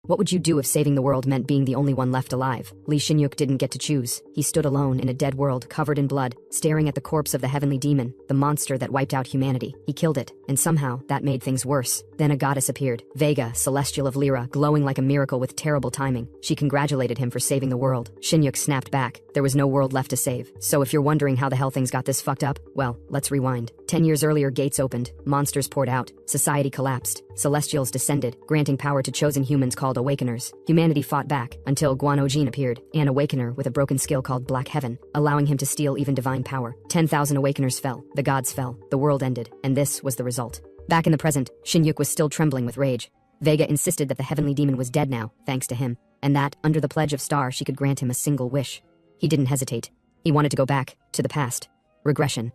What would you do if saving the world meant being the only one left alive? Lee Shin-yuk didn't get to choose. He stood alone in a dead world covered in blood, staring at the corpse of the heavenly demon, the monster that wiped out humanity. He killed it, and somehow that made things worse. Then a goddess appeared, Vega, celestial of Lyra, glowing like a miracle with terrible timing. She congratulated him for saving the world. Shin-yuk snapped back. There was no world left to save. So if you're wondering how the hell things got this fucked up, well, let's rewind. 10 years earlier, gates opened, monsters poured out, society collapsed, celestials descended, granting power to chosen humans called awakeners. Humanity fought back until Guan-Ojin appeared, an awakener with a broken skill called Black Heaven, allowing him to steal even divine power. 10,000 awakeners fell, the gods fell, the world ended, and this was the result. Back in the present, Shin-yuk was still trembling with rage. Vega insisted that the heavenly demon was dead now, thanks to him, and that, under the pledge of Star, she could grant him a single wish. He didn't hesitate. He wanted to go back, to the past. Regression.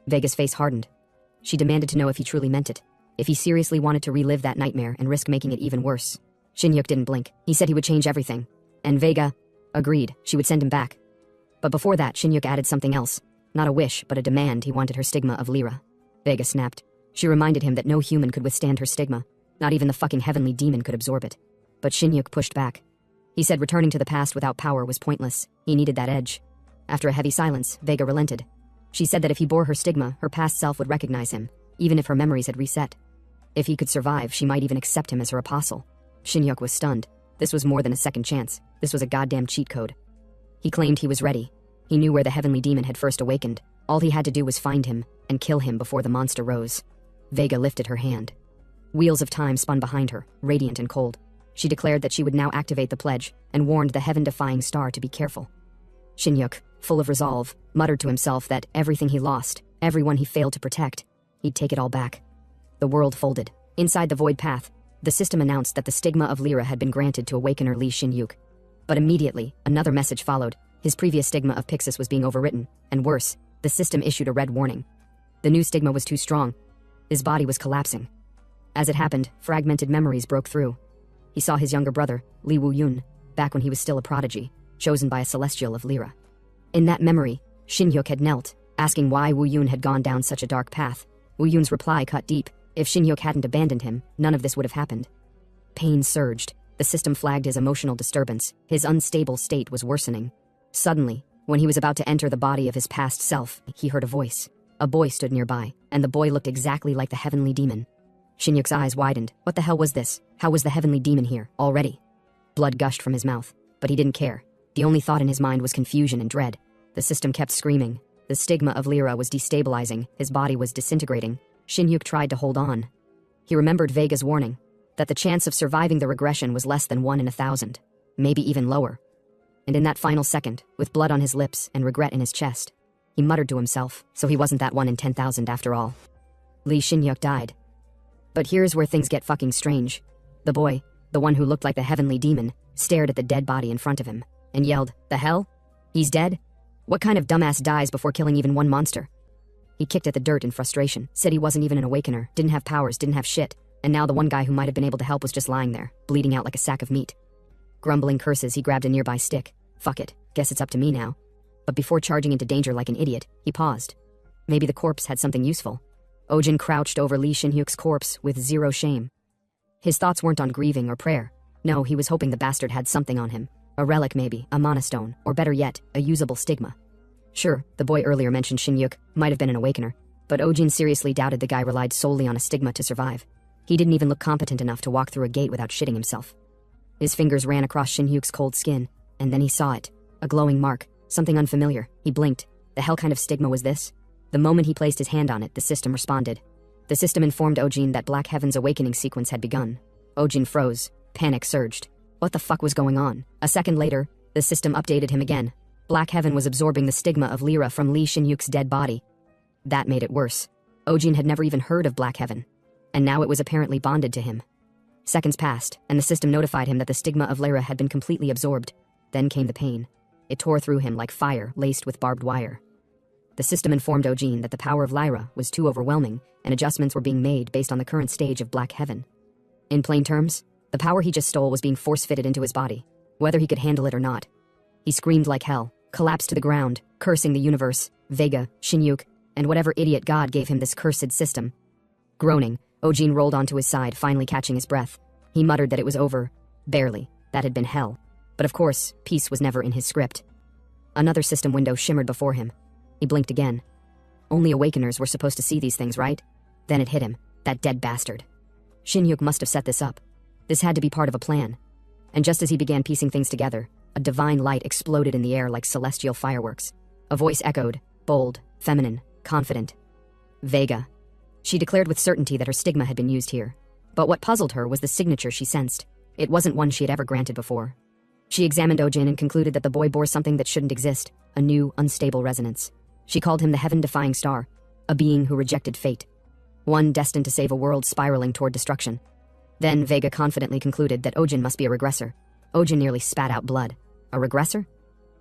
Vega's face hardened. She demanded to know if he truly meant it, if he seriously wanted to relive that nightmare and risk making it even worse. Shin-yuk didn't blink. He said he would change everything. And Vega agreed she would send him back. But before that, Shin-yuk added something else. Not a wish, but a demand. He wanted her stigma of Lyra. Vega snapped. She reminded him that no human could withstand her stigma. Not even the fucking heavenly demon could absorb it. But Shin-yuk pushed back. He said returning to the past without power was pointless. He needed that edge. After a heavy silence, Vega relented. She said that if he bore her stigma, her past self would recognize him, even if her memories had reset. If he could survive, she might even accept him as her apostle. Shin-yuk was stunned. This was more than a second chance. This was a goddamn cheat code. He claimed he was ready. He knew where the heavenly demon had first awakened. All he had to do was find him and kill him before the monster rose. Vega lifted her hand. Wheels of time spun behind her, radiant and cold. She declared that she would now activate the pledge and warned the heaven-defying Star to be careful. Shin-yuk, full of resolve, muttered to himself that everything he lost, everyone he failed to protect, he'd take it all back. The world folded. Inside the void path, the system announced that the stigma of Lyra had been granted to awakener Lee Shin-yuk. But immediately, another message followed. His previous stigma of Pixis was being overwritten, and worse, the system issued a red warning. The new stigma was too strong. His body was collapsing. As it happened, fragmented memories broke through. He saw his younger brother, Lee Woo-yun, back when he was still a prodigy, chosen by a celestial of Lyra. In that memory, Shin-yuk had knelt, asking why Woo-yun had gone down such a dark path. Woo-yun's reply cut deep. If Shin-yuk hadn't abandoned him, none of this would have happened. Pain surged. The system flagged his emotional disturbance. His unstable state was worsening. Suddenly, when he was about to enter the body of his past self, he heard a voice. A boy stood nearby, and the boy looked exactly like the heavenly demon. Shin-yuk's eyes widened. What the hell was this? How was the heavenly demon here, already? Blood gushed from his mouth, but he didn't care. The only thought in his mind was confusion and dread. The system kept screaming. The stigma of Lyra was destabilizing. His body was disintegrating. Shin-yuk tried to hold on. He remembered Vega's warning, that the chance of surviving the regression was less than 1 in 1,000, maybe even lower. And in that final second, with blood on his lips and regret in his chest, he muttered to himself, so he wasn't that 1 in 10,000 after all. Lee Shin-yuk died. But here's where things get fucking strange. The boy, the one who looked like the heavenly demon, stared at the dead body in front of him, and yelled, "The hell? He's dead? What kind of dumbass dies before killing even one monster?" He kicked at the dirt in frustration, said he wasn't even an awakener, didn't have powers, didn't have shit, and now the one guy who might have been able to help was just lying there, bleeding out like a sack of meat. Grumbling curses, he grabbed a nearby stick. Fuck it, guess it's up to me now. But before charging into danger like an idiot, he paused. Maybe the corpse had something useful. Ojin crouched over Lee Shin-hyuk's corpse with zero shame. His thoughts weren't on grieving or prayer. No, he was hoping the bastard had something on him. A relic maybe, a monostone, or better yet, a usable stigma. Sure, the boy earlier mentioned Shin-yuk might have been an awakener, but Ojin seriously doubted the guy relied solely on a stigma to survive. He didn't even look competent enough to walk through a gate without shitting himself. His fingers ran across Shin-hyuk's cold skin, and then he saw it. A glowing mark, something unfamiliar. He blinked. The hell kind of stigma was this? The moment he placed his hand on it, the system responded. The system informed Ojin that Black Heaven's awakening sequence had begun. Ojin froze. Panic surged. What the fuck was going on? A second later, the system updated him again. Black Heaven was absorbing the stigma of Lyra from Lee Shin-hyuk's dead body. That made it worse. Ojin had never even heard of Black Heaven, and now it was apparently bonded to him. Seconds passed, and the system notified him that the stigma of Lyra had been completely absorbed. Then came the pain. It tore through him like fire laced with barbed wire. The system informed Ojin that the power of Lyra was too overwhelming, and adjustments were being made based on the current stage of Black Heaven. In plain terms, the power he just stole was being force-fitted into his body, whether he could handle it or not. He screamed like hell, collapsed to the ground, cursing the universe, Vega, Shin-yuk, and whatever idiot god gave him this cursed system. Groaning, Ojin rolled onto his side, finally catching his breath. He muttered that it was over, Barely. That had been hell. But of course, peace was never in his script. Another system window shimmered before him. He blinked again. Only awakeners were supposed to see these things, right? Then it hit him. That dead bastard. Shin-hyuk must have set this up. This had to be part of a plan. And just as he began piecing things together, a divine light exploded in the air like celestial fireworks. A voice echoed, bold, feminine, confident. Vega. She declared with certainty that her stigma had been used here. But what puzzled her was the signature she sensed. It wasn't one she had ever granted before. She examined Ojin and concluded that the boy bore something that shouldn't exist, a new, unstable resonance. She called him the heaven-defying star, a being who rejected fate. One destined to save a world spiraling toward destruction. Then Vega confidently concluded that Ojin must be a regressor. Ojin nearly spat out blood. A regressor?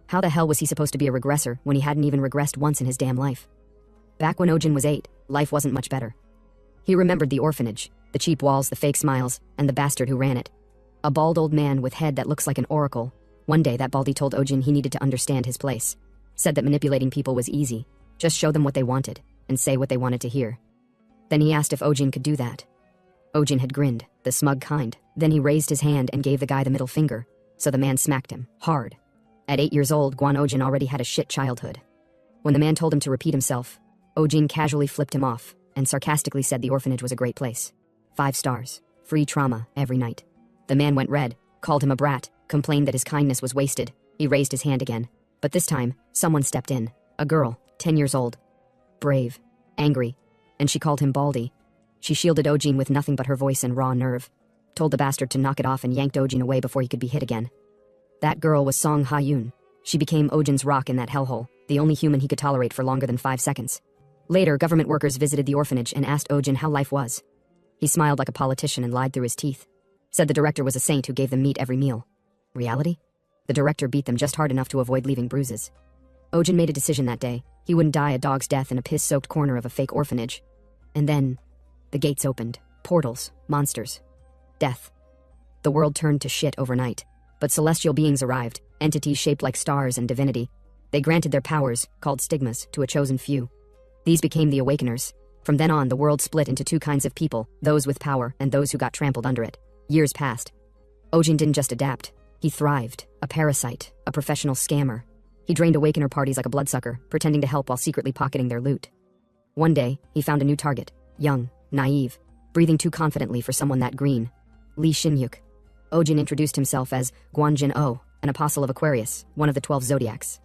How the hell was he supposed to be a regressor when he hadn't even regressed once in his damn life? Back when Ojin was 8, life wasn't much better. He remembered the orphanage, the cheap walls, the fake smiles, and the bastard who ran it. A bald old man with head that looks like an oracle. One day that baldy told Ojin he needed to understand his place. Said that manipulating people was easy. Just show them what they wanted, and say what they wanted to hear. Then he asked if Ojin could do that. Ojin had grinned, the smug kind. Then he raised his hand and gave the guy the middle finger, so the man smacked him, hard. At 8 years old, Guan Ojin already had a shit childhood. When the man told him to repeat himself, Ojin casually flipped him off, and sarcastically said the orphanage was a great place. 5 stars, free trauma every night. The man went red, called him a brat, complained that his kindness was wasted. He raised his hand again. But this time, someone stepped in. A girl, 10 years old. Brave, angry, and she called him Baldy. She shielded Ojin with nothing but her voice and raw nerve. Told the bastard to knock it off and yanked Ojin away before he could be hit again. That girl was Song Ha-yoon. She became Ojin's rock in that hellhole, the only human he could tolerate for longer than 5 seconds. Later, government workers visited the orphanage and asked Ojin how life was. He smiled like a politician and lied through his teeth. Said the director was a saint who gave them meat every meal. Reality? The director beat them just hard enough to avoid leaving bruises. Ojin made a decision that day. He wouldn't die a dog's death in a piss-soaked corner of a fake orphanage. And then, the gates opened. Portals, monsters, death. The world turned to shit overnight. But celestial beings arrived, entities shaped like stars and divinity. They granted their powers, called stigmas, to a chosen few. These became the Awakeners. From then on, the world split into 2 kinds of people, those with power and those who got trampled under it. Years passed. Ojin didn't just adapt. He thrived, a parasite, a professional scammer. He drained Awakener parties like a bloodsucker, pretending to help while secretly pocketing their loot. One day, he found a new target, young, naive, breathing too confidently for someone that green. Lee Shin-hyuk. Ojin introduced himself as Guanjin-o, an apostle of Aquarius, one of the 12 zodiacs.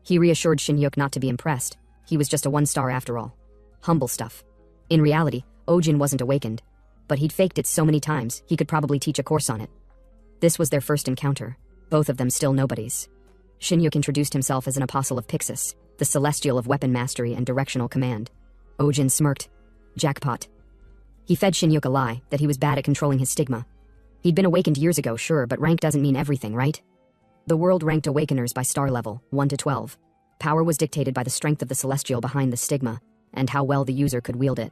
He reassured Shin-hyuk not to be impressed. He was just a 1-star after all. Humble stuff. In reality, Ojin wasn't awakened, but he'd faked it so many times, he could probably teach a course on it. This was their first encounter, both of them still nobodies. Shin-hyuk introduced himself as an apostle of Pixis, the celestial of weapon mastery and directional command. Ojin smirked. Jackpot. He fed Shin-hyuk a lie, that he was bad at controlling his stigma. He'd been awakened years ago, sure, but rank doesn't mean everything, right? The world ranked awakeners by star level, 1 to 12. Power was dictated by the strength of the celestial behind the stigma, and how well the user could wield it.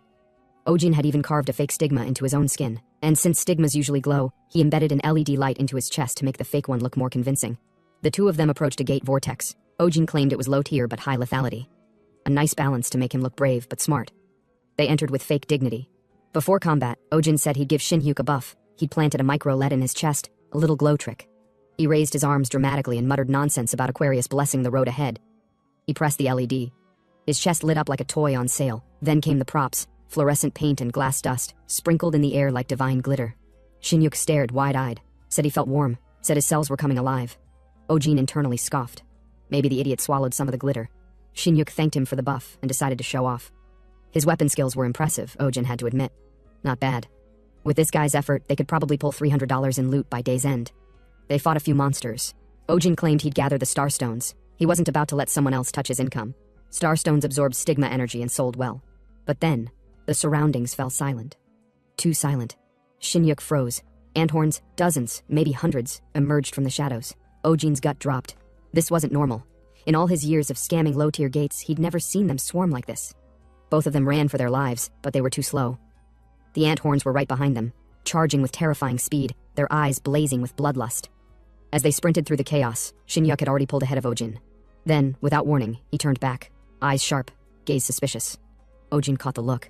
Ojin had even carved a fake stigma into his own skin, and since stigmas usually glow, he embedded an LED light into his chest to make the fake one look more convincing. The 2 of them approached a gate vortex. Ojin claimed it was low tier but high lethality. A nice balance to make him look brave but smart. They entered with fake dignity. Before combat, Ojin said he'd give Shin-hyuk a buff. He'd planted a micro-LED in his chest, a little glow trick. He raised his arms dramatically and muttered nonsense about Aquarius blessing the road ahead. He pressed the LED. His chest lit up like a toy on sale. Then came the props. Fluorescent paint and glass dust, sprinkled in the air like divine glitter. Shin-hyuk stared wide-eyed, said he felt warm, said his cells were coming alive. Ojin internally scoffed. Maybe the idiot swallowed some of the glitter. Shin-hyuk thanked him for the buff and decided to show off. His weapon skills were impressive, Ojin had to admit. Not bad. With this guy's effort, they could probably pull $300 in loot by day's end. They fought a few monsters. Ojin claimed he'd gather the Starstones. He wasn't about to let someone else touch his income. Starstones absorbed stigma energy and sold well. But then, the surroundings fell silent. Too silent. Shin-hyuk froze. Anthorns, dozens, maybe hundreds, emerged from the shadows. Ojin's gut dropped. This wasn't normal. In all his years of scamming low-tier gates, he'd never seen them swarm like this. Both of them ran for their lives, but they were too slow. The Anthorns were right behind them, charging with terrifying speed, their eyes blazing with bloodlust. As they sprinted through the chaos, Shin-hyuk had already pulled ahead of Ojin. Then, without warning, he turned back, eyes sharp, gaze suspicious. Ojin caught the look.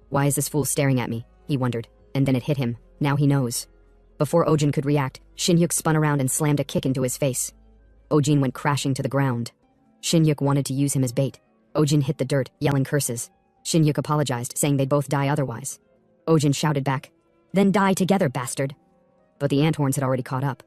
Why is this fool staring at me? He wondered, and then it hit him. Now he knows. Before Ojin could react, Shin-hyuk spun around and slammed a kick into his face. Ojin went crashing to the ground. Shin-hyuk wanted to use him as bait. Ojin hit the dirt, yelling curses. Shin-hyuk apologized, saying they'd both die otherwise. Ojin shouted back, "Then die together, bastard." But the ant horns had already caught up.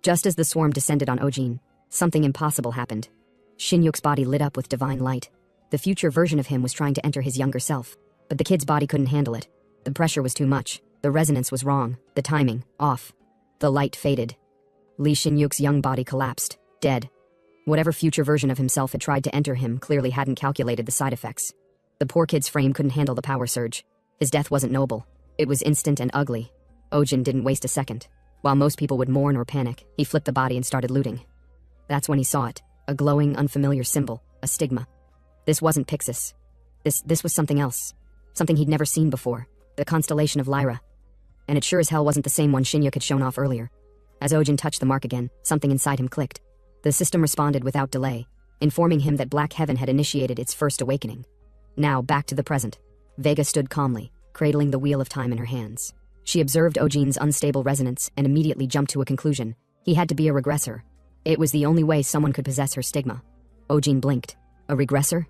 Just as the swarm descended on Ojin, something impossible happened. Shin-hyuk's body lit up with divine light. The future version of him was trying to enter his younger self, but the kid's body couldn't handle it. The pressure was too much. The resonance was wrong. The timing, off. The light faded. Lee Shin-hyuk's young body collapsed, dead. Whatever future version of himself had tried to enter him clearly hadn't calculated the side effects. The poor kid's frame couldn't handle the power surge. His death wasn't noble. It was instant and ugly. Ojin didn't waste a second. While most people would mourn or panic, he flipped the body and started looting. That's when he saw it. A glowing, unfamiliar symbol. A stigma. This wasn't Pixis. This was something else. Something he'd never seen before. The constellation of Lyra. And it sure as hell wasn't the same one Shin-hyuk had shown off earlier. As Ojin touched the mark again, something inside him clicked. The system responded without delay, informing him that Black Heaven had initiated its first awakening. Now, back to the present. Vega stood calmly, cradling the wheel of time in her hands. She observed Ojin's unstable resonance and immediately jumped to a conclusion. He had to be a regressor. It was the only way someone could possess her stigma. Ojin blinked. A regressor?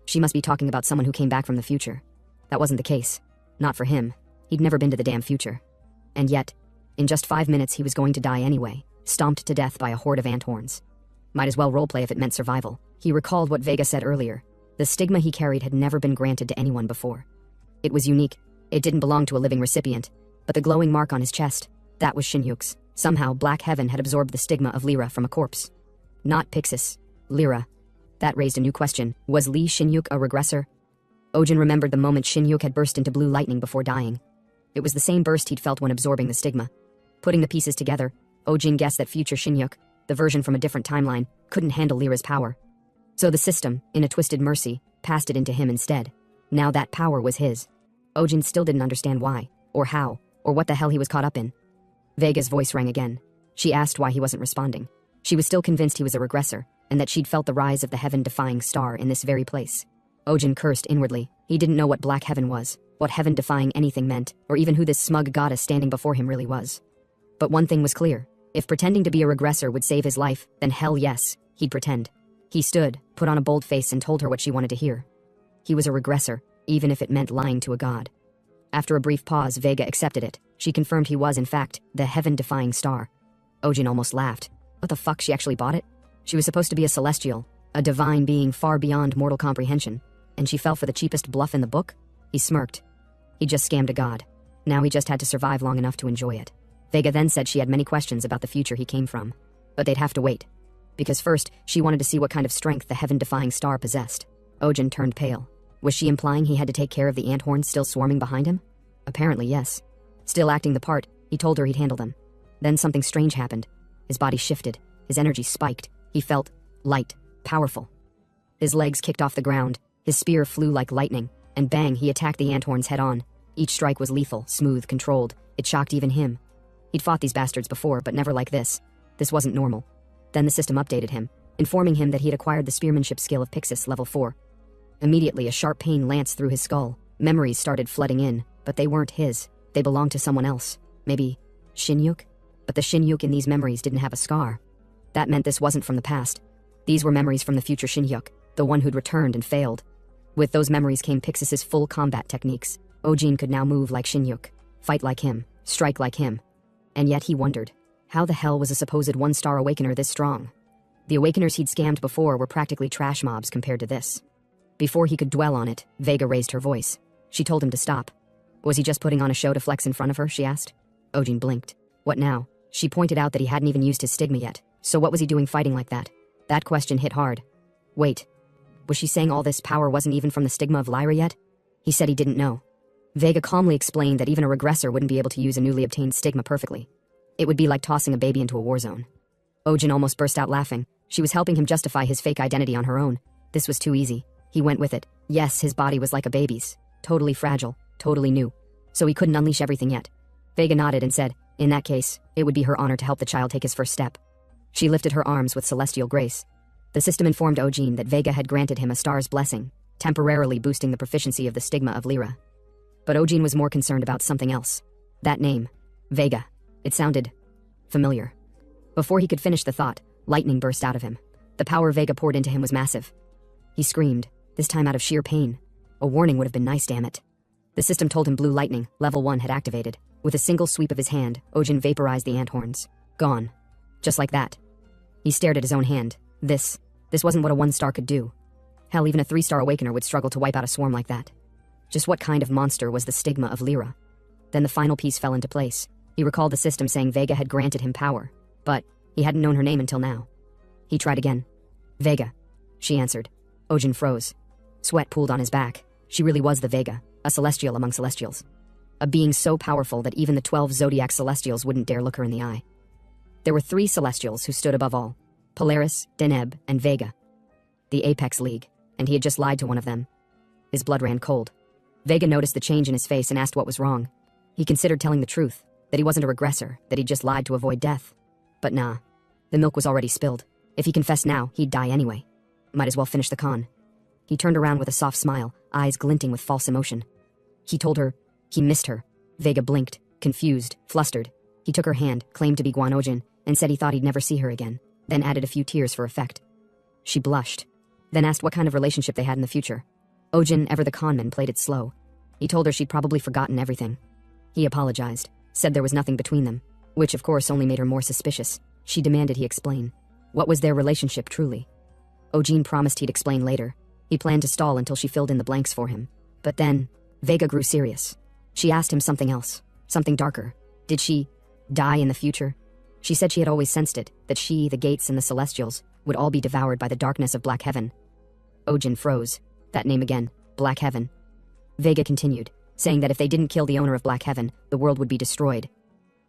She must be talking about someone who came back from the future. That wasn't the case. Not for him. He'd never been to the damn future. And yet, in just 5 minutes he was going to die anyway, stomped to death by a horde of ant horns. Might as well roleplay if it meant survival. He recalled what Vega said earlier. The stigma he carried had never been granted to anyone before. It was unique. It didn't belong to a living recipient. But the glowing mark on his chest, that was Shin-hyuk's. Somehow, Black Heaven had absorbed the stigma of Lyra from a corpse. Not Pixis. Lyra. That raised a new question. Was Lee Shin-hyuk a regressor? Ojin remembered the moment Shin-hyuk had burst into blue lightning before dying. It was the same burst he'd felt when absorbing the stigma. Putting the pieces together, Ojin guessed that future Shin-hyuk, the version from a different timeline, couldn't handle Lyra's power. So the system, in a twisted mercy, passed it into him instead. Now that power was his. Ojin still didn't understand why, or how, or what the hell he was caught up in. Vega's voice rang again. She asked why he wasn't responding. She was still convinced he was a regressor, and that she'd felt the rise of the heaven-defying star in this very place. Ojin cursed inwardly. He didn't know what Black Heaven was, what heaven-defying anything meant, or even who this smug goddess standing before him really was. But one thing was clear. If pretending to be a regressor would save his life, then hell yes, he'd pretend. He stood, put on a bold face and told her what she wanted to hear. He was a regressor, even if it meant lying to a god. After a brief pause, Vega accepted it. She confirmed he was, in fact, the heaven-defying star. Ojin almost laughed. What the fuck, she actually bought it? She was supposed to be a celestial, a divine being far beyond mortal comprehension, and she fell for the cheapest bluff in the book? He smirked. He just scammed a god. Now he just had to survive long enough to enjoy it. Vega then said she had many questions about the future he came from. But they'd have to wait. Because first, she wanted to see what kind of strength the heaven-defying star possessed. Ojin turned pale. Was she implying he had to take care of the ant horns still swarming behind him? Apparently, yes. Still acting the part, he told her he'd handle them. Then something strange happened. His body shifted. His energy spiked. He felt light, powerful. His legs kicked off the ground. His spear flew like lightning. And bang, he attacked the ant horns head on. Each strike was lethal, smooth, controlled. It shocked even him. He'd fought these bastards before, but never like this. This wasn't normal. Then the system updated him, informing him that he'd acquired the spearmanship skill of Pixis level 4. Immediately, a sharp pain lanced through his skull. Memories started flooding in, but they weren't his. They belonged to someone else. Maybe Shin-hyuk? But the Shin-hyuk in these memories didn't have a scar. That meant this wasn't from the past. These were memories from the future Shin-hyuk, the one who'd returned and failed. With those memories came Pixis's full combat techniques. Ojin could now move like Shin-hyuk, fight like him, strike like him. And yet he wondered, how the hell was a supposed one-star awakener this strong? The awakeners he'd scammed before were practically trash mobs compared to this. Before he could dwell on it, Vega raised her voice. She told him to stop. Was he just putting on a show to flex in front of her, she asked. Ojin blinked. What now? She pointed out that he hadn't even used his stigma yet. So what was he doing fighting like that? That question hit hard. Wait. Was she saying all this power wasn't even from the stigma of Lyra yet? He said he didn't know. Vega calmly explained that even a regressor wouldn't be able to use a newly obtained stigma perfectly. It would be like tossing a baby into a war zone. Ojin almost burst out laughing. She was helping him justify his fake identity on her own. This was too easy. He went with it. Yes, his body was like a baby's. Totally fragile, totally new. So he couldn't unleash everything yet. Vega nodded and said, in that case, it would be her honor to help the child take his first step. She lifted her arms with celestial grace. The system informed Ojin that Vega had granted him a star's blessing, temporarily boosting the proficiency of the stigma of Lyra. But Ojin was more concerned about something else. That name, Vega. It sounded familiar. Before he could finish the thought, lightning burst out of him. The power Vega poured into him was massive. He screamed, this time out of sheer pain. A warning would have been nice, damn it. The system told him blue lightning, level 1, had activated. With a single sweep of his hand, Ojin vaporized the ant horns. Gone. Just like that. He stared at his own hand. This wasn't what a 1-star could do. Hell, even a 3-star awakener would struggle to wipe out a swarm like that. Just what kind of monster was the stigma of Lyra? Then the final piece fell into place. He recalled the system saying Vega had granted him power, but he hadn't known her name until now. He tried again. Vega, she answered. Ojin froze. Sweat pooled on his back. She really was the Vega, a celestial among celestials. A being so powerful that even the 12 zodiac celestials wouldn't dare look her in the eye. There were 3 celestials who stood above all: Polaris, Deneb, and Vega. The Apex League, and he had just lied to one of them. His blood ran cold. Vega noticed the change in his face and asked what was wrong. He considered telling the truth, that he wasn't a regressor, that he'd just lied to avoid death. But nah, the milk was already spilled. If he confessed now, he'd die anyway. Might as well finish the con. He turned around with a soft smile, eyes glinting with false emotion. He told her he missed her. Vega blinked, confused, flustered. He took her hand, claimed to be Guanojin, and said he thought he'd never see her again, then added a few tears for effect. She blushed, then asked what kind of relationship they had in the future. Ojin, ever the conman, played it slow. He told her she'd probably forgotten everything. He apologized, said there was nothing between them, which of course only made her more suspicious. She demanded he explain. What was their relationship truly? Ojin promised he'd explain later. He planned to stall until she filled in the blanks for him. But then, Vega grew serious. She asked him something else, something darker. Did she die in the future? She said she had always sensed it, that she, the gates, and the celestials would all be devoured by the darkness of Black Heaven. Ojin froze. That name again, Black Heaven. Vega continued, saying that if they didn't kill the owner of Black Heaven, the world would be destroyed.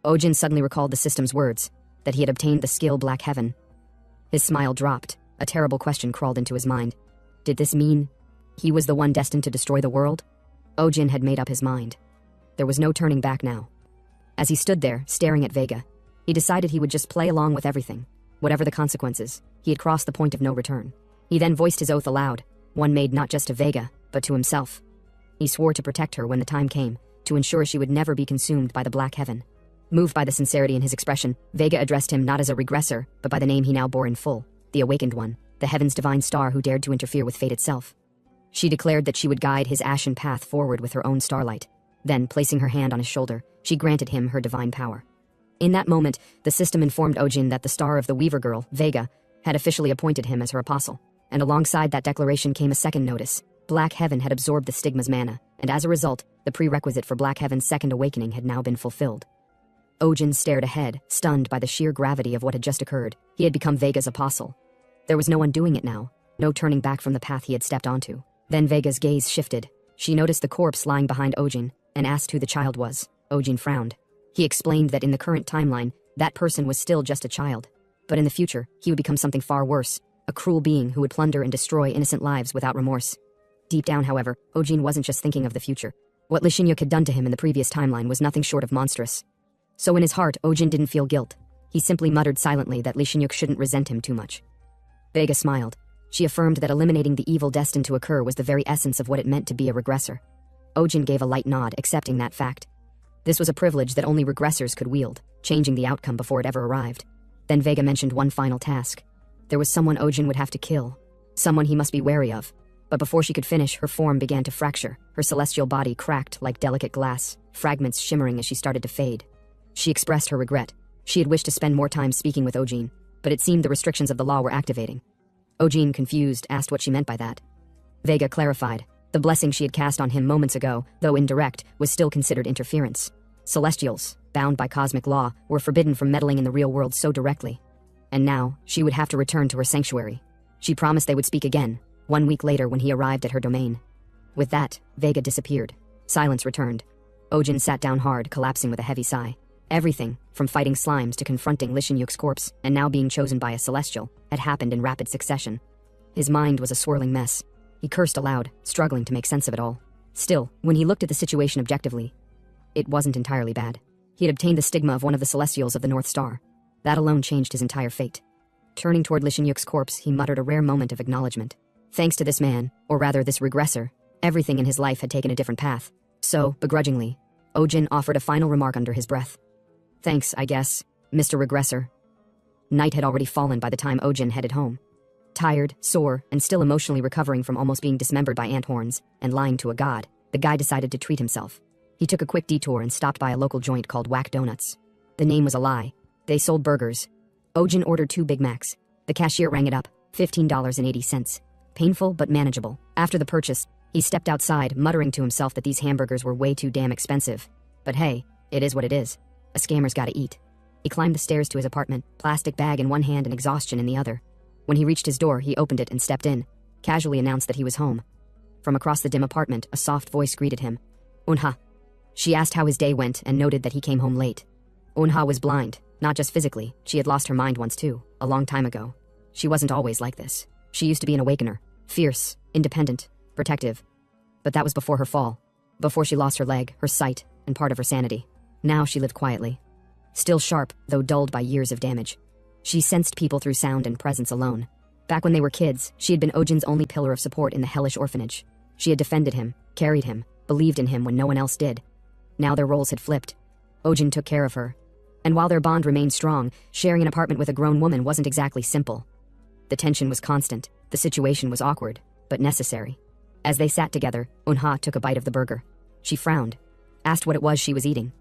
Ojin suddenly recalled the system's words, that he had obtained the skill Black Heaven. His smile dropped. A terrible question crawled into his mind. Did this mean he was the one destined to destroy the world? Ojin had made up his mind. There was no turning back now. As he stood there, staring at Vega, he decided he would just play along with everything. Whatever the consequences, he had crossed the point of no return. He then voiced his oath aloud, one made not just to Vega, but to himself. He swore to protect her when the time came, to ensure she would never be consumed by the Black Heaven. Moved by the sincerity in his expression, Vega addressed him not as a regressor, but by the name he now bore in full, the Awakened One, the heaven's divine star who dared to interfere with fate itself. She declared that she would guide his ashen path forward with her own starlight. Then, placing her hand on his shoulder, she granted him her divine power. In that moment, the system informed Ojin that the star of the Weaver Girl, Vega, had officially appointed him as her apostle. And alongside that declaration came a second notice. Black Heaven had absorbed the stigma's mana, and as a result, the prerequisite for Black Heaven's second awakening had now been fulfilled. Ojin stared ahead, stunned by the sheer gravity of what had just occurred. He had become Vega's apostle. There was no undoing it now, no turning back from the path he had stepped onto. Then Vega's gaze shifted. She noticed the corpse lying behind Ojin, and asked who the child was. Ojin frowned. He explained that in the current timeline, that person was still just a child. But in the future, he would become something far worse, a cruel being who would plunder and destroy innocent lives without remorse. Deep down, however, Ojin wasn't just thinking of the future. What Lee Shin-yuk had done to him in the previous timeline was nothing short of monstrous. So in his heart, Ojin didn't feel guilt. He simply muttered silently that Lee Shin-yuk shouldn't resent him too much. Vega smiled. She affirmed that eliminating the evil destined to occur was the very essence of what it meant to be a regressor. Ojin gave a light nod, accepting that fact. This was a privilege that only regressors could wield, changing the outcome before it ever arrived. Then Vega mentioned one final task. There was someone Ojin would have to kill. Someone he must be wary of. But before she could finish, her form began to fracture. Her celestial body cracked like delicate glass, fragments shimmering as she started to fade. She expressed her regret. She had wished to spend more time speaking with Ojin, but it seemed the restrictions of the law were activating. Ojin, confused, asked what she meant by that. Vega clarified. The blessing she had cast on him moments ago, though indirect, was still considered interference. Celestials, bound by cosmic law, were forbidden from meddling in the real world so directly. And now, she would have to return to her sanctuary. She promised they would speak again, 1 week later when he arrived at her domain. With that, Vega disappeared. Silence returned. Ojin sat down hard, collapsing with a heavy sigh. Everything, from fighting slimes to confronting Lee Shin-yuk's corpse, and now being chosen by a celestial, had happened in rapid succession. His mind was a swirling mess. He cursed aloud, struggling to make sense of it all. Still, when he looked at the situation objectively, it wasn't entirely bad. He had obtained the stigma of one of the celestials of the North Star. That alone changed his entire fate. Turning toward Lee Shin-yuk's corpse, he muttered a rare moment of acknowledgement. Thanks to this man, or rather this regressor, everything in his life had taken a different path. So, begrudgingly, Ojin offered a final remark under his breath. Thanks, I guess, Mr. Regressor. Night had already fallen by the time Ojin headed home. Tired, sore, and still emotionally recovering from almost being dismembered by ant horns and lying to a god, the guy decided to treat himself. He took a quick detour and stopped by a local joint called Whack Donuts. The name was a lie. They sold burgers. Ojin ordered 2 Big Macs. The cashier rang it up, $15.80. Painful but manageable. After the purchase, he stepped outside, muttering to himself that these hamburgers were way too damn expensive. But hey, it is what it is. A scammer's gotta eat. He climbed the stairs to his apartment, plastic bag in one hand and exhaustion in the other. When he reached his door, he opened it and stepped in, casually announced that he was home. From across the dim apartment, a soft voice greeted him. Unha. She asked how his day went and noted that he came home late. Unha was blind, not just physically, she had lost her mind once too, a long time ago. She wasn't always like this. She used to be an awakener, fierce, independent, protective. But that was before her fall, before she lost her leg, her sight, and part of her sanity. Now she lived quietly. Still sharp, though dulled by years of damage. She sensed people through sound and presence alone. Back when they were kids, she had been Ojin's only pillar of support in the hellish orphanage. She had defended him, carried him, believed in him when no one else did. Now their roles had flipped. Ojin took care of her. And while their bond remained strong, sharing an apartment with a grown woman wasn't exactly simple. The tension was constant, the situation was awkward, but necessary. As they sat together, Unha took a bite of the burger. She frowned, asked what it was she was eating.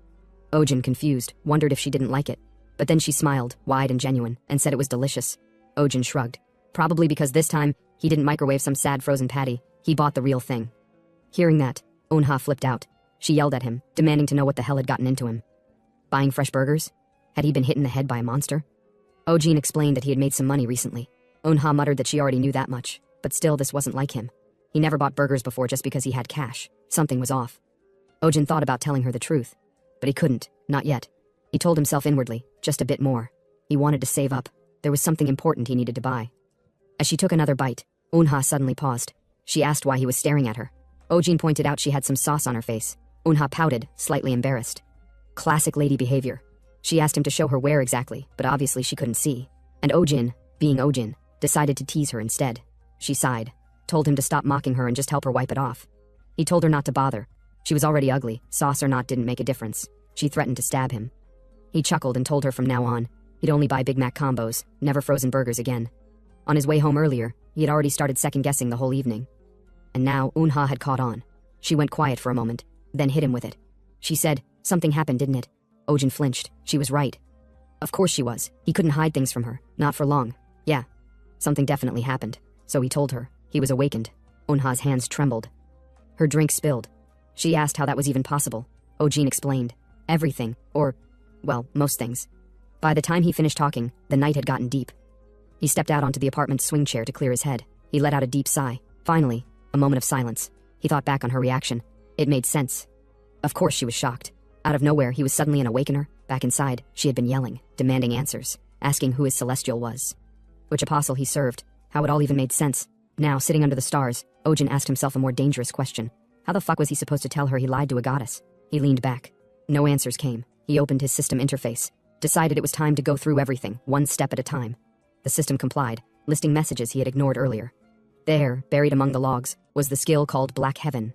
Ojin, confused, wondered if she didn't like it. But then she smiled, wide and genuine, and said it was delicious. Ojin shrugged. Probably because this time, he didn't microwave some sad frozen patty, he bought the real thing. Hearing that, Unha flipped out. She yelled at him, demanding to know what the hell had gotten into him. Buying fresh burgers? Had he been hit in the head by a monster? Ojin explained that he had made some money recently. Unha muttered that she already knew that much, but still this wasn't like him. He never bought burgers before just because he had cash. Something was off. Ojin thought about telling her the truth, but he couldn't, not yet. He told himself inwardly, just a bit more. He wanted to save up. There was something important he needed to buy. As she took another bite, Unha suddenly paused. She asked why he was staring at her. Ojin pointed out she had some sauce on her face. Unha pouted, slightly embarrassed. Classic lady behavior. She asked him to show her where exactly, but obviously she couldn't see. And Ojin, being Ojin, decided to tease her instead. She sighed, told him to stop mocking her and just help her wipe it off. He told her not to bother. She was already ugly, sauce or not didn't make a difference. She threatened to stab him. He chuckled and told her from now on, he'd only buy Big Mac combos, never frozen burgers again. On his way home earlier, he had already started second-guessing the whole evening. And now Unha had caught on. She went quiet for a moment, then hit him with it. She said, "Something happened, didn't it?" Ojin flinched. She was right. Of course she was. He couldn't hide things from her, not for long. Yeah, something definitely happened. So he told her. He was awakened. Unha's hands trembled. Her drink spilled. She asked how that was even possible. Ojin explained. Everything, or, well, most things. By the time he finished talking, the night had gotten deep. He stepped out onto the apartment's swing chair to clear his head. He let out a deep sigh. Finally, a moment of silence. He thought back on her reaction. It made sense. Of course she was shocked. Out of nowhere, he was suddenly an awakener. Back inside, she had been yelling, demanding answers, asking who his celestial was. Which apostle he served. How it all even made sense. Now, sitting under the stars, Ojin asked himself a more dangerous question. How the fuck was he supposed to tell her he lied to a goddess? He leaned back. No answers came. He opened his system interface. Decided it was time to go through everything, one step at a time. The system complied, listing messages he had ignored earlier. There, buried among the logs, was the skill called Black Heaven.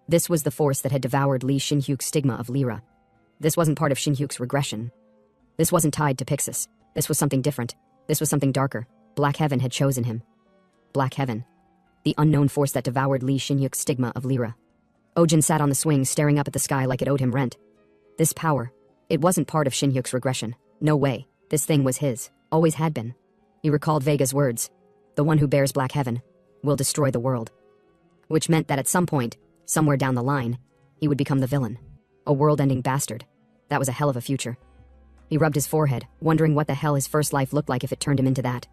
This was the force that had devoured Lee Shinhyuk's stigma of Lyra. This wasn't part of Shinhyuk's regression. This wasn't tied to Pixis. This was something different. This was something darker. Black Heaven had chosen him. Black Heaven. The unknown force that devoured Lee Shinhyuk's stigma of Lyra. Ojin sat on the swing, staring up at the sky like it owed him rent. This power, it wasn't part of Shinhyuk's regression. No way. This thing was his. Always had been. He recalled Vega's words. The one who bears Black Heaven will destroy the world. Which meant that at some point, somewhere down the line, he would become the villain. A world-ending bastard. That was a hell of a future. He rubbed his forehead, wondering what the hell his first life looked like if it turned him into that.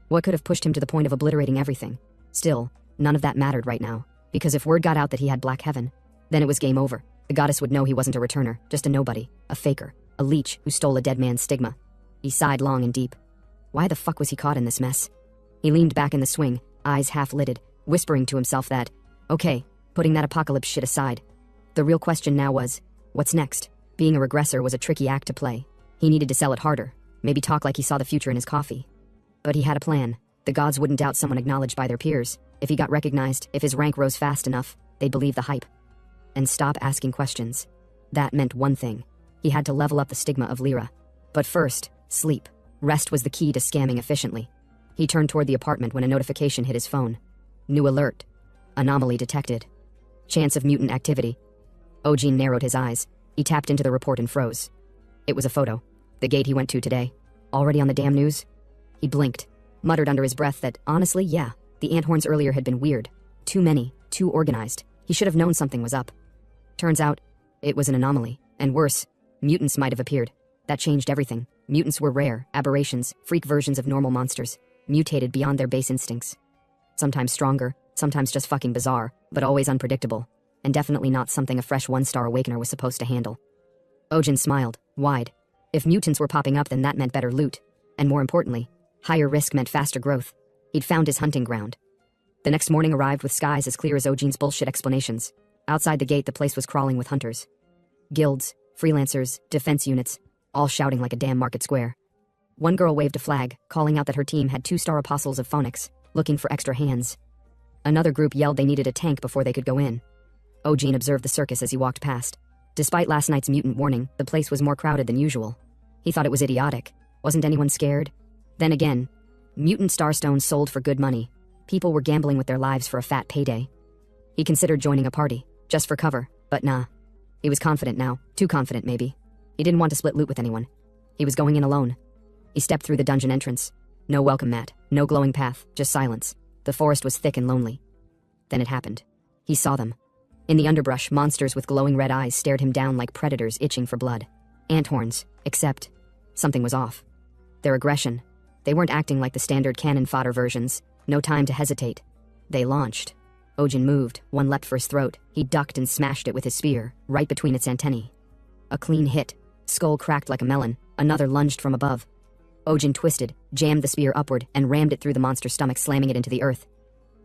What could have pushed him to the point of obliterating everything? Still, none of that mattered right now, because if word got out that he had Black Heaven, then it was game over. The goddess would know he wasn't a returner, just a nobody, a faker, a leech who stole a dead man's stigma. He sighed long and deep. Why the fuck was he caught in this mess? He leaned back in the swing, eyes half-lidded, whispering to himself that, okay, putting that apocalypse shit aside. The real question now was, what's next? Being a regressor was a tricky act to play. He needed to sell it harder, maybe talk like he saw the future in his coffee. But he had a plan. The gods wouldn't doubt someone acknowledged by their peers. If he got recognized, if his rank rose fast enough, they'd believe the hype. And stop asking questions. That meant one thing. He had to level up the stigma of Lyra. But first, sleep. Rest was the key to scamming efficiently. He turned toward the apartment when a notification hit his phone. New alert. Anomaly detected. Chance of mutant activity. Ojin narrowed his eyes. He tapped into the report and froze. It was a photo. The gate he went to today. Already on the damn news? He blinked, muttered under his breath that, honestly, yeah, the anthorns earlier had been weird. Too many, too organized. He should have known something was up. Turns out, it was an anomaly. And worse, mutants might have appeared. That changed everything. Mutants were rare, aberrations, freak versions of normal monsters, mutated beyond their base instincts. Sometimes stronger, sometimes just fucking bizarre, but always unpredictable. And definitely not something a fresh one-star awakener was supposed to handle. Ojin smiled, wide. If mutants were popping up, then that meant better loot. And more importantly, higher risk meant faster growth. He'd found his hunting ground. The next morning arrived with skies as clear as Ojin's bullshit explanations. Outside the gate, the place was crawling with hunters. Guilds, freelancers, defense units, all shouting like a damn market square. One girl waved a flag, calling out that her team had 2-star apostles of Phonics, looking for extra hands. Another group yelled they needed a tank before they could go in. Ojin observed the circus as he walked past. Despite last night's mutant warning, the place was more crowded than usual. He thought it was idiotic. Wasn't anyone scared? Then again, mutant starstones sold for good money. People were gambling with their lives for a fat payday. He considered joining a party, just for cover, but nah. He was confident now, too confident maybe. He didn't want to split loot with anyone. He was going in alone. He stepped through the dungeon entrance. No welcome mat, no glowing path, just silence. The forest was thick and lonely. Then it happened. He saw them. In the underbrush, monsters with glowing red eyes stared him down like predators itching for blood. Anthorns, except something was off. Their aggression. They weren't acting like the standard cannon fodder versions. No time to hesitate. They launched. Ojin moved, one leapt for his throat. He ducked and smashed it with his spear, right between its antennae. A clean hit. Skull cracked like a melon. Another lunged from above. Ojin twisted, jammed the spear upward, and rammed it through the monster's stomach, slamming it into the earth.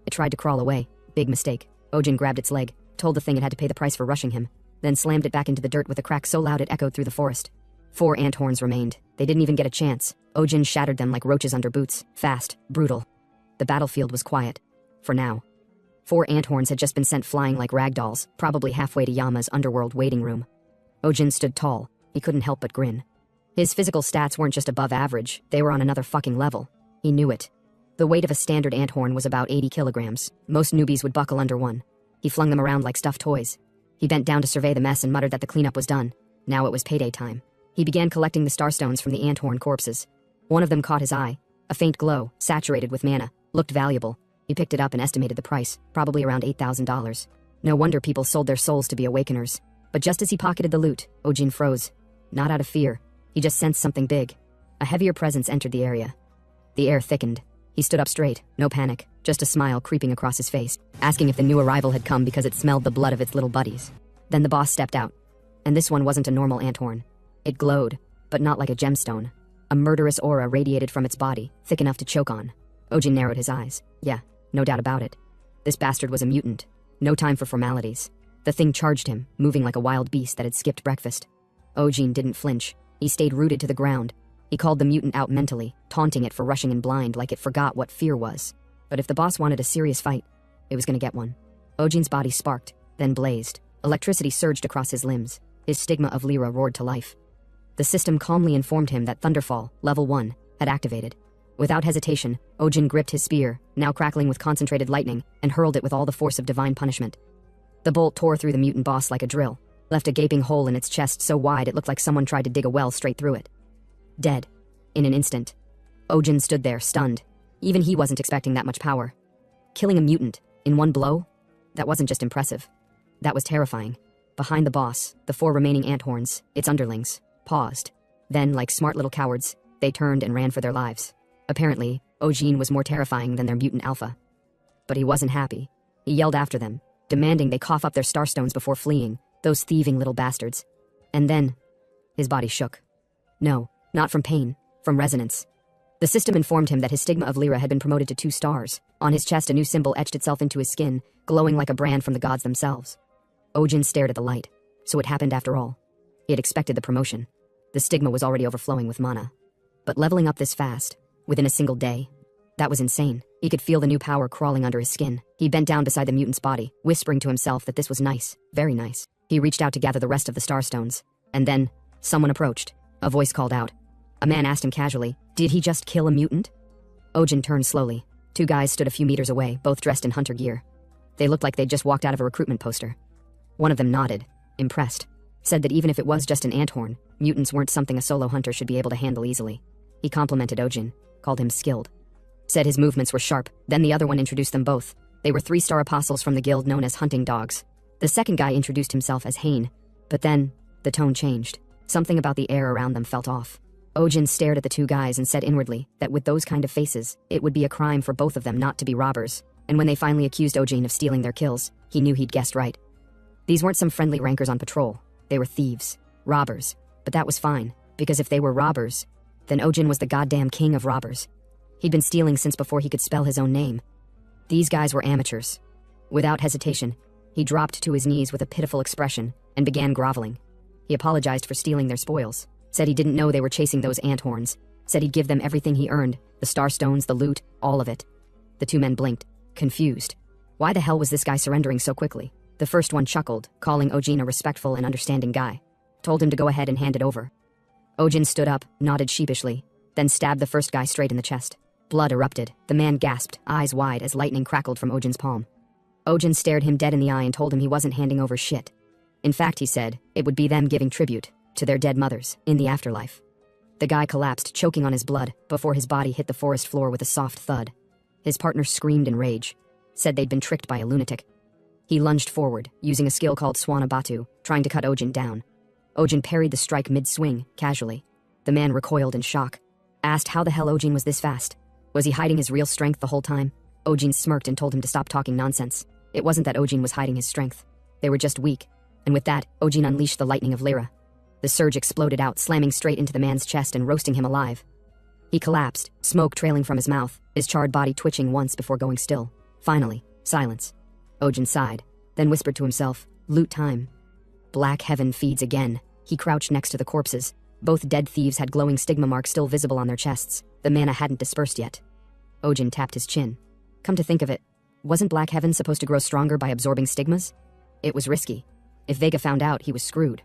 It tried to crawl away. Big mistake. Ojin grabbed its leg, told the thing it had to pay the price for rushing him, then slammed it back into the dirt with a crack so loud it echoed through the forest. 4 ant horns remained. They didn't even get a chance. Ojin shattered them like roaches under boots. Fast, brutal. The battlefield was quiet. For now. 4 ant horns had just been sent flying like ragdolls, probably halfway to Yama's underworld waiting room. Ojin stood tall. He couldn't help but grin. His physical stats weren't just above average, they were on another fucking level. He knew it. The weight of a standard ant horn was about 80 kilograms. Most newbies would buckle under one. He flung them around like stuffed toys. He bent down to survey the mess and muttered that the cleanup was done. Now it was payday time. He began collecting the starstones from the ant horn corpses. One of them caught his eye. A faint glow, saturated with mana, looked valuable. He picked it up and estimated the price, probably around $8,000. No wonder people sold their souls to be awakeners. But just as he pocketed the loot, Ojin froze. Not out of fear. He just sensed something big. A heavier presence entered the area. The air thickened. He stood up straight, no panic, just a smile creeping across his face, asking if the new arrival had come because it smelled the blood of its little buddies. Then the boss stepped out. And this one wasn't a normal anthorn. It glowed, but not like a gemstone. A murderous aura radiated from its body, thick enough to choke on. Ojin narrowed his eyes. Yeah, no doubt about it. This bastard was a mutant. No time for formalities. The thing charged him, moving like a wild beast that had skipped breakfast. Ojin didn't flinch. He stayed rooted to the ground. He called the mutant out mentally, taunting it for rushing in blind like it forgot what fear was. But if the boss wanted a serious fight, it was gonna get one. Ojin's body sparked, then blazed. Electricity surged across his limbs. His stigma of Lyra roared to life. The system calmly informed him that Thunderfall, level 1, had activated. Without hesitation, Ojin gripped his spear, now crackling with concentrated lightning, and hurled it with all the force of divine punishment. The bolt tore through the mutant boss like a drill, left a gaping hole in its chest so wide it looked like someone tried to dig a well straight through it. Dead. In an instant. Ojin stood there, stunned. Even he wasn't expecting that much power. Killing a mutant, in one blow? That wasn't just impressive. That was terrifying. Behind the boss, the 4 remaining ant horns, its underlings, paused. Then, like smart little cowards, they turned and ran for their lives. Apparently, Ojin was more terrifying than their mutant alpha. But he wasn't happy. He yelled after them, demanding they cough up their starstones before fleeing, those thieving little bastards. And then, his body shook. No, not from pain, from resonance. The system informed him that his stigma of Lyra had been promoted to 2 stars. On his chest, a new symbol etched itself into his skin, glowing like a brand from the gods themselves. Ojin stared at the light. So it happened after all. He had expected the promotion. The stigma was already overflowing with mana. But leveling up this fast, within a single day, that was insane. He could feel the new power crawling under his skin. He bent down beside the mutant's body, whispering to himself that this was nice, very nice. He reached out to gather the rest of the starstones. And then, Someone approached. A voice called out. A man asked him casually, "Did he just kill a mutant?" Ojin turned slowly. Two guys stood a few meters away, both dressed in hunter gear. They looked like they'd just walked out of a recruitment poster. One of them nodded, impressed, said that even if it was just an ant horn, mutants weren't something a solo hunter should be able to handle easily. He complimented Ojin, called him skilled. Said his movements were sharp. Then the other one introduced them both. They were 3-star apostles from the guild known as Hunting Dogs. The second guy introduced himself as Hane, but then the tone changed. Something about the air around them felt off. Ojin stared at the two guys and said inwardly that with those kind of faces, it would be a crime for both of them not to be robbers. And when they finally accused Ojin of stealing their kills, he knew he'd guessed right. These weren't some friendly rankers on patrol. They were thieves, robbers. But that was fine, because if they were robbers, then Ojin was the goddamn king of robbers. He'd been stealing since before he could spell his own name. These guys were amateurs. Without hesitation, he dropped to his knees with a pitiful expression and began groveling. He apologized for stealing their spoils, said he didn't know they were chasing those ant horns, said he'd give them everything he earned, the starstones, the loot, all of it. The two men blinked, confused. Why the hell was this guy surrendering so quickly? The first one chuckled, calling Ojin a respectful and understanding guy. Told him to go ahead and hand it over. Ojin stood up, nodded sheepishly, then stabbed the first guy straight in the chest. Blood erupted. The man gasped, eyes wide as lightning crackled from Ojin's palm. Ojin stared him dead in the eye and told him he wasn't handing over shit. In fact, he said, it would be them giving tribute to their dead mothers in the afterlife. The guy collapsed, choking on his blood, before his body hit the forest floor with a soft thud. His partner screamed in rage, said they'd been tricked by a lunatic. He lunged forward, using a skill called Swanabatu, trying to cut Ojin down. Ojin parried the strike mid-swing, casually. The man recoiled in shock, asked how the hell Ojin was this fast. Was he hiding his real strength the whole time? Ojin smirked and told him to stop talking nonsense. It wasn't that Ojin was hiding his strength. They were just weak. And with that, Ojin unleashed the lightning of Lyra. The surge exploded out, slamming straight into the man's chest and roasting him alive. He collapsed, smoke trailing from his mouth, his charred body twitching once before going still. Finally, silence. Ojin sighed, then whispered to himself, "Loot time." Black heaven feeds again. He crouched next to the corpses. Both dead thieves had glowing stigma marks still visible on their chests. The mana hadn't dispersed yet. Ojin tapped his chin. Come to think of it, wasn't Black Heaven supposed to grow stronger by absorbing stigmas? It was risky. If Vega found out, he was screwed.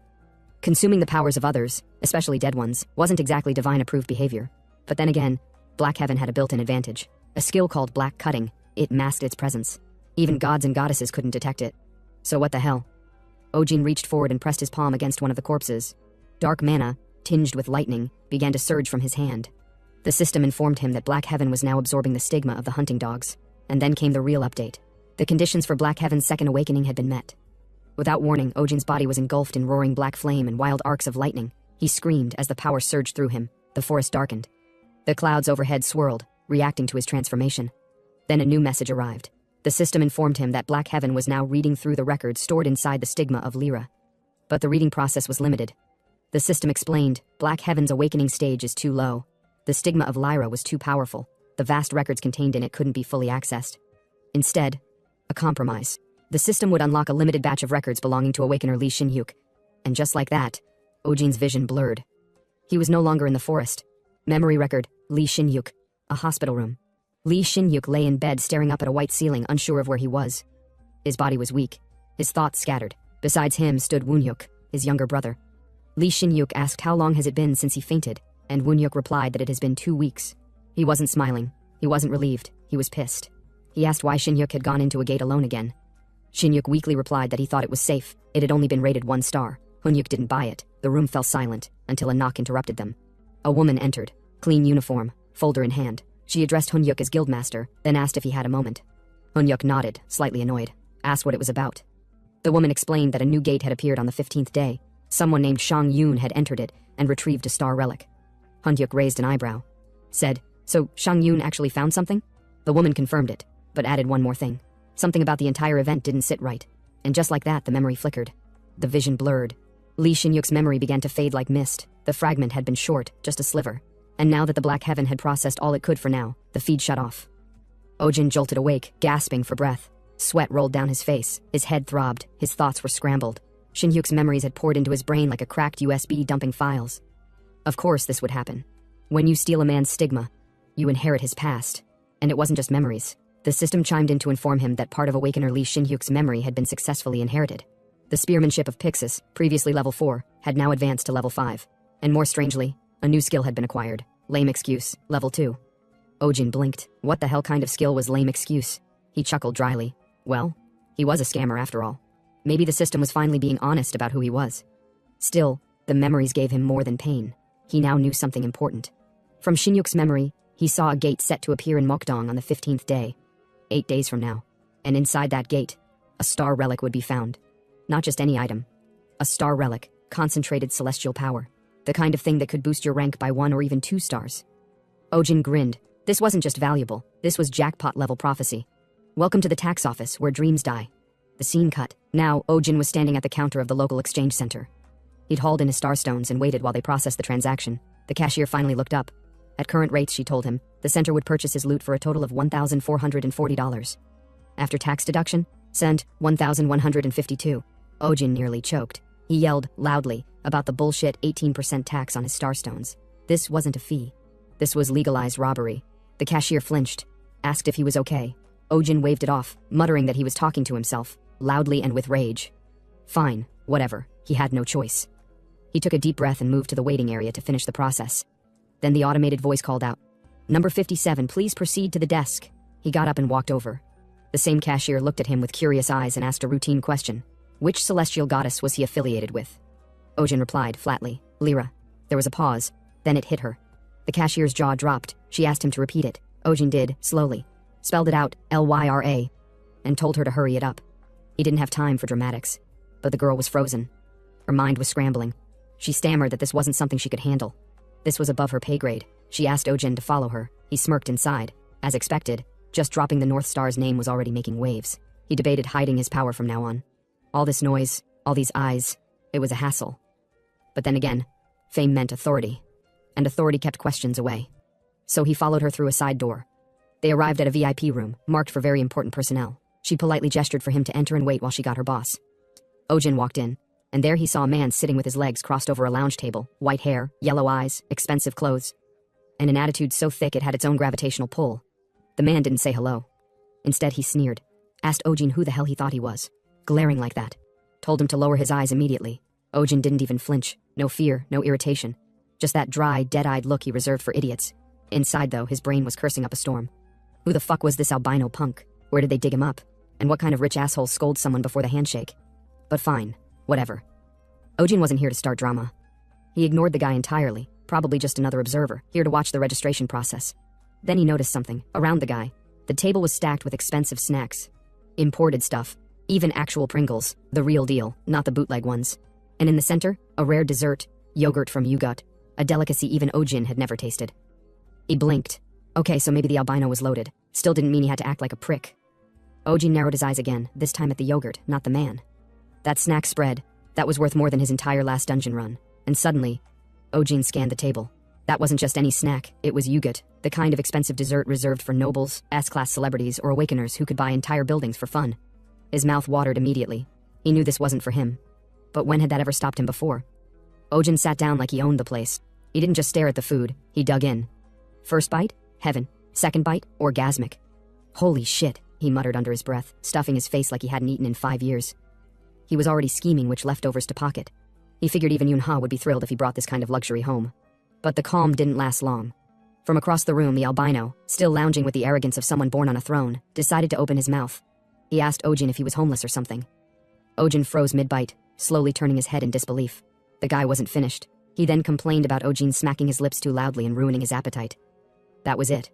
Consuming the powers of others, especially dead ones, wasn't exactly divine-approved behavior. But then again, Black Heaven had a built-in advantage. A skill called Black Cutting. It masked its presence. Even gods and goddesses couldn't detect it. So what the hell? Ojin reached forward and pressed his palm against one of the corpses. Dark mana, tinged with lightning, began to surge from his hand. The system informed him that Black Heaven was now absorbing the stigma of the hunting dogs. And then came the real update. The conditions for Black Heaven's second awakening had been met. Without warning, Ojin's body was engulfed in roaring black flame and wild arcs of lightning. He screamed as the power surged through him. The forest darkened. The clouds overhead swirled, reacting to his transformation. Then a new message arrived. The system informed him that Black Heaven was now reading through the records stored inside the stigma of Lyra. But the reading process was limited. The system explained, Black Heaven's awakening stage is too low. The stigma of Lyra was too powerful. The vast records contained in it couldn't be fully accessed. Instead, a compromise. The system would unlock a limited batch of records belonging to Awakener Lee Shin-hyuk. And just like that, Ojin's vision blurred. He was no longer in the forest. Memory record, Lee Shin-hyuk. A hospital room. Lee Shin-hyuk lay in bed staring up at a white ceiling, unsure of where he was. His body was weak. His thoughts scattered. Besides him stood Woon-hyuk, his younger brother. Lee Shin-hyuk asked how long has it been since he fainted, and Woon-hyuk replied that it has been 2 weeks. He wasn't smiling. He wasn't relieved. He was pissed. He asked why Shin-hyuk had gone into a gate alone again. Shin-hyuk weakly replied that he thought it was safe. It had only been rated 1 star. Woon-hyuk didn't buy it. The room fell silent until a knock interrupted them. A woman entered, clean uniform, folder in hand. She addressed Woon-hyuk as guildmaster, then asked if he had a moment. Woon-hyuk nodded, slightly annoyed, asked what it was about. The woman explained that a new gate had appeared on the 15th day. Someone named Shang Yun had entered it and retrieved a star relic. Woon-hyuk raised an eyebrow. Said, "So Shang Yun actually found something?" The woman confirmed it, but added one more thing. Something about the entire event didn't sit right. And just like that, the memory flickered. The vision blurred. Lee Shin-hyuk's memory began to fade like mist. The fragment had been short, just a sliver. And now that the Black Heaven had processed all it could for now, the feed shut off. Ojin jolted awake, gasping for breath. Sweat rolled down his face. His head throbbed. His thoughts were scrambled. Shin-hyuk's memories had poured into his brain like a cracked USB dumping files. Of course this would happen. When you steal a man's stigma, you inherit his past. And it wasn't just memories. The system chimed in to inform him that part of Awakener Lee Shin-hyuk's memory had been successfully inherited. The spearmanship of Pixis, previously level 4, had now advanced to level 5. And more strangely, a new skill had been acquired. Lame excuse, level 2. Ojin blinked. What the hell kind of skill was lame excuse? He chuckled dryly. Well, he was a scammer after all. Maybe the system was finally being honest about who he was. Still, the memories gave him more than pain. He now knew something important. From Shinyuk's memory, he saw a gate set to appear in Mokdong on the 15th day. 8 days from now. And inside that gate, a star relic would be found. Not just any item. A star relic, concentrated celestial power. The kind of thing that could boost your rank by 1 or even 2 stars. Ojin grinned. This wasn't just valuable, this was jackpot-level prophecy. Welcome to the tax office, where dreams die. The scene cut. Now, Ojin was standing at the counter of the local exchange center. He'd hauled in his starstones and waited while they processed the transaction. The cashier finally looked up. At current rates, she told him, the center would purchase his loot for a total of $1,440. After tax deduction, sent $1,152. Ojin nearly choked. He yelled, loudly, about the bullshit 18% tax on his starstones. This wasn't a fee. This was legalized robbery. The cashier flinched, asked if he was okay. Ojin waved it off, muttering that he was talking to himself, loudly and with rage. Fine, whatever, he had no choice. He took a deep breath and moved to the waiting area to finish the process. Then the automated voice called out, "Number 57, please proceed to the desk." He got up and walked over. The same cashier looked at him with curious eyes and asked a routine question. Which celestial goddess was he affiliated with? Ojin replied flatly, Lyra. There was a pause, then it hit her. The cashier's jaw dropped. She asked him to repeat it. Ojin did, slowly. Spelled it out, Lyra, and told her to hurry it up. He didn't have time for dramatics, but the girl was frozen. Her mind was scrambling. She stammered that this wasn't something she could handle. This was above her pay grade. She asked Ojin to follow her. He smirked inside. As expected, just dropping the North Star's name was already making waves. He debated hiding his power from now on. All this noise, all these eyes, it was a hassle. But then again, fame meant authority, and authority kept questions away. So he followed her through a side door. They arrived at a VIP room, marked for very important personnel. She politely gestured for him to enter and wait while she got her boss. Ojin walked in, and there he saw a man sitting with his legs crossed over a lounge table, white hair, yellow eyes, expensive clothes, and an attitude so thick it had its own gravitational pull. The man didn't say hello. Instead, he sneered, asked Ojin who the hell he thought he was, glaring like that. Told him to lower his eyes immediately. Ojin didn't even flinch, no fear, no irritation. Just that dry, dead-eyed look he reserved for idiots. Inside, though, his brain was cursing up a storm. Who the fuck was this albino punk? Where did they dig him up? And what kind of rich asshole scolds someone before the handshake? But fine, whatever. Ojin wasn't here to start drama. He ignored the guy entirely, probably just another observer, here to watch the registration process. Then he noticed something, around the guy. The table was stacked with expensive snacks. Imported stuff. Even actual Pringles, the real deal, not the bootleg ones. And in the center, a rare dessert, yogurt from Yugut, a delicacy even Ojin had never tasted. He blinked. Okay, so maybe the albino was loaded. Still didn't mean he had to act like a prick. Ojin narrowed his eyes again, this time at the yogurt, not the man. That snack spread, that was worth more than his entire last dungeon run. And suddenly, Ojin scanned the table. That wasn't just any snack, it was Yugut, the kind of expensive dessert reserved for nobles, S-class celebrities, or awakeners who could buy entire buildings for fun. His mouth watered immediately. He knew this wasn't for him. But when had that ever stopped him before? Ojin sat down like he owned the place. He didn't just stare at the food, he dug in. First bite? Heaven. Second bite? Orgasmic. Holy shit, he muttered under his breath, stuffing his face like he hadn't eaten in 5 years. He was already scheming which leftovers to pocket. He figured even Yunha would be thrilled if he brought this kind of luxury home. But the calm didn't last long. From across the room, the albino, still lounging with the arrogance of someone born on a throne, decided to open his mouth. He asked Ojin if he was homeless or something. Ojin froze mid-bite, slowly turning his head in disbelief. The guy wasn't finished. He then complained about Ojin smacking his lips too loudly and ruining his appetite. That was it.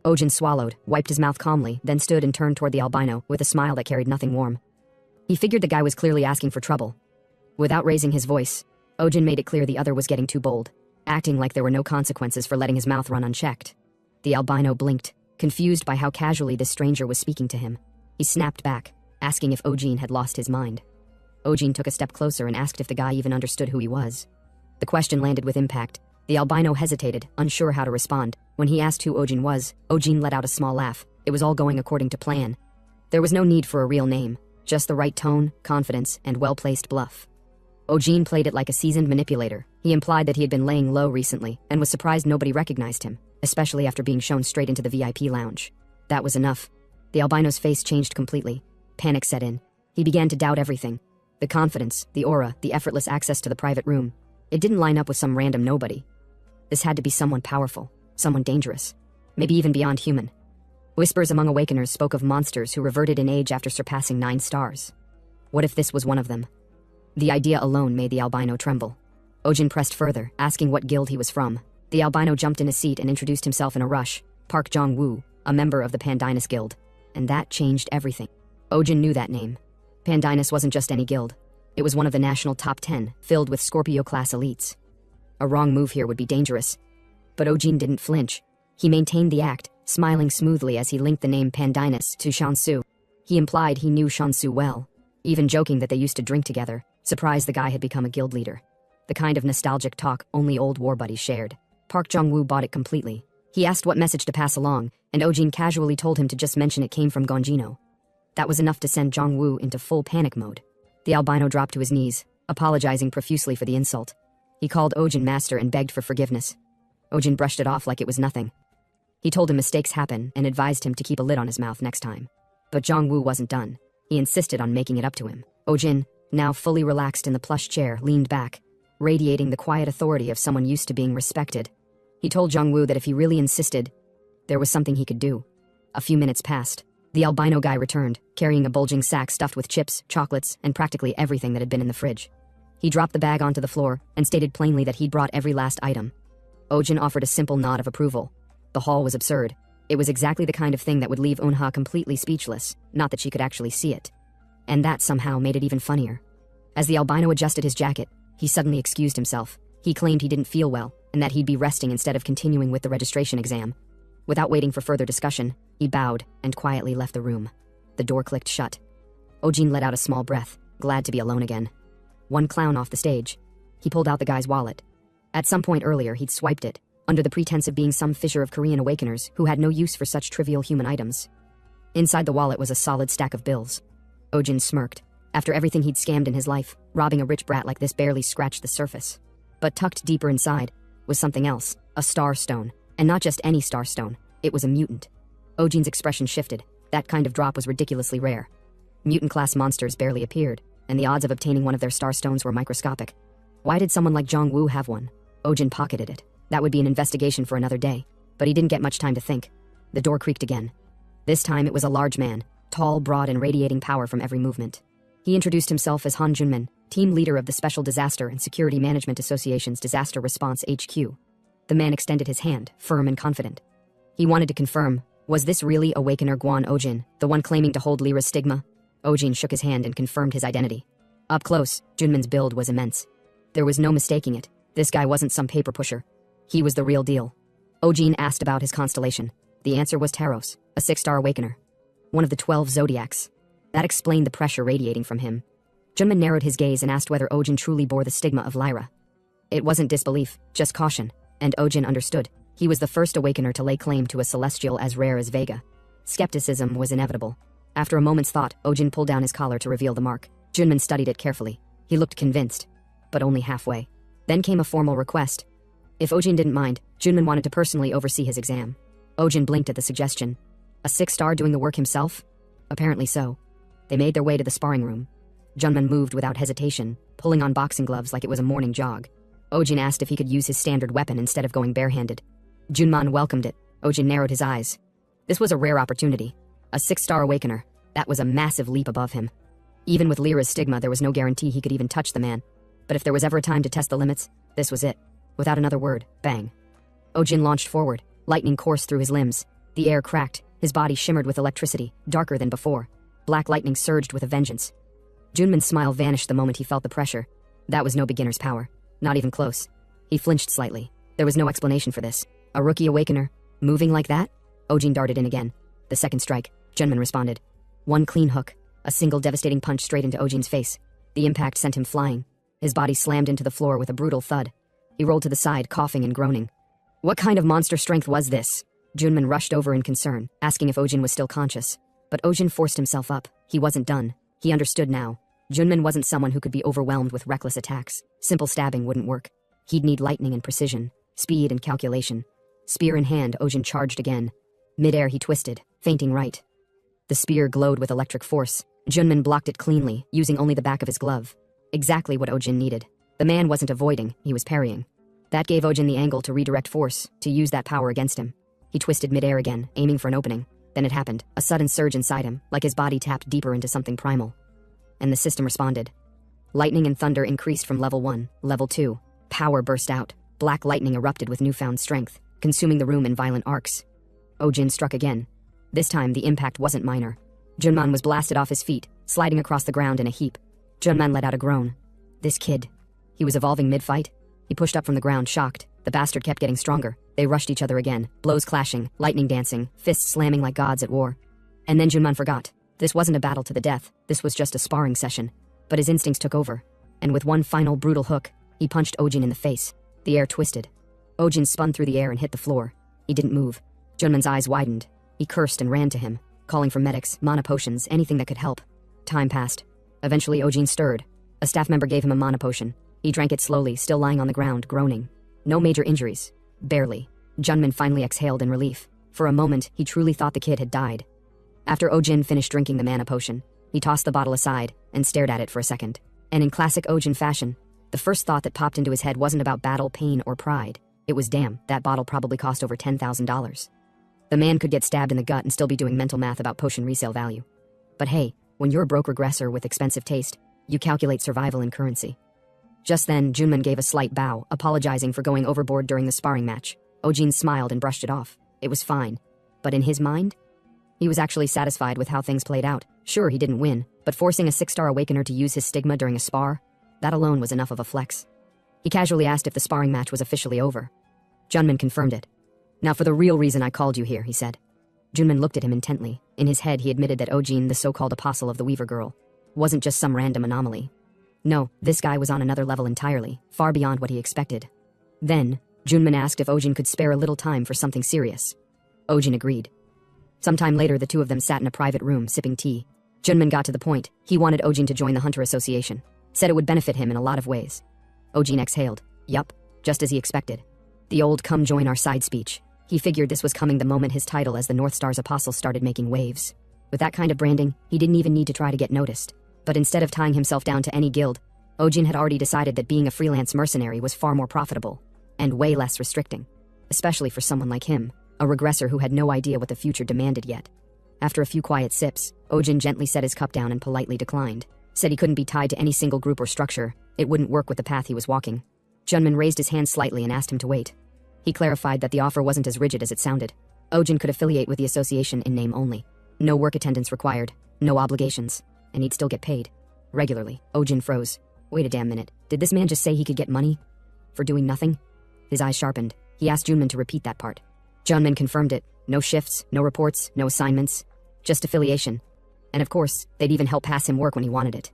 Ojin swallowed, wiped his mouth calmly, then stood and turned toward the albino with a smile that carried nothing warm. He figured the guy was clearly asking for trouble. Without raising his voice, Ojin made it clear the other was getting too bold, acting like there were no consequences for letting his mouth run unchecked. The albino blinked, confused by how casually this stranger was speaking to him. He snapped back, asking if Ojin had lost his mind. Ojin took a step closer and asked if the guy even understood who he was. The question landed with impact. The albino hesitated, unsure how to respond. When he asked who Ojin was, Ojin let out a small laugh. It was all going according to plan. There was no need for a real name, just the right tone, confidence, and well-placed bluff. Ojin played it like a seasoned manipulator. He implied that he had been laying low recently and was surprised nobody recognized him, especially after being shown straight into the VIP lounge. That was enough. The albino's face changed completely. Panic set in. He began to doubt everything. The confidence, the aura, the effortless access to the private room. It didn't line up with some random nobody. This had to be someone powerful, someone dangerous, maybe even beyond human. Whispers among awakeners spoke of monsters who reverted in age after surpassing 9 stars. What if this was one of them? The idea alone made the albino tremble. Ojin pressed further, asking what guild he was from. The albino jumped in his seat and introduced himself in a rush. Park Jong-woo, a member of the Pandinus Guild. And that changed everything. Ojin knew that name. Pandinus wasn't just any guild. It was one of the national top 10, filled with Scorpio-class elites. A wrong move here would be dangerous. But Ojin didn't flinch. He maintained the act, smiling smoothly as he linked the name Pandinus to Shansu. He implied he knew Shansu well, even joking that they used to drink together, surprised the guy had become a guild leader. The kind of nostalgic talk only old war buddies shared. Park Jong-woo bought it completely. He asked what message to pass along, and Ojin casually told him to just mention it came from Gonjino. That was enough to send Jong-woo into full panic mode. The albino dropped to his knees, apologizing profusely for the insult. He called Ojin master and begged for forgiveness. Ojin brushed it off like it was nothing. He told him mistakes happen and advised him to keep a lid on his mouth next time. But Jong-woo wasn't done. He insisted on making it up to him. Ojin, now fully relaxed in the plush chair, leaned back, radiating the quiet authority of someone used to being respected. He told Jong-woo that if he really insisted, there was something he could do. A few minutes passed. The albino guy returned, carrying a bulging sack stuffed with chips, chocolates, and practically everything that had been in the fridge. He dropped the bag onto the floor and stated plainly that he'd brought every last item. Ojin offered a simple nod of approval. The haul was absurd. It was exactly the kind of thing that would leave Eunha completely speechless, not that she could actually see it. And that somehow made it even funnier. As the albino adjusted his jacket, he suddenly excused himself. He claimed he didn't feel well, and that he'd be resting instead of continuing with the registration exam. Without waiting for further discussion, he bowed and quietly left the room. The door clicked shut. Ojin let out a small breath, glad to be alone again. One clown off the stage. He pulled out the guy's wallet. At some point earlier, he'd swiped it, under the pretense of being some fisher of Korean awakeners who had no use for such trivial human items. Inside the wallet was a solid stack of bills. Ojin smirked. After everything he'd scammed in his life, robbing a rich brat like this barely scratched the surface. But tucked deeper inside was something else, a star stone. And not just any star stone, it was a mutant. Ojin's expression shifted. That kind of drop was ridiculously rare. Mutant-class monsters barely appeared, and the odds of obtaining one of their star stones were microscopic. Why did someone like Jong-woo have one? Ojin pocketed it. That would be an investigation for another day, but he didn't get much time to think. The door creaked again. This time it was a large man, tall, broad, and radiating power from every movement. He introduced himself as Han Junmin, team leader of the Special Disaster and Security Management Association's Disaster Response HQ. The man extended his hand, firm and confident. He wanted to confirm, was this really Awakener Guan Ojin, the one claiming to hold Lyra's stigma? Ojin shook his hand and confirmed his identity. Up close, Junmin's build was immense. There was no mistaking it. This guy wasn't some paper pusher. He was the real deal. Ojin asked about his constellation. The answer was Taros, a 6-star Awakener. One of the 12 zodiacs. That explained the pressure radiating from him. Junmin narrowed his gaze and asked whether Ojin truly bore the stigma of Lyra. It wasn't disbelief, just caution. And Ojin understood. He was the first Awakener to lay claim to a celestial as rare as Vega. Skepticism was inevitable. After a moment's thought, Ojin pulled down his collar to reveal the mark. Junmin studied it carefully. He looked convinced, but only halfway. Then came a formal request. If Ojin didn't mind, Junmin wanted to personally oversee his exam. Ojin blinked at the suggestion. A 6-star doing the work himself? Apparently so. They made their way to the sparring room. Junmin moved without hesitation, pulling on boxing gloves like it was a morning jog. Ojin asked if he could use his standard weapon instead of going barehanded. Junman welcomed it. Ojin narrowed his eyes. This was a rare opportunity. A 6-star Awakener. That was a massive leap above him. Even with Lyra's stigma, there was no guarantee he could even touch the man. But if there was ever a time to test the limits, this was it. Without another word, bang. Ojin launched forward. Lightning coursed through his limbs. The air cracked. His body shimmered with electricity, darker than before. Black lightning surged with a vengeance. Junman's smile vanished the moment he felt the pressure. That was no beginner's power. Not even close. He flinched slightly. There was no explanation for this. A rookie Awakener? Moving like that? Ojin darted in again. The second strike, Junman responded. One clean hook. A single devastating punch straight into Ojin's face. The impact sent him flying. His body slammed into the floor with a brutal thud. He rolled to the side, coughing and groaning. What kind of monster strength was this? Junman rushed over in concern, asking if Ojin was still conscious. But Ojin forced himself up. He wasn't done. He understood now. Junman wasn't someone who could be overwhelmed with reckless attacks. Simple stabbing wouldn't work. He'd need lightning and precision, speed and calculation. Spear in hand, Ojin charged again. Mid-air he twisted, feinting right. The spear glowed with electric force. Junman blocked it cleanly, using only the back of his glove. Exactly what Ojin needed. The man wasn't avoiding, he was parrying. That gave Ojin the angle to redirect force, to use that power against him. He twisted midair again, aiming for an opening. Then it happened, a sudden surge inside him, like his body tapped deeper into something primal. And the system responded. Lightning and thunder increased from level 1, level 2. Power burst out. Black lightning erupted with newfound strength, consuming the room in violent arcs. Ojin struck again. This time, the impact wasn't minor. Junman was blasted off his feet, sliding across the ground in a heap. Junman let out a groan. This kid. He was evolving mid-fight. He pushed up from the ground, shocked. The bastard kept getting stronger. They rushed each other again, blows clashing, lightning dancing, fists slamming like gods at war. And then Junman forgot. This wasn't a battle to the death, this was just a sparring session. But his instincts took over, and with one final brutal hook, he punched Ojin in the face. The air twisted. Ojin spun through the air and hit the floor. He didn't move. Junman's eyes widened. He cursed and ran to him, calling for medics, mana potions, anything that could help. Time passed. Eventually Ojin stirred. A staff member gave him a mana potion. He drank it slowly, still lying on the ground, groaning. No major injuries. Barely. Junman finally exhaled in relief. For a moment, he truly thought the kid had died. After Ojin finished drinking the mana potion, he tossed the bottle aside and stared at it for a second. And in classic Ojin fashion, the first thought that popped into his head wasn't about battle, pain, or pride. It was, damn, that bottle probably cost over $10,000. The man could get stabbed in the gut and still be doing mental math about potion resale value. But hey, when you're a broke regressor with expensive taste, you calculate survival in currency. Just then, Junman gave a slight bow, apologizing for going overboard during the sparring match. Ojin smiled and brushed it off. It was fine. But in his mind, he was actually satisfied with how things played out. Sure, he didn't win, but forcing a 6-star awakener to use his stigma during a spar, that alone was enough of a flex. He casually asked if the sparring match was officially over. Junman confirmed it. Now for the real reason I called you here, he said. Junman looked at him intently. In his head, he admitted that Ojin, the so-called apostle of the Weaver Girl, wasn't just some random anomaly. No, this guy was on another level entirely, far beyond what he expected. Then, Junman asked if Ojin could spare a little time for something serious. Ojin agreed. Sometime later, the two of them sat in a private room, sipping tea. Junman got to the point. He wanted Ojin to join the Hunter Association. Said it would benefit him in a lot of ways. Ojin exhaled. Yup, just as he expected. The old come join our side speech. He figured this was coming the moment his title as the North Star's apostle started making waves. With that kind of branding, he didn't even need to try to get noticed. But instead of tying himself down to any guild, Ojin had already decided that being a freelance mercenary was far more profitable, and way less restricting. Especially for someone like him, a regressor who had no idea what the future demanded yet. After a few quiet sips, Ojin gently set his cup down and politely declined. Said he couldn't be tied to any single group or structure. It wouldn't work with the path he was walking. Junman raised his hand slightly and asked him to wait. He clarified that the offer wasn't as rigid as it sounded. Ojin could affiliate with the association in name only. No work attendance required, no obligations, and he'd still get paid. Regularly. Ojin froze. Wait a damn minute. Did this man just say he could get money? For doing nothing? His eyes sharpened. He asked Junman to repeat that part. Junman confirmed it. No shifts, no reports, no assignments. Just affiliation. And of course, they'd even help pass him work when he wanted it.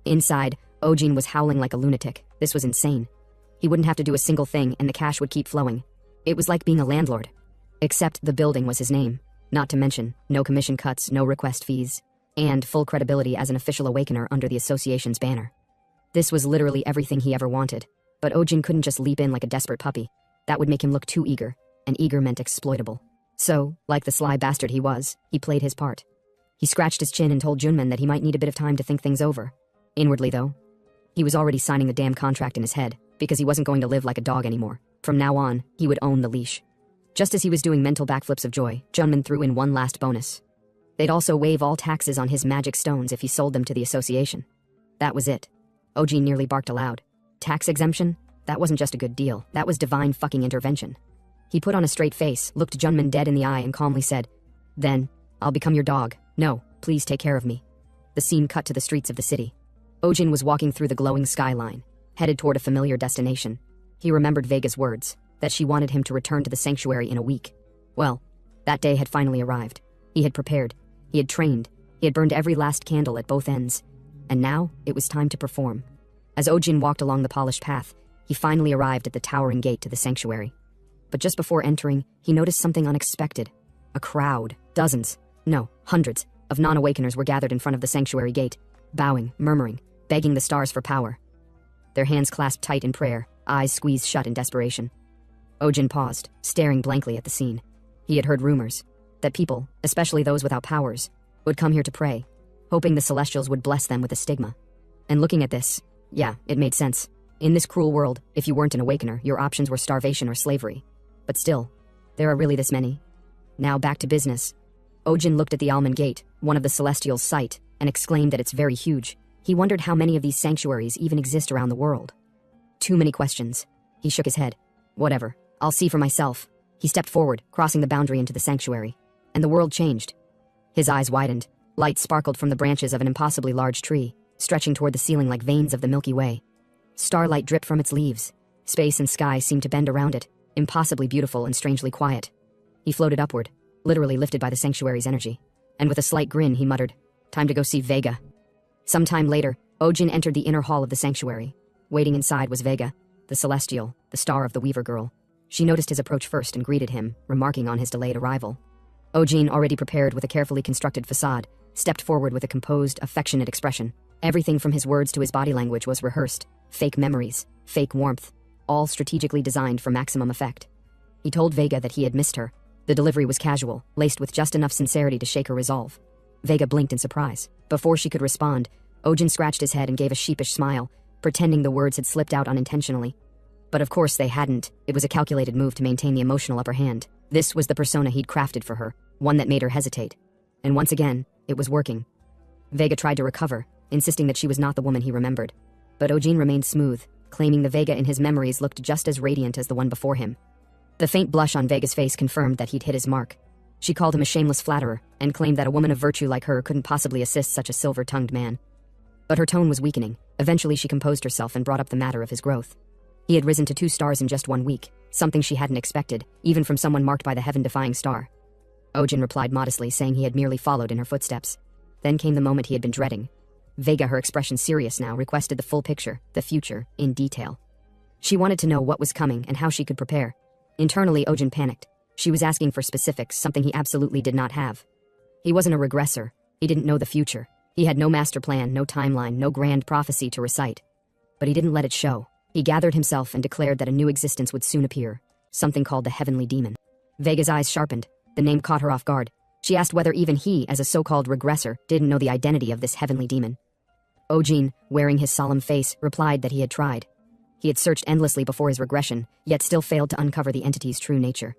Inside, Ojin was howling like a lunatic. This was insane. He wouldn't have to do a single thing and the cash would keep flowing. It was like being a landlord. Except the building was his name. Not to mention, no commission cuts, no request fees, and full credibility as an official awakener under the association's banner. This was literally everything he ever wanted. But Ojin couldn't just leap in like a desperate puppy. That would make him look too eager, and eager meant exploitable. So, like the sly bastard he was, he played his part. He scratched his chin and told Junman that he might need a bit of time to think things over. Inwardly, though, he was already signing the damn contract in his head, because he wasn't going to live like a dog anymore. From now on, he would own the leash. Just as he was doing mental backflips of joy, Junman threw in one last bonus. They'd also waive all taxes on his magic stones if he sold them to the association. That was it. Ojin nearly barked aloud. Tax exemption? That wasn't just a good deal, that was divine fucking intervention. He put on a straight face, looked Junman dead in the eye and calmly said, "Then, I'll become your dog. No, please take care of me." The scene cut to the streets of the city. Ojin was walking through the glowing skyline, headed toward a familiar destination. He remembered Vega's words, that she wanted him to return to the sanctuary in a week. Well, that day had finally arrived. He had prepared, he had trained, he had burned every last candle at both ends. And now, it was time to perform. As Ojin walked along the polished path, he finally arrived at the towering gate to the sanctuary. But just before entering, he noticed something unexpected. A crowd, dozens, no, hundreds, of non-awakeners were gathered in front of the sanctuary gate, bowing, murmuring, begging the stars for power. Their hands clasped tight in prayer, eyes squeezed shut in desperation. Ojin paused, staring blankly at the scene. He had heard rumors that people, especially those without powers, would come here to pray. hoping the Celestials would bless them with a stigma. And looking at this, yeah, it made sense. In this cruel world, if you weren't an awakener, your options were starvation or slavery. But still, there are really this many. Now back to business. Ojin looked at the almond gate, one of the Celestials' sight, and exclaimed that it's very huge. He wondered how many of these sanctuaries even exist around the world. Too many questions. He shook his head. Whatever, I'll see for myself. He stepped forward, crossing the boundary into the sanctuary. And the world changed. His eyes widened. Light sparkled from the branches of an impossibly large tree, stretching toward the ceiling like veins of the Milky Way. Starlight dripped from its leaves. Space and sky seemed to bend around it, impossibly beautiful and strangely quiet. He floated upward, literally lifted by the sanctuary's energy. And with a slight grin, he muttered, "Time to go see Vega." Sometime later, Ojin entered the inner hall of the sanctuary. Waiting inside was Vega, the Celestial, the star of the Weaver Girl. She noticed his approach first and greeted him, remarking on his delayed arrival. Ojin, already prepared with a carefully constructed facade, stepped forward with a composed, affectionate expression. Everything from his words to his body language was rehearsed. Fake memories, fake warmth, all strategically designed for maximum effect. He told Vega that he had missed her. The delivery was casual, laced with just enough sincerity to shake her resolve. Vega blinked in surprise. Before she could respond, Ojin scratched his head and gave a sheepish smile, pretending the words had slipped out unintentionally. But of course they hadn't. It was a calculated move to maintain the emotional upper hand. This was the persona he'd crafted for her, one that made her hesitate. And once again, it was working. Vega tried to recover, insisting that she was not the woman he remembered. But Ojin remained smooth, claiming the Vega in his memories looked just as radiant as the one before him. The faint blush on Vega's face confirmed that he'd hit his mark. She called him a shameless flatterer, and claimed that a woman of virtue like her couldn't possibly assist such a silver-tongued man. But her tone was weakening. Eventually she composed herself and brought up the matter of his growth. He had risen to 2 stars in just 1 week, something she hadn't expected, even from someone marked by the heaven-defying star. Ojin replied modestly, saying he had merely followed in her footsteps. Then came the moment he had been dreading. Vega, her expression serious now, requested the full picture, the future, in detail. She wanted to know what was coming and how she could prepare. Internally, Ojin panicked. She was asking for specifics, something he absolutely did not have. He wasn't a regressor. He didn't know the future. He had no master plan, no timeline, no grand prophecy to recite. But he didn't let it show. He gathered himself and declared that a new existence would soon appear, something called the Heavenly Demon. Vega's eyes sharpened. The name caught her off guard. She asked whether even he, as a so-called regressor, didn't know the identity of this Heavenly Demon. Ojin, wearing his solemn face, replied that he had tried. He had searched endlessly before his regression, yet still failed to uncover the entity's true nature.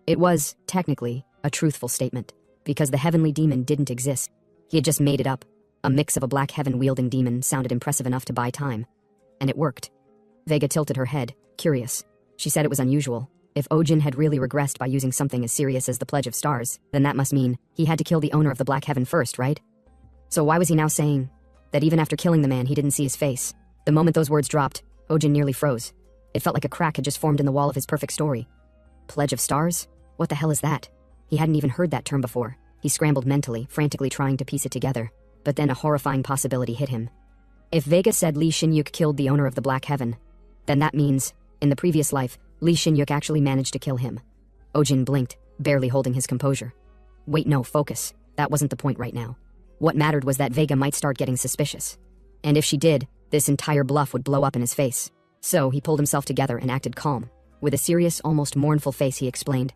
It was, technically, a truthful statement, because the Heavenly Demon didn't exist. He had just made it up. A mix of a black heaven-wielding demon sounded impressive enough to buy time. And it worked. Vega tilted her head, curious. She said it was unusual. If Ojin had really regressed by using something as serious as the Pledge of Stars, then that must mean he had to kill the owner of the Black Heaven first, right? So why was he now saying that even after killing the man he didn't see his face? The moment those words dropped, Ojin nearly froze. It felt like a crack had just formed in the wall of his perfect story. Pledge of Stars? What the hell is that? He hadn't even heard that term before. He scrambled mentally, frantically trying to piece it together. But then a horrifying possibility hit him. If Vega said Lee Shin-yuk killed the owner of the Black Heaven, then that means, in the previous life, Lee Shin-yuk actually managed to kill him. Ojin blinked, barely holding his composure. Wait, no, focus. That wasn't the point right now. What mattered was that Vega might start getting suspicious. And if she did, this entire bluff would blow up in his face. So he pulled himself together and acted calm. With a serious, almost mournful face, he explained.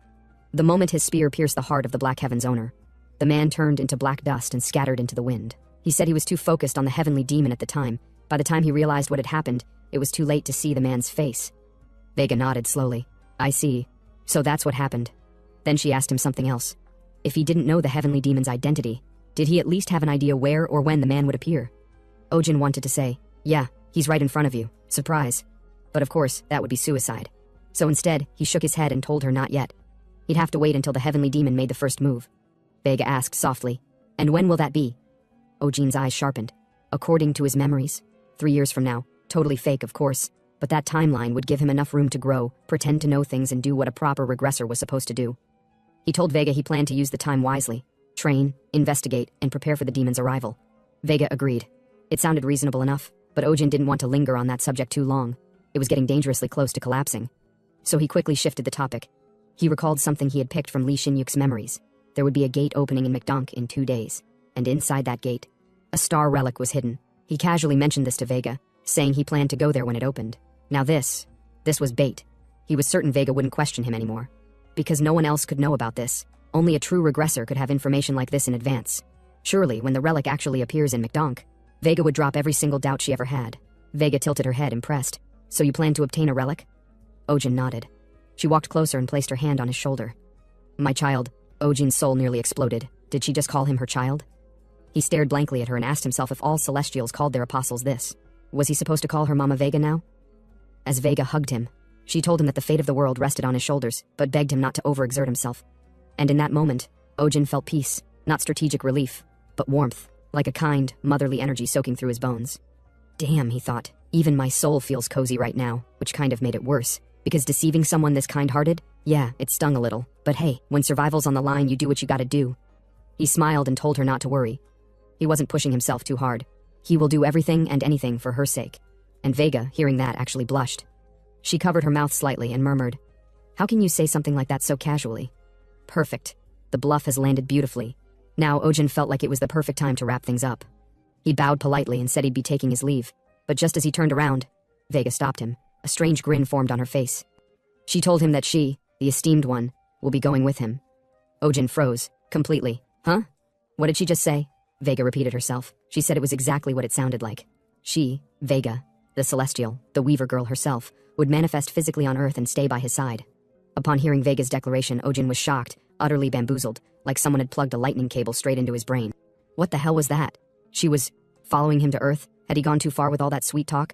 The moment his spear pierced the heart of the Black Heaven's owner, the man turned into black dust and scattered into the wind. He said he was too focused on the Heavenly Demon at the time. By the time he realized what had happened, it was too late to see the man's face. Vega nodded slowly. I see. So that's what happened. Then she asked him something else. If he didn't know the Heavenly Demon's identity, did he at least have an idea where or when the man would appear? Ojin wanted to say, yeah, he's right in front of you. Surprise. But of course, that would be suicide. So instead, he shook his head and told her not yet. He'd have to wait until the Heavenly Demon made the first move. Vega asked softly, and when will that be? Ojin's eyes sharpened. According to his memories, 3 years from now. Totally fake, of course. But that timeline would give him enough room to grow, pretend to know things, and do what a proper regressor was supposed to do. He told Vega he planned to use the time wisely. Train, investigate, and prepare for the demon's arrival. Vega agreed. It sounded reasonable enough, but Ojin didn't want to linger on that subject too long. It was getting dangerously close to collapsing. So he quickly shifted the topic. He recalled something he had picked from Lee Shin-yuk's memories. There would be a gate opening in McDonk in 2 days. And inside that gate, a star relic was hidden. He casually mentioned this to Vega, saying he planned to go there when it opened. Now this was bait. He was certain Vega wouldn't question him anymore. Because no one else could know about this. Only a true regressor could have information like this in advance. Surely, when the relic actually appears in McDonk, Vega would drop every single doubt she ever had. Vega tilted her head, impressed. So you plan to obtain a relic? Ojin nodded. She walked closer and placed her hand on his shoulder. My child. Ojin's soul nearly exploded. Did she just call him her child? He stared blankly at her and asked himself if all Celestials called their apostles this. Was he supposed to call her Mama Vega now? As Vega hugged him, she told him that the fate of the world rested on his shoulders, but begged him not to overexert himself. And in that moment, Ojin felt peace, not strategic relief, but warmth, like a kind, motherly energy soaking through his bones. Damn, he thought, even my soul feels cozy right now, which kind of made it worse, because deceiving someone this kind-hearted, yeah, it stung a little, but hey, when survival's on the line, you do what you gotta do. He smiled and told her not to worry. He wasn't pushing himself too hard. He will do everything and anything for her sake. And Vega, hearing that, actually blushed. She covered her mouth slightly and murmured, How can you say something like that so casually? Perfect. The bluff has landed beautifully. Now Ojin felt like it was the perfect time to wrap things up. He bowed politely and said he'd be taking his leave, but just as he turned around, Vega stopped him. A strange grin formed on her face. She told him that she, the esteemed one, will be going with him. Ojin froze, completely. Huh? What did she just say? Vega repeated herself. She said it was exactly what it sounded like. She, Vega, the Celestial, the Weaver girl herself, would manifest physically on Earth and stay by his side. Upon hearing Vega's declaration, Ojin was shocked, utterly bamboozled, like someone had plugged a lightning cable straight into his brain. What the hell was that? She was following him to Earth? Had he gone too far with all that sweet talk?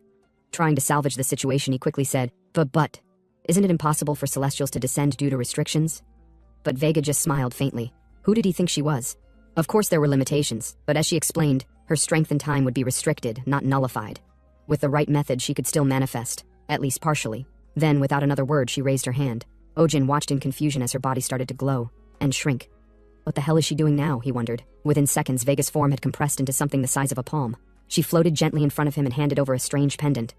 Trying to salvage the situation, he quickly said, But, isn't it impossible for Celestials to descend due to restrictions? But Vega just smiled faintly. Who did he think she was? Of course there were limitations, but as she explained, her strength and time would be restricted, not nullified. With the right method, she could still manifest, at least partially. Then, without another word, she raised her hand. Ojin watched in confusion as her body started to glow and shrink. What the hell is she doing now, he wondered. Within seconds, Vega's form had compressed into something the size of a palm. She floated gently in front of him and handed over a strange pendant.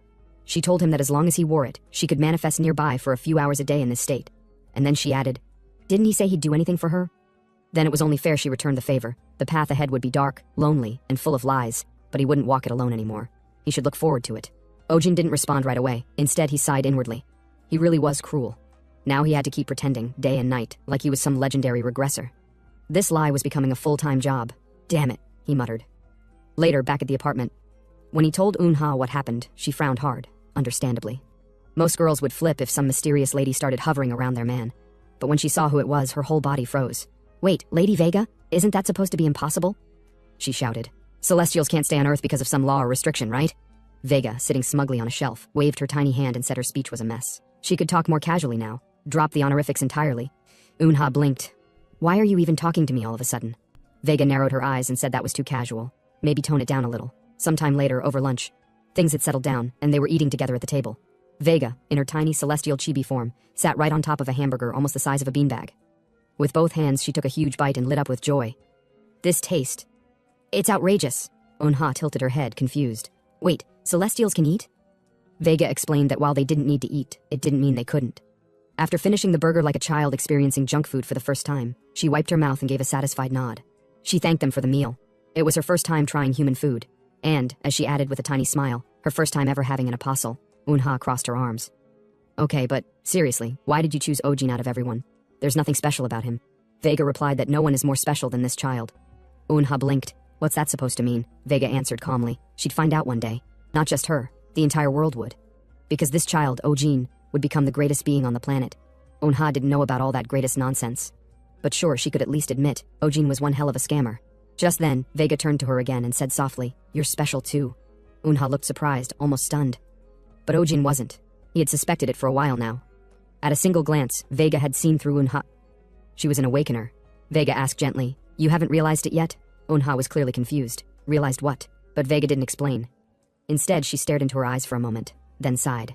She told him that as long as he wore it, she could manifest nearby for a few hours a day in this state. And then she added, Didn't he say he'd do anything for her? Then it was only fair she returned the favor. The path ahead would be dark, lonely, and full of lies, but he wouldn't walk it alone anymore. He should look forward to it. Ojin didn't respond right away. Instead, he sighed inwardly. He really was cruel. Now he had to keep pretending, day and night, like he was some legendary regressor. This lie was becoming a full-time job. Damn it, he muttered. Later, back at the apartment. When he told Unha what happened, she frowned hard, understandably. Most girls would flip if some mysterious lady started hovering around their man. But when she saw who it was, her whole body froze. Wait, Lady Vega? Isn't that supposed to be impossible? She shouted. Celestials can't stay on Earth because of some law or restriction, right? Vega, sitting smugly on a shelf, waved her tiny hand and said her speech was a mess. She could talk more casually now, drop the honorifics entirely. Unha blinked. Why are you even talking to me all of a sudden? Vega narrowed her eyes and said that was too casual. Maybe tone it down a little. Sometime later, over lunch. Things had settled down, and they were eating together at the table. Vega, in her tiny celestial chibi form, sat right on top of a hamburger almost the size of a beanbag. With both hands, she took a huge bite and lit up with joy. This taste. It's outrageous. Unha tilted her head, confused. Wait, Celestials can eat? Vega explained that while they didn't need to eat, it didn't mean they couldn't. After finishing the burger like a child experiencing junk food for the first time, she wiped her mouth and gave a satisfied nod. She thanked them for the meal. It was her first time trying human food. And, as she added with a tiny smile, her first time ever having an apostle. Unha crossed her arms. Okay, but seriously, why did you choose Ojin out of everyone? There's nothing special about him. Vega replied that no one is more special than this child. Unha blinked. What's that supposed to mean? Vega answered calmly. She'd find out one day. Not just her, the entire world would. Because this child, Ojin, would become the greatest being on the planet. Unha didn't know about all that greatest nonsense. But sure, she could at least admit, Ojin was one hell of a scammer. Just then, Vega turned to her again and said softly, You're special too. Unha looked surprised, almost stunned. But Ojin wasn't. He had suspected it for a while now. At a single glance, Vega had seen through Unha. She was an awakener. Vega asked gently, You haven't realized it yet? Unha was clearly confused. Realized what? But Vega didn't explain. Instead, she stared into her eyes for a moment, then sighed.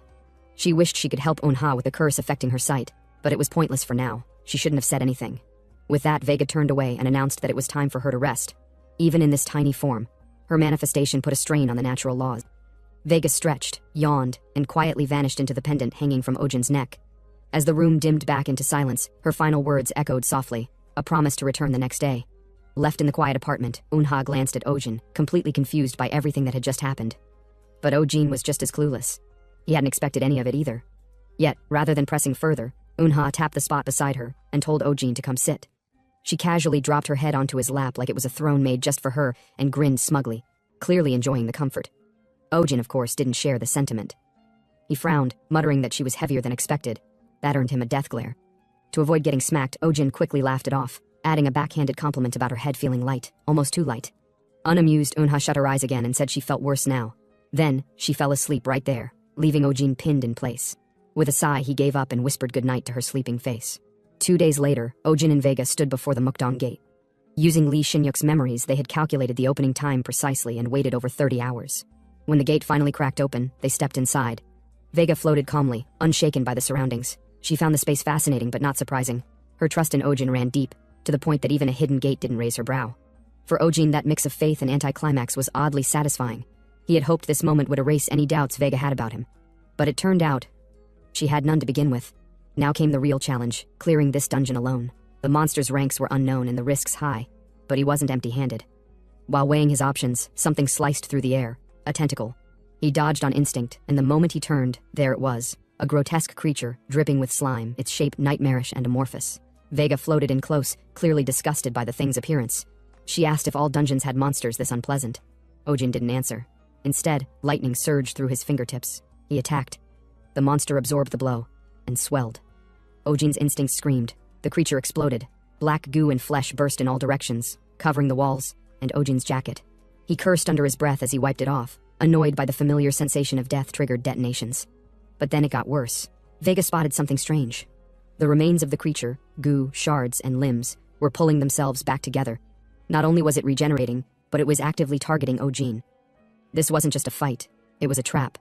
She wished she could help Unha with the curse affecting her sight, but it was pointless for now. She shouldn't have said anything. With that, Vega turned away and announced that it was time for her to rest. Even in this tiny form, her manifestation put a strain on the natural laws. Vega stretched, yawned, and quietly vanished into the pendant hanging from Ojin's neck. As the room dimmed back into silence, her final words echoed softly, a promise to return the next day. Left in the quiet apartment, Unha glanced at Ojin, completely confused by everything that had just happened. But Ojin was just as clueless. He hadn't expected any of it either. Yet, rather than pressing further, Unha tapped the spot beside her and told Ojin to come sit. She casually dropped her head onto his lap like it was a throne made just for her and grinned smugly, clearly enjoying the comfort. Ojin, of course, didn't share the sentiment. He frowned, muttering that she was heavier than expected. That earned him a death glare. To avoid getting smacked, Ojin quickly laughed it off, adding a backhanded compliment about her head feeling light, almost too light. Unamused, Eunha shut her eyes again and said she felt worse now. Then, she fell asleep right there, leaving Ojin pinned in place. With a sigh, he gave up and whispered goodnight to her sleeping face. 2 days later, Ojin and Vega stood before the Mukdong gate. Using Li Xinyuk's memories, they had calculated the opening time precisely and waited over 30 hours. When the gate finally cracked open, they stepped inside. Vega floated calmly, unshaken by the surroundings. She found the space fascinating but not surprising. Her trust in Ojin ran deep, to the point that even a hidden gate didn't raise her brow. For Ojin, that mix of faith and anticlimax was oddly satisfying. He had hoped this moment would erase any doubts Vega had about him. But it turned out, she had none to begin with. Now came the real challenge, clearing this dungeon alone. The monster's ranks were unknown and the risks high, but he wasn't empty-handed. While weighing his options, something sliced through the air, a tentacle. He dodged on instinct, and the moment he turned, there it was, a grotesque creature, dripping with slime, its shape nightmarish and amorphous. Vega floated in close, clearly disgusted by the thing's appearance. She asked if all dungeons had monsters this unpleasant. Ojin didn't answer. Instead, lightning surged through his fingertips. He attacked. The monster absorbed the blow, and swelled. Ojin's instincts screamed. The creature exploded. Black goo and flesh burst in all directions, covering the walls, and Ojin's jacket. He cursed under his breath as he wiped it off, annoyed by the familiar sensation of death-triggered detonations. But then it got worse. Vega spotted something strange. The remains of the creature, goo, shards, and limbs, were pulling themselves back together. Not only was it regenerating, but it was actively targeting Ojin. This wasn't just a fight, it was a trap.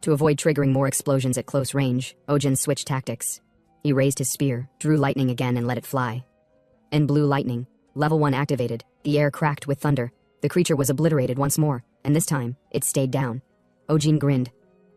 To avoid triggering more explosions at close range, Ojin switched tactics. He raised his spear, drew lightning again and let it fly. And blue lightning, level 1 activated, the air cracked with thunder. The creature was obliterated once more, and this time, it stayed down. Ojin grinned.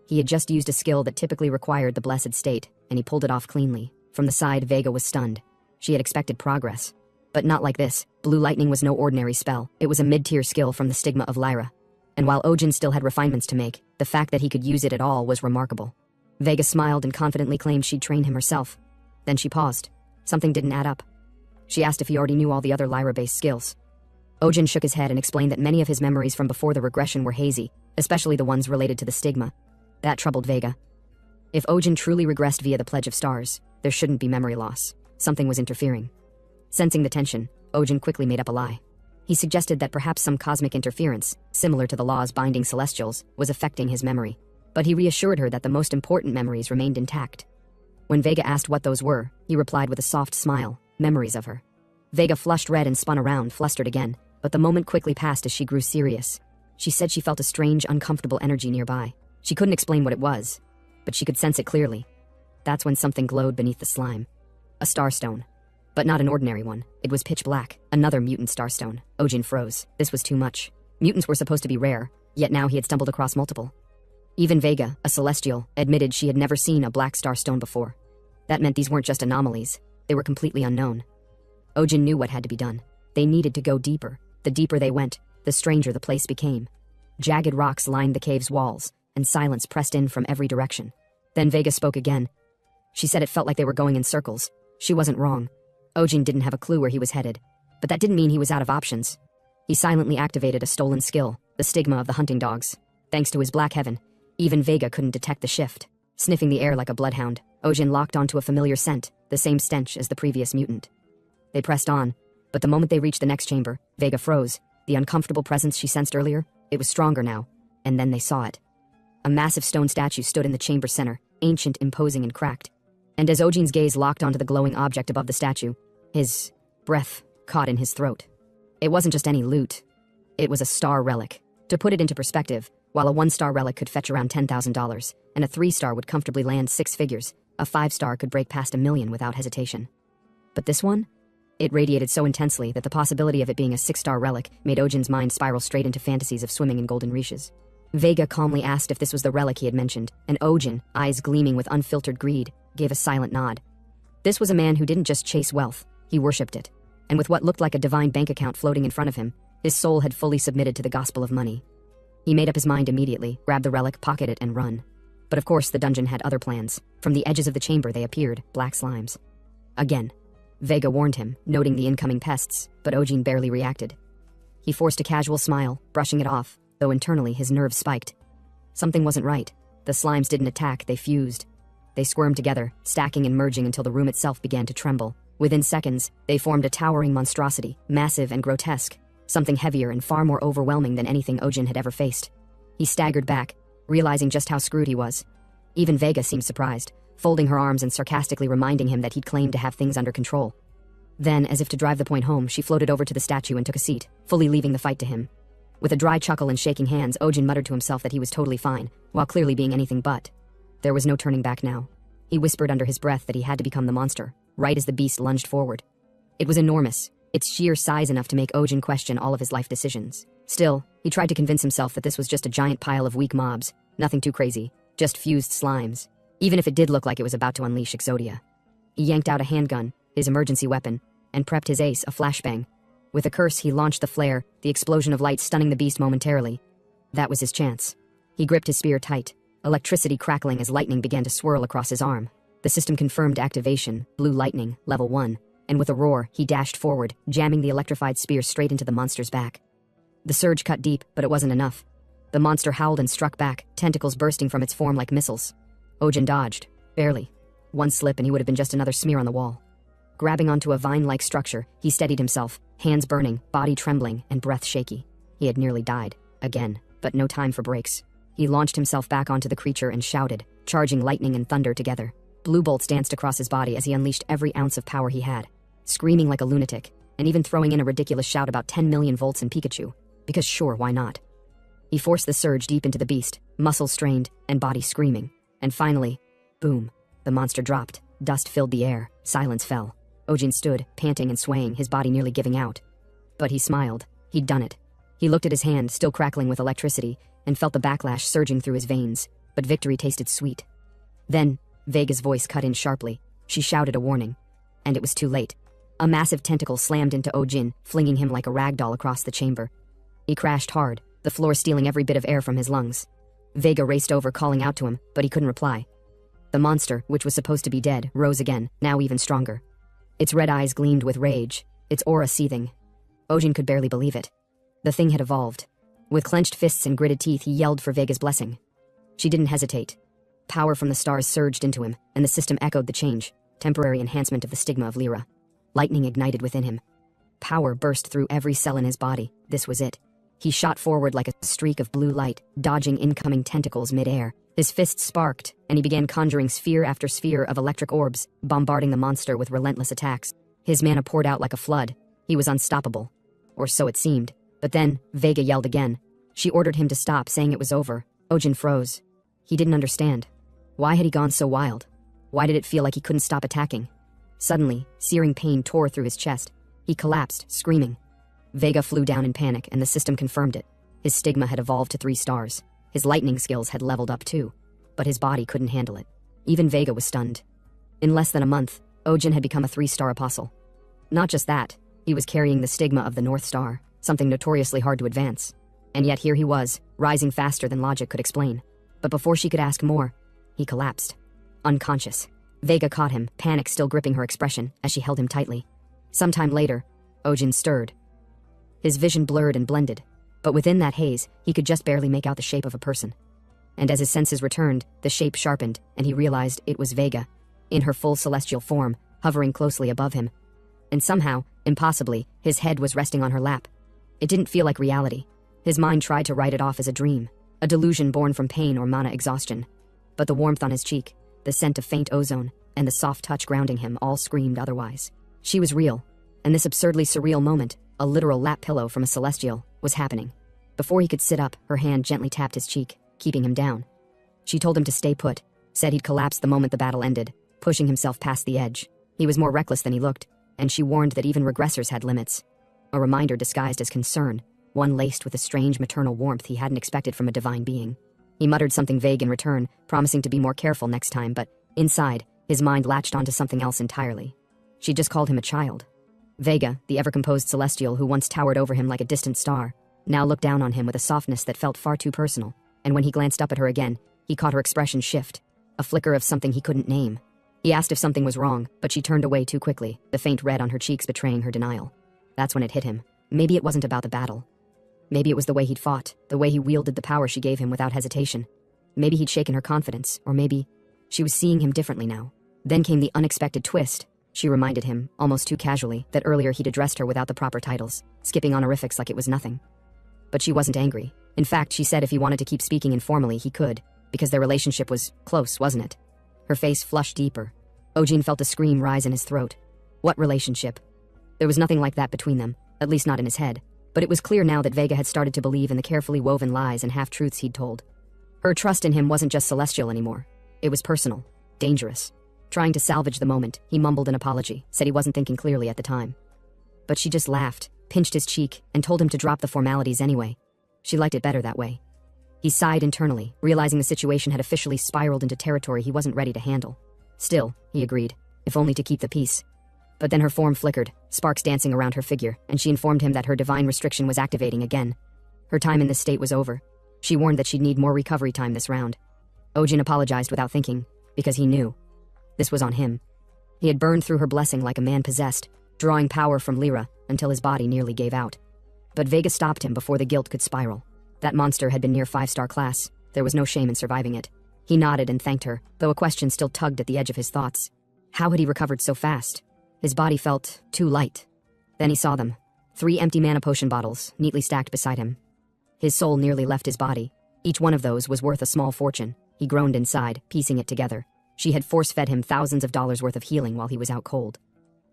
He had just used a skill that typically required the blessed state, and he pulled it off cleanly. From the side, Vega was stunned. She had expected progress. But not like this. Blue lightning was no ordinary spell. It was a mid-tier skill from the stigma of Lyra. And while Ojin still had refinements to make, the fact that he could use it at all was remarkable. Vega smiled and confidently claimed she'd train him herself. Then she paused. Something didn't add up. She asked if he already knew all the other Lyra-based skills. Ojin shook his head and explained that many of his memories from before the regression were hazy, especially the ones related to the stigma. That troubled Vega. If Ojin truly regressed via the Pledge of Stars, there shouldn't be memory loss. Something was interfering. Sensing the tension, Ojin quickly made up a lie. He suggested that perhaps some cosmic interference, similar to the laws binding celestials, was affecting his memory. But he reassured her that the most important memories remained intact. When Vega asked what those were, he replied with a soft smile, memories of her. Vega flushed red and spun around, flustered again, but the moment quickly passed as she grew serious. She said she felt a strange, uncomfortable energy nearby. She couldn't explain what it was, but she could sense it clearly. That's when something glowed beneath the slime. A starstone. But not an ordinary one. It was pitch black, another mutant starstone. Ojin froze. This was too much. Mutants were supposed to be rare, yet now he had stumbled across multiple. Even Vega, a celestial, admitted she had never seen a black starstone before. That meant these weren't just anomalies. They were completely unknown. Ojin knew what had to be done. They needed to go deeper. The deeper they went, the stranger the place became. Jagged rocks lined the cave's walls, and silence pressed in from every direction. Then Vega spoke again. She said it felt like they were going in circles. She wasn't wrong. Ojin didn't have a clue where he was headed, but that didn't mean he was out of options. He silently activated a stolen skill, the stigma of the hunting dogs. Thanks to his black heaven, even Vega couldn't detect the shift. Sniffing the air like a bloodhound, Ojin locked onto a familiar scent, the same stench as the previous mutant. They pressed on, but the moment they reached the next chamber, Vega froze. The uncomfortable presence she sensed earlier, it was stronger now, and then they saw it. A massive stone statue stood in the chamber center, ancient, imposing, and cracked. And as Ojin's gaze locked onto the glowing object above the statue, his breath caught in his throat. It wasn't just any loot. It was a star relic. To put it into perspective, while a 1-star relic could fetch around $10,000, and a 3-star would comfortably land 6 figures, a 5-star could break past $1 million without hesitation. But this one? It radiated so intensely that the possibility of it being a 6-star relic made Ojin's mind spiral straight into fantasies of swimming in golden reaches. Vega calmly asked if this was the relic he had mentioned, and Ojin, eyes gleaming with unfiltered greed, gave a silent nod. This was a man who didn't just chase wealth, he worshipped it. And with what looked like a divine bank account floating in front of him, his soul had fully submitted to the gospel of money. He made up his mind immediately, grabbed the relic, pocket it, and run. But of course the dungeon had other plans. From the edges of the chamber they appeared, black slimes. Again. Vega warned him, noting the incoming pests, but Ojin barely reacted. He forced a casual smile, brushing it off, though internally his nerves spiked. Something wasn't right. The slimes didn't attack, they fused. They squirmed together, stacking and merging until the room itself began to tremble. Within seconds, they formed a towering monstrosity, massive and grotesque, something heavier and far more overwhelming than anything Ojin had ever faced. He staggered back, realizing just how screwed he was. Even Vega seemed surprised, folding her arms and sarcastically reminding him that he'd claimed to have things under control. Then, as if to drive the point home, she floated over to the statue and took a seat, fully leaving the fight to him. With a dry chuckle and shaking hands, Ojin muttered to himself that he was totally fine, while clearly being anything but. There was no turning back now. He whispered under his breath that he had to become the monster, right as the beast lunged forward. It was enormous, its sheer size enough to make Ojin question all of his life decisions. Still, he tried to convince himself that this was just a giant pile of weak mobs, nothing too crazy, just fused slimes, even if it did look like it was about to unleash Exodia. He yanked out a handgun, his emergency weapon, and prepped his ace, a flashbang. With a curse, he launched the flare, the explosion of light stunning the beast momentarily. That was his chance. He gripped his spear tight, electricity crackling as lightning began to swirl across his arm. The system confirmed activation, blue lightning, level 1, and with a roar, he dashed forward, jamming the electrified spear straight into the monster's back. The surge cut deep, but it wasn't enough. The monster howled and struck back, tentacles bursting from its form like missiles. Ojin dodged, barely. One slip and he would have been just another smear on the wall. Grabbing onto a vine-like structure, he steadied himself, hands burning, body trembling, and breath shaky. He had nearly died, again, but no time for breaks. He launched himself back onto the creature and shouted, charging lightning and thunder together. Blue bolts danced across his body as he unleashed every ounce of power he had, screaming like a lunatic, and even throwing in a ridiculous shout about 10 million volts in Pikachu, because sure, why not? He forced the surge deep into the beast, muscles strained, and body screaming. And finally, boom, the monster dropped, dust filled the air, silence fell. Ojin stood, panting and swaying, his body nearly giving out. But he smiled. He'd done it. He looked at his hand, still crackling with electricity, and felt the backlash surging through his veins, but victory tasted sweet. Then, Vega's voice cut in sharply. She shouted a warning. And it was too late. A massive tentacle slammed into Ojin, flinging him like a rag doll across the chamber. He crashed hard, the floor stealing every bit of air from his lungs. Vega raced over, calling out to him, but he couldn't reply. The monster, which was supposed to be dead, rose again, now even stronger. Its red eyes gleamed with rage, its aura seething. Ojin could barely believe it. The thing had evolved. With clenched fists and gritted teeth, he yelled for Vega's blessing. She didn't hesitate. Power from the stars surged into him, and the system echoed the change, temporary enhancement of the stigma of Lyra. Lightning ignited within him. Power burst through every cell in his body. This was it. He shot forward like a streak of blue light, dodging incoming tentacles mid-air. His fists sparked, and he began conjuring sphere after sphere of electric orbs, bombarding the monster with relentless attacks. His mana poured out like a flood. He was unstoppable. Or so it seemed. But then, Vega yelled again. She ordered him to stop, saying it was over. Ojin froze. He didn't understand. Why had he gone so wild? Why did it feel like he couldn't stop attacking? Suddenly, searing pain tore through his chest. He collapsed, screaming. Vega flew down in panic, and the system confirmed it. His stigma had evolved to 3 stars. His lightning skills had leveled up too. But his body couldn't handle it. Even Vega was stunned. In less than a month, Ojin had become a 3-star apostle. Not just that, he was carrying the stigma of the North Star, something notoriously hard to advance. And yet here he was, rising faster than logic could explain. But before she could ask more, he collapsed. Unconscious. Vega caught him, panic still gripping her expression, as she held him tightly. Sometime later, Ojin stirred. His vision blurred and blended, but within that haze, he could just barely make out the shape of a person. And as his senses returned, the shape sharpened, and he realized it was Vega, in her full celestial form, hovering closely above him. And somehow, impossibly, his head was resting on her lap. It didn't feel like reality. His mind tried to write it off as a dream, a delusion born from pain or mana exhaustion. But the warmth on his cheek, the scent of faint ozone, and the soft touch grounding him all screamed otherwise. She was real, and this absurdly surreal moment, a literal lap pillow from a celestial, was happening. Before he could sit up, her hand gently tapped his cheek, keeping him down. She told him to stay put, said he'd collapse the moment the battle ended, pushing himself past the edge. He was more reckless than he looked, and she warned that even regressors had limits. A reminder disguised as concern, one laced with a strange maternal warmth he hadn't expected from a divine being. He muttered something vague in return, promising to be more careful next time, but inside, his mind latched onto something else entirely. She just called him a child. Vega, the ever-composed celestial who once towered over him like a distant star, now looked down on him with a softness that felt far too personal, and when he glanced up at her again, he caught her expression shift, a flicker of something he couldn't name. He asked if something was wrong, but she turned away too quickly, the faint red on her cheeks betraying her denial. That's when it hit him. Maybe it wasn't about the battle. Maybe it was the way he'd fought, the way he wielded the power she gave him without hesitation. Maybe he'd shaken her confidence, or maybe she was seeing him differently now. Then came the unexpected twist. She reminded him, almost too casually, that earlier he'd addressed her without the proper titles, skipping honorifics like it was nothing. But she wasn't angry. In fact, she said if he wanted to keep speaking informally, he could, because their relationship was close, wasn't it? Her face flushed deeper. Ojin felt a scream rise in his throat. What relationship? There was nothing like that between them, at least not in his head. But it was clear now that Vega had started to believe in the carefully woven lies and half-truths he'd told. Her trust in him wasn't just celestial anymore. It was personal, dangerous. Trying to salvage the moment, he mumbled an apology, said he wasn't thinking clearly at the time. But she just laughed, pinched his cheek, and told him to drop the formalities anyway. She liked it better that way. He sighed internally, realizing the situation had officially spiraled into territory he wasn't ready to handle. Still, he agreed, if only to keep the peace. But then her form flickered, sparks dancing around her figure, and she informed him that her divine restriction was activating again. Her time in this state was over. She warned that she'd need more recovery time this round. Ojin apologized without thinking, because he knew. This was on him. He had burned through her blessing like a man possessed, drawing power from Lyra until his body nearly gave out. But Vega stopped him before the guilt could spiral. That monster had been near 5-star class. There was no shame in surviving it. He nodded and thanked her, though a question still tugged at the edge of his thoughts. How had he recovered so fast? His body felt too light. Then he saw them. 3 empty mana potion bottles, neatly stacked beside him. His soul nearly left his body. Each one of those was worth a small fortune. He groaned inside, piecing it together. She had force-fed him thousands of dollars worth of healing while he was out cold.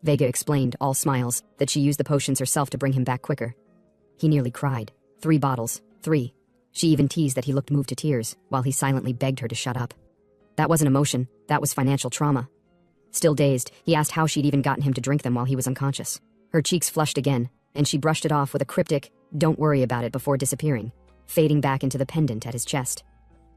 Vega explained, all smiles, that she used the potions herself to bring him back quicker. He nearly cried. 3 bottles. 3. She even teased that he looked moved to tears, while he silently begged her to shut up. That wasn't emotion, that was financial trauma. Still dazed, he asked how she'd even gotten him to drink them while he was unconscious. Her cheeks flushed again, and she brushed it off with a cryptic, "Don't worry about it," before disappearing, fading back into the pendant at his chest.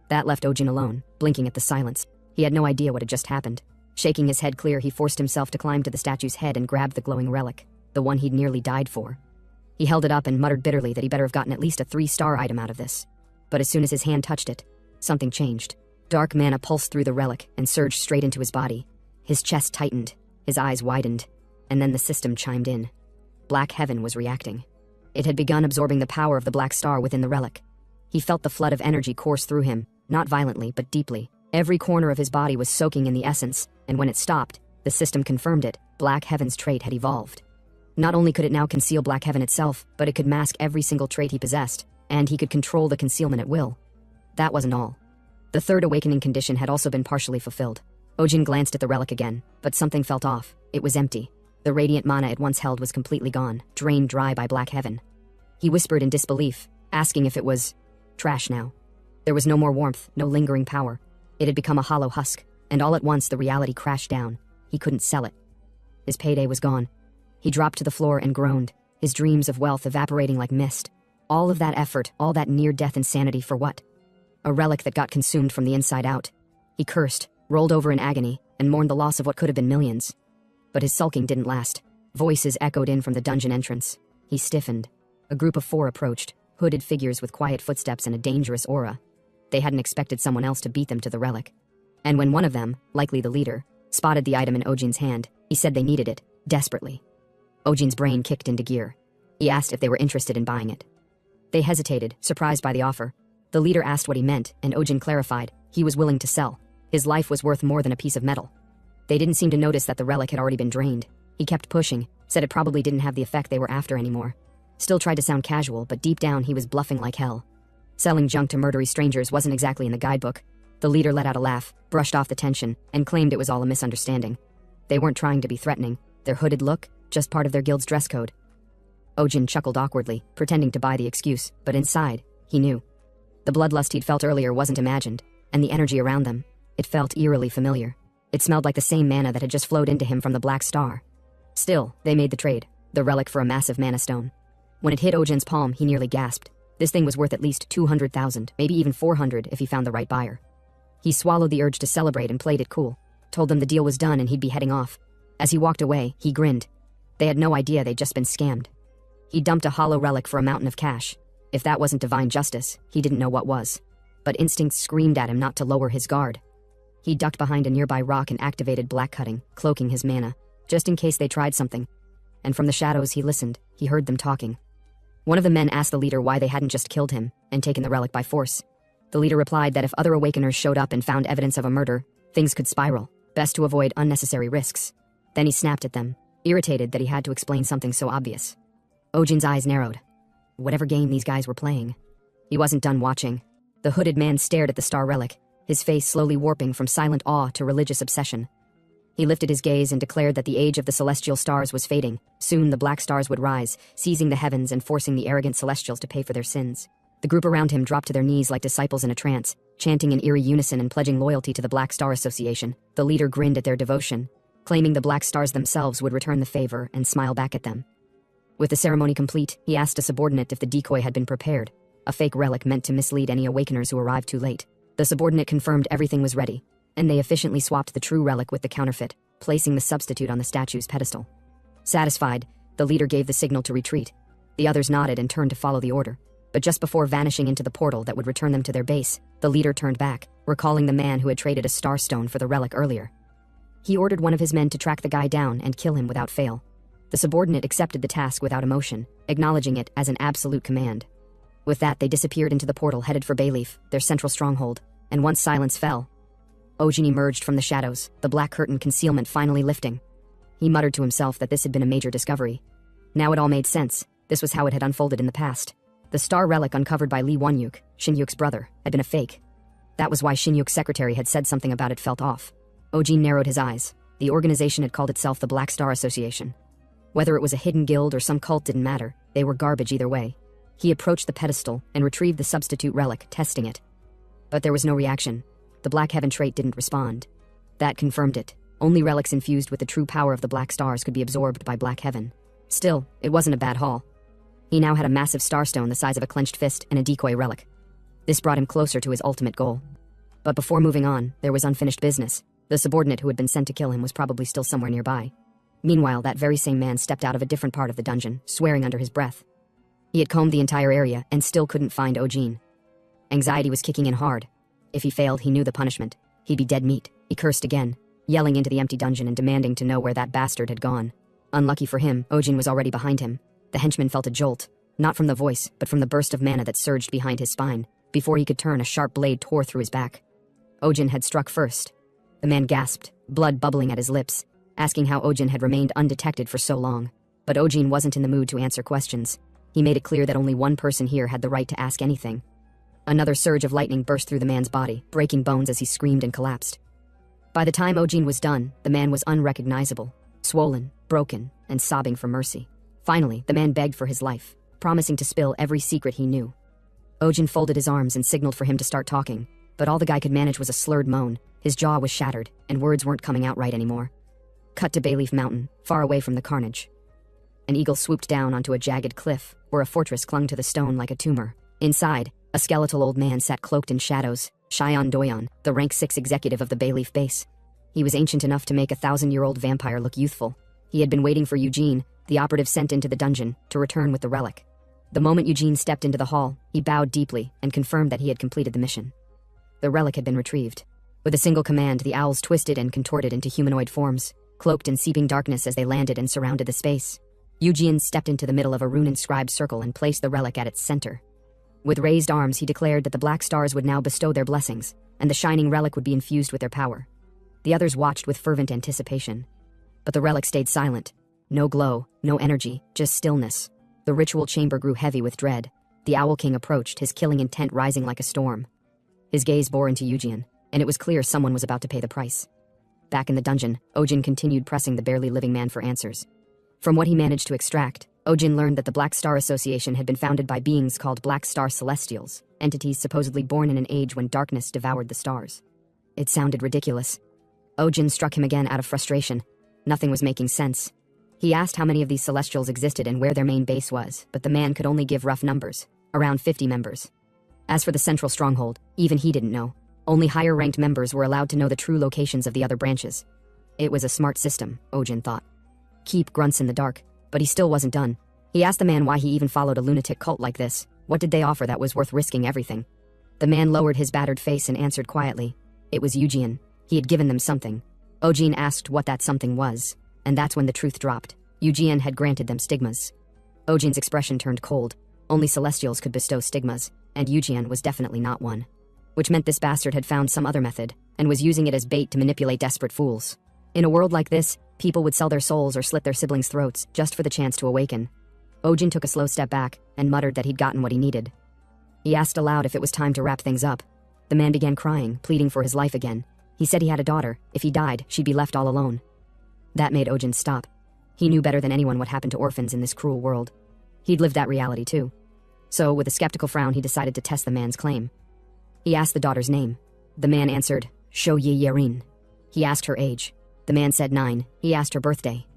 That left Ojin alone, blinking at the silence. He had no idea what had just happened. Shaking his head clear, he forced himself to climb to the statue's head and grabbed the glowing relic, the one he'd nearly died for. He held it up and muttered bitterly that he better have gotten at least a 3-star item out of this. But as soon as his hand touched it, something changed. Dark mana pulsed through the relic and surged straight into his body. His chest tightened, his eyes widened, and then the system chimed in. Black Heaven was reacting. It had begun absorbing the power of the black star within the relic. He felt the flood of energy course through him, not violently, but deeply. Every corner of his body was soaking in the essence, and when it stopped, the system confirmed it. Black Heaven's trait had evolved. Not only could it now conceal Black Heaven itself, but it could mask every single trait he possessed, and he could control the concealment at will. That wasn't all. The 3rd awakening condition had also been partially fulfilled. Ojin glanced at the relic again, but something felt off. It was empty. The radiant mana it once held was completely gone, drained dry by Black Heaven. He whispered in disbelief, asking if it was trash now. There was no more warmth, no lingering power. It had become a hollow husk, and all at once the reality crashed down. He couldn't sell it. His payday was gone. He dropped to the floor and groaned, his dreams of wealth evaporating like mist. All of that effort, all that near-death insanity for what? A relic that got consumed from the inside out. He cursed, rolled over in agony, and mourned the loss of what could have been millions. But his sulking didn't last. Voices echoed in from the dungeon entrance. He stiffened. A group of 4 approached, hooded figures with quiet footsteps and a dangerous aura. They hadn't expected someone else to beat them to the relic. And when one of them, likely the leader, spotted the item in Ojin's hand, he said they needed it, desperately. Ojin's brain kicked into gear. He asked if they were interested in buying it. They hesitated, surprised by the offer. The leader asked what he meant, and Ojin clarified, he was willing to sell. His life was worth more than a piece of metal. They didn't seem to notice that the relic had already been drained. He kept pushing, said it probably didn't have the effect they were after anymore. Still tried to sound casual, but deep down he was bluffing like hell. Selling junk to murdery strangers wasn't exactly in the guidebook. The leader let out a laugh, brushed off the tension, and claimed it was all a misunderstanding. They weren't trying to be threatening. Their hooded look, just part of their guild's dress code. Ojin chuckled awkwardly, pretending to buy the excuse, but inside, he knew. The bloodlust he'd felt earlier wasn't imagined, and the energy around them, it felt eerily familiar. It smelled like the same mana that had just flowed into him from the Black Star. Still, they made the trade, the relic for a massive mana stone. When it hit Ojin's palm, he nearly gasped. This thing was worth at least 200,000, maybe even 400 if he found the right buyer. He swallowed the urge to celebrate and played it cool, told them the deal was done and he'd be heading off. As he walked away, he grinned. They had no idea they'd just been scammed. He dumped a hollow relic for a mountain of cash. If that wasn't divine justice, he didn't know what was. But instincts screamed at him not to lower his guard. He ducked behind a nearby rock and activated black cutting, cloaking his mana, just in case they tried something. And from the shadows he listened, he heard them talking. One of the men asked the leader why they hadn't just killed him and taken the relic by force. The leader replied that if other awakeners showed up and found evidence of a murder, things could spiral, best to avoid unnecessary risks. Then he snapped at them, irritated that he had to explain something so obvious. Ojin's eyes narrowed. Whatever game these guys were playing. He wasn't done watching. The hooded man stared at the star relic, his face slowly warping from silent awe to religious obsession. He lifted his gaze and declared that the age of the celestial stars was fading. Soon the black stars would rise, seizing the heavens and forcing the arrogant celestials to pay for their sins. The group around him dropped to their knees like disciples in a trance, chanting in eerie unison and pledging loyalty to the Black Star Association. The leader grinned at their devotion, claiming the Black Stars themselves would return the favor and smile back at them. With the ceremony complete, he asked a subordinate if the decoy had been prepared, a fake relic meant to mislead any awakeners who arrived too late. The subordinate confirmed everything was ready, and they efficiently swapped the true relic with the counterfeit, placing the substitute on the statue's pedestal. Satisfied, the leader gave the signal to retreat. The others nodded and turned to follow the order. But just before vanishing into the portal that would return them to their base, the leader turned back, recalling the man who had traded a star stone for the relic earlier. He ordered one of his men to track the guy down and kill him without fail. The subordinate accepted the task without emotion, acknowledging it as an absolute command. With that, they disappeared into the portal headed for Bayleaf, their central stronghold, and once silence fell, Ojin emerged from the shadows, the black curtain concealment finally lifting. He muttered to himself that this had been a major discovery. Now it all made sense. This was how it had unfolded in the past. The star relic uncovered by Lee Wonyuk, Shinyuk's brother, had been a fake. That was why Shinyuk's secretary had said something about it felt off. Ojin narrowed his eyes. The organization had called itself the Black Star Association. Whether it was a hidden guild or some cult didn't matter, they were garbage either way. He approached the pedestal and retrieved the substitute relic, testing it. But there was no reaction. The Black Heaven trait didn't respond. That confirmed it. Only relics infused with the true power of the Black Stars could be absorbed by Black Heaven. Still, it wasn't a bad haul. He now had a massive starstone the size of a clenched fist and a decoy relic. This brought him closer to his ultimate goal. But before moving on, there was unfinished business. The subordinate who had been sent to kill him was probably still somewhere nearby. Meanwhile, that very same man stepped out of a different part of the dungeon, swearing under his breath. He had combed the entire area and still couldn't find Ojin. Anxiety was kicking in hard. If he failed, he knew the punishment. He'd be dead meat. He cursed again, yelling into the empty dungeon and demanding to know where that bastard had gone. Unlucky for him, Ojin was already behind him. The henchman felt a jolt, not from the voice, but from the burst of mana that surged behind his spine. Before he could turn, a sharp blade tore through his back. Ojin had struck first. The man gasped, blood bubbling at his lips, asking how Ojin had remained undetected for so long. But Ojin wasn't in the mood to answer questions. He made it clear that only one person here had the right to ask anything. Another surge of lightning burst through the man's body, breaking bones as he screamed and collapsed. By the time Ojin was done, the man was unrecognizable, swollen, broken, and sobbing for mercy. Finally, the man begged for his life, promising to spill every secret he knew. Ojin folded his arms and signaled for him to start talking, but all the guy could manage was a slurred moan. His jaw was shattered, and words weren't coming out right anymore. Cut to Bayleaf Mountain, far away from the carnage. An eagle swooped down onto a jagged cliff, where a fortress clung to the stone like a tumor. Inside, a skeletal old man sat cloaked in shadows, Shion Doyon, the rank 6 executive of the Bayleaf base. He was ancient enough to make a 1,000-year-old vampire look youthful. He had been waiting for Eugene, the operative sent into the dungeon, to return with the relic. The moment Eugene stepped into the hall, he bowed deeply and confirmed that he had completed the mission. The relic had been retrieved. With a single command, the owls twisted and contorted into humanoid forms, cloaked in seeping darkness as they landed and surrounded the space. Eugene stepped into the middle of a rune-inscribed circle and placed the relic at its center. With raised arms, he declared that the Black Stars would now bestow their blessings, and the shining relic would be infused with their power. The others watched with fervent anticipation. But the relic stayed silent. No glow, no energy, just stillness. The ritual chamber grew heavy with dread. The Owl King approached, his killing intent rising like a storm. His gaze bore into Eugene, and it was clear someone was about to pay the price. Back in the dungeon, Ojin continued pressing the barely living man for answers. From what he managed to extract, Ojin learned that the Black Star Association had been founded by beings called Black Star Celestials, entities supposedly born in an age when darkness devoured the stars. It sounded ridiculous. Ojin struck him again out of frustration. Nothing was making sense. He asked how many of these Celestials existed and where their main base was, but the man could only give rough numbers, around 50 members. As for the central stronghold, even he didn't know. Only higher-ranked members were allowed to know the true locations of the other branches. It was a smart system, Ojin thought. Keep grunts in the dark, but he still wasn't done. He asked the man why he even followed a lunatic cult like this. What did they offer that was worth risking everything? The man lowered his battered face and answered quietly. It was Eugene. He had given them something. Ojin asked what that something was, and that's when the truth dropped. Eujian had granted them stigmas. Ojin's expression turned cold. Only Celestials could bestow stigmas, and Eujian was definitely not one. Which meant this bastard had found some other method, and was using it as bait to manipulate desperate fools. In a world like this, people would sell their souls or slit their siblings' throats just for the chance to awaken. Ojin took a slow step back and muttered that he'd gotten what he needed. He asked aloud if it was time to wrap things up. The man began crying, pleading for his life again. He said he had a daughter. If he died, she'd be left all alone. That made Ojin stop. He knew better than anyone what happened to orphans in this cruel world. He'd lived that reality too. So, with a skeptical frown, he decided to test the man's claim. He asked the daughter's name. The man answered, Sho Yi Yerin. He asked her age. The man said 9. He asked her birthday.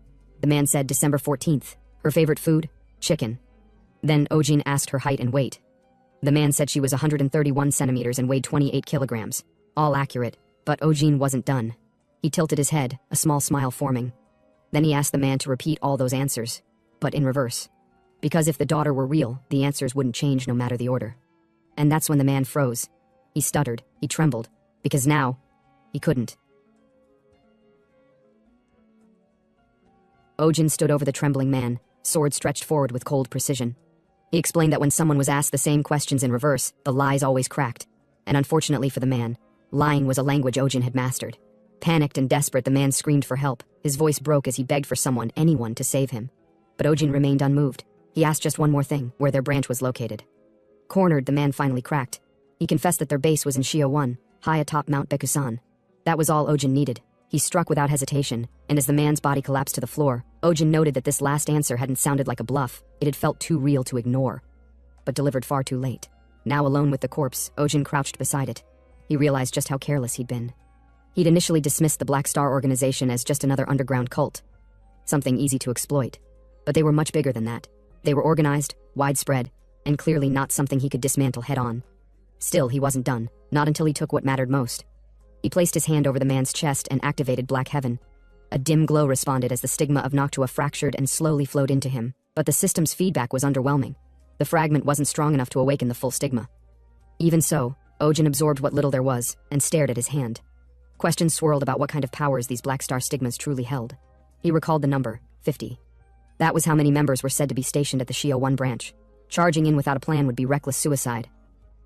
The man said December 14th. Her favorite food? Chicken. Then Ojin asked her height and weight. The man said she was 131 centimeters and weighed 28 kilograms. All accurate, but Ojin wasn't done. He tilted his head, a small smile forming. Then he asked the man to repeat all those answers, but in reverse. Because if the daughter were real, the answers wouldn't change no matter the order. And that's when the man froze. He stuttered, he trembled, because now, he couldn't. Ojin stood over the trembling man, sword stretched forward with cold precision. He explained that when someone was asked the same questions in reverse, the lies always cracked. And unfortunately for the man, lying was a language Ojin had mastered. Panicked and desperate, the man screamed for help. His voice broke as he begged for someone, anyone, to save him. But Ojin remained unmoved. He asked just one more thing, where their branch was located. Cornered, the man finally cracked. He confessed that their base was in Shio 1, high atop Mount Bekusan. That was all Ojin needed. He struck without hesitation, and as the man's body collapsed to the floor, Ojin noted that this last answer hadn't sounded like a bluff. It had felt too real to ignore. But delivered far too late. Now alone with the corpse, Ojin crouched beside it. He realized just how careless he'd been. He'd initially dismissed the Black Star organization as just another underground cult. Something easy to exploit. But they were much bigger than that. They were organized, widespread, and clearly not something he could dismantle head-on. Still, he wasn't done, not until he took what mattered most. He placed his hand over the man's chest and activated Black Heaven. A dim glow responded as the stigma of Noctua fractured and slowly flowed into him, but the system's feedback was underwhelming. The fragment wasn't strong enough to awaken the full stigma. Even so, Ojin absorbed what little there was and stared at his hand. Questions swirled about what kind of powers these Black Star stigmas truly held. He recalled the number, 50. That was how many members were said to be stationed at the Shio 1 branch. Charging in without a plan would be reckless suicide.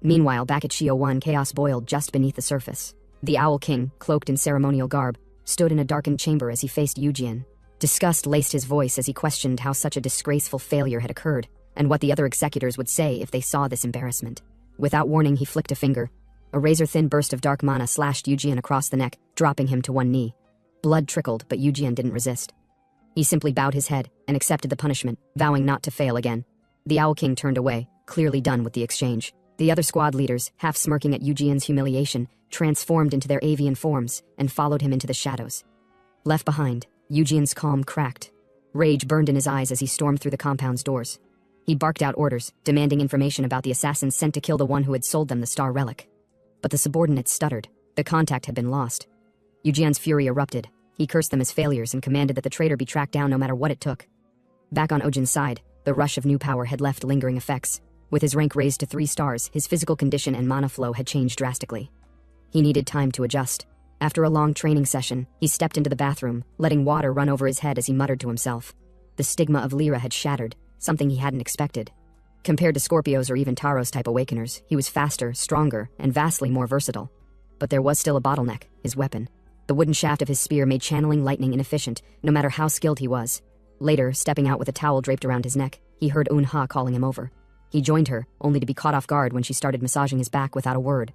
Meanwhile, back at Shio 1, chaos boiled just beneath the surface. The Owl King, cloaked in ceremonial garb, stood in a darkened chamber as he faced Eujian. Disgust laced his voice as he questioned how such a disgraceful failure had occurred, and what the other executors would say if they saw this embarrassment. Without warning, he flicked a finger. A razor-thin burst of dark mana slashed Eujian across the neck, dropping him to one knee. Blood trickled, but Eujian didn't resist. He simply bowed his head and accepted the punishment, vowing not to fail again. The Owl King turned away, clearly done with the exchange. The other squad leaders, half smirking at Eujian's humiliation, transformed into their avian forms and followed him into the shadows. Left behind, Eujian's calm cracked. Rage burned in his eyes as he stormed through the compound's doors. He barked out orders, demanding information about the assassins sent to kill the one who had sold them the star relic. But the subordinates stuttered. The contact had been lost. Eujian's fury erupted. He cursed them as failures and commanded that the traitor be tracked down no matter what it took. Back on Ojin's side, the rush of new power had left lingering effects. With his rank raised to 3 stars, his physical condition and mana flow had changed drastically. He needed time to adjust. After a long training session, he stepped into the bathroom, letting water run over his head as he muttered to himself. The stigma of Lyra had shattered, something he hadn't expected. Compared to Scorpios or even Taros-type awakeners, he was faster, stronger, and vastly more versatile. But there was still a bottleneck, his weapon. The wooden shaft of his spear made channeling lightning inefficient, no matter how skilled he was. Later, stepping out with a towel draped around his neck, he heard Unha calling him over. He joined her, only to be caught off guard when she started massaging his back without a word.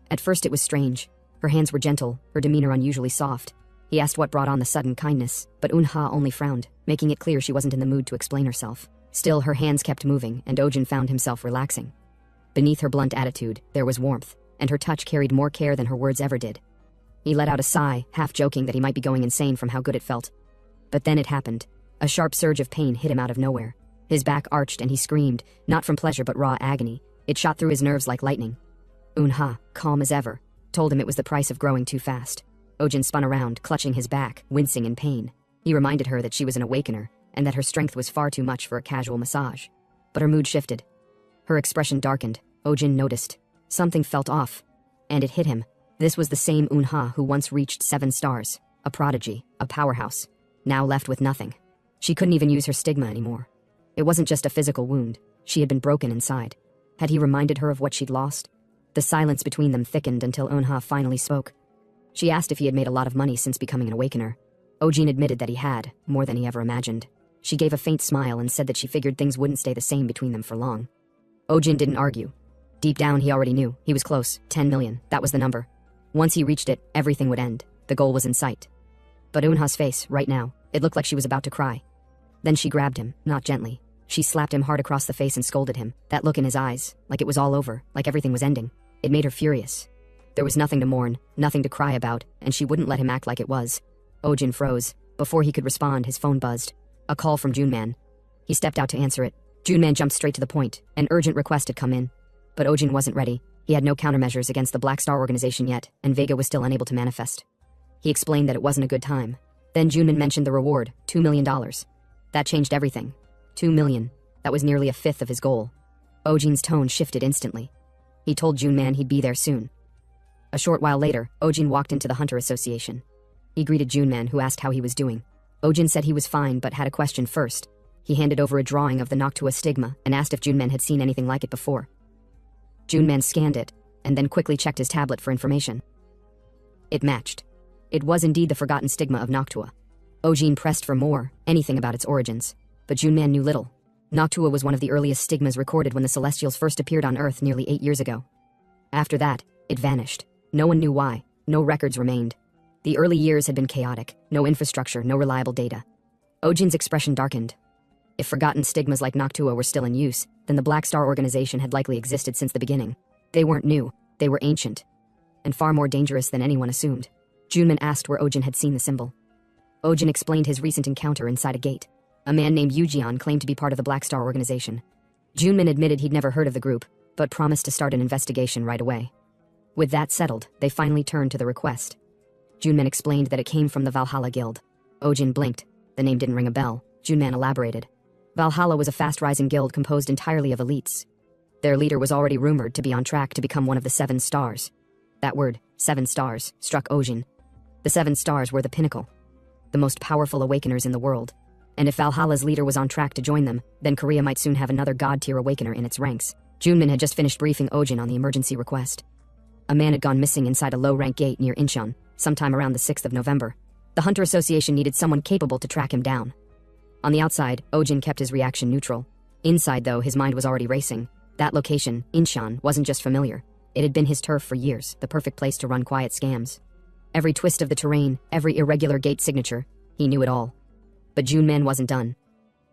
At first it was strange. Her hands were gentle, her demeanor unusually soft. He asked what brought on the sudden kindness, but Unha only frowned, making it clear she wasn't in the mood to explain herself. Still, her hands kept moving, and Ojin found himself relaxing. Beneath her blunt attitude, there was warmth, and her touch carried more care than her words ever did. He let out a sigh, half joking that he might be going insane from how good it felt. But then it happened. A sharp surge of pain hit him out of nowhere. His back arched and he screamed, not from pleasure but raw agony. It shot through his nerves like lightning. Unha, calm as ever, told him it was the price of growing too fast. Ojin spun around, clutching his back, wincing in pain. He reminded her that she was an awakener, and that her strength was far too much for a casual massage. But her mood shifted. Her expression darkened. Ojin noticed. Something felt off. And it hit him. This was the same Unha who once reached 7 stars, a prodigy, a powerhouse, now left with nothing. She couldn't even use her stigma anymore. It wasn't just a physical wound, she had been broken inside. Had he reminded her of what she'd lost? The silence between them thickened until Unha finally spoke. She asked if he had made a lot of money since becoming an awakener. Ojin admitted that he had, more than he ever imagined. She gave a faint smile and said that she figured things wouldn't stay the same between them for long. Ojin didn't argue. Deep down, he already knew. He was close. 10 million. That was the number. Once he reached it, everything would end. The goal was in sight. But Unha's face, right now, it looked like she was about to cry. Then she grabbed him, not gently. She slapped him hard across the face and scolded him, that look in his eyes, like it was all over, like everything was ending. It made her furious. There was nothing to mourn, nothing to cry about, and she wouldn't let him act like it was. Ojin froze. Before he could respond, his phone buzzed. A call from Junman. He stepped out to answer it. Junman jumped straight to the point. An urgent request had come in. But Ojin wasn't ready. He had no countermeasures against the Black Star organization yet, and Vega was still unable to manifest. He explained that it wasn't a good time. Then Junman mentioned the reward, $2 million. That changed everything. 2 million. That was nearly a fifth of his goal. Ojin's tone shifted instantly. He told Junman he'd be there soon. A short while later, Ojin walked into the Hunter Association. He greeted Junman, who asked how he was doing. Ojin said he was fine but had a question first. He handed over a drawing of the Noctua stigma and asked if Junman had seen anything like it before. Junman scanned it, and then quickly checked his tablet for information. It matched. It was indeed the forgotten stigma of Noctua. Ojin pressed for more, anything about its origins. But Junman knew little. Noctua was one of the earliest stigmas recorded when the Celestials first appeared on Earth nearly 8 years ago. After that, it vanished. No one knew why. No records remained. The early years had been chaotic. No infrastructure, no reliable data. Ojin's expression darkened. If forgotten stigmas like Noctua were still in use, then the Black Star organization had likely existed since the beginning. They weren't new. They were ancient. And far more dangerous than anyone assumed. Junman asked where Ojin had seen the symbol. Ojin explained his recent encounter inside a gate. A man named Yujian claimed to be part of the Black Star organization. Junman admitted he'd never heard of the group, but promised to start an investigation right away. With that settled, they finally turned to the request. Junman explained that it came from the Valhalla Guild. Ojin blinked. The name didn't ring a bell. Junman elaborated. Valhalla was a fast-rising guild composed entirely of elites. Their leader was already rumored to be on track to become one of the 7 stars. That word, 7 stars, struck Ojin. The 7 stars were the pinnacle. The most powerful awakeners in the world. And if Valhalla's leader was on track to join them, then Korea might soon have another god-tier awakener in its ranks. Junman had just finished briefing Ojin on the emergency request. A man had gone missing inside a low-rank gate near Incheon, sometime around the 6th of November. The Hunter Association needed someone capable to track him down. On the outside, Ojin kept his reaction neutral. Inside, though, his mind was already racing. That location, Incheon, wasn't just familiar. It had been his turf for years, the perfect place to run quiet scams. Every twist of the terrain, every irregular gate signature, he knew it all. But Junman wasn't done.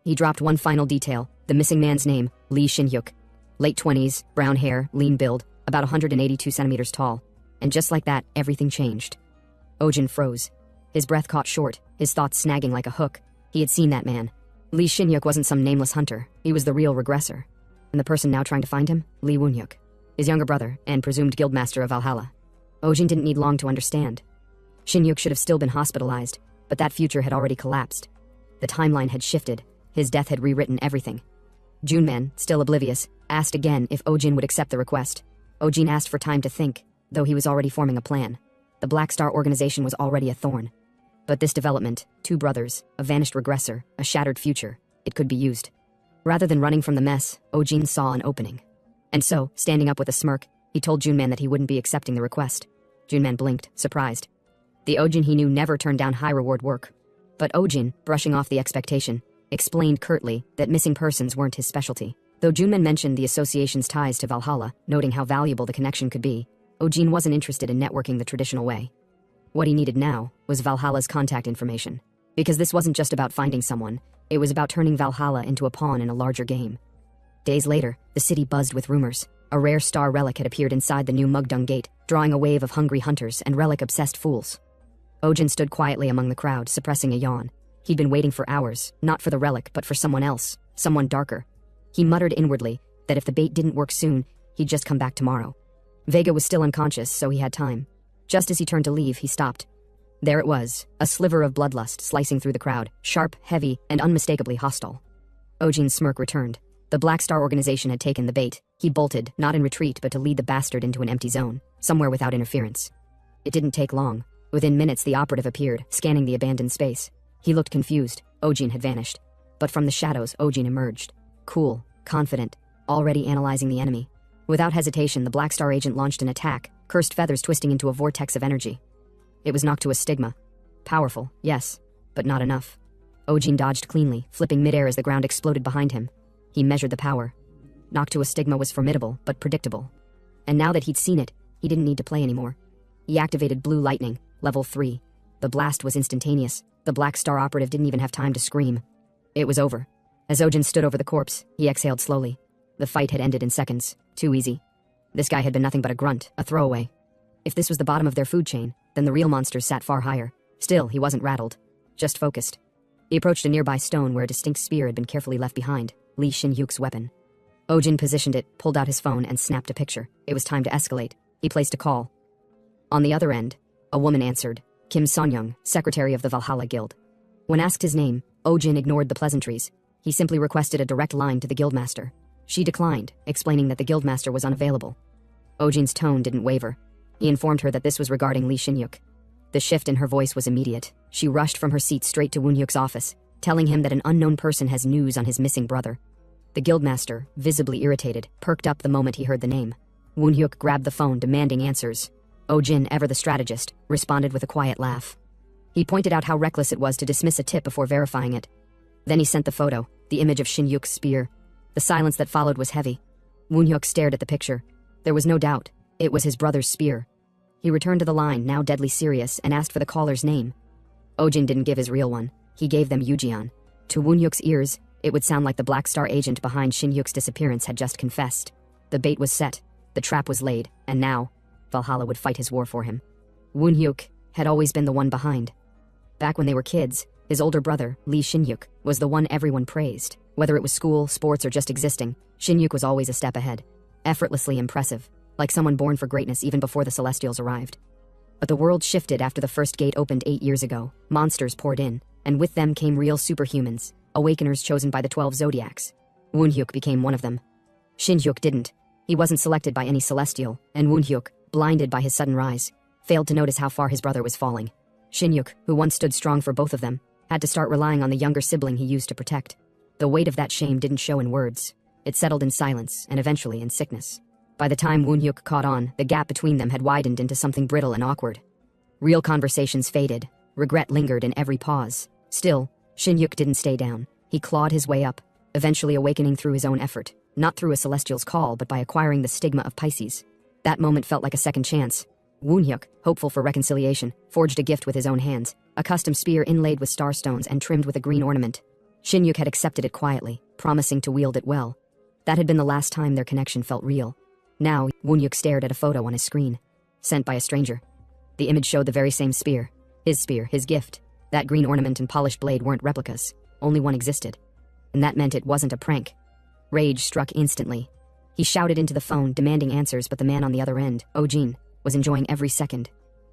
He dropped one final detail, the missing man's name, Lee Shin-hyuk. Late 20s, brown hair, lean build, about 182 centimeters tall. And just like that, everything changed. Ojin froze. His breath caught short, his thoughts snagging like a hook. He had seen that man. Lee Shin-hyuk wasn't some nameless hunter. He was the real regressor. And the person now trying to find him? Lee Woon-hyuk. His younger brother, and presumed guildmaster of Valhalla. Ojin didn't need long to understand. Shin-hyuk should have still been hospitalized, but that future had already collapsed. The timeline had shifted. His death had rewritten everything. Junman, still oblivious, asked again if Ojin would accept the request. Ojin asked for time to think, though he was already forming a plan. The Black Star organization was already a thorn. But this development, 2 brothers, a vanished regressor, a shattered future, it could be used. Rather than running from the mess, Ojin saw an opening. And so, standing up with a smirk, he told Junman that he wouldn't be accepting the request. Junman blinked, surprised. The Ojin he knew never turned down high-reward work. But Ojin, brushing off the expectation, explained curtly that missing persons weren't his specialty. Though Junman mentioned the association's ties to Valhalla, noting how valuable the connection could be, Ojin wasn't interested in networking the traditional way. What he needed now was Valhalla's contact information. Because this wasn't just about finding someone, it was about turning Valhalla into a pawn in a larger game. Days later, the city buzzed with rumors. A rare star relic had appeared inside the new Mugdung Gate, drawing a wave of hungry hunters and relic-obsessed fools. Ojin stood quietly among the crowd, suppressing a yawn. He'd been waiting for hours, not for the relic, but for someone else, someone darker. He muttered inwardly that if the bait didn't work soon, he'd just come back tomorrow. Vega was still unconscious, so he had time. Just as he turned to leave, he stopped. There it was, a sliver of bloodlust slicing through the crowd, sharp, heavy, and unmistakably hostile. Ojin's smirk returned. The Black Star organization had taken the bait. He bolted, not in retreat but to lead the bastard into an empty zone, somewhere without interference. It didn't take long. Within minutes the operative appeared, scanning the abandoned space. He looked confused. Ojin had vanished. But from the shadows Ojin emerged. Cool, confident, already analyzing the enemy. Without hesitation the Black Star agent launched an attack, cursed feathers twisting into a vortex of energy. It was knocked to a stigma. Powerful, yes, but not enough. Ojin dodged cleanly, flipping midair as the ground exploded behind him. He measured the power. Knocked to a stigma was formidable, but predictable. And now that he'd seen it, he didn't need to play anymore. He activated Blue Lightning, level 3. The blast was instantaneous. The Black Star operative didn't even have time to scream. It was over. As Ojin stood over the corpse, he exhaled slowly. The fight had ended in seconds. Too easy. This guy had been nothing but a grunt, a throwaway. If this was the bottom of their food chain, then the real monsters sat far higher. Still, he wasn't rattled. Just focused. He approached a nearby stone where a distinct spear had been carefully left behind, Lee Shin-hyuk's weapon. Ojin positioned it, pulled out his phone, and snapped a picture. It was time to escalate. He placed a call. On the other end, a woman answered, Kim Sonyoung, secretary of the Valhalla Guild. When asked his name, Ojin ignored the pleasantries. He simply requested a direct line to the guildmaster. She declined, explaining that the guildmaster was unavailable. Ojin's tone didn't waver. He informed her that this was regarding Lee Shin-hyuk. The shift in her voice was immediate. She rushed from her seat straight to Woon-hyuk's office, telling him that an unknown person has news on his missing brother. The guildmaster, visibly irritated, perked up the moment he heard the name. Woon-hyuk grabbed the phone, demanding answers. Ojin, ever the strategist, responded with a quiet laugh. He pointed out how reckless it was to dismiss a tip before verifying it. Then he sent the photo, the image of Shin-hyuk's spear. The silence that followed was heavy. Woon-hyuk stared at the picture. There was no doubt. It was his brother's spear. He returned to the line, now deadly serious, and asked for the caller's name. Ojin didn't give his real one. He gave them Yujian. To Woon-hyuk's ears, it would sound like the Black Star agent behind Shin-hyuk's disappearance had just confessed. The bait was set, the trap was laid, and now, Valhalla would fight his war for him. Woon-hyuk had always been the one behind. Back when they were kids, his older brother, Lee Shin-hyuk, was the one everyone praised. Whether it was school, sports, or just existing, Shin-hyuk was always a step ahead. Effortlessly impressive, like someone born for greatness even before the Celestials arrived. But the world shifted after the first gate opened 8 years ago. Monsters poured in, and with them came real superhumans, awakeners chosen by the 12 zodiacs. Woon-hyuk became one of them. Shin-hyuk didn't. He wasn't selected by any Celestial, and Woon-hyuk, blinded by his sudden rise, failed to notice how far his brother was falling. Shin-hyuk, who once stood strong for both of them, had to start relying on the younger sibling he used to protect. The weight of that shame didn't show in words. It settled in silence, and eventually in sickness. By the time Woon-hyuk caught on, the gap between them had widened into something brittle and awkward. Real conversations faded. Regret lingered in every pause. Still, Shin-hyuk didn't stay down. He clawed his way up, eventually awakening through his own effort, not through a Celestial's call but by acquiring the stigma of Pisces. That moment felt like a second chance. Woon-hyuk, hopeful for reconciliation, forged a gift with his own hands, a custom spear inlaid with starstones and trimmed with a green ornament. Shin-hyuk had accepted it quietly, promising to wield it well. That had been the last time their connection felt real. Now, Woon-hyuk stared at a photo on his screen. Sent by a stranger. The image showed the very same spear. His gift. That green ornament and polished blade weren't replicas. Only one existed. And that meant it wasn't a prank. Rage struck instantly. He shouted into the phone, demanding answers, but the man on the other end, Ojin, was enjoying every second.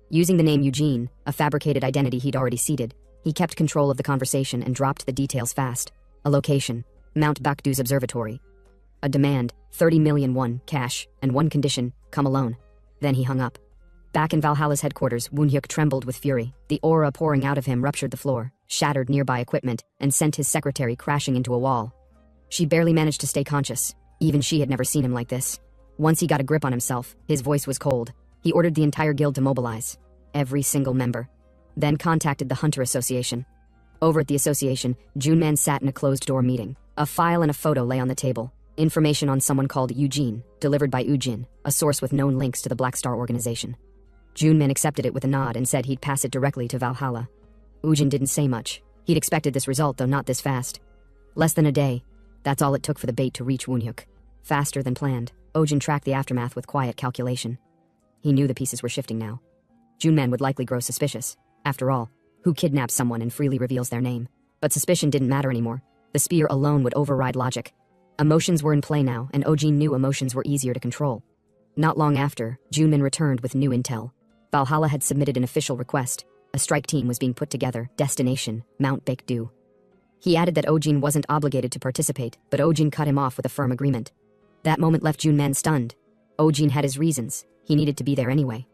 Using the name Eugene, a fabricated identity he'd already seeded, he kept control of the conversation and dropped the details fast. A location, Mount Bakdu's observatory. A demand, 30 million won, cash, and one condition, come alone. Then he hung up. Back in Valhalla's headquarters, Woon-hyuk trembled with fury. The aura pouring out of him ruptured the floor, shattered nearby equipment, and sent his secretary crashing into a wall. She barely managed to stay conscious. Even she had never seen him like this. Once he got a grip on himself, his voice was cold. He ordered the entire guild to mobilize. Every single member. Then contacted the Hunter Association. Over at the association, Junman sat in a closed-door meeting. A file and a photo lay on the table. Information on someone called Eugene, delivered by Ujin, a source with known links to the Black Star organization. Junman accepted it with a nod and said he'd pass it directly to Valhalla. Ujin didn't say much. He'd expected this result, though not this fast. Less than a day. That's all it took for the bait to reach Woon-hyuk. Faster than planned, Ojin tracked the aftermath with quiet calculation. He knew the pieces were shifting now. Junman would likely grow suspicious. After all, who kidnaps someone and freely reveals their name? But suspicion didn't matter anymore. The spear alone would override logic. Emotions were in play now, and Ojin knew emotions were easier to control. Not long after, Junman returned with new intel. Valhalla had submitted an official request. A strike team was being put together, destination, Mount Bakdu. He added that Ojin wasn't obligated to participate, but Ojin cut him off with a firm agreement. That moment left Junman stunned. Ojin had his reasons. He needed to be there anyway.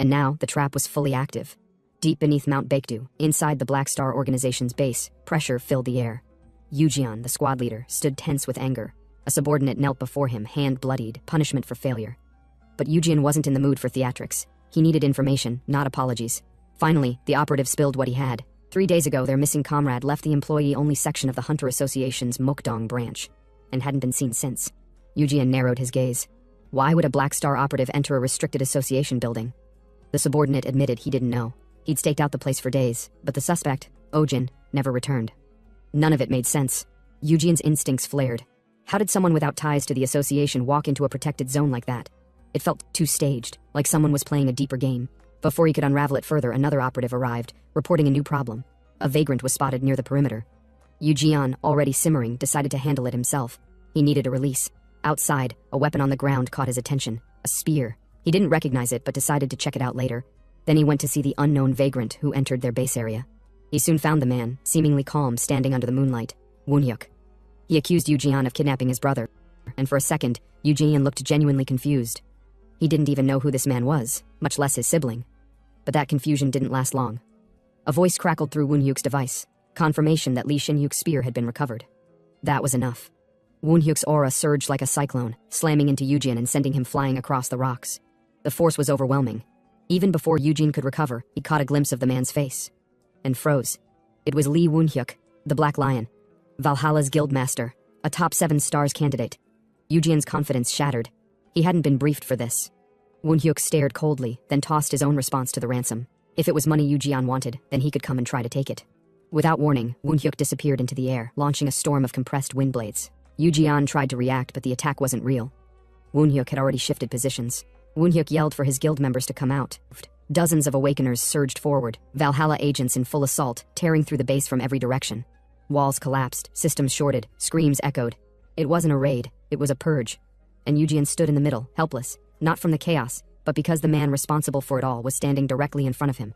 And now, the trap was fully active. Deep beneath Mount Baekdu, inside the Black Star Organization's base, pressure filled the air. Yujian, the squad leader, stood tense with anger. A subordinate knelt before him, hand bloodied, punishment for failure. But Yujian wasn't in the mood for theatrics. He needed information, not apologies. Finally, the operative spilled what he had. 3 days ago, their missing comrade left the employee-only section of the Hunter Association's Mukdong branch, and hadn't been seen since. Yujian narrowed his gaze. Why would a Black Star operative enter a restricted association building? The subordinate admitted he didn't know. He'd staked out the place for days, but the suspect, Ojin, never returned. None of it made sense. Yujian's instincts flared. How did someone without ties to the association walk into a protected zone like that? It felt too staged, like someone was playing a deeper game. Before he could unravel it further, another operative arrived, reporting a new problem. A vagrant was spotted near the perimeter. Yujian, already simmering, decided to handle it himself. He needed a release. Outside, a weapon on the ground caught his attention. A spear. He didn't recognize it, but decided to check it out later. Then he went to see the unknown vagrant who entered their base area. He soon found the man, seemingly calm, standing under the moonlight. Woonhyuk. He accused Yujian of kidnapping his brother, and for a second, Yujian looked genuinely confused. He didn't even know who this man was, much less his sibling. But that confusion didn't last long. A voice crackled through Woonhyuk's device, confirmation that Lee Shin-hyuk's spear had been recovered. That was enough. Woonhyuk's aura surged like a cyclone, slamming into Yujian and sending him flying across the rocks. The force was overwhelming. Even before Yujian could recover, he caught a glimpse of the man's face. And froze. It was Lee Woonhyuk, the Black Lion. Valhalla's guildmaster, a top 7 stars candidate. Yujian's confidence shattered. He hadn't been briefed for this. Woonhyuk stared coldly, then tossed his own response to the ransom. If it was money Yujian wanted, then he could come and try to take it. Without warning, Woonhyuk disappeared into the air, launching a storm of compressed wind blades. Yujian tried to react, but the attack wasn't real. Woonhyuk had already shifted positions. Woonhyuk yelled for his guild members to come out. Dozens of awakeners surged forward, Valhalla agents in full assault, tearing through the base from every direction. Walls collapsed, systems shorted, screams echoed. It wasn't a raid, it was a purge. And Yujian stood in the middle, helpless, not from the chaos, but because the man responsible for it all was standing directly in front of him.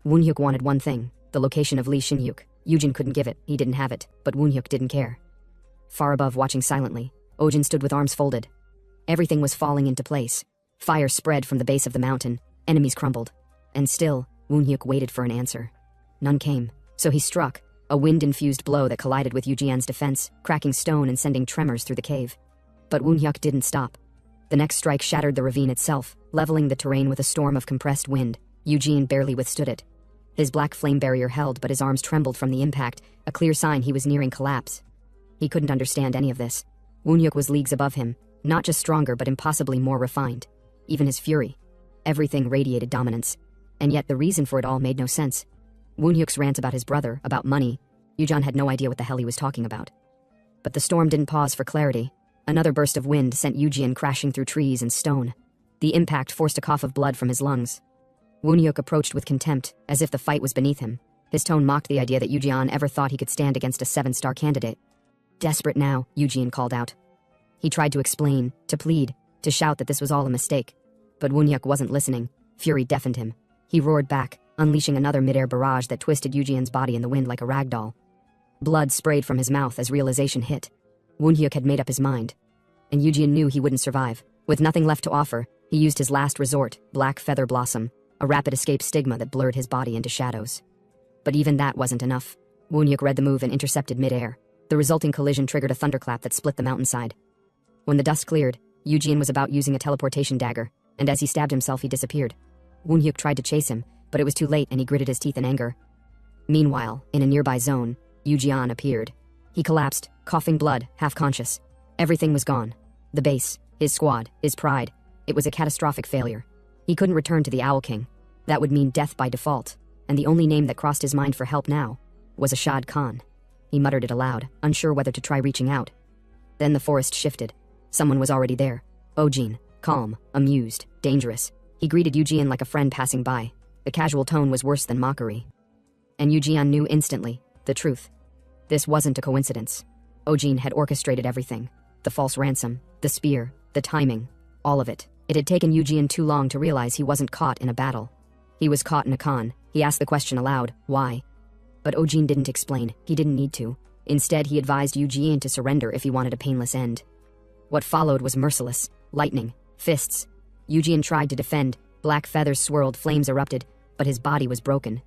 Woonhyuk wanted one thing, the location of Lee Shin-hyuk. Yujian couldn't give it, he didn't have it, but Woonhyuk didn't care. Far above, watching silently, Ojin stood with arms folded. Everything was falling into place. Fire spread from the base of the mountain, enemies crumbled. And still, Woonhyuk waited for an answer. None came, so he struck, a wind-infused blow that collided with Yujian's defense, cracking stone and sending tremors through the cave. But Woonhyuk didn't stop. The next strike shattered the ravine itself, leveling the terrain with a storm of compressed wind. Yujian barely withstood it. His black flame barrier held, but his arms trembled from the impact, a clear sign he was nearing collapse. He couldn't understand any of this. Woonhyuk was leagues above him, not just stronger but impossibly more refined. Even his fury. Everything radiated dominance. And yet the reason for it all made no sense. Woonhyuk's rant about his brother, about money. Yujian had no idea what the hell he was talking about. But the storm didn't pause for clarity. Another burst of wind sent Yujian crashing through trees and stone. The impact forced a cough of blood from his lungs. Woonhyuk approached with contempt, as if the fight was beneath him. His tone mocked the idea that Yujian ever thought he could stand against a 7-star candidate. Desperate now, Yujian called out. He tried to explain, to plead, to shout that this was all a mistake. But Woonhyuk wasn't listening. Fury deafened him. He roared back, unleashing another mid-air barrage that twisted Yujian's body in the wind like a rag doll. Blood sprayed from his mouth as realization hit. Woonhyuk had made up his mind. And Yujian knew he wouldn't survive. With nothing left to offer, he used his last resort, Black Feather Blossom, a rapid escape stigma that blurred his body into shadows. But even that wasn't enough. Woonhyuk read the move and intercepted mid-air. The resulting collision triggered a thunderclap that split the mountainside. When the dust cleared, Yujian was about using a teleportation dagger, and as he stabbed himself he disappeared. Woonhyuk tried to chase him, but it was too late and he gritted his teeth in anger. Meanwhile, in a nearby zone, Yujian appeared. He collapsed, coughing blood, half-conscious. Everything was gone. The base, his squad, his pride. It was a catastrophic failure. He couldn't return to the Owl King. That would mean death by default, and the only name that crossed his mind for help now was Ashad Khan. He muttered it aloud, unsure whether to try reaching out. Then the forest shifted. Someone was already there. Ojin, calm, amused, dangerous. He greeted Yujian like a friend passing by. The casual tone was worse than mockery. And Yujian knew instantly the truth. This wasn't a coincidence. Ojin had orchestrated everything. The false ransom, the spear, the timing, all of it. It had taken Yujian too long to realize he wasn't caught in a battle. He was caught in a con. He asked the question aloud, why? But Ojin didn't explain. He didn't need to. Instead, he advised Yujian to surrender if he wanted a painless end. What followed was merciless. Lightning, fists. Yujian tried to defend, Black feathers swirled, flames erupted, but his body was broken.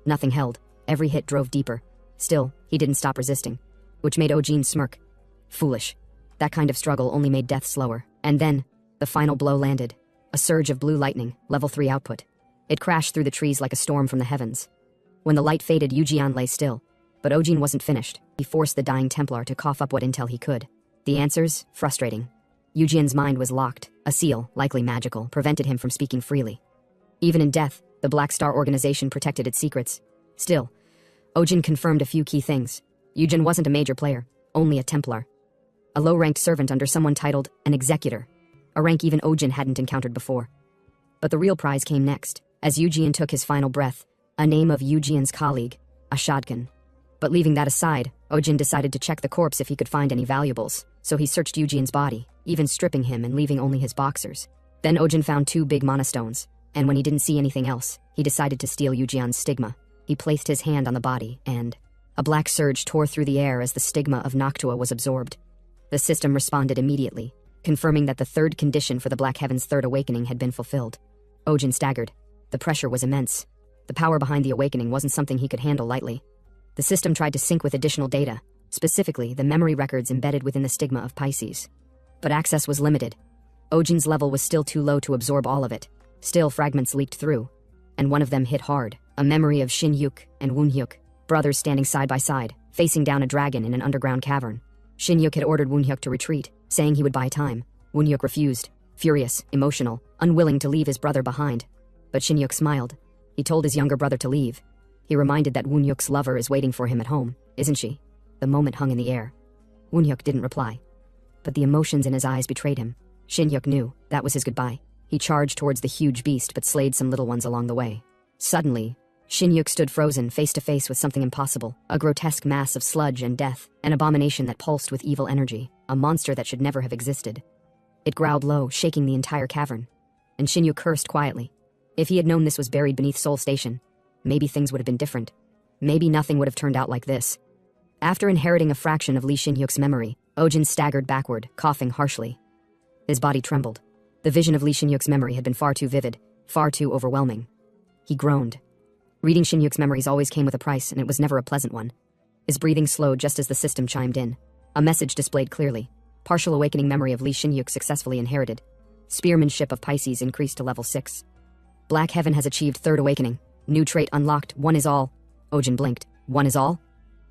Nothing held. Every hit drove deeper. Still, he didn't stop resisting, which made Ojin smirk. Foolish. That kind of struggle only made death slower. And then, the final blow landed. A surge of blue lightning, level 3 output. It crashed through the trees like a storm from the heavens. When the light faded, Yujian lay still. But Ojin wasn't finished. He forced the dying Templar to cough up what intel he could. The answers? Frustrating. Yujian's mind was locked. A seal, likely magical, prevented him from speaking freely. Even in death, the Black Star organization protected its secrets. Still, Ojin confirmed a few key things. Yujin wasn't a major player, only a Templar. A low-ranked servant under someone titled an executor, a rank even Ojin hadn't encountered before. But the real prize came next, as Yujian took his final breath, a name of Yujian's colleague, a shotgun. But leaving that aside, Ojin decided to check the corpse if he could find any valuables, so he searched Yujian's body, even stripping him and leaving only his boxers. Then Ojin found 2 big mana stones, and when he didn't see anything else, he decided to steal Yujian's stigma. He placed his hand on the body, and a black surge tore through the air as the stigma of Noctua was absorbed. The system responded immediately, confirming that the third condition for the Black Heaven's third awakening had been fulfilled. Ojin staggered. The pressure was immense. The power behind the awakening wasn't something he could handle lightly. The system tried to sync with additional data, specifically the memory records embedded within the stigma of Pisces. But access was limited. Ojin's level was still too low to absorb all of it. Still, fragments leaked through, and one of them hit hard, a memory of Shin Hyuk and Woon Hyuk, brothers standing side by side, facing down a dragon in an underground cavern. Shin Hyuk had ordered Woon Hyuk to retreat, saying he would buy time. Woon Hyuk refused, furious, emotional, unwilling to leave his brother behind. But Shin Hyuk smiled. He told his younger brother to leave. He reminded that Woon Hyuk's lover is waiting for him at home, isn't she? The moment hung in the air. Woon Hyuk didn't reply, but the emotions in his eyes betrayed him. Shin Hyuk knew that was his goodbye. He charged towards the huge beast but slayed some little ones along the way. Suddenly, Shin Hyuk stood frozen, face to face with something impossible, a grotesque mass of sludge and death, an abomination that pulsed with evil energy, a monster that should never have existed. It growled low, shaking the entire cavern. And Shin Hyuk cursed quietly. If he had known this was buried beneath Soul Station, maybe things would have been different. Maybe nothing would have turned out like this. After inheriting a fraction of Lee Shin Hyuk's memory, Ojin staggered backward, coughing harshly. His body trembled. The vision of Lee Shin Hyuk's memory had been far too vivid, far too overwhelming. He groaned. Reading Shin Hyuk's memories always came with a price, and it was never a pleasant one. His breathing slowed just as the system chimed in. A message displayed clearly. Partial awakening memory of Lee Shin Hyuk successfully inherited. Spearmanship of Pisces increased to level 6. Black Heaven has achieved third awakening. New trait unlocked, one is all. Ojin blinked. One is all?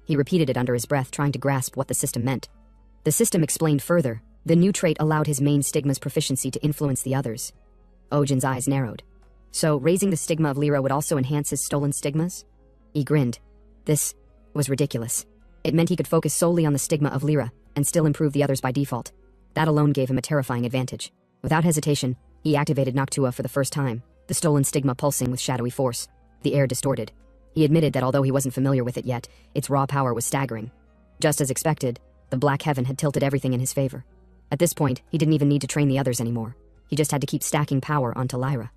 He repeated it under his breath, trying to grasp what the system meant. The system explained further. The new trait allowed his main stigma's proficiency to influence the others. Ojin's eyes narrowed. So, raising the stigma of Lyra would also enhance his stolen stigmas? He grinned. This was ridiculous. It meant he could focus solely on the stigma of Lyra, and still improve the others by default. That alone gave him a terrifying advantage. Without hesitation, he activated Noctua for the first time, the stolen stigma pulsing with shadowy force. The air distorted. He admitted that although he wasn't familiar with it yet, its raw power was staggering. Just as expected, the Black Heaven had tilted everything in his favor. At this point, he didn't even need to train the others anymore. He just had to keep stacking power onto Lyra.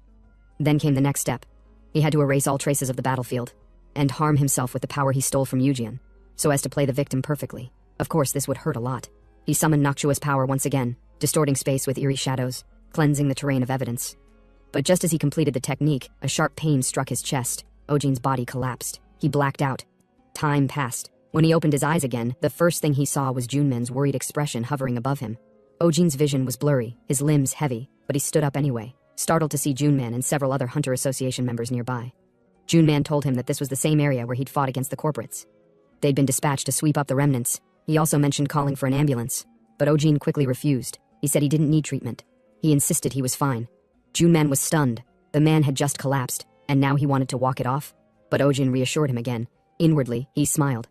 Then came the next step. He had to erase all traces of the battlefield, and harm himself with the power he stole from Yujian, so as to play the victim perfectly. Of course, this would hurt a lot. He summoned Noctua's power once again, distorting space with eerie shadows, cleansing the terrain of evidence. But just as he completed the technique, a sharp pain struck his chest. Ojin's body collapsed. He blacked out. Time passed. When he opened his eyes again, the first thing he saw was Junman's worried expression hovering above him. Ojin's vision was blurry, his limbs heavy, but he stood up anyway, startled to see Junman and several other Hunter Association members nearby. Junman told him that this was the same area where he'd fought against the corporates. They'd been dispatched to sweep up the remnants. He also mentioned calling for an ambulance, but Ojin quickly refused. He said he didn't need treatment. He insisted he was fine. Junman was stunned. The man had just collapsed, and now he wanted to walk it off. But Ojin reassured him again. Inwardly, he smiled.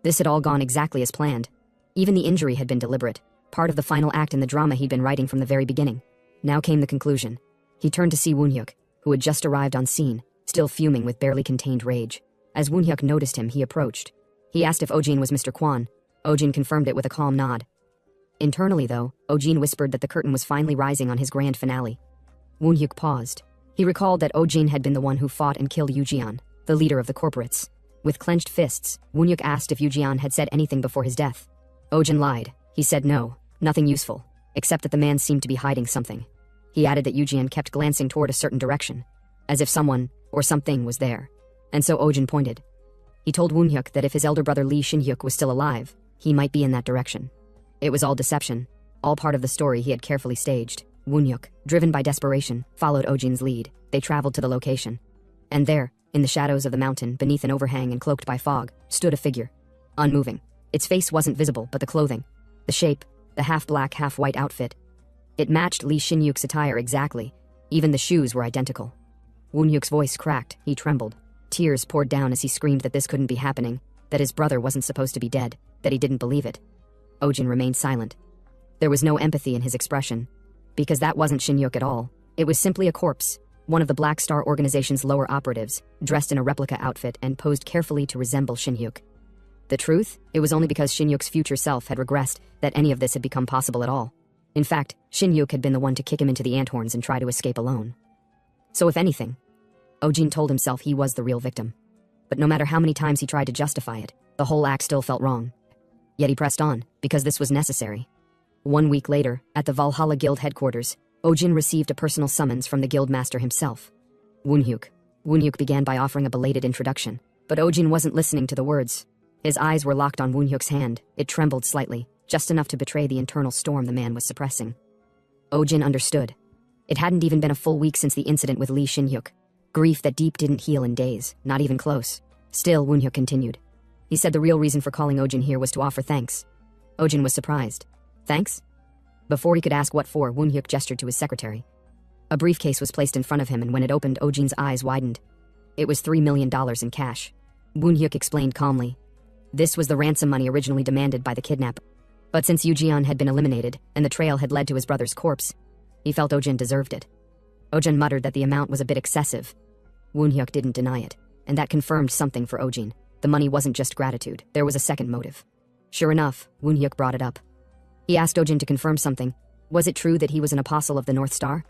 This had all gone exactly as planned. Even the injury had been deliberate, part of the final act in the drama he'd been writing from the very beginning. Now came the conclusion. He turned to see Woon Hyuk, who had just arrived on scene, still fuming with barely contained rage. As Woon Hyuk noticed him, he approached. He asked if Ojin was Mr. Kwan. Ojin confirmed it with a calm nod. Internally, though, Ojin whispered that the curtain was finally rising on his grand finale. Woon Hyuk paused. He recalled that Ojin had been the one who fought and killed Yujian, the leader of the corporates. With clenched fists, Woon Hyuk asked if Yujian had said anything before his death. Ojin lied. He said no, nothing useful, except that the man seemed to be hiding something. He added that Eujian kept glancing toward a certain direction, as if someone or something was there. And so Ojin pointed. He told Woonhyuk that if his elder brother Lee Shin-hyuk was still alive, he might be in that direction. It was all deception, all part of the story he had carefully staged. Woonhyuk, driven by desperation, followed Ojin's lead. They traveled to the location. And there, in the shadows of the mountain, beneath an overhang and cloaked by fog, stood a figure. Unmoving. Its face wasn't visible, but the clothing, the shape, the half-black, half-white outfit. It matched Lee Shin-hyuk's attire exactly. Even the shoes were identical. Woonhyuk's voice cracked. He trembled. Tears poured down as he screamed that this couldn't be happening, that his brother wasn't supposed to be dead, that he didn't believe it. Ojin remained silent. There was no empathy in his expression, because that wasn't Shin-hyuk at all. It was simply a corpse, one of the Black Star Organization's lower operatives, dressed in a replica outfit and posed carefully to resemble Shin-hyuk. The truth? It was only because Shin-hyuk's future self had regressed that any of this had become possible at all. In fact, Shin-hyuk had been the one to kick him into the anthorns and try to escape alone. So if anything, Ojin told himself he was the real victim. But no matter how many times he tried to justify it, the whole act still felt wrong. Yet he pressed on, because this was necessary. 1 week later, at the Valhalla Guild headquarters, Ojin received a personal summons from the guild master himself. Woonhyuk. Woonhyuk began by offering a belated introduction, but Ojin wasn't listening to the words. His eyes were locked on Woonhyuk's hand. It trembled slightly, just enough to betray the internal storm the man was suppressing. Ojin understood. It hadn't even been a full week since the incident with Lee Shin-hyuk. Grief that deep didn't heal in days, not even close. Still, Woonhyuk continued. He said the real reason for calling Ojin here was to offer thanks. Ojin was surprised. Thanks? Before he could ask what for, Woonhyuk gestured to his secretary. A briefcase was placed in front of him, and when it opened, Ojin's eyes widened. It was $3 million in cash. Woonhyuk explained calmly. This was the ransom money originally demanded by the kidnapper. But since Eujian had been eliminated, and the trail had led to his brother's corpse, he felt Ojin deserved it. Ojin muttered that the amount was a bit excessive. Woonhyuk didn't deny it, and that confirmed something for Ojin. The money wasn't just gratitude, there was a second motive. Sure enough, Woonhyuk brought it up. He asked Ojin to confirm something. Was it true that he was an apostle of the North Star?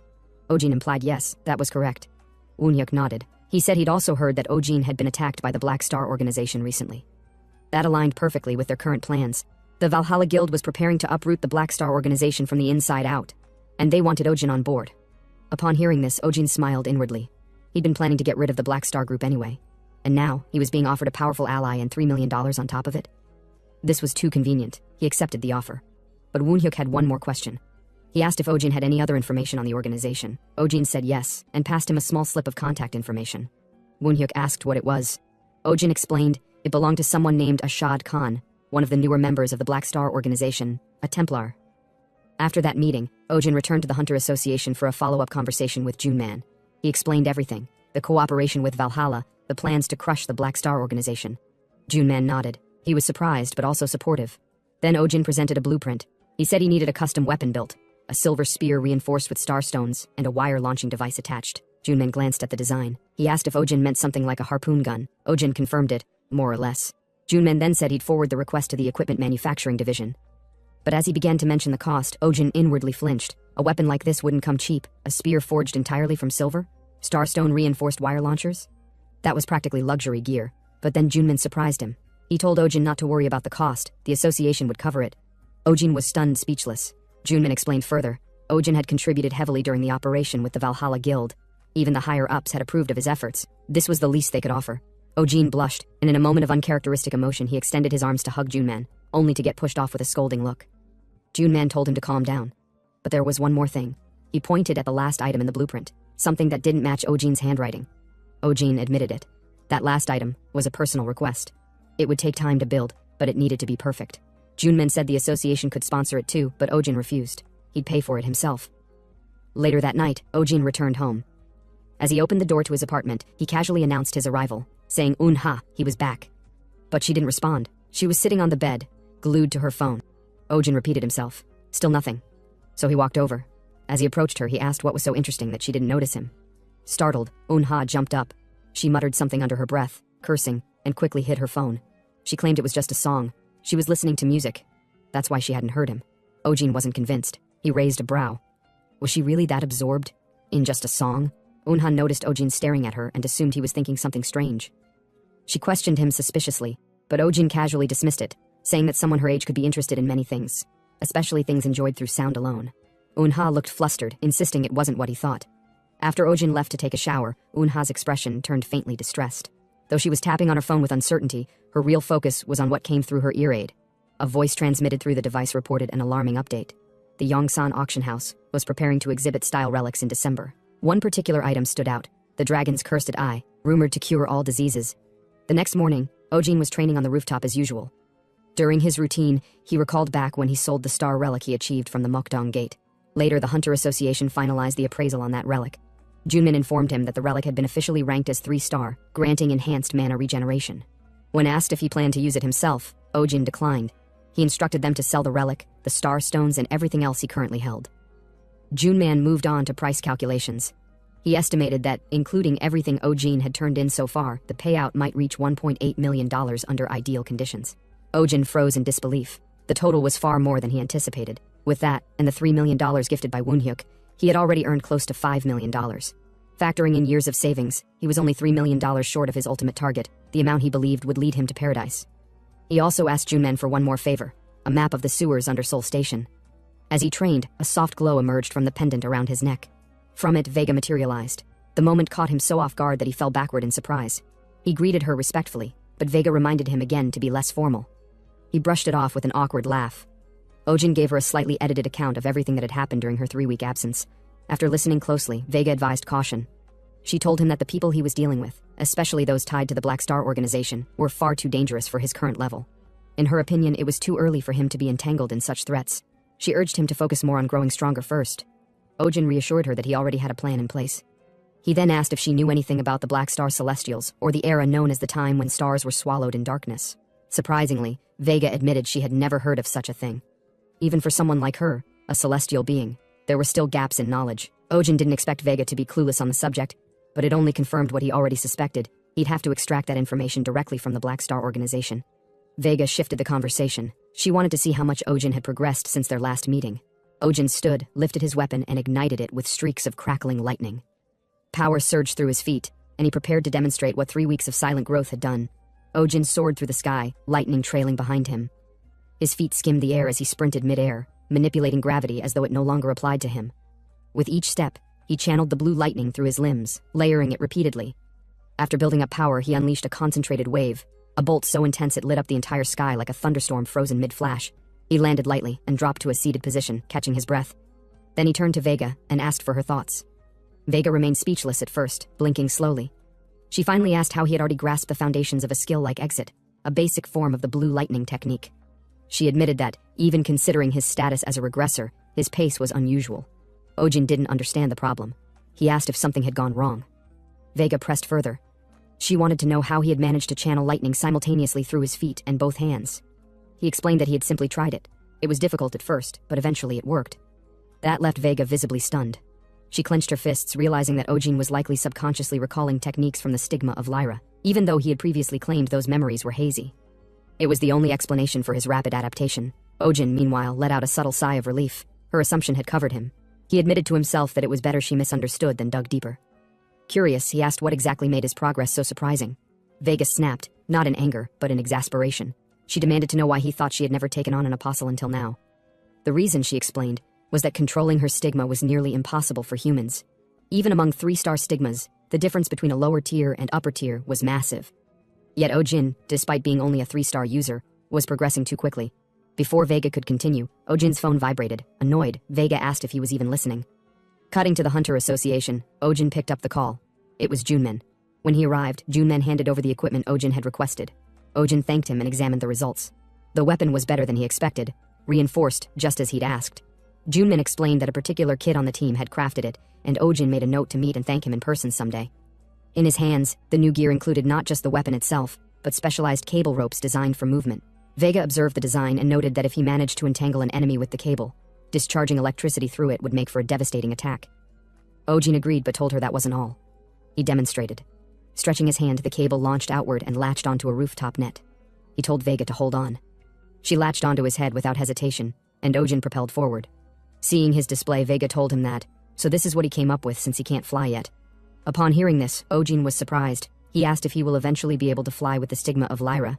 Ojin implied yes, that was correct. Woonhyuk nodded. He said he'd also heard that Ojin had been attacked by the Black Star Organization recently. That aligned perfectly with their current plans. The Valhalla Guild was preparing to uproot the Black Star Organization from the inside out, and they wanted Ojin on board. Upon hearing this, Ojin smiled inwardly. He'd been planning to get rid of the Black Star group anyway, and now he was being offered a powerful ally and $3 million on top of it. This was too convenient. He accepted the offer. But Woonhyuk had one more question. He asked if Ojin had any other information on the organization. Ojin said yes, and passed him a small slip of contact information. Woonhyuk asked what it was. Ojin explained it belonged to someone named Ashad Khan, one of the newer members of the Black Star Organization, a Templar. After that meeting, Ojin returned to the Hunter Association for a follow-up conversation with Junman. He explained everything, the cooperation with Valhalla, the plans to crush the Black Star Organization. Junman nodded. He was surprised, but also supportive. Then Ojin presented a blueprint. He said he needed a custom weapon built, a silver spear reinforced with starstones, and a wire-launching device attached. Junman glanced at the design. He asked if Ojin meant something like a harpoon gun. Ojin confirmed it, more or less. Junman then said he'd forward the request to the equipment manufacturing division. But as he began to mention the cost, Ojin inwardly flinched. A weapon like this wouldn't come cheap. A spear forged entirely from silver? Starstone reinforced wire launchers? That was practically luxury gear. But then Junman surprised him. He told Ojin not to worry about the cost. The association would cover it. Ojin was stunned, speechless. Junman explained further. Ojin had contributed heavily during the operation with the Valhalla Guild. Even the higher-ups had approved of his efforts. This was the least they could offer. Ojin blushed, and in a moment of uncharacteristic emotion he extended his arms to hug Junman, only to get pushed off with a scolding look. Junman told him to calm down. But there was one more thing. He pointed at the last item in the blueprint, something that didn't match Ojin's handwriting. Ojin admitted it. That last item was a personal request. It would take time to build, but it needed to be perfect. Junman said the association could sponsor it too, but Ojin refused. He'd pay for it himself. Later that night, Ojin returned home. As he opened the door to his apartment, he casually announced his arrival, saying "Unha," he was back. But she didn't respond. She was sitting on the bed, glued to her phone. Ojin repeated himself. Still nothing. So he walked over. As he approached her, he asked what was so interesting that she didn't notice him. Startled, Unha jumped up. She muttered something under her breath, cursing, and quickly hid her phone. She claimed it was just a song. She was listening to music. That's why she hadn't heard him. Ojin wasn't convinced. He raised a brow. Was she really that absorbed? In just a song? Unha noticed Ojin staring at her and assumed he was thinking something strange. She questioned him suspiciously, but Ojin casually dismissed it, saying that someone her age could be interested in many things, especially things enjoyed through sound alone. Unha looked flustered, insisting it wasn't what he thought. After Ojin left to take a shower, Unha's expression turned faintly distressed. Though she was tapping on her phone with uncertainty, her real focus was on what came through her ear aid. A voice transmitted through the device reported an alarming update. The Yongsan auction house was preparing to exhibit style relics in December. One particular item stood out, the dragon's cursed eye, rumored to cure all diseases. The next morning, Ojin was training on the rooftop as usual. During his routine, he recalled back when he sold the star relic he achieved from the Mokdong Gate. Later, the Hunter Association finalized the appraisal on that relic. Junmin informed him that the relic had been officially ranked as 3-star, granting enhanced mana regeneration. When asked if he planned to use it himself, Ojin declined. He instructed them to sell the relic, the star stones, and everything else he currently held. Junman moved on to price calculations. He estimated that, including everything Ojin had turned in so far, the payout might reach $1.8 million under ideal conditions. Ojin froze in disbelief. The total was far more than he anticipated. With that, and the $3 million gifted by Woonhyuk, he had already earned close to $5 million. Factoring in years of savings, he was only $3 million short of his ultimate target, the amount he believed would lead him to paradise. He also asked Junmen for one more favor, a map of the sewers under Seoul Station. As he trained, a soft glow emerged from the pendant around his neck. From it, Vega materialized. The moment caught him so off guard that he fell backward in surprise. He greeted her respectfully, but Vega reminded him again to be less formal. He brushed it off with an awkward laugh. Ojin gave her a slightly edited account of everything that had happened during her 3-week absence. After listening closely, Vega advised caution. She told him that the people he was dealing with, especially those tied to the Black Star organization, were far too dangerous for his current level. In her opinion, it was too early for him to be entangled in such threats. She urged him to focus more on growing stronger first. Ojin reassured her that he already had a plan in place. He then asked if she knew anything about the Black Star Celestials, or the era known as the time when stars were swallowed in darkness. Surprisingly, Vega admitted she had never heard of such a thing. Even for someone like her, a celestial being, there were still gaps in knowledge. Ojin didn't expect Vega to be clueless on the subject, but it only confirmed what he already suspected. He'd have to extract that information directly from the Black Star organization. Vega shifted the conversation. She wanted to see how much Ojin had progressed since their last meeting. Ojin stood, lifted his weapon, and ignited it with streaks of crackling lightning. Power surged through his feet, and he prepared to demonstrate what 3 weeks of silent growth had done. Ojin soared through the sky, lightning trailing behind him. His feet skimmed the air as he sprinted mid-air, manipulating gravity as though it no longer applied to him. With each step, he channeled the blue lightning through his limbs, layering it repeatedly. After building up power, he unleashed a concentrated wave, a bolt so intense it lit up the entire sky like a thunderstorm frozen mid-flash. He landed lightly and dropped to a seated position, catching his breath. Then he turned to Vega and asked for her thoughts. Vega remained speechless at first, blinking slowly. She finally asked how he had already grasped the foundations of a skill like Exit, a basic form of the blue lightning technique. She admitted that, even considering his status as a regressor, his pace was unusual. Ojin didn't understand the problem. He asked if something had gone wrong. Vega pressed further. She wanted to know how he had managed to channel lightning simultaneously through his feet and both hands. He explained that he had simply tried it. It was difficult at first, but eventually it worked. That left Vega visibly stunned. She clenched her fists, realizing that Ojin was likely subconsciously recalling techniques from the stigma of Lyra, even though he had previously claimed those memories were hazy. It was the only explanation for his rapid adaptation. Ojin, meanwhile, let out a subtle sigh of relief. Her assumption had covered him. He admitted to himself that it was better she misunderstood than dug deeper. Curious, he asked what exactly made his progress so surprising. Vega snapped, not in anger, but in exasperation. She demanded to know why he thought she had never taken on an apostle until now. The reason, she explained, was that controlling her stigma was nearly impossible for humans. Even among 3-star stigmas, the difference between a lower tier and upper tier was massive. Yet Ojin, despite being only a 3-star user, was progressing too quickly. Before Vega could continue, Ojin's phone vibrated. Annoyed, Vega asked if he was even listening. Cutting to the Hunter Association, Ojin picked up the call. It was Junmen. When he arrived, Junmen handed over the equipment Ojin had requested. Ojin thanked him and examined the results. The weapon was better than he expected, reinforced just as he'd asked. Junmen explained that a particular kid on the team had crafted it, and Ojin made a note to meet and thank him in person someday. In his hands, the new gear included not just the weapon itself, but specialized cable ropes designed for movement. Vega observed the design and noted that if he managed to entangle an enemy with the cable, discharging electricity through it would make for a devastating attack. Ojin agreed but told her that wasn't all. He demonstrated. Stretching his hand, the cable launched outward and latched onto a rooftop net. He told Vega to hold on. She latched onto his head without hesitation, and Ojin propelled forward. Seeing his display, Vega told him that, so this is what he came up with since he can't fly yet. Upon hearing this, Ojin was surprised. He asked if he will eventually be able to fly with the stigma of Lyra.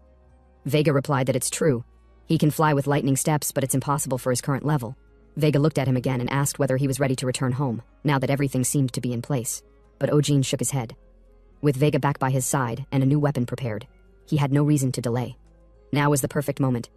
Vega replied that it's true. He can fly with lightning steps, but it's impossible for his current level. Vega looked at him again and asked whether he was ready to return home, now that everything seemed to be in place. But Ojin shook his head. With Vega back by his side and a new weapon prepared, he had no reason to delay. Now was the perfect moment.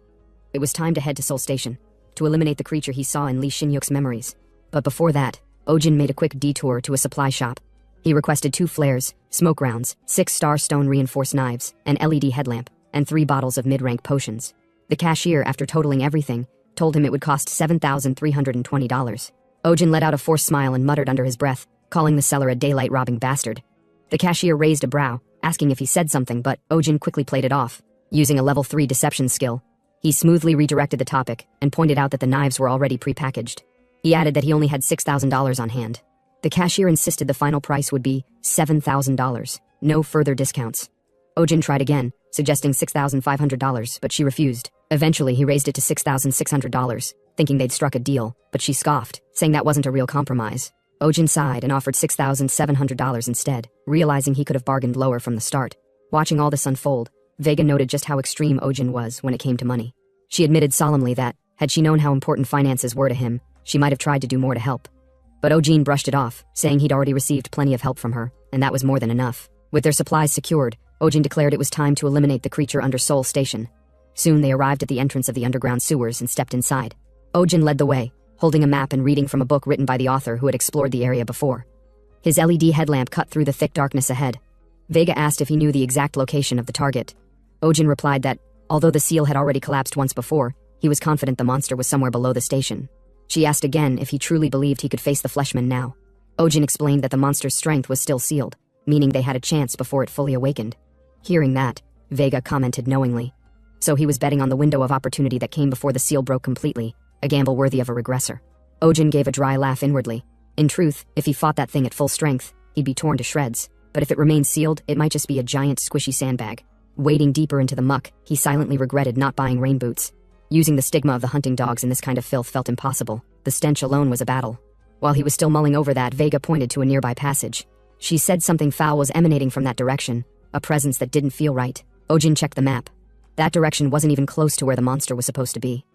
It was time to head to Seoul Station, to eliminate the creature he saw in Lee Shin-yuk's memories. But before that, Ojin made a quick detour to a supply shop. He requested 2 flares, smoke rounds, 6 star stone reinforced knives, an LED headlamp, and 3 bottles of mid-rank potions. The cashier, after totaling everything, told him it would cost $7,320. Ojin let out a forced smile and muttered under his breath, calling the seller a daylight-robbing bastard. The cashier raised a brow, asking if he said something, but Ojin quickly played it off. Using a level 3 deception skill, he smoothly redirected the topic and pointed out that the knives were already pre-packaged. He added that he only had $6,000 on hand. The cashier insisted the final price would be $7,000, no further discounts. Ojin tried again, suggesting $6,500, but she refused. Eventually, he raised it to $6,600, thinking they'd struck a deal, but she scoffed, saying that wasn't a real compromise. Ojin sighed and offered $6,700 instead, realizing he could have bargained lower from the start. Watching all this unfold, Vega noted just how extreme Ojin was when it came to money. She admitted solemnly that, had she known how important finances were to him, she might have tried to do more to help. But Ojin brushed it off, saying he'd already received plenty of help from her, and that was more than enough. With their supplies secured, Ojin declared it was time to eliminate the creature under Seoul Station. Soon they arrived at the entrance of the underground sewers and stepped inside. Ojin led the way, holding a map and reading from a book written by the author who had explored the area before. His LED headlamp cut through the thick darkness ahead. Vega asked if he knew the exact location of the target. Ojin replied that, although the seal had already collapsed once before, he was confident the monster was somewhere below the station. She asked again if he truly believed he could face the fleshman now. Ojin explained that the monster's strength was still sealed, meaning they had a chance before it fully awakened. Hearing that, Vega commented knowingly. So he was betting on the window of opportunity that came before the seal broke completely, a gamble worthy of a regressor. Ojin gave a dry laugh inwardly. In truth, if he fought that thing at full strength, he'd be torn to shreds, but if it remained sealed, it might just be a giant squishy sandbag. Wading deeper into the muck, he silently regretted not buying rain boots. Using the stigma of the hunting dogs in this kind of filth felt impossible. The stench alone was a battle. While he was still mulling over that, Vega pointed to a nearby passage. She said something foul was emanating from that direction, a presence that didn't feel right. Ojin checked the map. That direction wasn't even close to where the monster was supposed to be.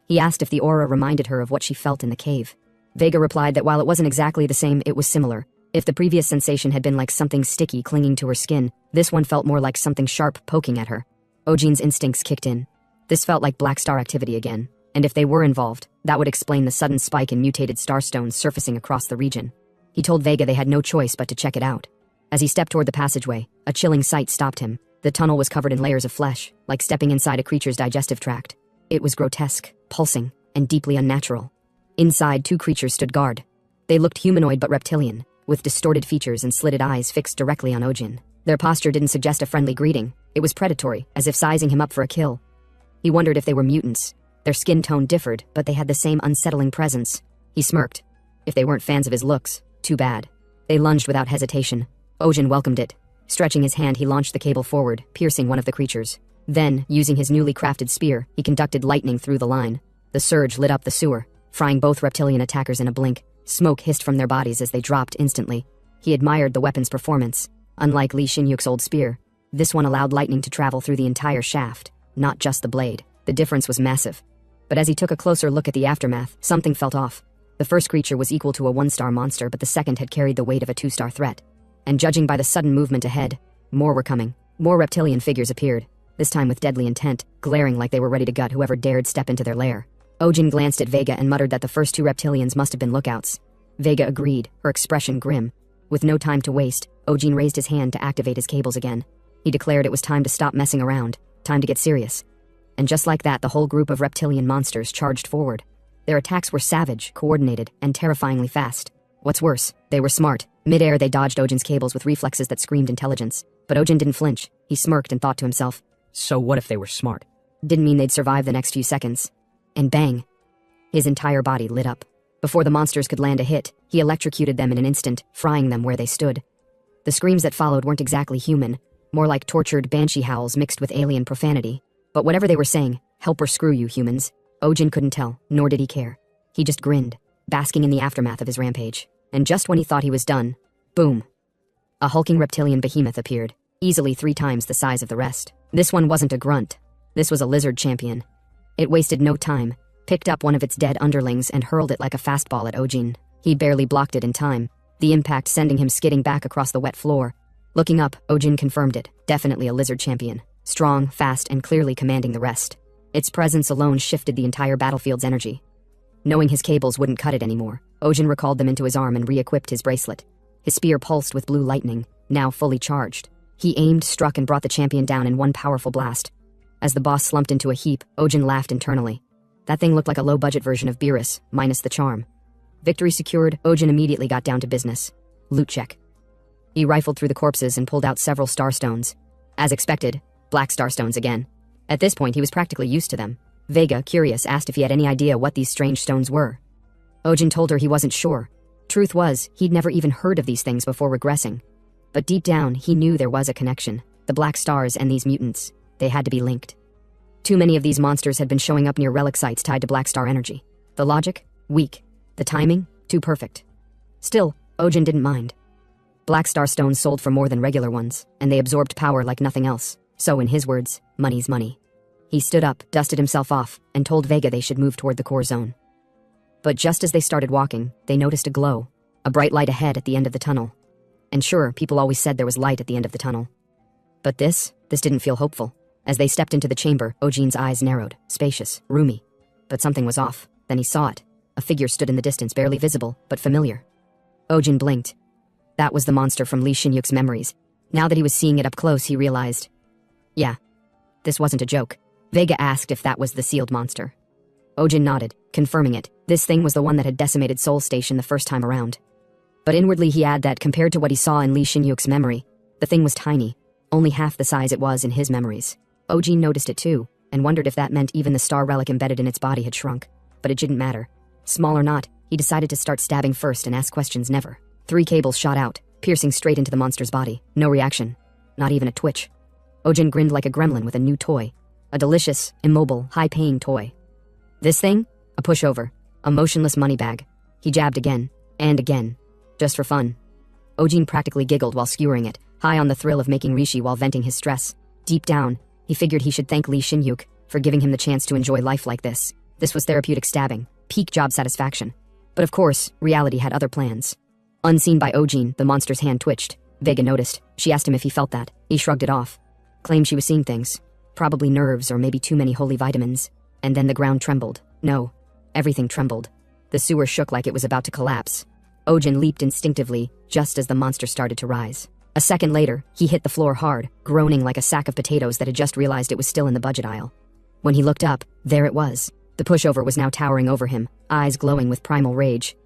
He asked if the aura reminded her of what she felt in the cave. Vega replied that while it wasn't exactly the same, it was similar. If the previous sensation had been like something sticky clinging to her skin, this one felt more like something sharp poking at her. Ojin's instincts kicked in. This felt like Black Star activity again, and if they were involved, that would explain the sudden spike in mutated starstones surfacing across the region. He told Vega they had no choice but to check it out. As he stepped toward the passageway, a chilling sight stopped him. The tunnel was covered in layers of flesh, like stepping inside a creature's digestive tract. It was grotesque, pulsing, and deeply unnatural. Inside, 2 creatures stood guard. They looked humanoid but reptilian, with distorted features and slitted eyes fixed directly on Ojin. Their posture didn't suggest a friendly greeting. It was predatory, as if sizing him up for a kill. He wondered if they were mutants. Their skin tone differed, but they had the same unsettling presence. He smirked. If they weren't fans of his looks, too bad. They lunged without hesitation. Ojin welcomed it. Stretching his hand, he launched the cable forward, piercing one of the creatures. Then, using his newly crafted spear, he conducted lightning through the line. The surge lit up the sewer, frying both reptilian attackers in a blink. Smoke hissed from their bodies as they dropped instantly. He admired the weapon's performance. Unlike Lee Shin-yuk's old spear, this one allowed lightning to travel through the entire shaft, not just the blade. The difference was massive. But as he took a closer look at the aftermath, something felt off. The first creature was equal to a 1-star monster, but the second had carried the weight of a 2-star threat. And judging by the sudden movement ahead, more were coming. More reptilian figures appeared, this time with deadly intent, glaring like they were ready to gut whoever dared step into their lair. Ojin glanced at Vega and muttered that the first 2 reptilians must have been lookouts. Vega agreed, her expression grim. With no time to waste, Ojin raised his hand to activate his cables again. He declared it was time to stop messing around, time to get serious. And just like that, the whole group of reptilian monsters charged forward. Their attacks were savage, coordinated, and terrifyingly fast. What's worse, they were smart. Mid-air, they dodged Ojin's cables with reflexes that screamed intelligence. But Ojin didn't flinch. He smirked and thought to himself, so what if they were smart? Didn't mean they'd survive the next few seconds. And bang! His entire body lit up. Before the monsters could land a hit, he electrocuted them in an instant, frying them where they stood. The screams that followed weren't exactly human, more like tortured banshee howls mixed with alien profanity. But whatever they were saying, help or screw you, humans. Ojin couldn't tell, nor did he care. He just grinned, basking in the aftermath of his rampage. And just when he thought he was done, boom! A hulking reptilian behemoth appeared, easily 3 times the size of the rest. This one wasn't a grunt. This was a lizard champion. It wasted no time. picked up one of its dead underlings and hurled it like a fastball at Ojin. He barely blocked it in time, the impact sending him skidding back across the wet floor. Looking up, Ojin confirmed it. Definitely a lizard champion. Strong, fast, and clearly commanding the rest. Its presence alone shifted the entire battlefield's energy. Knowing his cables wouldn't cut it anymore, Ojin recalled them into his arm and re-equipped his bracelet. His spear pulsed with blue lightning, now fully charged. He aimed, struck, and brought the champion down in one powerful blast. As the boss slumped into a heap, Ojin laughed internally. That thing looked like a low-budget version of Beerus, minus the charm. Victory secured, Ojin immediately got down to business. Loot check. He rifled through the corpses and pulled out several starstones. As expected, black starstones again. At this point, he was practically used to them. Vega, curious, asked if he had any idea what these strange stones were. Ojin told her he wasn't sure. Truth was, he'd never even heard of these things before regressing. But deep down, he knew there was a connection. The black stars and these mutants. They had to be linked. Too many of these monsters had been showing up near relic sites tied to black star energy. The logic? Weak. The timing? Too perfect. Still, Ojin didn't mind. Black star stones sold for more than regular ones, and they absorbed power like nothing else. So, in his words, money's money. He stood up, dusted himself off, and told Vega they should move toward the core zone. But just as they started walking, they noticed a glow. A bright light ahead at the end of the tunnel. And sure, people always said there was light at the end of the tunnel. But this didn't feel hopeful. As they stepped into the chamber, Ojin's eyes narrowed, spacious, roomy. But something was off. Then he saw it. A figure stood in the distance, barely visible, but familiar. Ojin blinked. That was the monster from Lee Shin-yuk's memories. Now that he was seeing it up close, he realized. Yeah, this wasn't a joke. Vega asked if that was the sealed monster. Ojin nodded, confirming it. This thing was the one that had decimated Seoul Station the first time around. But inwardly he had that, compared to what he saw in Lee Shin-yuk's memory, the thing was tiny, only half the size it was in his memories. Ojin noticed it too, and wondered if that meant even the star relic embedded in its body had shrunk. But it didn't matter. Small or not, he decided to start stabbing first and ask questions never. 3 cables shot out, piercing straight into the monster's body. No reaction. Not even a twitch. Ojin grinned like a gremlin with a new toy. A delicious, immobile, high-paying toy. This thing? A pushover. A motionless money bag. He jabbed again. And again. Just for fun. Ojin practically giggled while skewering it, high on the thrill of making Rishi while venting his stress. Deep down, he figured he should thank Lee Shin-yuk for giving him the chance to enjoy life like this. This was therapeutic stabbing. Peak job satisfaction. But of course, reality had other plans. Unseen by Ojin, the monster's hand twitched. Vega noticed. She asked him if he felt that. He shrugged it off. Claimed she was seeing things. Probably nerves or maybe too many holy vitamins. And then the ground trembled. No. Everything trembled. The sewer shook like it was about to collapse. Ojin leaped instinctively, just as the monster started to rise. A second later, he hit the floor hard, groaning like a sack of potatoes that had just realized it was still in the budget aisle. When he looked up, there it was. The pushover was now towering over him, eyes glowing with primal rage.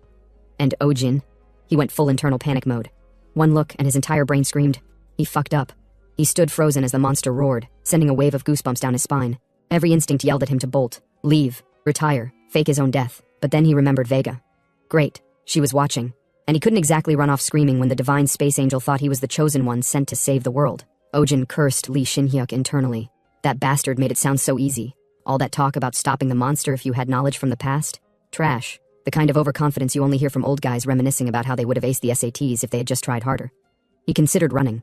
And Ojin? He went full internal panic mode. One look and his entire brain screamed. He fucked up. He stood frozen as the monster roared, sending a wave of goosebumps down his spine. Every instinct yelled at him to bolt, leave, retire, fake his own death. But then he remembered Vega. Great, she was watching. And he couldn't exactly run off screaming when the divine space angel thought he was the chosen one sent to save the world. Ojin cursed Lee Shin-hyuk internally. That bastard made it sound so easy. All that talk about stopping the monster if you had knowledge from the past? Trash. The kind of overconfidence you only hear from old guys reminiscing about how they would have aced the SATs if they had just tried harder. He considered running.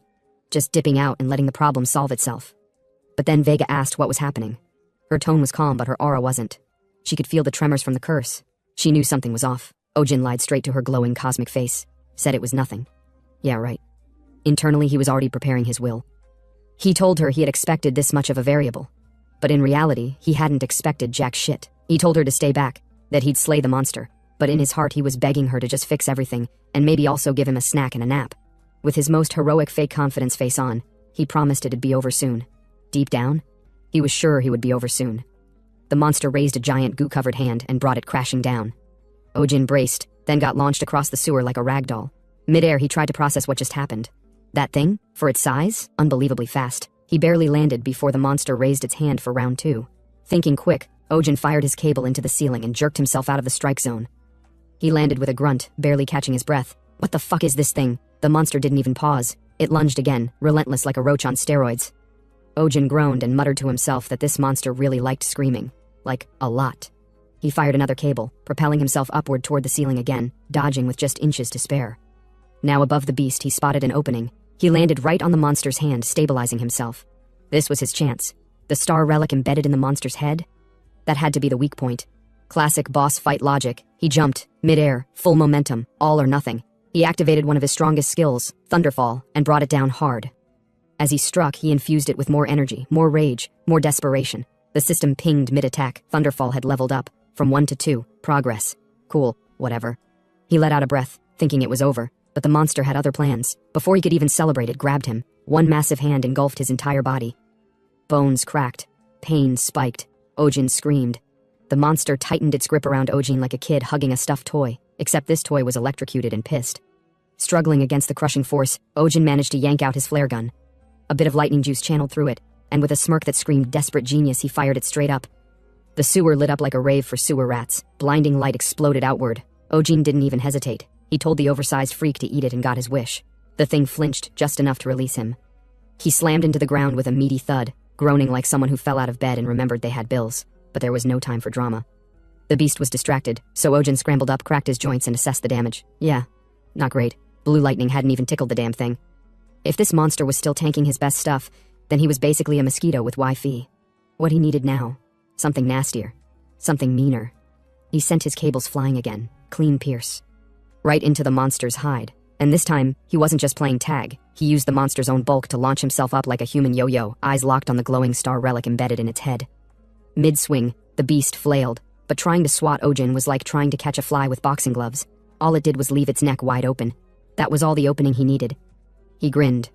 Just dipping out and letting the problem solve itself. But then Vega asked what was happening. Her tone was calm, but her aura wasn't. She could feel the tremors from the curse. She knew something was off. Ojin lied straight to her glowing cosmic face. Said it was nothing. Yeah, right. Internally, he was already preparing his will. He told her he had expected this much of a variable. But in reality, he hadn't expected jack shit. He told her to stay back, that he'd slay the monster. But in his heart, he was begging her to just fix everything, and maybe also give him a snack and a nap. With his most heroic fake confidence face on, he promised it'd be over soon. Deep down, he was sure he would be over soon. The monster raised a giant goo-covered hand and brought it crashing down. Ojin braced, then got launched across the sewer like a rag doll. Mid-air, he tried to process what just happened. That thing, for its size, unbelievably fast. He barely landed before the monster raised its hand for round 2. Thinking quick, Ojin fired his cable into the ceiling and jerked himself out of the strike zone. He landed with a grunt, barely catching his breath. What the fuck is this thing? The monster didn't even pause. It lunged again, relentless like a roach on steroids. Ojin groaned and muttered to himself that this monster really liked screaming. Like, a lot. He fired another cable, propelling himself upward toward the ceiling again, dodging with just inches to spare. Now above the beast, he spotted an opening. He landed right on the monster's hand, stabilizing himself. This was his chance. The star relic embedded in the monster's head? That had to be the weak point. Classic boss fight logic. He jumped, mid-air, full momentum, all or nothing. He activated one of his strongest skills, Thunderfall, and brought it down hard. As he struck, he infused it with more energy, more rage, more desperation. The system pinged mid-attack. Thunderfall had leveled up, from 1 to 2, progress. Cool, whatever. He let out a breath, thinking it was over, but the monster had other plans. Before he could even celebrate, it grabbed him. One massive hand engulfed his entire body. Bones cracked. Pain spiked. Ojin screamed. The monster tightened its grip around Ojin like a kid hugging a stuffed toy, except this toy was electrocuted and pissed. Struggling against the crushing force, Ojin managed to yank out his flare gun. A bit of lightning juice channeled through it, and with a smirk that screamed desperate genius, he fired it straight up. The sewer lit up like a rave for sewer rats. Blinding light exploded outward. Ojin didn't even hesitate. He told the oversized freak to eat it and got his wish. The thing flinched just enough to release him. He slammed into the ground with a meaty thud, groaning like someone who fell out of bed and remembered they had bills. But there was no time for drama. The beast was distracted, so Ojin scrambled up, cracked his joints, and assessed the damage. Yeah, not great. Blue lightning hadn't even tickled the damn thing. If this monster was still tanking his best stuff, then he was basically a mosquito with Wi-Fi. What he needed now, something nastier, something meaner. He sent his cables flying again, clean pierce. Right into the monster's hide. And this time, he wasn't just playing tag. He used the monster's own bulk to launch himself up like a human yo-yo, eyes locked on the glowing star relic embedded in its head. Mid-swing, the beast flailed, but trying to swat Ojin was like trying to catch a fly with boxing gloves. All it did was leave its neck wide open. That was all the opening he needed. He grinned.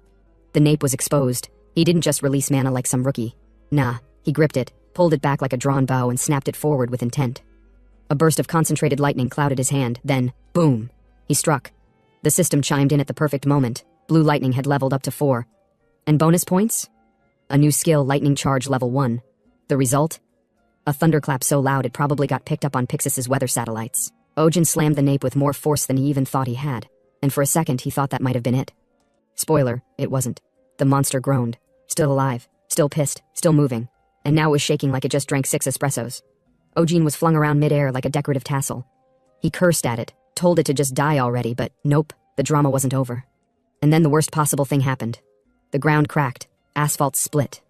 The nape was exposed. He didn't just release mana like some rookie. Nah, he gripped it, pulled it back like a drawn bow, and snapped it forward with intent. A burst of concentrated lightning clouded his hand, then, boom, he struck. The system chimed in at the perfect moment. Blue lightning had leveled up to 4. And bonus points? A new skill, lightning charge level 1. The result? A thunderclap so loud it probably got picked up on Pixis's weather satellites. Ojin slammed the nape with more force than he even thought he had, and for a second he thought that might have been it. Spoiler, it wasn't. The monster groaned. Still alive, still pissed, still moving, and now was shaking like it just drank 6 espressos. Ojin was flung around mid-air like a decorative tassel. He cursed at it, told it to just die already, but nope, the drama wasn't over. And then the worst possible thing happened. The ground cracked, asphalt split.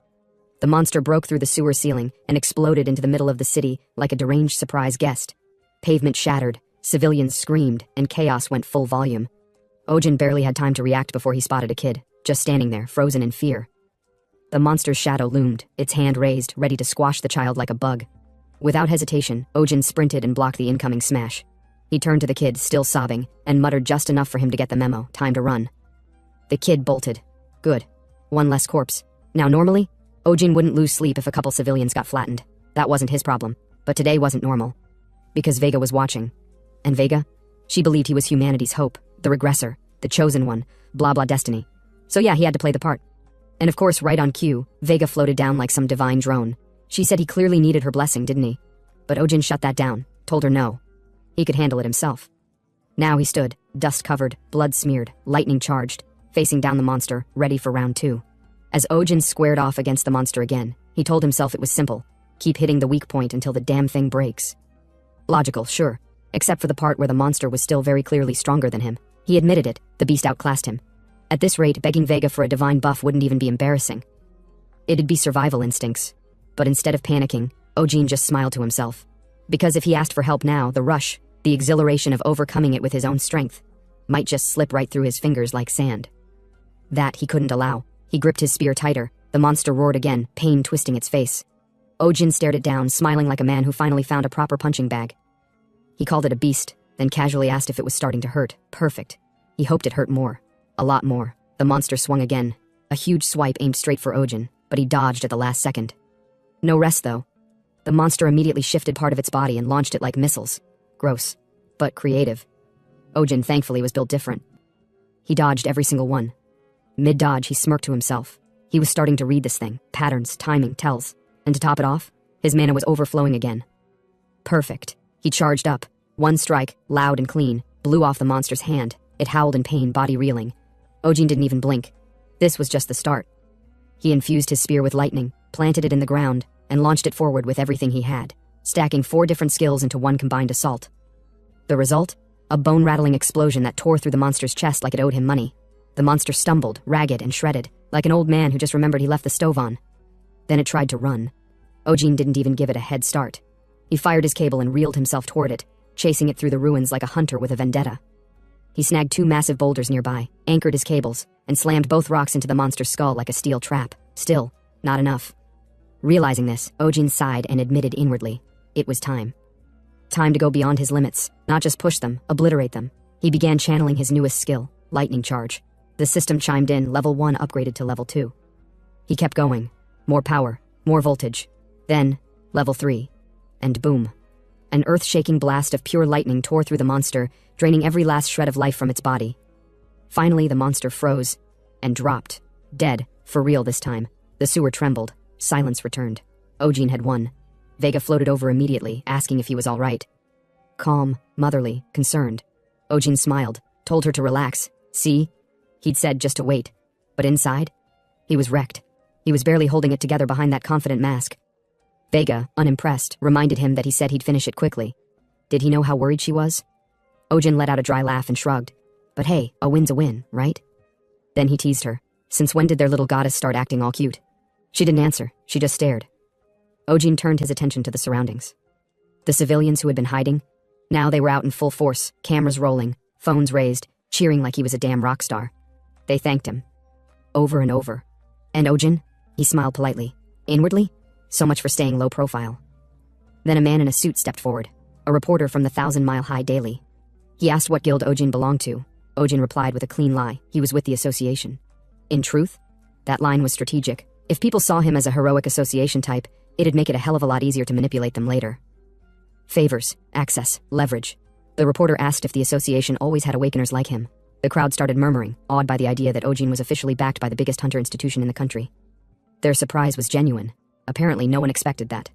The monster broke through the sewer ceiling and exploded into the middle of the city like a deranged surprise guest. Pavement shattered, civilians screamed, and chaos went full volume. Ojin barely had time to react before he spotted a kid, just standing there, frozen in fear. The monster's shadow loomed, its hand raised, ready to squash the child like a bug. Without hesitation, Ojin sprinted and blocked the incoming smash. He turned to the kid, still sobbing, and muttered just enough for him to get the memo, time to run. The kid bolted. Good. One less corpse. Now normally, Ojin wouldn't lose sleep if a couple civilians got flattened. That wasn't his problem. But today wasn't normal. Because Vega was watching. And Vega? She believed he was humanity's hope, the regressor, the chosen one, blah blah destiny. So yeah, he had to play the part. And of course, right on cue, Vega floated down like some divine drone. She said he clearly needed her blessing, didn't he? But Ojin shut that down, told her no. He could handle it himself. Now he stood, dust-covered, blood-smeared, lightning-charged, facing down the monster, ready for round 2. As Ojin squared off against the monster again, he told himself it was simple. Keep hitting the weak point until the damn thing breaks. Logical, sure, except for the part where the monster was still very clearly stronger than him. He admitted it, the beast outclassed him. At this rate, begging Vega for a divine buff wouldn't even be embarrassing. It'd be survival instincts. But instead of panicking, Ojin just smiled to himself. Because if he asked for help now, the rush, the exhilaration of overcoming it with his own strength, might just slip right through his fingers like sand. That he couldn't allow. He gripped his spear tighter. The monster roared again, pain twisting its face. Ojin stared it down, smiling like a man who finally found a proper punching bag. He called it a beast, then casually asked if it was starting to hurt. Perfect. He hoped it hurt more. A lot more. The monster swung again. A huge swipe aimed straight for Ojin, but he dodged at the last second. No rest, though. The monster immediately shifted part of its body and launched it like missiles. Gross. But creative. Ojin, thankfully, was built different. He dodged every single one. Mid-dodge, he smirked to himself. He was starting to read this thing. Patterns, timing, tells. And to top it off, his mana was overflowing again. Perfect. He charged up. One strike, loud and clean, blew off the monster's hand. It howled in pain, body reeling. Ojin didn't even blink. This was just the start. He infused his spear with lightning, planted it in the ground, and launched it forward with everything he had, stacking 4 different skills into one combined assault. The result? A bone-rattling explosion that tore through the monster's chest like it owed him money. The monster stumbled, ragged and shredded, like an old man who just remembered he left the stove on. Then it tried to run. Ojin didn't even give it a head start. He fired his cable and reeled himself toward it, chasing it through the ruins like a hunter with a vendetta. He snagged 2 massive boulders nearby, anchored his cables, and slammed both rocks into the monster's skull like a steel trap. Still, not enough. Realizing this, Ojin sighed and admitted inwardly, it was time. Time to go beyond his limits, not just push them, obliterate them. He began channeling his newest skill, lightning charge. The system chimed in, level 1 upgraded to level 2. He kept going. More power, more voltage. Then, level 3. And boom. An earth-shaking blast of pure lightning tore through the monster, draining every last shred of life from its body. Finally, the monster froze and dropped. Dead, for real this time. The sewer trembled. Silence returned. Ojin had won. Vega floated over immediately, asking if he was all right. Calm, motherly, concerned. Ojin smiled, told her to relax. See? He'd said just to wait. But inside? He was wrecked. He was barely holding it together behind that confident mask. Vega, unimpressed, reminded him that he said he'd finish it quickly. Did he know how worried she was? Ojin let out a dry laugh and shrugged. But hey, a win's a win, right? Then he teased her. Since when did their little goddess start acting all cute? She didn't answer, she just stared. Ojin turned his attention to the surroundings. The civilians who had been hiding, now they were out in full force, cameras rolling, phones raised, cheering like he was a damn rock star. They thanked him. Over and over. And Ojin? He smiled politely. Inwardly? So much for staying low profile. Then a man in a suit stepped forward, a reporter from the 1,000-Mile High Daily. He asked what guild Ojin belonged to. Ojin replied with a clean lie. He was with the association. In truth, that line was strategic. If people saw him as a heroic association type, it'd make it a hell of a lot easier to manipulate them later. Favors, access, leverage. The reporter asked if the association always had awakeners like him. The crowd started murmuring, awed by the idea that Ojin was officially backed by the biggest hunter institution in the country. Their surprise was genuine. Apparently no one expected that.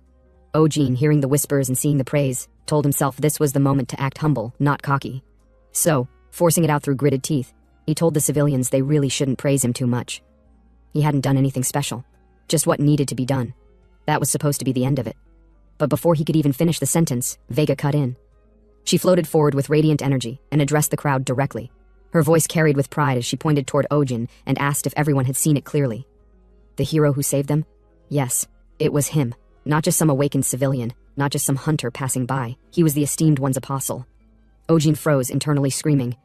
Ojin, hearing the whispers and seeing the praise, told himself this was the moment to act humble, not cocky. So, forcing it out through gritted teeth, he told the civilians they really shouldn't praise him too much. He hadn't done anything special. Just what needed to be done. That was supposed to be the end of it. But before he could even finish the sentence, Vega cut in. She floated forward with radiant energy and addressed the crowd directly. Her voice carried with pride as she pointed toward Ojin and asked if everyone had seen it clearly. The hero who saved them? Yes, it was him. Not just some awakened civilian, not just some hunter passing by. He was the esteemed one's apostle. Ojin froze, internally screaming,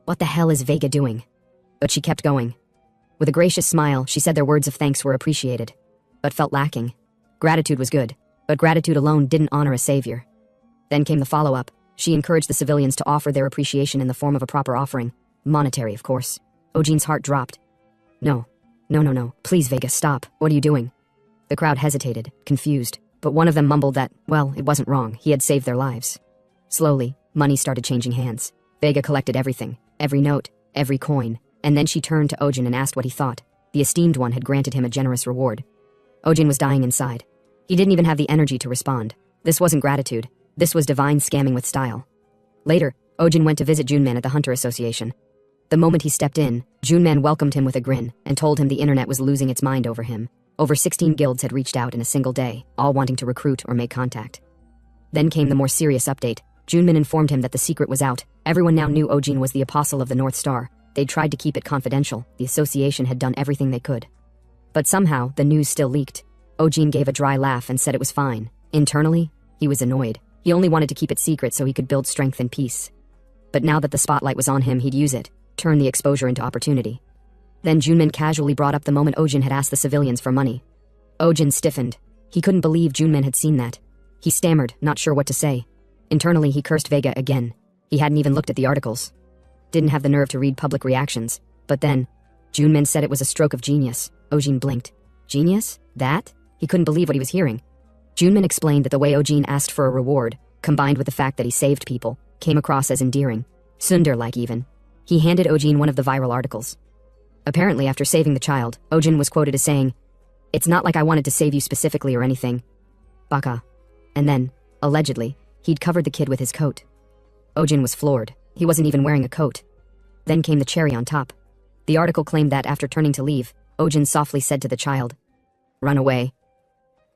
"What the hell is Vega doing?" But she kept going. With a gracious smile, she said their words of thanks were appreciated, but felt lacking. Gratitude was good, but gratitude alone didn't honor a savior. Then came the follow-up. She encouraged the civilians to offer their appreciation in the form of a proper offering. Monetary, of course. Ojin's heart dropped. No, please Vega, stop. What are you doing? The crowd hesitated, confused, but one of them mumbled that, well, it wasn't wrong, he had saved their lives. Slowly, money started changing hands. Vega collected everything, every note, every coin, and then she turned to Ojin and asked what he thought. The esteemed one had granted him a generous reward. Ojin was dying inside. He didn't even have the energy to respond. This wasn't gratitude. This was divine scamming with style. Later, Ojin went to visit Junman at the Hunter Association. The moment he stepped in, Junman welcomed him with a grin and told him the internet was losing its mind over him. Over 16 guilds had reached out in a single day, all wanting to recruit or make contact. Then came the more serious update. Junman informed him that the secret was out. Everyone now knew Ojin was the apostle of the North Star. They'd tried to keep it confidential. The association had done everything they could. But somehow, the news still leaked. Ojin gave a dry laugh and said it was fine. Internally, he was annoyed. He only wanted to keep it secret so he could build strength and peace. But now that the spotlight was on him, he'd use it, turn the exposure into opportunity. Then Junman casually brought up the moment Ojin had asked the civilians for money. Ojin stiffened. He couldn't believe Junman had seen that. He stammered, not sure what to say. Internally, he cursed Vega again. He hadn't even looked at the articles. Didn't have the nerve to read public reactions. But then, Junman said it was a stroke of genius. Ojin blinked. Genius? That? He couldn't believe what he was hearing. Junman explained that the way Ojin asked for a reward, combined with the fact that he saved people, came across as endearing. Sundar-like even. He handed Ojin one of the viral articles. Apparently, after saving the child, Ojin was quoted as saying, "It's not like I wanted to save you specifically or anything. Baka." And then, allegedly, he'd covered the kid with his coat. Ojin was floored. He wasn't even wearing a coat. Then came the cherry on top. The article claimed that after turning to leave, Ojin softly said to the child, "Run away."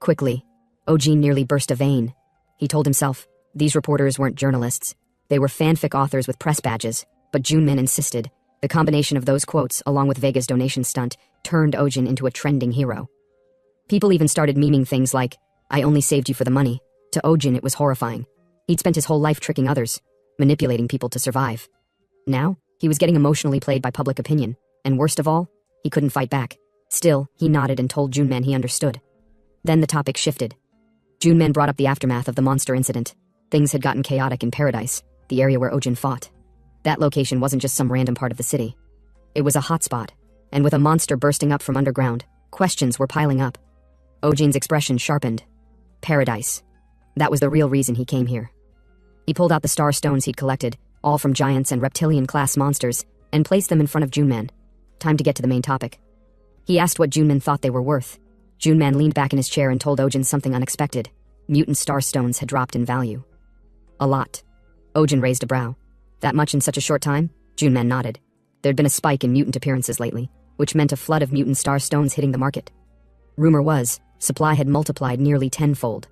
Quickly, Ojin nearly burst a vein. He told himself, these reporters weren't journalists. They were fanfic authors with press badges, but Junman insisted. The combination of those quotes, along with Vega's donation stunt, turned Ojin into a trending hero. People even started memeing things like, "I only saved you for the money," To Ojin, it was horrifying. He'd spent his whole life tricking others, manipulating people to survive. Now, he was getting emotionally played by public opinion, and worst of all, he couldn't fight back. Still, he nodded and told Junman he understood. Then the topic shifted. Junman brought up the aftermath of the monster incident. Things had gotten chaotic in Paradise, the area where Ojin fought. That location wasn't just some random part of the city. It was a hotspot, and with a monster bursting up from underground, questions were piling up. Ojin's expression sharpened. Paradise. That was the real reason he came here. He pulled out the star stones he'd collected, all from giants and reptilian-class monsters, and placed them in front of Junman. Time to get to the main topic. He asked what Junman thought they were worth. Junman leaned back in his chair and told Ojin something unexpected. Mutant star stones had dropped in value. A lot. Ojin raised a brow. That much in such a short time? Junman nodded. There'd been a spike in mutant appearances lately, which meant a flood of mutant star stones hitting the market. Rumor was, supply had multiplied nearly tenfold.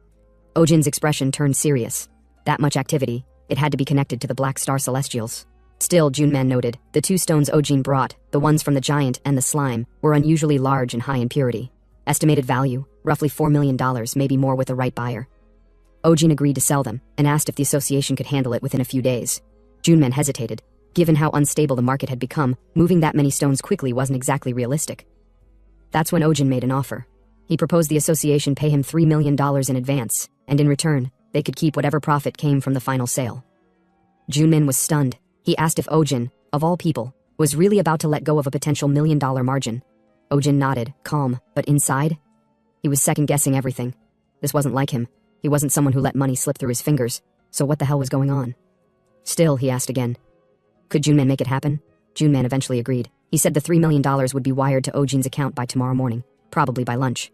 Ojin's expression turned serious. That much activity, it had to be connected to the Black Star Celestials. Still, Junman noted, the two stones Ojin brought, the ones from the giant and the slime, were unusually large and high in purity. Estimated value, roughly $4 million, maybe more with the right buyer. Ojin agreed to sell them, and asked if the association could handle it within a few days. Junman hesitated. Given how unstable the market had become, moving that many stones quickly wasn't exactly realistic. That's when Ojin made an offer. He proposed the association pay him $3 million in advance, and in return, they could keep whatever profit came from the final sale. Junman was stunned. He asked if Ojin, of all people, was really about to let go of a potential $1 million margin. Ojin nodded, calm, but inside? He was second-guessing everything. This wasn't like him. He wasn't someone who let money slip through his fingers, so what the hell was going on? Still, he asked again. Could Junman make it happen? Junman eventually agreed. He said the $3 million would be wired to Ojin's account by tomorrow morning, probably by lunch.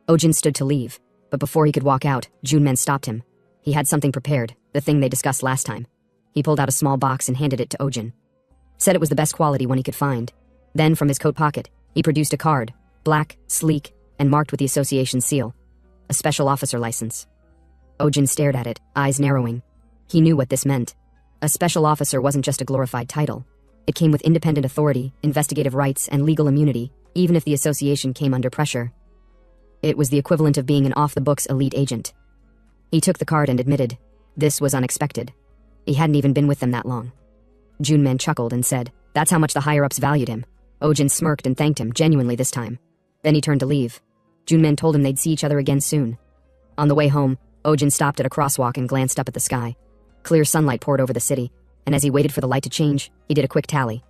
Ojin stood to leave, but before he could walk out, Junman stopped him. He had something prepared, the thing they discussed last time. He pulled out a small box and handed it to Ojin. Said it was the best quality one he could find. Then, from his coat pocket, he produced a card, black, sleek, and marked with the association seal. A special officer license. Ojin stared at it, eyes narrowing. He knew what this meant. A special officer wasn't just a glorified title. It came with independent authority, investigative rights, and legal immunity, even if the association came under pressure. It was the equivalent of being an off-the-books elite agent. He took the card and admitted, this was unexpected. He hadn't even been with them that long. Junman chuckled and said, that's how much the higher-ups valued him. Ojin smirked and thanked him, genuinely this time. Then he turned to leave. Junman told him they'd see each other again soon. On the way home, Ojin stopped at a crosswalk and glanced up at the sky. Clear sunlight poured over the city, and as he waited for the light to change, he did a quick tally.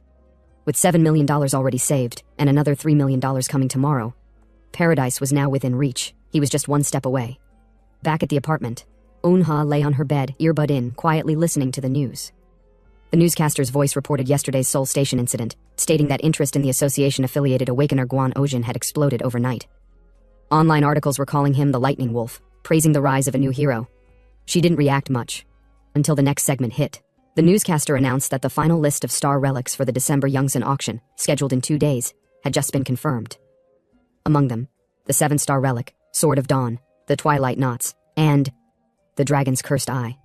With $7 million already saved, and another $3 million coming tomorrow, Paradise was now within reach. He was just one step away. Back at the apartment, Eunha lay on her bed, earbud in, quietly listening to the news. The newscaster's voice reported yesterday's Seoul Station incident, stating that interest in the association-affiliated Awakener Guan Ojin had exploded overnight. Online articles were calling him the Lightning Wolf, praising the rise of a new hero. She didn't react much. Until the next segment hit. The newscaster announced that the final list of star relics for the December Yongsan auction, scheduled in 2 days, had just been confirmed. Among them, the 7-star relic, Sword of Dawn, the Twilight Knots, and the Dragon's Cursed Eye.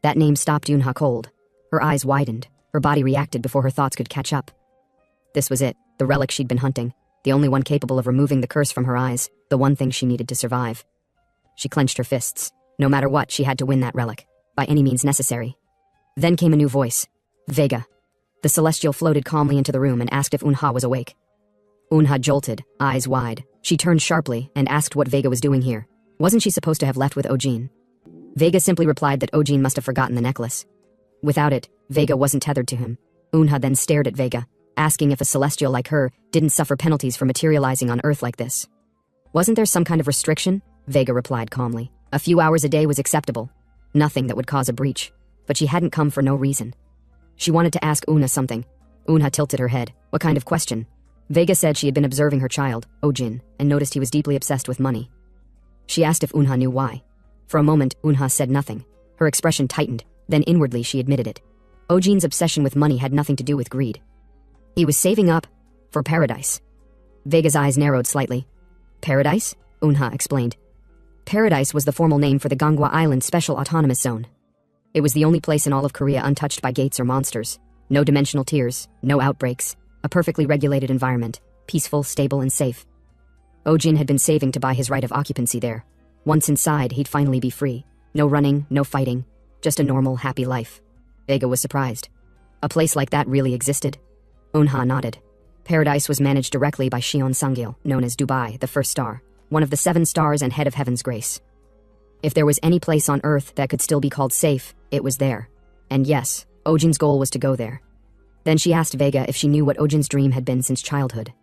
That name stopped Eunha cold. Her eyes widened. Her body reacted before her thoughts could catch up. This was it, the relic she'd been hunting, the only one capable of removing the curse from her eyes, the one thing she needed to survive. She clenched her fists. No matter what, she had to win that relic, by any means necessary. Then came a new voice. Vega. The Celestial floated calmly into the room and asked if Eunha was awake. Eunha jolted, eyes wide. She turned sharply and asked what Vega was doing here. Wasn't she supposed to have left with Ojin? Vega simply replied that Ojin must have forgotten the necklace. Without it, Vega wasn't tethered to him. Eunha then stared at Vega, asking if a Celestial like her didn't suffer penalties for materializing on Earth like this. Wasn't there some kind of restriction? Vega replied calmly. A few hours a day was acceptable. Nothing that would cause a breach. But she hadn't come for no reason. She wanted to ask Eunha something. Eunha tilted her head. What kind of question? Vega said she had been observing her child, Ojin, and noticed he was deeply obsessed with money. She asked if Eunha knew why. For a moment, Eunha said nothing. Her expression tightened, then inwardly she admitted it. Ojin's obsession with money had nothing to do with greed. He was saving up for Paradise. Vega's eyes narrowed slightly. Paradise? Eunha explained. Paradise was the formal name for the Ganghwa Island Special Autonomous Zone. It was the only place in all of Korea untouched by gates or monsters. No dimensional tiers, no outbreaks, a perfectly regulated environment, peaceful, stable, and safe. Ojin had been saving to buy his right of occupancy there. Once inside, he'd finally be free. No running, no fighting. Just a normal, happy life. Vega was surprised. A place like that really existed? Unha nodded. Paradise was managed directly by Shion Sangil, known as Dubai, the first star, one of the 7 stars and head of Heaven's Grace. If there was any place on Earth that could still be called safe, it was there. And yes, Ojin's goal was to go there. Then she asked Vega if she knew what Ojin's dream had been since childhood.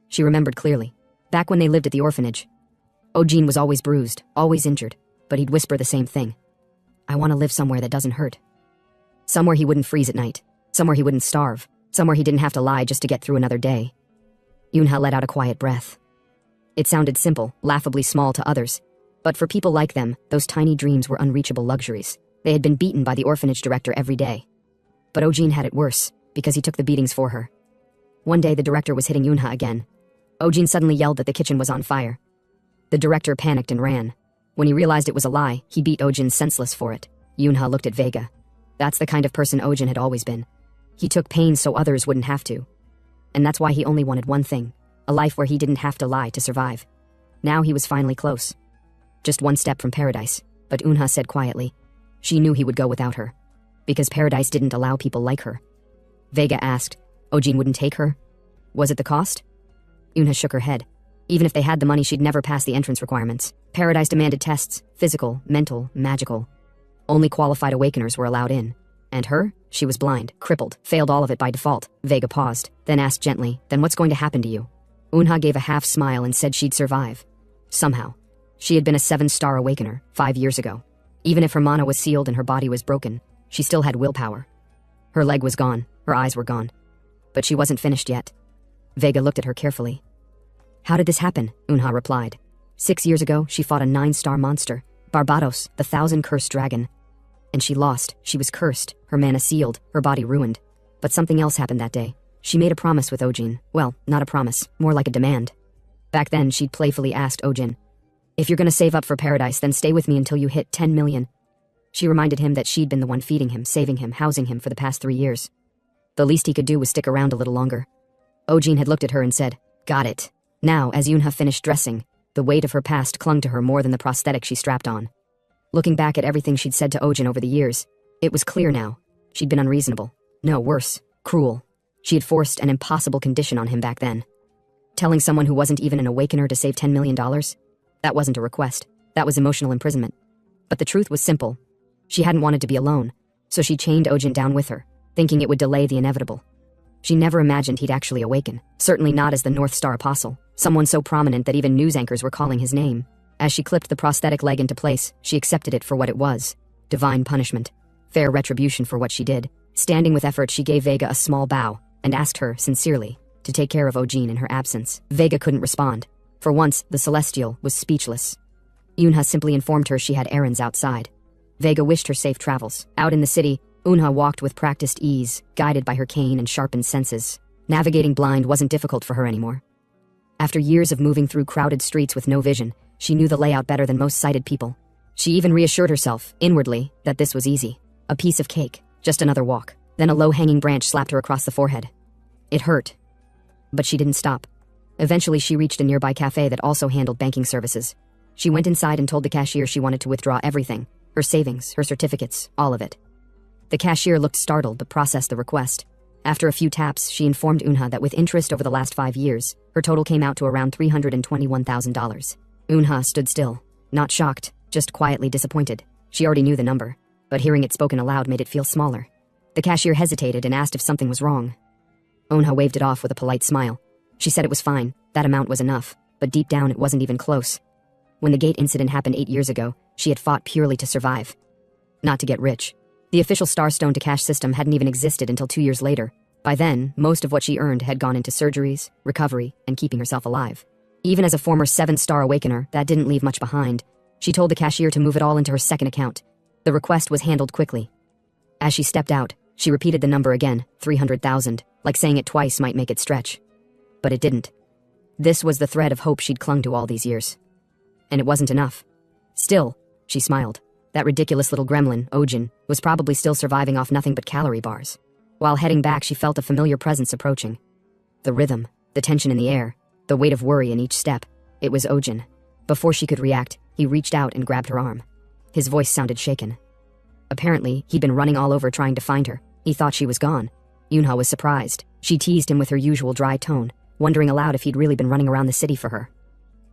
She remembered clearly. Back when they lived at the orphanage, Ojin was always bruised, always injured, but he'd whisper the same thing. I want to live somewhere that doesn't hurt. Somewhere he wouldn't freeze at night. Somewhere he wouldn't starve. Somewhere he didn't have to lie just to get through another day. Yunha let out a quiet breath. It sounded simple, laughably small to others. But for people like them, those tiny dreams were unreachable luxuries. They had been beaten by the orphanage director every day. But Ojin had it worse, because he took the beatings for her. One day the director was hitting Yunha again. Ojin suddenly yelled that the kitchen was on fire. The director panicked and ran. When he realized it was a lie, he beat Ojin senseless for it. Yunha looked at Vega. That's the kind of person Ojin had always been. He took pain so others wouldn't have to. And that's why he only wanted one thing, a life where he didn't have to lie to survive. Now he was finally close. Just one step from paradise, but Unha said quietly. She knew he would go without her. Because paradise didn't allow people like her. Vega asked, Ojin wouldn't take her? Was it the cost? Unha shook her head. Even if they had the money, she'd never pass the entrance requirements. Paradise demanded tests, physical, mental, magical. Only qualified awakeners were allowed in. And her? She was blind, crippled, failed all of it by default. Vega paused, then asked gently, then what's going to happen to you? Unha gave a half smile and said she'd survive. Somehow. She had been a 7-star awakener 5 years ago. Even if her mana was sealed and her body was broken, she still had willpower. Her leg was gone, her eyes were gone. But she wasn't finished yet. Vega looked at her carefully. How did this happen? Unha replied. 6 years ago, she fought a 9-star monster, Barbados, the 1,000-cursed dragon. And she lost. She was cursed, her mana sealed, her body ruined. But something else happened that day. She made a promise with Ojin. Well, not a promise, more like a demand. Back then, she'd playfully asked Ojin, if you're gonna save up for paradise, then stay with me until you hit 10 million. She reminded him that she'd been the one feeding him, saving him, housing him for the past 3 years. The least he could do was stick around a little longer. Ojin had looked at her and said, got it. Now, as Yunha finished dressing, the weight of her past clung to her more than the prosthetic she strapped on. Looking back at everything she'd said to Ojin over the years, it was clear now. She'd been unreasonable. No, worse, cruel. She had forced an impossible condition on him back then. Telling someone who wasn't even an awakener to save $10 million? That wasn't a request. That was emotional imprisonment. But the truth was simple. She hadn't wanted to be alone, so she chained Ojin down with her, thinking it would delay the inevitable. She never imagined he'd actually awaken, certainly not as the North Star Apostle, someone so prominent that even news anchors were calling his name. As she clipped the prosthetic leg into place, she accepted it for what it was. Divine punishment. Fair retribution for what she did. Standing with effort, she gave Vega a small bow, and asked her, sincerely, to take care of Ojin in her absence. Vega couldn't respond. For once, the Celestial was speechless. Unha simply informed her she had errands outside. Vega wished her safe travels. Out in the city, Unha walked with practiced ease, guided by her cane and sharpened senses. Navigating blind wasn't difficult for her anymore. After years of moving through crowded streets with no vision, she knew the layout better than most sighted people. She even reassured herself, inwardly, that this was easy. A piece of cake, just another walk. Then a low-hanging branch slapped her across the forehead. It hurt. But she didn't stop. Eventually, she reached a nearby cafe that also handled banking services. She went inside and told the cashier she wanted to withdraw everything. Her savings, her certificates, all of it. The cashier looked startled but processed the request. After a few taps, she informed Unha that with interest over the last 5 years, her total came out to around $321,000. Unha stood still, not shocked, just quietly disappointed. She already knew the number, but hearing it spoken aloud made it feel smaller. The cashier hesitated and asked if something was wrong. Unha waved it off with a polite smile. She said it was fine, that amount was enough, but deep down it wasn't even close. When the gate incident happened 8 years ago, she had fought purely to survive. Not to get rich. The official Starstone to cash system hadn't even existed until 2 years later. By then, most of what she earned had gone into surgeries, recovery, and keeping herself alive. Even as a former 7-star awakener, that didn't leave much behind. She told the cashier to move it all into her second account. The request was handled quickly. As she stepped out, she repeated the number again, 300,000, like saying it twice might make it stretch. But it didn't. This was the thread of hope she'd clung to all these years. And it wasn't enough. Still, she smiled. That ridiculous little gremlin, Ojin, was probably still surviving off nothing but calorie bars. While heading back, she felt a familiar presence approaching. The rhythm, the tension in the air, the weight of worry in each step. It was Ojin. Before she could react, he reached out and grabbed her arm. His voice sounded shaken. Apparently, he'd been running all over trying to find her. He thought she was gone. Yoonha was surprised. She teased him with her usual dry tone, wondering aloud if he'd really been running around the city for her.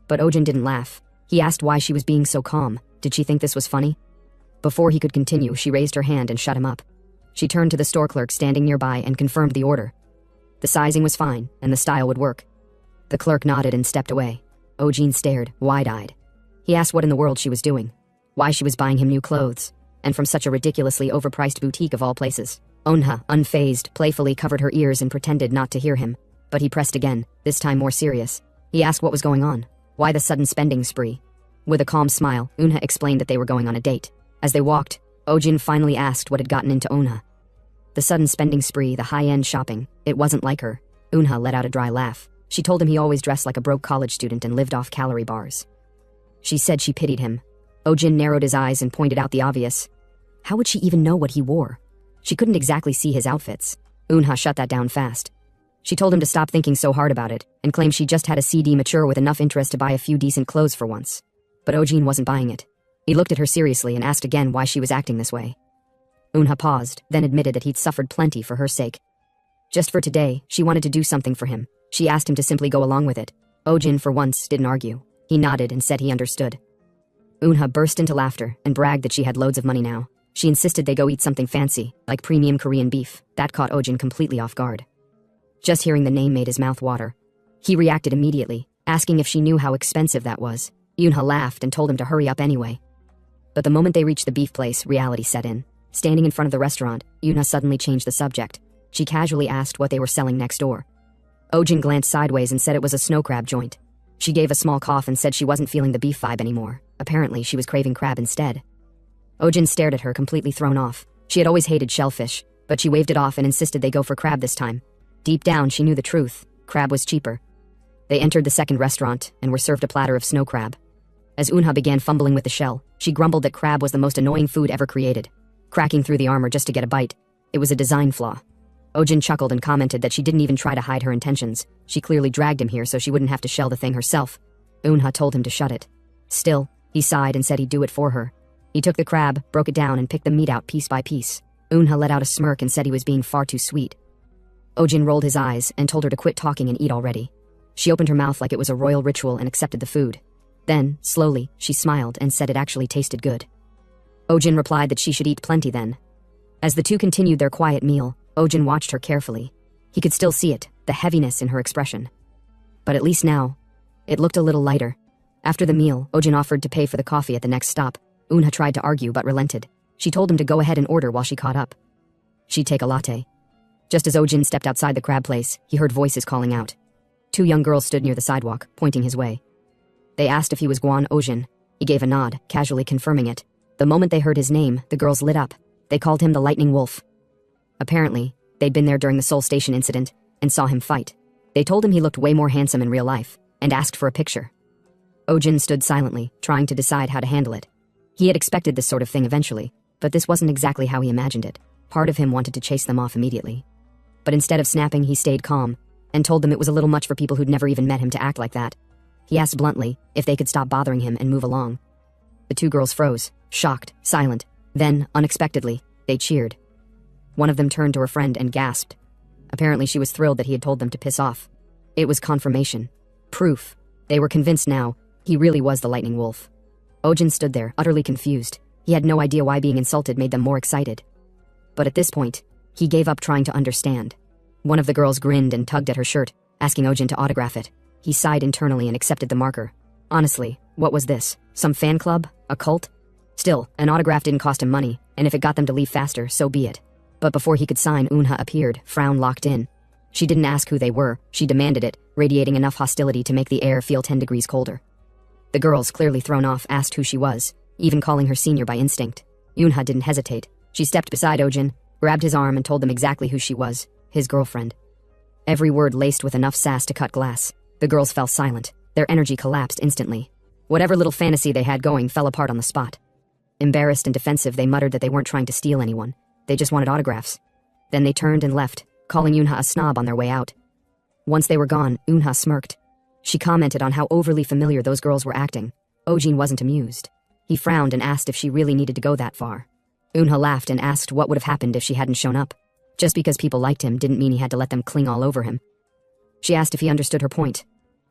But Ojin didn't laugh. He asked why she was being so calm. Did she think this was funny? Before he could continue, she raised her hand and shut him up. She turned to the store clerk standing nearby and confirmed the order. The sizing was fine, and the style would work. The clerk nodded and stepped away. Ojin stared, wide-eyed. He asked what in the world she was doing, why she was buying him new clothes, and from such a ridiculously overpriced boutique of all places. Onha, unfazed, playfully covered her ears and pretended not to hear him, but he pressed again, this time more serious. He asked what was going on. Why the sudden spending spree? With a calm smile, Unha explained that they were going on a date. As they walked, Ojin finally asked what had gotten into Unha. The sudden spending spree, the high-end shopping, it wasn't like her. Unha let out a dry laugh. She told him he always dressed like a broke college student and lived off calorie bars. She said she pitied him. Ojin narrowed his eyes and pointed out the obvious. How would she even know what he wore? She couldn't exactly see his outfits. Unha shut that down fast. She told him to stop thinking so hard about it, and claimed she just had a CD mature with enough interest to buy a few decent clothes for once. But Ojin wasn't buying it. He looked at her seriously and asked again why she was acting this way. Unha paused, then admitted that he'd suffered plenty for her sake. Just for today, she wanted to do something for him. She asked him to simply go along with it. Ojin, for once, didn't argue. He nodded and said he understood. Unha burst into laughter and bragged that she had loads of money now. She insisted they go eat something fancy, like premium Korean beef. That caught Ojin completely off guard. Just hearing the name made his mouth water. He reacted immediately, asking if she knew how expensive that was. Unha laughed and told him to hurry up anyway. But the moment they reached the beef place, reality set in. Standing in front of the restaurant, Unha suddenly changed the subject. She casually asked what they were selling next door. Ojin glanced sideways and said it was a snow crab joint. She gave a small cough and said she wasn't feeling the beef vibe anymore. Apparently, she was craving crab instead. Ojin stared at her, completely thrown off. She had always hated shellfish, but she waved it off and insisted they go for crab this time. Deep down, she knew the truth. Crab was cheaper. They entered the second restaurant and were served a platter of snow crab. As Unha began fumbling with the shell, she grumbled that crab was the most annoying food ever created. Cracking through the armor just to get a bite. It was a design flaw. Ojin chuckled and commented that she didn't even try to hide her intentions. She clearly dragged him here so she wouldn't have to shell the thing herself. Unha told him to shut it. Still, he sighed and said he'd do it for her. He took the crab, broke it down, and picked the meat out piece by piece. Unha let out a smirk and said he was being far too sweet. Ojin rolled his eyes and told her to quit talking and eat already. She opened her mouth like it was a royal ritual and accepted the food. Then, slowly, she smiled and said it actually tasted good. Ojin replied that she should eat plenty then. As the two continued their quiet meal, Ojin watched her carefully. He could still see it, the heaviness in her expression. But at least now, it looked a little lighter. After the meal, Ojin offered to pay for the coffee at the next stop. Unha tried to argue but relented. She told him to go ahead and order while she caught up. She'd take a latte. Just as Ojin stepped outside the crab place, he heard voices calling out. Two young girls stood near the sidewalk, pointing his way. They asked if he was Guan Ojin. He gave a nod, casually confirming it. The moment they heard his name, the girls lit up. They called him the Lightning Wolf. Apparently, they'd been there during the Seoul Station incident and saw him fight. They told him he looked way more handsome in real life and asked for a picture. Ojin stood silently, trying to decide how to handle it. He had expected this sort of thing eventually, but this wasn't exactly how he imagined it. Part of him wanted to chase them off immediately. But instead of snapping, he stayed calm and told them it was a little much for people who'd never even met him to act like that. He asked bluntly if they could stop bothering him and move along. The two girls froze, shocked, silent. Then, unexpectedly, they cheered. One of them turned to her friend and gasped. Apparently she was thrilled that he had told them to piss off. It was confirmation. Proof. They were convinced now he really was the Lightning Wolf. Ojin stood there, utterly confused. He had no idea why being insulted made them more excited. But at this point, he gave up trying to understand. One of the girls grinned and tugged at her shirt, asking Ojin to autograph it. He sighed internally and accepted the marker. Honestly, what was this? Some fan club? A cult? Still, an autograph didn't cost him money, and if it got them to leave faster, so be it. But before he could sign, Unha appeared, frown locked in. She didn't ask who they were, she demanded it, radiating enough hostility to make the air feel 10 degrees colder. The girls, clearly thrown off, asked who she was, even calling her senior by instinct. Unha didn't hesitate. She stepped beside Ojin, grabbed his arm and told them exactly who she was, his girlfriend. Every word laced with enough sass to cut glass. The girls fell silent. Their energy collapsed instantly. Whatever little fantasy they had going fell apart on the spot. Embarrassed and defensive, they muttered that they weren't trying to steal anyone. They just wanted autographs. Then they turned and left, calling Unha a snob on their way out. Once they were gone, Unha smirked. She commented on how overly familiar those girls were acting. Ojin wasn't amused. He frowned and asked if she really needed to go that far. Unha laughed and asked what would have happened if she hadn't shown up. Just because people liked him didn't mean he had to let them cling all over him. She asked if he understood her point.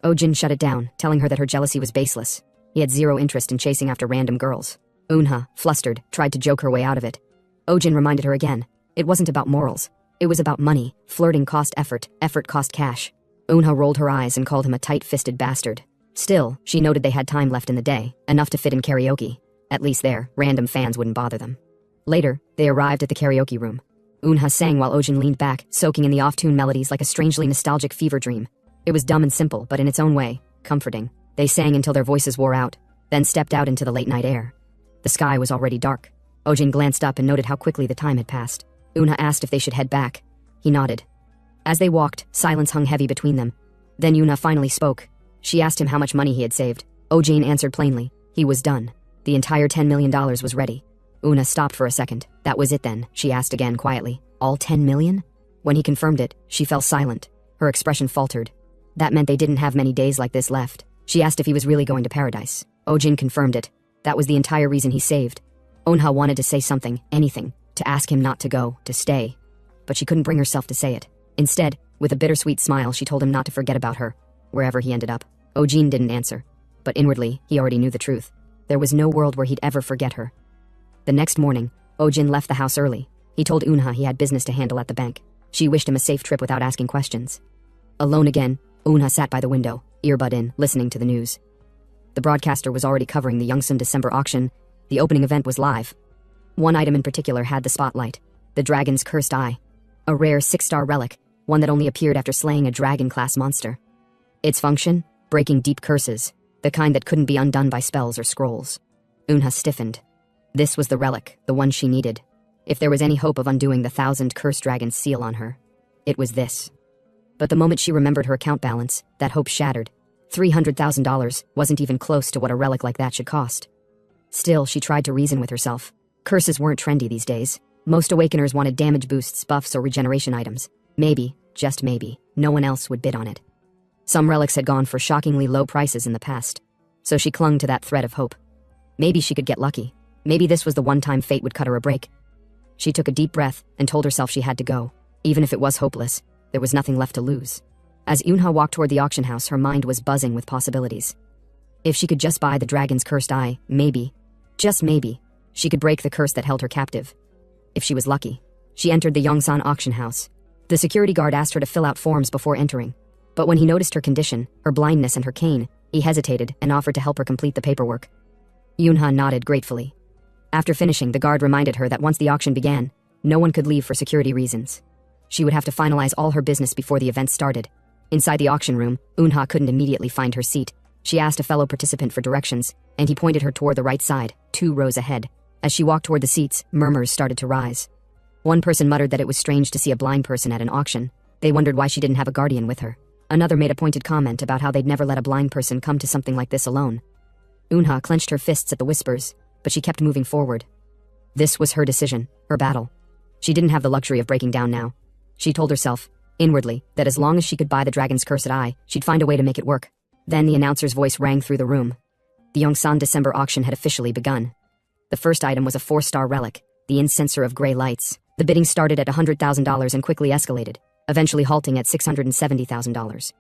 Ojin shut it down, telling her that her jealousy was baseless. He had zero interest in chasing after random girls. Unha, flustered, tried to joke her way out of it. Ojin reminded her again. It wasn't about morals. It was about money. Flirting cost effort, effort cost cash. Unha rolled her eyes and called him a tight-fisted bastard. Still, she noted they had time left in the day, enough to fit in karaoke. At least there, random fans wouldn't bother them. Later, they arrived at the karaoke room. Unha sang while Ojin leaned back, soaking in the off-tune melodies like a strangely nostalgic fever dream. It was dumb and simple, but in its own way, comforting. They sang until their voices wore out, then stepped out into the late-night air. The sky was already dark. Ojin glanced up and noted how quickly the time had passed. Unha asked if they should head back. He nodded. As they walked, silence hung heavy between them. Then Una finally spoke. She asked him how much money he had saved. Ojin answered plainly. He was done. The entire $10 million was ready. Una stopped for a second. That was it then, she asked again quietly. All 10 million? When he confirmed it, she fell silent. Her expression faltered. That meant they didn't have many days like this left. She asked if he was really going to paradise. Ojin confirmed it. That was the entire reason he saved. Unha wanted to say something, anything, to ask him not to go, to stay. But she couldn't bring herself to say it. Instead, with a bittersweet smile, she told him not to forget about her, wherever he ended up. Ojin didn't answer. But inwardly, he already knew the truth. There was no world where he'd ever forget her. The next morning, Ojin left the house early. He told Unha he had business to handle at the bank. She wished him a safe trip without asking questions. Alone again, Unha sat by the window, earbud in, listening to the news. The broadcaster was already covering the Youngsun December auction. The opening event was live. One item in particular had the spotlight. The dragon's cursed eye. A rare 6-star relic, one that only appeared after slaying a dragon-class monster. Its function? Breaking deep curses, the kind that couldn't be undone by spells or scrolls. Unha stiffened. This was the relic, the one she needed. If there was any hope of undoing the 1,000 cursed dragon's seal on her, it was this. But the moment she remembered her account balance, that hope shattered. $300,000 wasn't even close to what a relic like that should cost. Still, she tried to reason with herself. Curses weren't trendy these days. Most awakeners wanted damage boosts, buffs, or regeneration items. Maybe, just maybe, no one else would bid on it. Some relics had gone for shockingly low prices in the past, so she clung to that thread of hope. Maybe she could get lucky. Maybe this was the one time fate would cut her a break. She took a deep breath and told herself she had to go. Even if it was hopeless, there was nothing left to lose. As Unha walked toward the auction house, her mind was buzzing with possibilities. If she could just buy the dragon's cursed eye, maybe, just maybe, she could break the curse that held her captive. If she was lucky. She entered the Yongsan auction house. The security guard asked her to fill out forms before entering. But when he noticed her condition, her blindness and her cane, he hesitated and offered to help her complete the paperwork. Unha nodded gratefully. After finishing, the guard reminded her that once the auction began, no one could leave for security reasons. She would have to finalize all her business before the event started. Inside the auction room, Unha couldn't immediately find her seat. She asked a fellow participant for directions, and he pointed her toward the right side, 2 rows ahead. As she walked toward the seats, murmurs started to rise. One person muttered that it was strange to see a blind person at an auction. They wondered why she didn't have a guardian with her. Another made a pointed comment about how they'd never let a blind person come to something like this alone. Unha clenched her fists at the whispers, but she kept moving forward. This was her decision, her battle. She didn't have the luxury of breaking down now. She told herself, inwardly, that as long as she could buy the dragon's cursed eye, she'd find a way to make it work. Then the announcer's voice rang through the room. The Yongsan December auction had officially begun. The first item was a 4-star relic, the incenser of gray lights. The bidding started at $100,000 and quickly escalated, eventually halting at $670,000.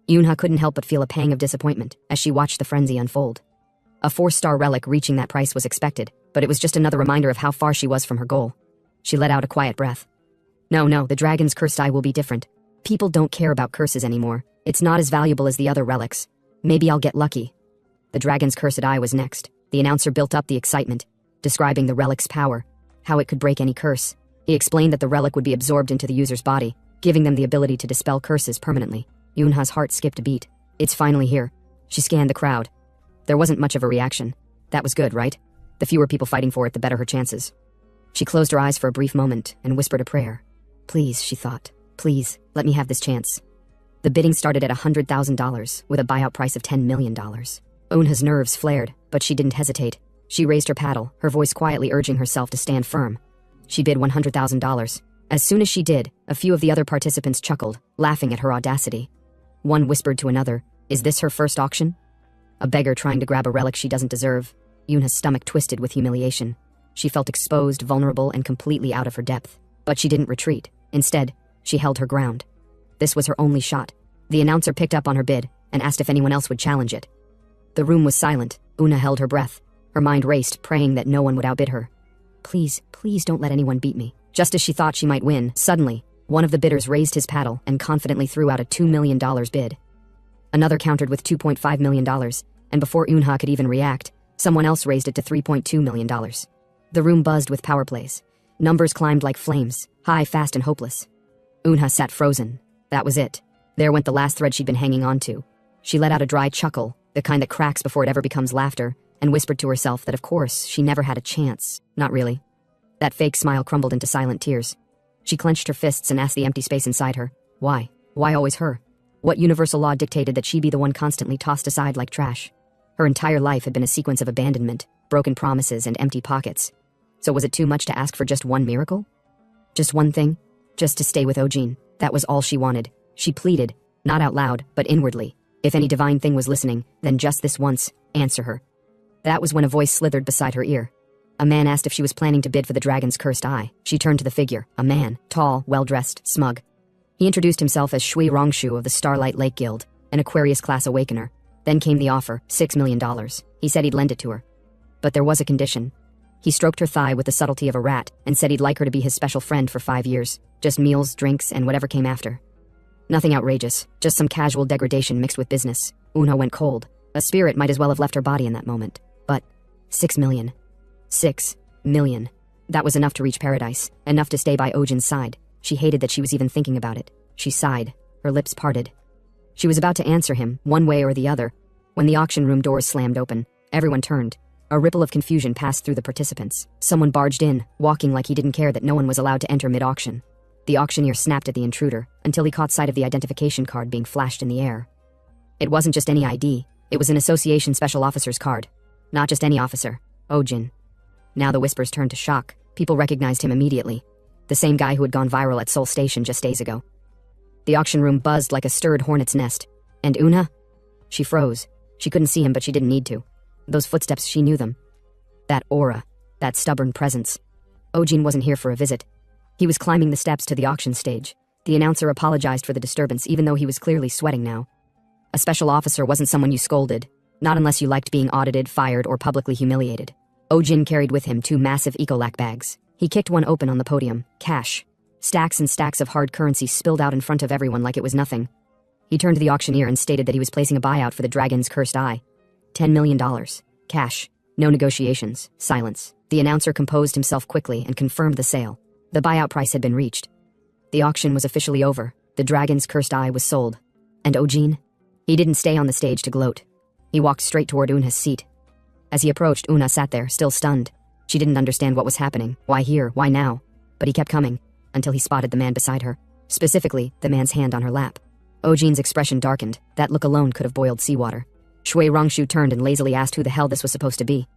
Unha couldn't help but feel a pang of disappointment as she watched the frenzy unfold. A 4-star relic reaching that price was expected, but it was just another reminder of how far she was from her goal. She let out a quiet breath. No, the dragon's cursed eye will be different. People don't care about curses anymore. It's not as valuable as the other relics. Maybe I'll get lucky. The dragon's cursed eye was next. The announcer built up the excitement, describing the relic's power, how it could break any curse. He explained that the relic would be absorbed into the user's body, giving them the ability to dispel curses permanently. Yunha's heart skipped a beat. It's finally here. She scanned the crowd. There wasn't much of a reaction. That was good, right? The fewer people fighting for it, the better her chances. She closed her eyes for a brief moment and whispered a prayer. Please, she thought. Please, let me have this chance. The bidding started at $100,000, with a buyout price of $10 million. Unha's nerves flared, but she didn't hesitate. She raised her paddle, her voice quietly urging herself to stand firm. She bid $100,000. As soon as she did, a few of the other participants chuckled, laughing at her audacity. One whispered to another, "Is this her first auction? A beggar trying to grab a relic she doesn't deserve." Yunha's stomach twisted with humiliation. She felt exposed, vulnerable, and completely out of her depth. But she didn't retreat. Instead, she held her ground. This was her only shot. The announcer picked up on her bid and asked if anyone else would challenge it. The room was silent. Una held her breath. Her mind raced, praying that no one would outbid her. Please, please don't let anyone beat me. Just as she thought she might win, suddenly, one of the bidders raised his paddle and confidently threw out a $2 million bid. Another countered with $2.5 million, and before Unha could even react, someone else raised it to $3.2 million. The room buzzed with power plays. Numbers climbed like flames, high, fast, and hopeless. Unha sat frozen. That was it. There went the last thread she'd been hanging on to. She let out a dry chuckle, the kind that cracks before it ever becomes laughter, and whispered to herself that of course she never had a chance. Not really. That fake smile crumbled into silent tears. She clenched her fists and asked the empty space inside her. Why? Why always her? What universal law dictated that she be the one constantly tossed aside like trash? Her entire life had been a sequence of abandonment, broken promises, and empty pockets. So was it too much to ask for just one miracle? Just one thing? Just to stay with Ojin. That was all she wanted. She pleaded, not out loud, but inwardly. If any divine thing was listening, then just this once, answer her. That was when a voice slithered beside her ear. A man asked if she was planning to bid for the dragon's cursed eye. She turned to the figure, a man, tall, well-dressed, smug. He introduced himself as Shui Rongshu of the Starlight Lake Guild, an Aquarius-class awakener. Then came the offer, $6 million. He said he'd lend it to her. But there was a condition. He stroked her thigh with the subtlety of a rat and said he'd like her to be his special friend for 5 years. Just meals, drinks, and whatever came after. Nothing outrageous, just some casual degradation mixed with business. Una went cold. A spirit might as well have left her body in that moment. But 6 million. 6 million. That was enough to reach paradise, enough to stay by Ojin's side. She hated that she was even thinking about it. She sighed, her lips parted. She was about to answer him, one way or the other, when the auction room doors slammed open. Everyone turned. A ripple of confusion passed through the participants. Someone barged in, walking like he didn't care that no one was allowed to enter mid-auction. The auctioneer snapped at the intruder, until he caught sight of the identification card being flashed in the air. It wasn't just any ID, it was an association special officer's card. Not just any officer, Ojin. Now the whispers turned to shock. People recognized him immediately. The same guy who had gone viral at Seoul Station just days ago. The auction room buzzed like a stirred hornet's nest. And Una? She froze. She couldn't see him, but she didn't need to. Those footsteps, she knew them. That aura, that stubborn presence. Ojin wasn't here for a visit. He was climbing the steps to the auction stage. The announcer apologized for the disturbance, even though he was clearly sweating now. A special officer wasn't someone you scolded, not unless you liked being audited, fired, or publicly humiliated. Ojin carried with him 2 massive Ecolac bags. He kicked one open on the podium. Cash. Stacks and stacks of hard currency spilled out in front of everyone like it was nothing. He turned to the auctioneer and stated that he was placing a buyout for the dragon's cursed eye. $10 million. Cash. No negotiations. Silence. The announcer composed himself quickly and confirmed the sale. The buyout price had been reached. The auction was officially over. The dragon's cursed eye was sold. And Ojin? He didn't stay on the stage to gloat. He walked straight toward Unha's seat. As he approached, Una sat there, still stunned. She didn't understand what was happening. Why here? Why now? But he kept coming, until he spotted the man beside her. Specifically, the man's hand on her lap. Ojin's expression darkened. That look alone could have boiled seawater. Shui Rongshu turned and lazily asked who the hell this was supposed to be.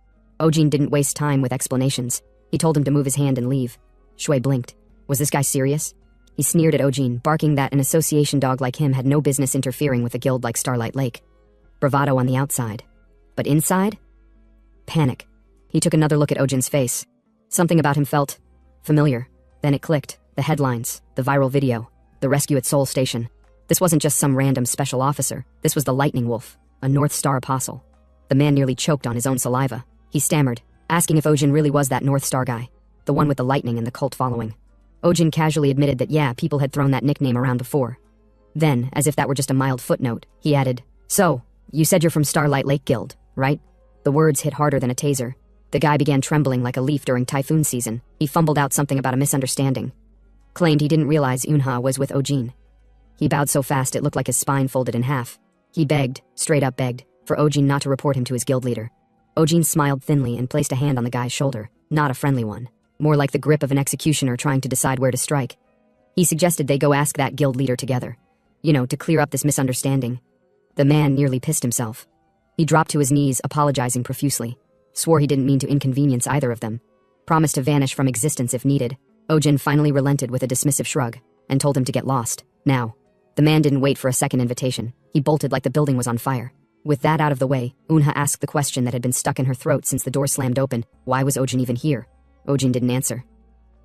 Ojin didn't waste time with explanations. He told him to move his hand and leave. Shui blinked. Was this guy serious? He sneered at Ojin, barking that an association dog like him had no business interfering with a guild like Starlight Lake. Bravado on the outside. But inside? Panic. He took another look at Ojin's face. Something about him felt familiar. Then it clicked. The headlines, the viral video, the rescue at Seoul Station. This wasn't just some random special officer. This was the Lightning Wolf, a North Star apostle. The man nearly choked on his own saliva. He stammered, asking if Ojin really was that North Star guy, the one with the lightning and the cult following. Ojin casually admitted that yeah, people had thrown that nickname around before. Then, as if that were just a mild footnote, he added, "So, you said you're from Starlight Lake Guild, right?" The words hit harder than a taser. The guy began trembling like a leaf during typhoon season. He fumbled out something about a misunderstanding. Claimed he didn't realize Unha was with Ojin. He bowed so fast it looked like his spine folded in half. He begged, straight up begged, for Ojin not to report him to his guild leader. Ojin smiled thinly and placed a hand on the guy's shoulder, not a friendly one, more like the grip of an executioner trying to decide where to strike. He suggested they go ask that guild leader together. To clear up this misunderstanding. The man nearly pissed himself. He dropped to his knees, apologizing profusely. Swore he didn't mean to inconvenience either of them. Promised to vanish from existence if needed. Ojin finally relented with a dismissive shrug, and told him to get lost, now. The man didn't wait for a second invitation. He bolted like the building was on fire. With that out of the way, Unha asked the question that had been stuck in her throat since the door slammed open. Why was Ojin even here? Ojin didn't answer.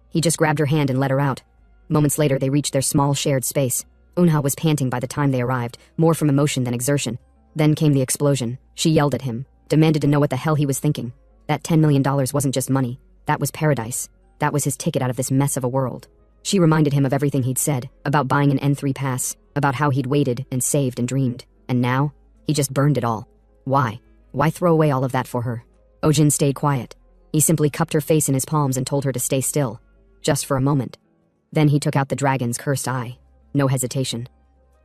He just grabbed her hand and let her out. Moments later, they reached their small shared space. Unha was panting by the time they arrived, more from emotion than exertion. Then came the explosion. She yelled at him, demanded to know what the hell he was thinking. That $10 million wasn't just money. That was paradise. That was his ticket out of this mess of a world. She reminded him of everything he'd said, about buying an N3 pass, about how he'd waited and saved and dreamed. And now, he just burned it all. Why? Why throw away all of that for her? Ojin stayed quiet. He simply cupped her face in his palms and told her to stay still. Just for a moment. Then he took out the dragon's cursed eye. No hesitation.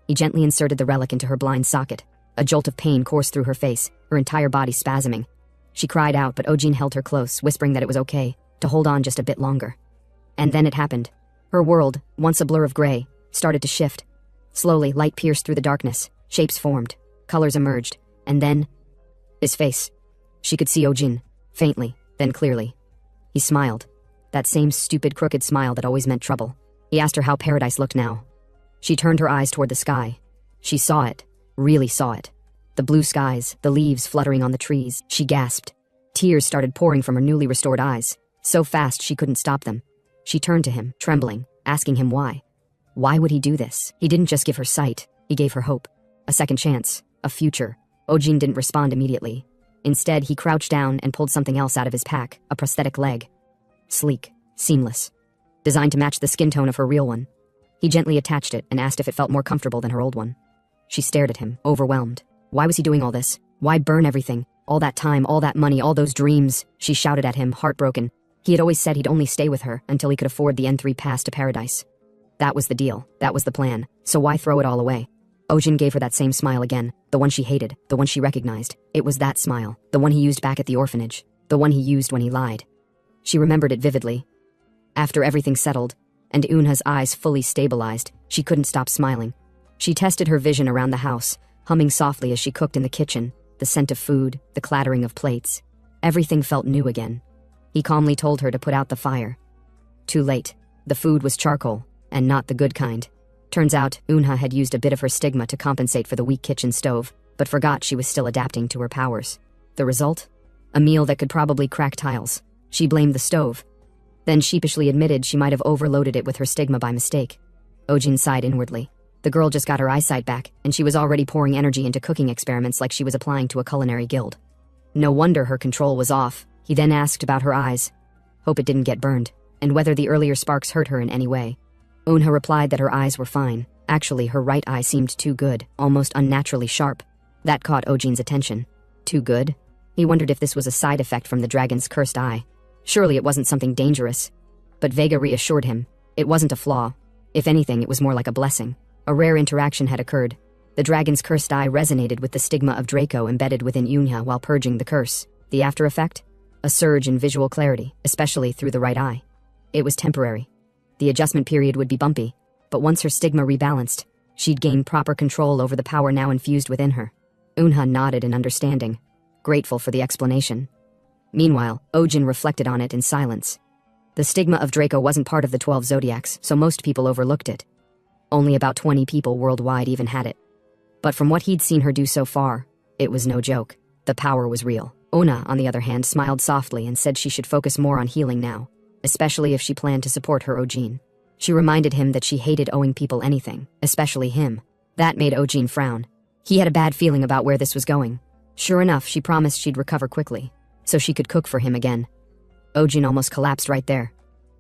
He gently inserted the relic into her blind socket. A jolt of pain coursed through her face, her entire body spasming. She cried out, but Ojin held her close, whispering that it was okay, to hold on just a bit longer. And then it happened. Her world, once a blur of gray, started to shift. Slowly, light pierced through the darkness, shapes formed, colors emerged, and then... his face. She could see Ojin, faintly, then clearly. He smiled. That same stupid, crooked smile that always meant trouble. He asked her how paradise looked now. She turned her eyes toward the sky. She saw it, really saw it. The blue skies, the leaves fluttering on the trees. She gasped. Tears started pouring from her newly restored eyes, so fast she couldn't stop them. She turned to him, trembling, asking him why. Why would he do this? He didn't just give her sight, he gave her hope. A second chance, a future. Ojin didn't respond immediately. Instead, he crouched down and pulled something else out of his pack, a prosthetic leg. Sleek, seamless, designed to match the skin tone of her real one. He gently attached it and asked if it felt more comfortable than her old one. She stared at him, overwhelmed. Why was he doing all this? Why burn everything? All that time, all that money, all those dreams, she shouted at him, heartbroken. He had always said he'd only stay with her until he could afford the N3 pass to paradise. That was the deal, that was the plan, so why throw it all away? Ojin gave her that same smile again, the one she hated, the one she recognized. It was that smile, the one he used back at the orphanage, the one he used when he lied. She remembered it vividly. After everything settled, and Unha's eyes fully stabilized, she couldn't stop smiling. She tested her vision around the house, humming softly as she cooked in the kitchen, the scent of food, the clattering of plates. Everything felt new again. He calmly told her to put out the fire. Too late. The food was charcoal, and not the good kind. Turns out, Unha had used a bit of her stigma to compensate for the weak kitchen stove, but forgot she was still adapting to her powers. The result? A meal that could probably crack tiles. She blamed the stove. Then sheepishly admitted she might have overloaded it with her stigma by mistake. Ojin sighed inwardly. The girl just got her eyesight back, and she was already pouring energy into cooking experiments like she was applying to a culinary guild. No wonder her control was off. He then asked about her eyes. Hope it didn't get burned, and whether the earlier sparks hurt her in any way. Unha replied that her eyes were fine. Actually, her right eye seemed too good, almost unnaturally sharp. That caught Ojin's attention. Too good? He wondered if this was a side effect from the dragon's cursed eye. Surely it wasn't something dangerous. But Vega reassured him. It wasn't a flaw. If anything, it was more like a blessing. A rare interaction had occurred. The dragon's cursed eye resonated with the stigma of Draco embedded within Unha while purging the curse. The after effect? A surge in visual clarity, especially through the right eye. It was temporary. The adjustment period would be bumpy, but once her stigma rebalanced, she'd gain proper control over the power now infused within her. Unha nodded in understanding, grateful for the explanation. Meanwhile, Ojin reflected on it in silence. The stigma of Draco wasn't part of the 12 zodiacs, so most people overlooked it. Only about 20 people worldwide even had it. But from what he'd seen her do so far, it was no joke. The power was real. Ona, on the other hand, smiled softly and said she should focus more on healing now, especially if she planned to support her Ojin. She reminded him that she hated owing people anything, especially him. That made Ojin frown. He had a bad feeling about where this was going. Sure enough, she promised she'd recover quickly, so she could cook for him again. Ojin almost collapsed right there.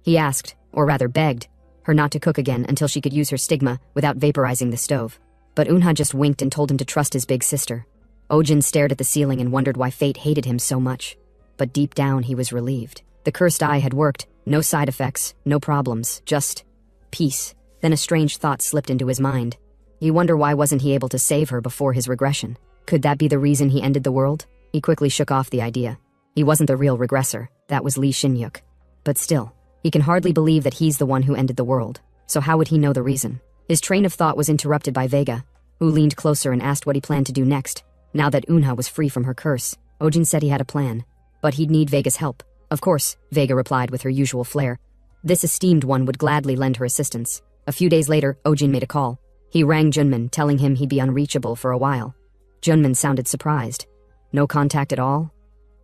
He asked, or rather begged, her not to cook again until she could use her stigma without vaporizing the stove. But Unha just winked and told him to trust his big sister. Ojin stared at the ceiling and wondered why fate hated him so much. But deep down, he was relieved. The cursed eye had worked. No side effects, no problems, just peace. Then a strange thought slipped into his mind. He wondered why wasn't he able to save her before his regression? Could that be the reason he ended the world? He quickly shook off the idea. He wasn't the real regressor. That was Lee Shin-yuk. But still, he can hardly believe that he's the one who ended the world. So how would he know the reason? His train of thought was interrupted by Vega, who leaned closer and asked what he planned to do next. Now that Unha was free from her curse, Ojin said he had a plan, but he'd need Vega's help. Of course, Vega replied with her usual flair. This esteemed one would gladly lend her assistance. A few days later, Ojin made a call. He rang Junman, telling him he'd be unreachable for a while. Junmin sounded surprised. No contact at all?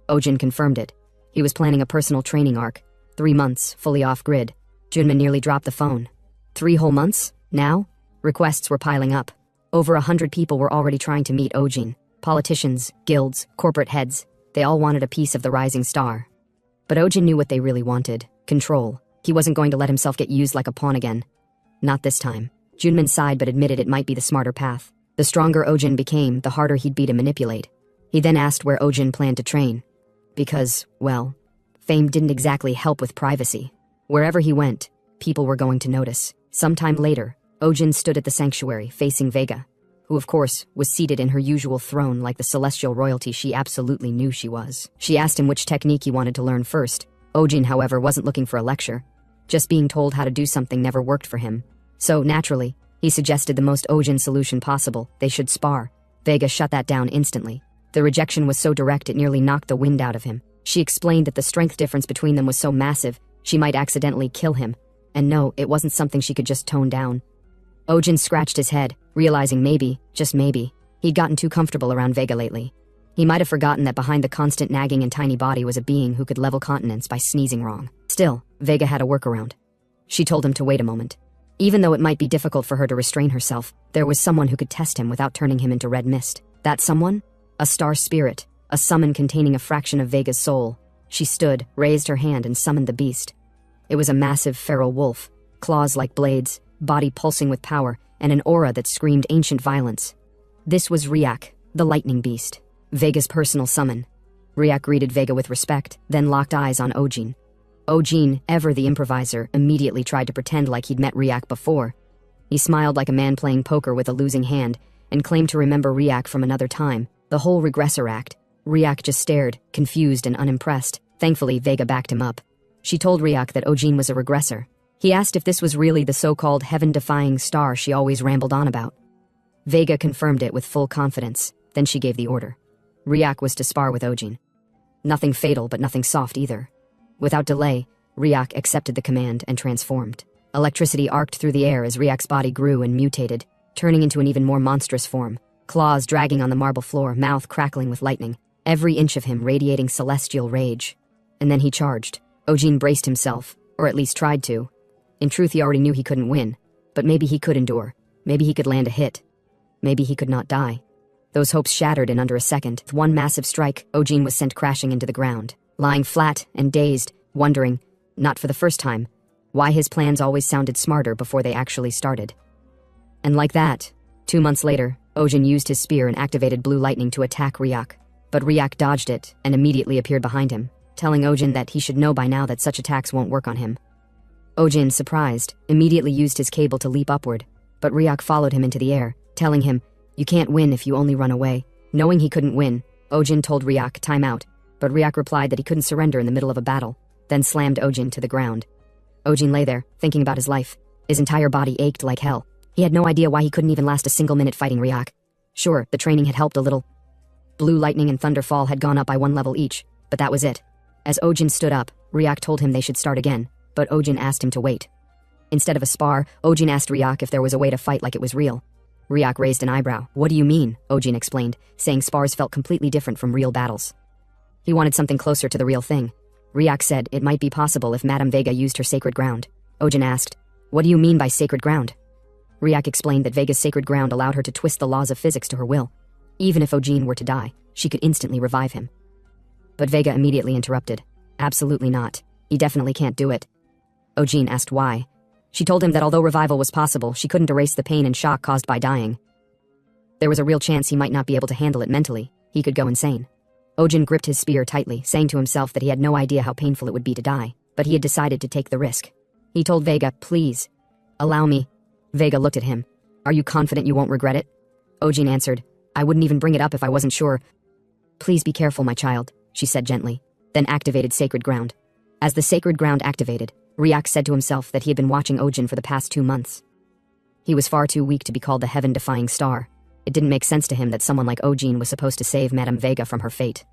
Ojin confirmed it. He was planning a personal training arc. 3 months, fully off-grid. Junmin nearly dropped the phone. 3 whole months? Now? Requests were piling up. Over 100 people were already trying to meet Ojin. Politicians, guilds, corporate heads. They all wanted a piece of the rising star. But Ojin knew what they really wanted. Control. He wasn't going to let himself get used like a pawn again. Not this time. Junmin sighed but admitted it might be the smarter path. The stronger Ojin became, the harder he'd be to manipulate. He then asked where Ojin planned to train. Because, well, fame didn't exactly help with privacy. Wherever he went, people were going to notice. Sometime later, Ojin stood at the sanctuary, facing Vega, who of course was seated in her usual throne like the celestial royalty she absolutely knew she was. She asked him which technique he wanted to learn first. Ojin, however, wasn't looking for a lecture. Just being told how to do something never worked for him. So, naturally, he suggested the most Ojin solution possible. They should spar. Vega shut that down instantly. The rejection was so direct it nearly knocked the wind out of him. She explained that the strength difference between them was so massive, she might accidentally kill him. And no, it wasn't something she could just tone down. Ojin scratched his head, realizing maybe, just maybe, he'd gotten too comfortable around Vega lately. He might have forgotten that behind the constant nagging and tiny body was a being who could level continents by sneezing wrong. Still, Vega had a workaround. She told him to wait a moment. Even though it might be difficult for her to restrain herself, there was someone who could test him without turning him into red mist. That someone? A star spirit, a summon containing a fraction of Vega's soul. She stood, raised her hand, and summoned the beast. It was a massive feral wolf, claws like blades, body pulsing with power, and an aura that screamed ancient violence. This was Ryak, the lightning beast, Vega's personal summon. Ryak greeted Vega with respect, then locked eyes on Ojin. Ojin, ever the improviser, immediately tried to pretend like he'd met Ryak before. He smiled like a man playing poker with a losing hand, and claimed to remember Ryak from another time. The whole regressor act. Ryak just stared, confused and unimpressed. Thankfully, Vega backed him up. She told Ryak that Ojin was a regressor. He asked if this was really the so-called heaven-defying star she always rambled on about. Vega confirmed it with full confidence, then she gave the order. Ryak was to spar with Ojin. Nothing fatal, but nothing soft either. Without delay, Ryak accepted the command and transformed. Electricity arced through the air as Ryak's body grew and mutated, turning into an even more monstrous form. Claws dragging on the marble floor, mouth crackling with lightning, every inch of him radiating celestial rage. And then he charged. Ojin braced himself, or at least tried to. In truth, he already knew he couldn't win, but maybe he could endure. Maybe he could land a hit. Maybe he could not die. Those hopes shattered in under a second. With one massive strike, Ojin was sent crashing into the ground, lying flat and dazed, wondering, not for the first time, why his plans always sounded smarter before they actually started. And like that, 2 months later, Ojin used his spear and activated blue lightning to attack Ryak. But Ryak dodged it and immediately appeared behind him, telling Ojin that he should know by now that such attacks won't work on him. Ojin, surprised, immediately used his cable to leap upward, but Ryak followed him into the air, telling him, "You can't win if you only run away." Knowing he couldn't win, Ojin told Ryak time out, but Ryak replied that he couldn't surrender in the middle of a battle, then slammed Ojin to the ground. Ojin lay there, thinking about his life. His entire body ached like hell. He had no idea why he couldn't even last a single minute fighting Ryak. Sure, the training had helped a little. Blue lightning and thunderfall had gone up by 1 level each, but that was it. As Ojin stood up, Ryak told him they should start again, but Ojin asked him to wait. Instead of a spar, Ojin asked Ryak if there was a way to fight like it was real. Ryak raised an eyebrow. "What do you mean?" Ojin explained, saying spars felt completely different from real battles. He wanted something closer to the real thing. Ryak said it might be possible if Madame Vega used her sacred ground. Ojin asked, "What do you mean by sacred ground?" Ryak explained that Vega's sacred ground allowed her to twist the laws of physics to her will. Even if Ojin were to die, she could instantly revive him. But Vega immediately interrupted. "Absolutely not. He definitely can't do it." Ojin asked why. She told him that although revival was possible, she couldn't erase the pain and shock caused by dying. There was a real chance he might not be able to handle it mentally. He could go insane. Ojin gripped his spear tightly, saying to himself that he had no idea how painful it would be to die, but he had decided to take the risk. He told Vega, "Please, allow me." Vega looked at him. "Are you confident you won't regret it?" Ojin answered, "I wouldn't even bring it up if I wasn't sure." "Please be careful, my child," she said gently, then activated Sacred Ground. As the Sacred Ground activated, Ryak said to himself that he had been watching Ojin for the past 2 months. He was far too weak to be called the heaven-defying star. It didn't make sense to him that someone like Ojin was supposed to save Madame Vega from her fate.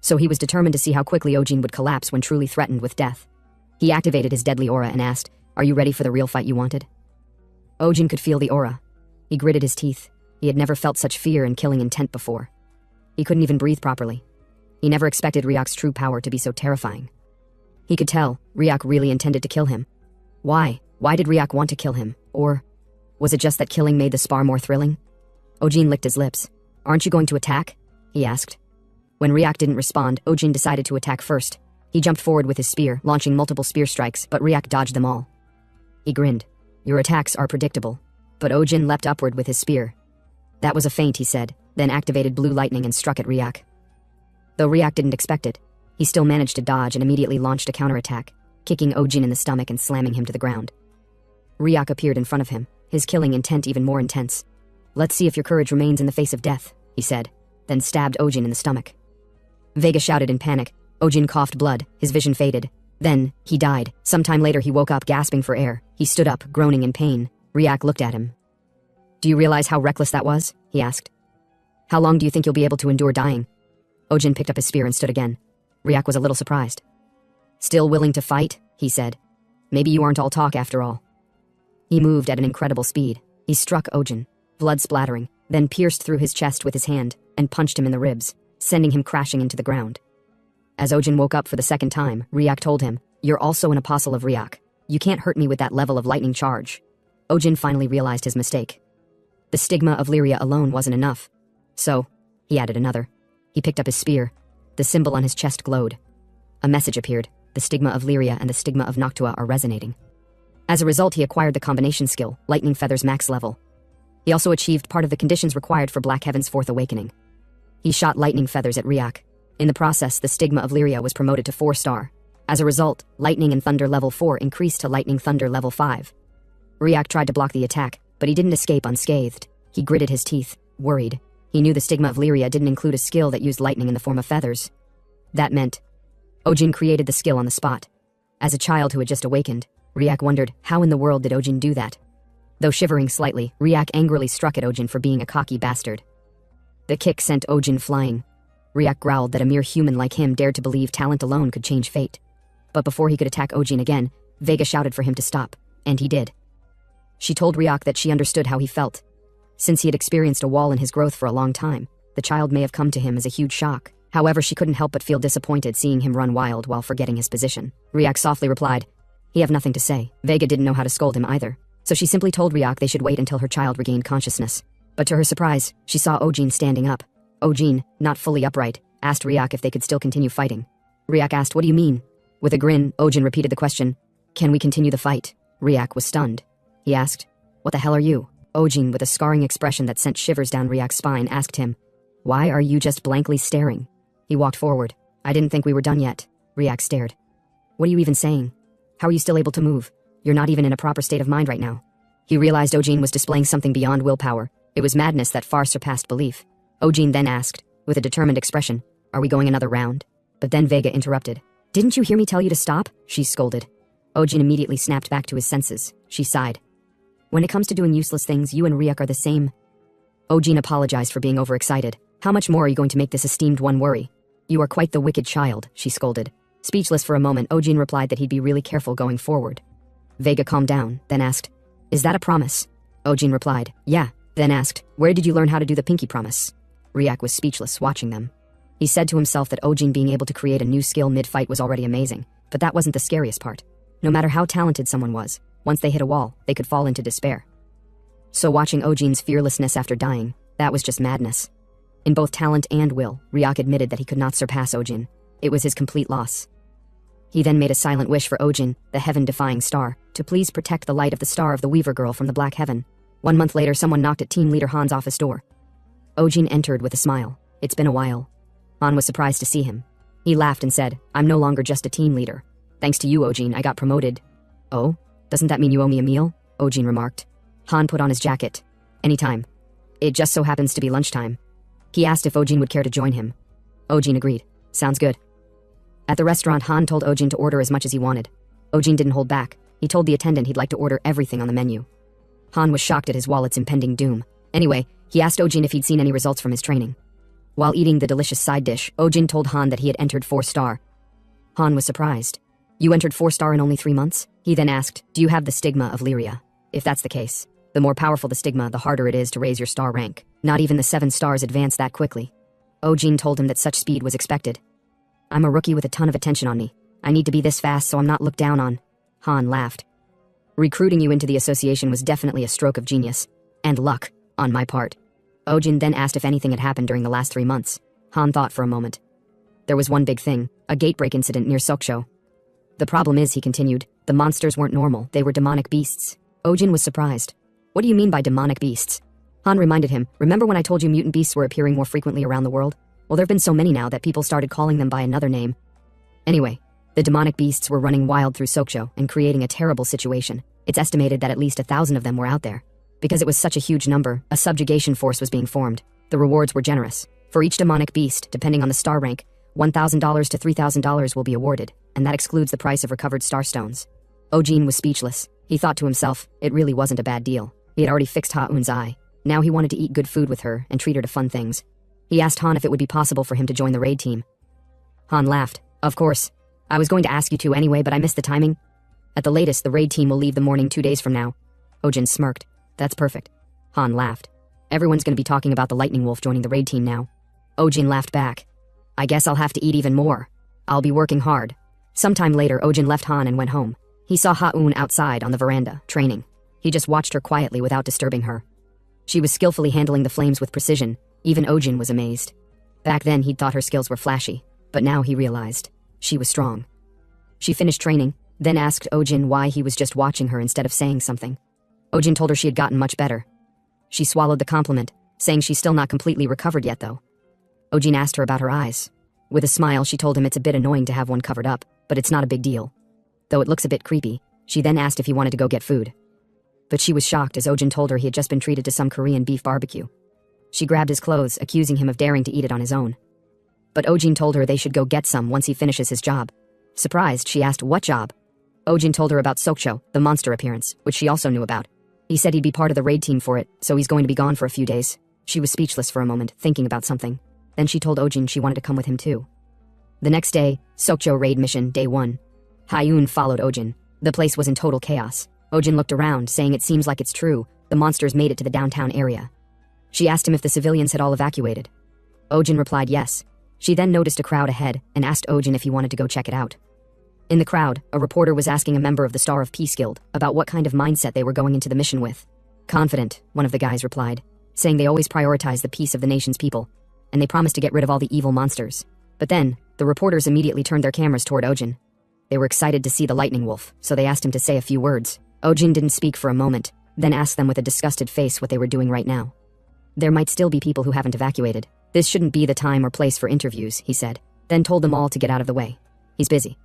So he was determined to see how quickly Ojin would collapse when truly threatened with death. He activated his deadly aura and asked, "Are you ready for the real fight you wanted?" Ojin could feel the aura. He gritted his teeth. He had never felt such fear and killing intent before. He couldn't even breathe properly. He never expected Ryak's true power to be so terrifying. He could tell Ryak really intended to kill him. Why? Why did Ryak want to kill him? Or was it just that killing made the spar more thrilling? Ojin licked his lips. Aren't you going to attack? He asked. When Ryak didn't respond, Ojin decided to attack first. He jumped forward with his spear, launching multiple spear strikes, but Ryak dodged them all. He grinned. Your attacks are predictable. But Ojin leapt upward with his spear. That was a feint, he said, then activated blue lightning and struck at Ryak. Though Ryak didn't expect it, he still managed to dodge and immediately launched a counterattack, kicking Ojin in the stomach and slamming him to the ground. Ryak appeared in front of him, his killing intent even more intense. Let's see if your courage remains in the face of death, he said, then stabbed Ojin in the stomach. Vega shouted in panic. Ojin coughed blood, his vision faded. Then, he died. Sometime later he woke up gasping for air. He stood up, groaning in pain. Ryak looked at him. Do you realize how reckless that was? He asked. How long do you think you'll be able to endure dying? Ojin picked up his spear and stood again. Ryak was a little surprised. Still willing to fight? He said. Maybe you aren't all talk after all. He moved at an incredible speed. He struck Ojin, blood splattering, then pierced through his chest with his hand and punched him in the ribs, sending him crashing into the ground. As Ojin woke up for the second time, Ryak told him, You're also an apostle of Ryak. You can't hurt me with that level of lightning charge. Ojin finally realized his mistake. The stigma of Lyria alone wasn't enough. So, he added another. He picked up his spear. The symbol on his chest glowed. A message appeared. The stigma of Lyria and the stigma of Noctua are resonating. As a result, he acquired the combination skill, Lightning Feather's max level. He also achieved part of the conditions required for Black Heaven's fourth awakening. He shot lightning feathers at Ryak. In the process, the stigma of Lyria was promoted to 4-star. As a result, Lightning and Thunder level 4 increased to Lightning Thunder level 5. Ryak tried to block the attack, but he didn't escape unscathed. He gritted his teeth, worried. He knew the stigma of Lyria didn't include a skill that used lightning in the form of feathers. That meant Ojin created the skill on the spot. As a child who had just awakened, Ryak wondered, how in the world did Ojin do that? Though shivering slightly, Ryak angrily struck at Ojin for being a cocky bastard. The kick sent Ojin flying. Ryak growled that a mere human like him dared to believe talent alone could change fate. But before he could attack Ojin again, Vega shouted for him to stop, and he did. She told Ryak that she understood how he felt. Since he had experienced a wall in his growth for a long time, the child may have come to him as a huge shock. However, she couldn't help but feel disappointed seeing him run wild while forgetting his position. Ryak softly replied, He have nothing to say. Vega didn't know how to scold him either, so she simply told Ryak they should wait until her child regained consciousness. But to her surprise, she saw Ojin standing up. Ojin, not fully upright, asked Ryak if they could still continue fighting. Ryak asked, What do you mean? With a grin, Ojin repeated the question, Can we continue the fight? Ryak was stunned. He asked, What the hell are you? Ojin, with a scarring expression that sent shivers down Ryak's spine, asked him, Why are you just blankly staring? He walked forward. I didn't think we were done yet. Ryak stared. What are you even saying? How are you still able to move? You're not even in a proper state of mind right now. He realized Ojin was displaying something beyond willpower. It was madness that far surpassed belief. Ojin then asked, with a determined expression, Are we going another round? But then Vega interrupted. Didn't you hear me tell you to stop? She scolded. Ojin immediately snapped back to his senses. She sighed. When it comes to doing useless things, you and Ryak are the same. Ojin apologized for being overexcited. How much more are you going to make this esteemed one worry? You are quite the wicked child, she scolded. Speechless for a moment, Ojin replied that he'd be really careful going forward. Vega calmed down, then asked, Is that a promise? Ojin replied, Yeah, then asked, Where did you learn how to do the pinky promise? Ryak was speechless, watching them. He said to himself that Ojin being able to create a new skill mid-fight was already amazing, but that wasn't the scariest part. No matter how talented someone was, once they hit a wall, they could fall into despair. So watching Ojin's fearlessness after dying, that was just madness. In both talent and will, Ryak admitted that he could not surpass Ojin. It was his complete loss. He then made a silent wish for Ojin, the heaven-defying star, to please protect the light of the star of the Weaver Girl from the Black Heaven. 1 month later, someone knocked at Team Leader Han's office door. Ojin entered with a smile. It's been a while. Han was surprised to see him. He laughed and said, I'm no longer just a team leader. Thanks to you, Ojin, I got promoted. Oh? Doesn't that mean you owe me a meal? Ojin remarked. Han put on his jacket. Anytime. It just so happens to be lunchtime. He asked if Ojin would care to join him. Ojin agreed. Sounds good. At the restaurant, Han told Ojin to order as much as he wanted. Ojin didn't hold back. He told the attendant he'd like to order everything on the menu. Han was shocked at his wallet's impending doom. Anyway, he asked Ojin if he'd seen any results from his training. While eating the delicious side dish, Ojin told Han that he had entered 4-star. Han was surprised. You entered 4-star in only 3 months? He then asked, Do you have the stigma of Lyria? If that's the case, The more powerful the stigma, the harder it is to raise your star rank. Not even the 7 stars advance that quickly. Ojin told him that such speed was expected. I'm a rookie with a ton of attention on me. I need to be this fast so I'm not looked down on. Han laughed. Recruiting you into the association was definitely a stroke of genius. And luck, on my part. Ojin then asked if anything had happened during the last 3 months. Han thought for a moment. There was one big thing, a gatebreak incident near Sokcho. The problem is, he continued, the monsters weren't normal, they were demonic beasts. Ojin was surprised. What do you mean by demonic beasts? Han reminded him, remember when I told you mutant beasts were appearing more frequently around the world? Well, there've been so many now that people started calling them by another name. Anyway, the demonic beasts were running wild through Sokcho and creating a terrible situation. It's estimated that at least 1,000 of them were out there. Because it was such a huge number, a subjugation force was being formed. The rewards were generous. For each demonic beast, depending on the star rank, $1,000 to $3,000 will be awarded, and that excludes the price of recovered star stones. Ojin was speechless. He thought to himself, it really wasn't a bad deal. He had already fixed Ha-Eun's eye. Now he wanted to eat good food with her and treat her to fun things. He asked Han if it would be possible for him to join the raid team. Han laughed. Of course. I was going to ask you to anyway, but I missed the timing. At the latest, the raid team will leave the morning 2 days from now. Ojin smirked. That's perfect. Han laughed. Everyone's going to be talking about the Lightning Wolf joining the raid team now. Ojin laughed back. I guess I'll have to eat even more. I'll be working hard. Sometime later, Ojin left Han and went home. He saw Ha-Eun outside on the veranda, training. He just watched her quietly without disturbing her. She was skillfully handling the flames with precision. Even Ojin was amazed. Back then, he'd thought her skills were flashy, but now he realized she was strong. She finished training, then asked Ojin why he was just watching her instead of saying something. Ojin told her she had gotten much better. She swallowed the compliment, saying she's still not completely recovered yet though. Ojin asked her about her eyes. With a smile, she told him it's a bit annoying to have one covered up, but it's not a big deal. Though it looks a bit creepy, she then asked if he wanted to go get food. But she was shocked as Ojin told her he had just been treated to some Korean beef barbecue. She grabbed his clothes, accusing him of daring to eat it on his own. But Ojin told her they should go get some once he finishes his job. Surprised, she asked what job. Ojin told her about Sokcho, the monster appearance, which she also knew about. He said he'd be part of the raid team for it, so he's going to be gone for a few days. She was speechless for a moment, thinking about something. Then she told Ojin she wanted to come with him too. The next day, Sokcho raid mission, day 1. Ha-Eun followed Ojin. The place was in total chaos. Ojin looked around, saying it seems like it's true, the monsters made it to the downtown area. She asked him if the civilians had all evacuated. Ojin replied yes. She then noticed a crowd ahead and asked Ojin if he wanted to go check it out. In the crowd, a reporter was asking a member of the Star of Peace Guild about what kind of mindset they were going into the mission with. Confident, one of the guys replied, saying they always prioritize the peace of the nation's people, and they promised to get rid of all the evil monsters. But then, the reporters immediately turned their cameras toward Ojin. They were excited to see the Lightning Wolf, so they asked him to say a few words. Ojin didn't speak for a moment, then asked them with a disgusted face what they were doing right now. There might still be people who haven't evacuated. This shouldn't be the time or place for interviews, he said, then told them all to get out of the way. He's busy.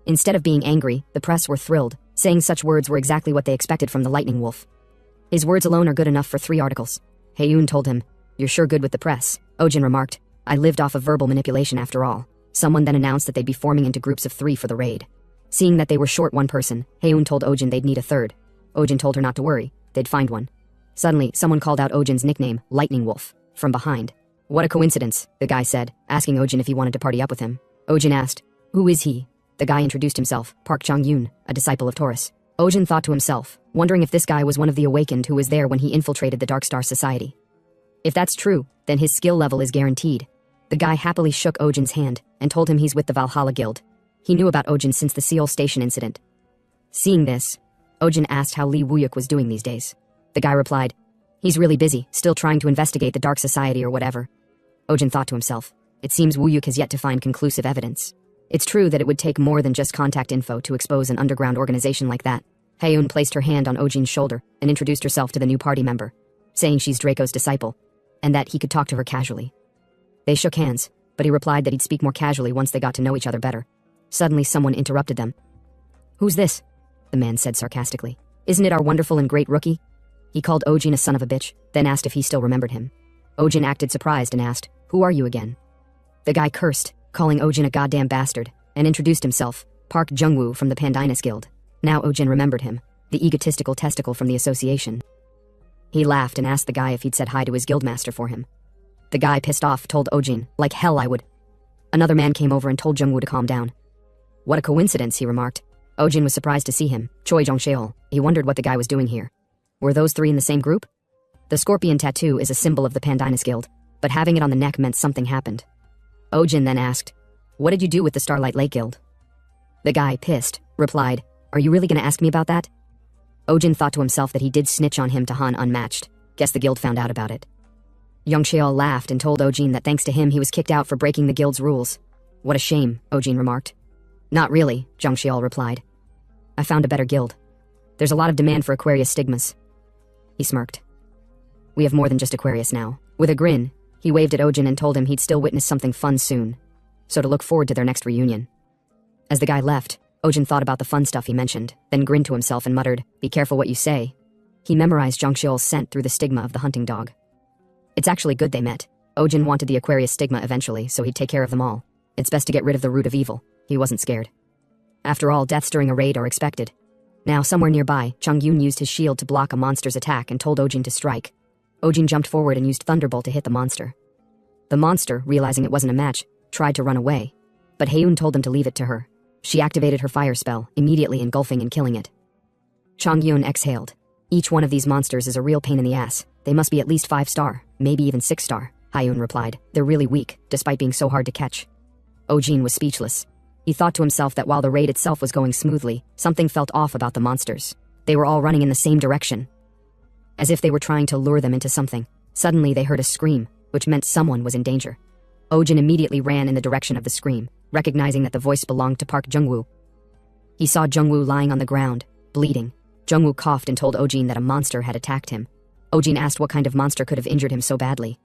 Instead of being angry, the press were thrilled, saying such words were exactly what they expected from the Lightning Wolf. His words alone are good enough for 3 articles. Ha-Eun told him, you're sure good with the press. Ojin remarked, I lived off of verbal manipulation after all. Someone then announced that they'd be forming into groups of 3 for the raid. Seeing that they were short one person, Ha-Eun told Ojin they'd need a third. Ojin told her not to worry, they'd find one. Suddenly, someone called out Ojin's nickname, Lightning Wolf, from behind. What a coincidence, the guy said, asking Ojin if he wanted to party up with him. Ojin asked, who is he? The guy introduced himself, Park Chung-yoon, a disciple of Taurus. Ojin thought to himself, wondering if this guy was one of the awakened who was there when he infiltrated the Dark Star Society. If that's true, then his skill level is guaranteed. The guy happily shook Ojin's hand and told him he's with the Valhalla Guild. He knew about Ojin since the Seoul Station incident. Seeing this, Ojin asked how Lee Woo-yuk was doing these days. The guy replied, he's really busy, still trying to investigate the Dark Society or whatever. Ojin thought to himself, it seems Woo-yuk has yet to find conclusive evidence. It's true that it would take more than just contact info to expose an underground organization like that. Ha-Eun placed her hand on Ojin's shoulder and introduced herself to the new party member, saying she's Draco's disciple, and that he could talk to her casually. They shook hands, but he replied that he'd speak more casually once they got to know each other better. Suddenly someone interrupted them. Who's this? The man said sarcastically. Isn't it our wonderful and great rookie? He called Ojin a son of a bitch, then asked if he still remembered him. Ojin acted surprised and asked, who are you again? The guy cursed, calling Ojin a goddamn bastard, and introduced himself, Park Jung-woo from the Pandinus Guild. Now Ojin remembered him, the egotistical testicle from the association. He laughed and asked the guy if he'd said hi to his guildmaster for him. The guy, pissed off, told Ojin, like hell I would. Another man came over and told Jung-woo to calm down. What a coincidence, he remarked. Ojin was surprised to see him, Choi Jong-seol. He wondered what the guy was doing here. Were those three in the same group? The scorpion tattoo is a symbol of the Pandinus Guild, but having it on the neck meant something happened. Ojin then asked, "What did you do with the Starlight Lake Guild?" The guy, pissed, replied, "Are you really gonna ask me about that?" Ojin thought to himself that he did snitch on him to Han unmatched. Guess the guild found out about it. Young Cheol laughed and told Ojin that thanks to him he was kicked out for breaking the guild's rules. "What a shame," Ojin remarked. "Not really," Jung Cheol replied. "I found a better guild. There's a lot of demand for Aquarius stigmas." He smirked. "We have more than just Aquarius now." With a grin, he waved at Ojin and told him he'd still witness something fun soon, so to look forward to their next reunion. As the guy left, Ojin thought about the fun stuff he mentioned, then grinned to himself and muttered, "Be careful what you say." He memorized Jung Cheol's scent through the stigma of the hunting dog. It's actually good they met. Ojin wanted the Aquarius stigma eventually, so he'd take care of them all. It's best to get rid of the root of evil. He wasn't scared. After all, deaths during a raid are expected. Now, somewhere nearby, Chung Yun used his shield to block a monster's attack and told Ojin to strike. Ojin jumped forward and used Thunderbolt to hit the monster. The monster, realizing it wasn't a match, tried to run away, but Haeun told him to leave it to her. She activated her fire spell, immediately engulfing and killing it. Chung Yun exhaled. "Each one of these monsters is a real pain in the ass. They must be at least 5-star, maybe even 6-star, Haeun replied. "They're really weak, despite being so hard to catch." Ojin was speechless. He thought to himself that while the raid itself was going smoothly, something felt off about the monsters. They were all running in the same direction, as if they were trying to lure them into something. Suddenly they heard a scream, which meant someone was in danger. Ojin immediately ran in the direction of the scream, recognizing that the voice belonged to Park Jungwoo. He saw Jungwoo lying on the ground, bleeding. Jungwoo coughed and told Ojin that a monster had attacked him. Ojin asked what kind of monster could have injured him so badly.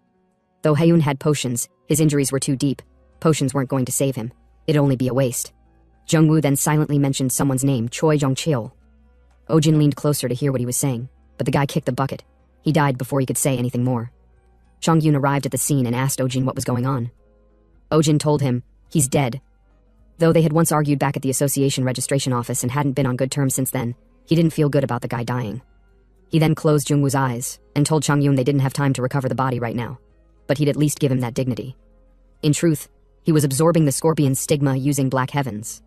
Though Haeun had potions, his injuries were too deep. Potions weren't going to save him. It'd only be a waste. Jungwoo then silently mentioned someone's name, Choi Jong-cheol. Ojin leaned closer to hear what he was saying, but the guy kicked the bucket. He died before he could say anything more. Chung Yun arrived at the scene and asked Ojin what was going on. Ojin told him, he's dead. Though they had once argued back at the association registration office and hadn't been on good terms since then, he didn't feel good about the guy dying. He then closed Jungwoo's eyes and told Chung Yun they didn't have time to recover the body right now, but he'd at least give him that dignity. In truth, he was absorbing the Scorpion's stigma using Black Heavens.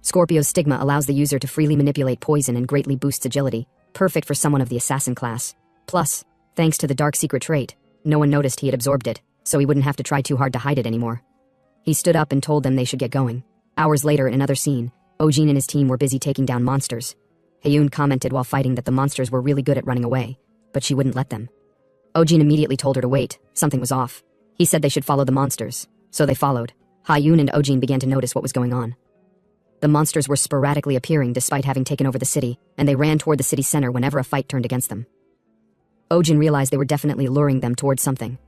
Scorpio's stigma allows the user to freely manipulate poison and greatly boosts agility, perfect for someone of the assassin class. Plus, thanks to the dark secret trait, no one noticed he had absorbed it, so he wouldn't have to try too hard to hide it anymore. He stood up and told them they should get going. Hours later in another scene, Ojin and his team were busy taking down monsters. Haeun commented while fighting that the monsters were really good at running away, but she wouldn't let them. Ojin immediately told her to wait, something was off. He said they should follow the monsters, so they followed. Haeun and Ojin began to notice what was going on. The monsters were sporadically appearing despite having taken over the city, and they ran toward the city center whenever a fight turned against them. Ojin realized they were definitely luring them towards something.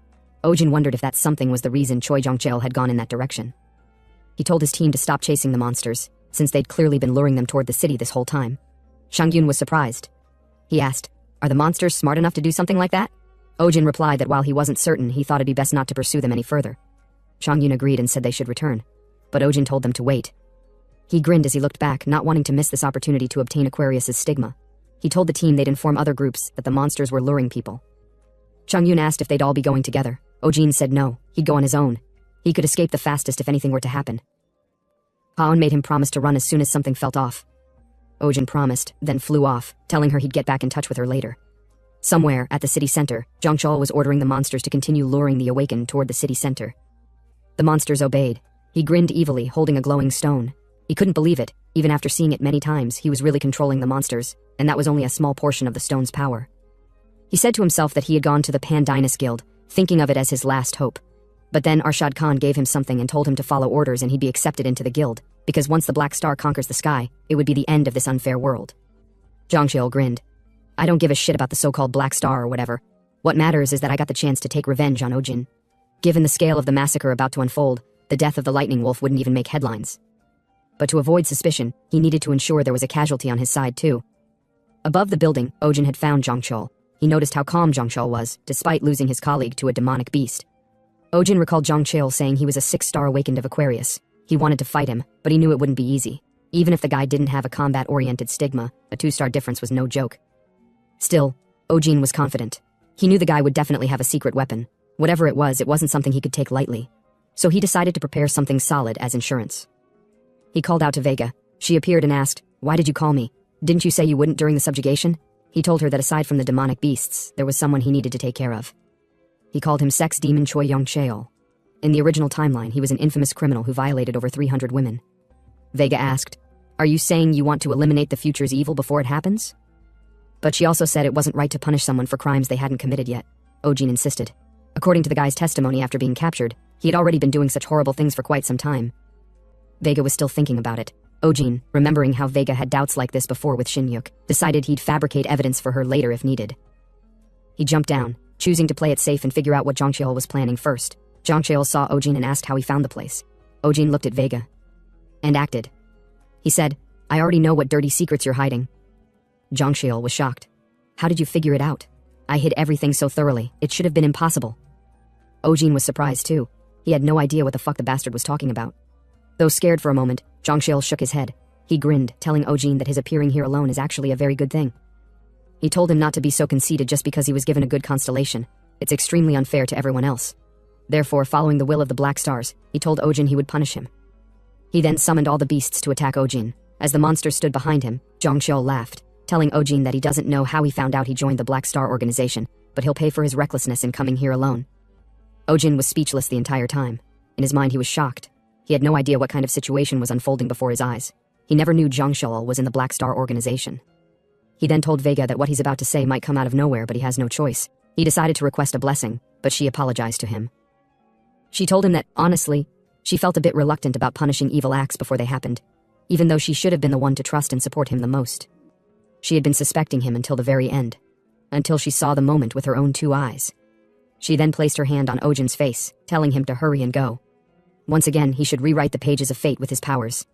Ojin wondered if that something was the reason Choi Jong-cheol had gone in that direction. He told his team to stop chasing the monsters, since they'd clearly been luring them toward the city this whole time. Chung Yun was surprised. He asked, "Are the monsters smart enough to do something like that?" Ojin replied that while he wasn't certain, he thought it'd be best not to pursue them any further. Chung Yun agreed and said they should return, but Ojin told them to wait. He grinned as he looked back, not wanting to miss this opportunity to obtain Aquarius's stigma. He told the team they'd inform other groups that the monsters were luring people. Chung Yun asked if they'd all be going together. Ojin said no, he'd go on his own. He could escape the fastest if anything were to happen. Haon made him promise to run as soon as something felt off. Ojin promised, then flew off, telling her he'd get back in touch with her later. Somewhere, at the city center, Jong-cheol was ordering the monsters to continue luring the awakened toward the city center. The monsters obeyed. He grinned evilly, holding a glowing stone. He couldn't believe it. Even after seeing it many times, he was really controlling the monsters, and that was only a small portion of the stone's power. He said to himself that he had gone to the Pandinus Guild, thinking of it as his last hope. But then Arshad Khan gave him something and told him to follow orders and he'd be accepted into the guild, because once the Black Star conquers the sky, it would be the end of this unfair world. Jong-cheol grinned. "I don't give a shit about the so-called Black Star or whatever. What matters is that I got the chance to take revenge on Ojin. Given the scale of the massacre about to unfold, the death of the Lightning Wolf wouldn't even make headlines. But to avoid suspicion, he needed to ensure there was a casualty on his side too." Above the building, Ojin had found Jong-cheol. He noticed how calm Jong-cheol was, despite losing his colleague to a demonic beast. Ojin recalled Jong-cheol saying he was a 6-star awakened of Aquarius. He wanted to fight him, but he knew it wouldn't be easy. Even if the guy didn't have a combat-oriented stigma, a 2-star difference was no joke. Still, Ojin was confident. He knew the guy would definitely have a secret weapon. Whatever it wasn't something he could take lightly. So he decided to prepare something solid as insurance. He called out to Vega. She appeared and asked, "Why did you call me? Didn't you say you wouldn't during the subjugation?" He told her that aside from the demonic beasts, there was someone he needed to take care of. He called him sex demon Choi Young Cheol. In the original timeline, he was an infamous criminal who violated over 300 women. Vega asked, "Are you saying you want to eliminate the future's evil before it happens?" But she also said it wasn't right to punish someone for crimes they hadn't committed yet. Ojin insisted. According to the guy's testimony after being captured, he had already been doing such horrible things for quite some time. Vega was still thinking about it. Ojin, remembering how Vega had doubts like this before with Shin-yuk, decided he'd fabricate evidence for her later if needed. He jumped down, choosing to play it safe and figure out what Jang Cheol was planning first. Jang Cheol saw Ojin and asked how he found the place. Ojin looked at Vega and acted. He said, "I already know what dirty secrets you're hiding." Jang Cheol was shocked. "How did you figure it out? I hid everything so thoroughly, it should have been impossible." Ojin was surprised too. He had no idea what the fuck the bastard was talking about. Though scared for a moment, Jang Cheol shook his head. He grinned, telling Ojin that his appearing here alone is actually a very good thing. He told him not to be so conceited just because he was given a good constellation. It's extremely unfair to everyone else. Therefore, following the will of the Black Stars, he told Ojin he would punish him. He then summoned all the beasts to attack Ojin. As the monsters stood behind him, Jang Cheol laughed, telling Ojin that he doesn't know how he found out he joined the Black Star organization, but he'll pay for his recklessness in coming here alone. Ojin was speechless the entire time. In his mind, he was shocked. He had no idea what kind of situation was unfolding before his eyes. He never knew Jang Cheol was in the Black Star organization. He then told Vega that what he's about to say might come out of nowhere, but he has no choice. He decided to request a blessing, but she apologized to him. She told him that, honestly, she felt a bit reluctant about punishing evil acts before they happened, even though she should have been the one to trust and support him the most. She had been suspecting him until the very end, until she saw the moment with her own 2 eyes. She then placed her hand on Ojin's face, telling him to hurry and go. Once again, he should rewrite the pages of fate with his powers.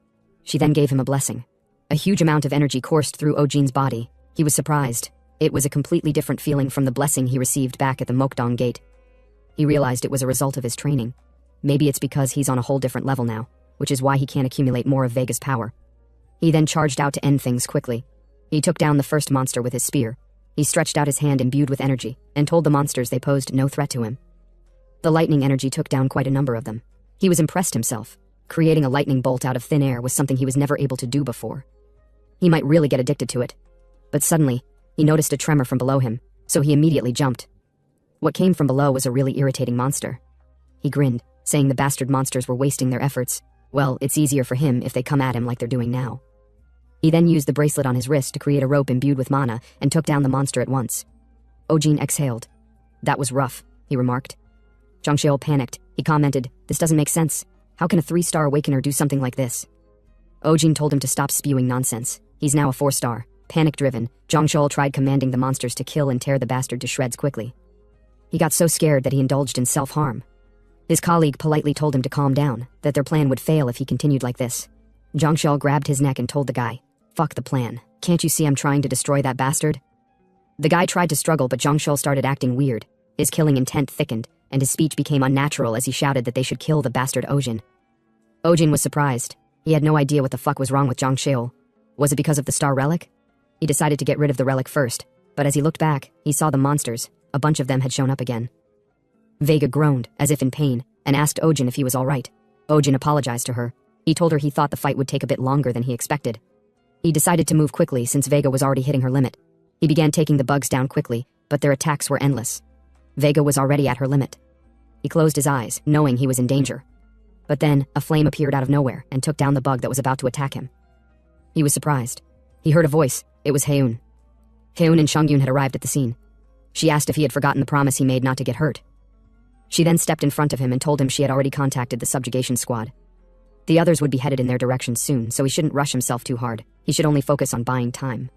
She then gave him a blessing. A huge amount of energy coursed through Ojin's body. He was surprised. It was a completely different feeling from the blessing he received back at the Mokdong Gate. He realized it was a result of his training. Maybe it's because he's on a whole different level now, which is why he can't accumulate more of Vega's power. He then charged out to end things quickly. He took down the first monster with his spear. He stretched out his hand imbued with energy, and told the monsters they posed no threat to him. The lightning energy took down quite a number of them. He was impressed himself. Creating a lightning bolt out of thin air was something he was never able to do before. He might really get addicted to it. But suddenly, he noticed a tremor from below him, so he immediately jumped. What came from below was a really irritating monster. He grinned, saying the bastard monsters were wasting their efforts. Well, it's easier for him if they come at him like they're doing now. He then used the bracelet on his wrist to create a rope imbued with mana and took down the monster at once. Ojin exhaled. "That was rough," he remarked. Jang Cheol panicked. He commented, "This doesn't make sense. How can a 3-star awakener do something like this?" Ojin told him to stop spewing nonsense. He's now a 4-star. Panic-driven, Jang Cheol tried commanding the monsters to kill and tear the bastard to shreds quickly. He got so scared that he indulged in self-harm. His colleague politely told him to calm down, that their plan would fail if he continued like this. Jang Cheol grabbed his neck and told the guy, "Fuck the plan. Can't you see I'm trying to destroy that bastard?" The guy tried to struggle, but Jang Cheol started acting weird. His killing intent thickened, and his speech became unnatural as he shouted that they should kill the bastard Ojin. Ojin was surprised. He had no idea what the fuck was wrong with Jang Cheol. Was it because of the star relic? He decided to get rid of the relic first, but as he looked back, he saw the monsters. A bunch of them had shown up again. Vega groaned, as if in pain, and asked Ojin if he was alright. Ojin apologized to her. He told her he thought the fight would take a bit longer than he expected. He decided to move quickly since Vega was already hitting her limit. He began taking the bugs down quickly, but their attacks were endless. Vega was already at her limit. He closed his eyes, knowing he was in danger. But then, a flame appeared out of nowhere and took down the bug that was about to attack him. He was surprised. He heard a voice. It was Haeun. Haeun and Shangyun had arrived at the scene. She asked if he had forgotten the promise he made not to get hurt. She then stepped in front of him and told him she had already contacted the subjugation squad. The others would be headed in their direction soon, so he shouldn't rush himself too hard. He should only focus on buying time.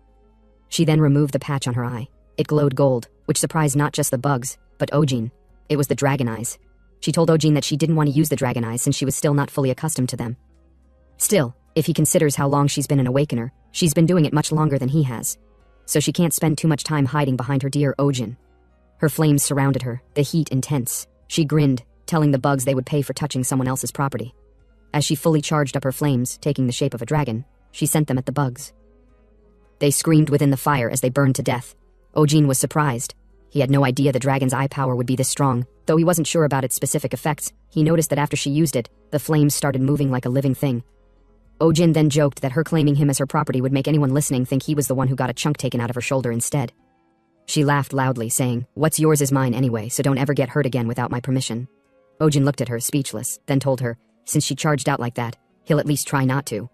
She then removed the patch on her eye. It glowed gold, which surprised not just the bugs, but Ojin. It was the dragon eyes. She told Ojin that she didn't want to use the dragon eyes since she was still not fully accustomed to them. Still, if he considers how long she's been an awakener, she's been doing it much longer than he has. So she can't spend too much time hiding behind her dear Ojin. Her flames surrounded her, the heat intense. She grinned, telling the bugs they would pay for touching someone else's property. As she fully charged up her flames, taking the shape of a dragon, she sent them at the bugs. They screamed within the fire as they burned to death. Ojin was surprised. He had no idea the dragon's eye power would be this strong. Though he wasn't sure about its specific effects, he noticed that after she used it, the flames started moving like a living thing. Ojin then joked that her claiming him as her property would make anyone listening think he was the one who got a chunk taken out of her shoulder instead. She laughed loudly, saying, "What's yours is mine anyway, so don't ever get hurt again without my permission." Ojin looked at her, speechless, then told her, since she charged out like that, he'll at least try not to.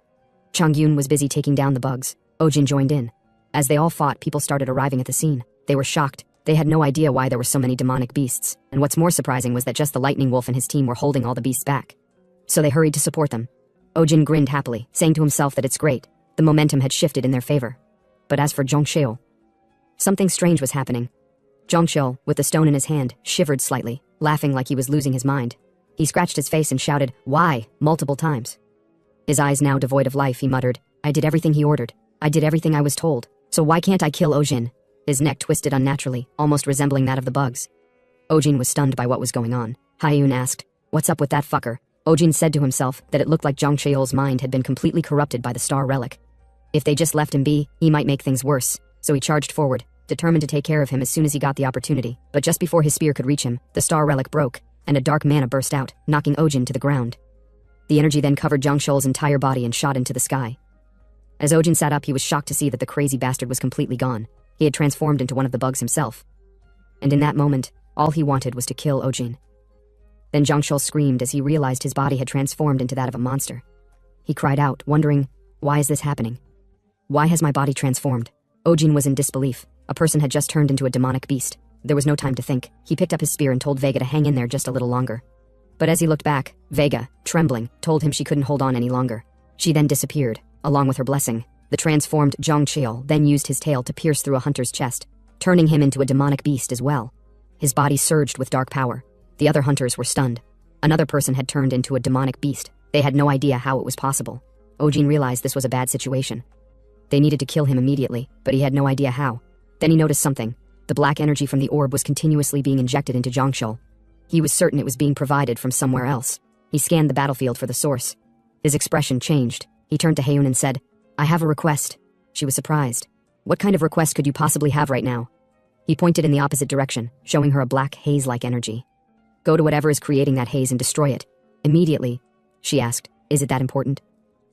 Changyun was busy taking down the bugs. Ojin joined in. As they all fought, people started arriving at the scene. They were shocked. They had no idea why there were so many demonic beasts, and what's more surprising was that just the Lightning Wolf and his team were holding all the beasts back. So they hurried to support them. Ojin grinned happily, saying to himself that it's great. The momentum had shifted in their favor. But as for Zhongxiu, something strange was happening. Zhongxiu, with the stone in his hand, shivered slightly, laughing like he was losing his mind. He scratched his face and shouted, "Why?" multiple times. His eyes now devoid of life, he muttered, "I did everything he ordered. I did everything I was told. So why can't I kill Ojin?" His neck twisted unnaturally, almost resembling that of the bugs. Ojin was stunned by what was going on. Hyun asked, "What's up with that fucker?" Ojin said to himself that it looked like Zhongxiu's mind had been completely corrupted by the star relic. If they just left him be, he might make things worse. So he charged forward, determined to take care of him as soon as he got the opportunity. But just before his spear could reach him, the star relic broke, and a dark mana burst out, knocking Ojin to the ground. The energy then covered Zhongxiu's entire body and shot into the sky. As Ojin sat up, he was shocked to see that the crazy bastard was completely gone. He had transformed into one of the bugs himself. And in that moment, all he wanted was to kill Ojin. Then Zhongxiu screamed as he realized his body had transformed into that of a monster. He cried out, wondering, "Why is this happening? Why has my body transformed?" Ojin was in disbelief. A person had just turned into a demonic beast. There was no time to think. He picked up his spear and told Vega to hang in there just a little longer. But as he looked back, Vega, trembling, told him she couldn't hold on any longer. She then disappeared, along with her blessing. The transformed Zhongxiu then used his tail to pierce through a hunter's chest, turning him into a demonic beast as well. His body surged with dark power. The other hunters were stunned. Another person had turned into a demonic beast. They had no idea how it was possible. Ojin realized this was a bad situation. They needed to kill him immediately, but he had no idea how. Then he noticed something. The black energy from the orb was continuously being injected into Zhongxiu. He was certain it was being provided from somewhere else. He scanned the battlefield for the source. His expression changed. He turned to Hyun and said, "I have a request." She was surprised. "What kind of request could you possibly have right now?" He pointed in the opposite direction, showing her a black haze-like energy. "Go to whatever is creating that haze and destroy it. Immediately." She asked, "Is it that important?"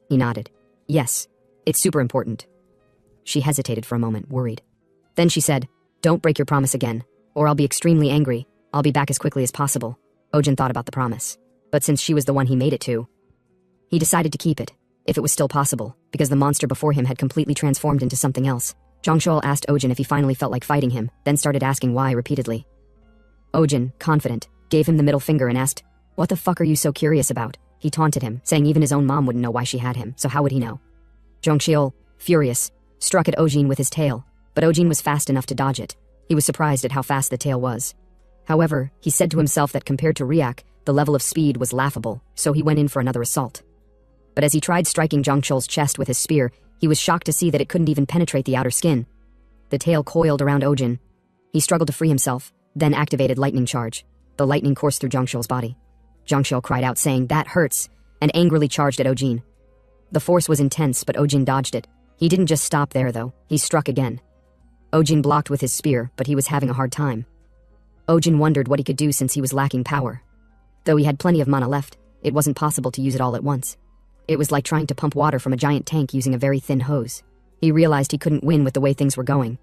He nodded. "Yes, it's super important." She hesitated for a moment, worried. Then she said, "Don't break your promise again, or I'll be extremely angry. I'll be back as quickly as possible." Ojin thought about the promise. But since she was the one he made it to, he decided to keep it, if it was still possible, because the monster before him had completely transformed into something else. Zhongxiu asked Ojin if he finally felt like fighting him, then started asking why repeatedly. Ojin, confident, gave him the middle finger and asked, "What the fuck are you so curious about?" He taunted him, saying even his own mom wouldn't know why she had him, so how would he know? Zhongxiu, furious, struck at Ojin with his tail, but Ojin was fast enough to dodge it. He was surprised at how fast the tail was. However, he said to himself that compared to Riak, the level of speed was laughable, so he went in for another assault. But as he tried striking Zhongxiu's chest with his spear, he was shocked to see that it couldn't even penetrate the outer skin. The tail coiled around Ojin. He struggled to free himself, then activated lightning charge. The lightning coursed through Zhongxiu's body. Zhongxiu cried out, saying, "That hurts," and angrily charged at Ojin. The force was intense, but Ojin dodged it. He didn't just stop there, though. He struck again. Ojin blocked with his spear, but he was having a hard time. Ojin wondered what he could do since he was lacking power. Though he had plenty of mana left, it wasn't possible to use it all at once. It was like trying to pump water from a giant tank using a very thin hose. He realized he couldn't win with the way things were going.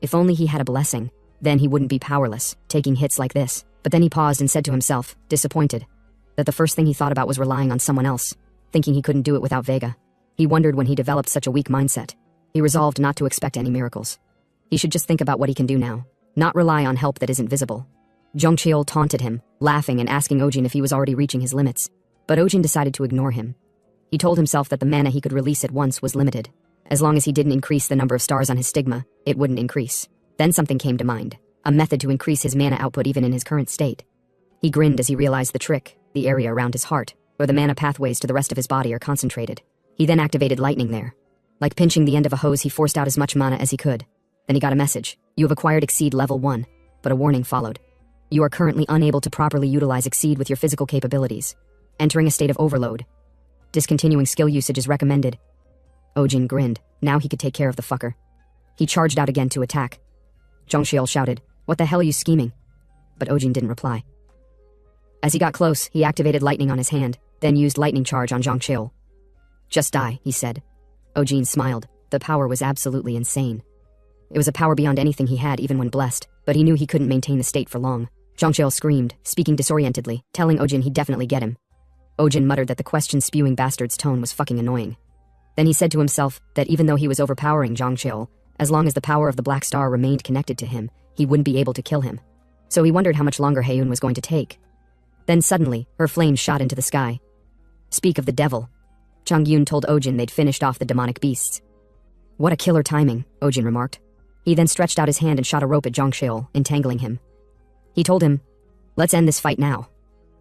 If only he had a blessing, then he wouldn't be powerless, taking hits like this. But then he paused and said to himself, disappointed, that the first thing he thought about was relying on someone else, thinking he couldn't do it without Vega. He wondered when he developed such a weak mindset. He resolved not to expect any miracles. He should just think about what he can do now, not rely on help that isn't visible. Zhongxiu taunted him, laughing and asking Ojin if he was already reaching his limits. But Ojin decided to ignore him. He told himself that the mana he could release at once was limited. As long as he didn't increase the number of stars on his stigma, it wouldn't increase. Then something came to mind, a method to increase his mana output even in his current state. He grinned as he realized the trick, the area around his heart, where the mana pathways to the rest of his body are concentrated. He then activated lightning there. Like pinching the end of a hose, he forced out as much mana as he could. Then he got a message. You have acquired Exceed level 1, but a warning followed. You are currently unable to properly utilize Exceed with your physical capabilities. Entering a state of overload. Discontinuing skill usage is recommended. Ojin grinned. Now he could take care of the fucker. He charged out again to attack. Zhongxiu shouted, "What the hell are you scheming?" But Ojin didn't reply. As he got close, he activated lightning on his hand, then used lightning charge on Zhongxiu. Just die, he said. Ojin smiled. The power was absolutely insane. It was a power beyond anything he had even when blessed, but he knew he couldn't maintain the state for long. Zhangqiu screamed, speaking disorientedly, telling Ojin he'd definitely get him. Ojin muttered that the question-spewing bastard's tone was fucking annoying. Then he said to himself that even though he was overpowering Zhangqiu, as long as the power of the Black Star remained connected to him, he wouldn't be able to kill him. So he wondered how much longer Heiyun was going to take. Then suddenly, her flame shot into the sky. Speak of the devil. Changyun told Ojin they'd finished off the demonic beasts. What a killer timing, Ojin remarked. He then stretched out his hand and shot a rope at Zhangqiu, entangling him. He told him, "Let's end this fight now."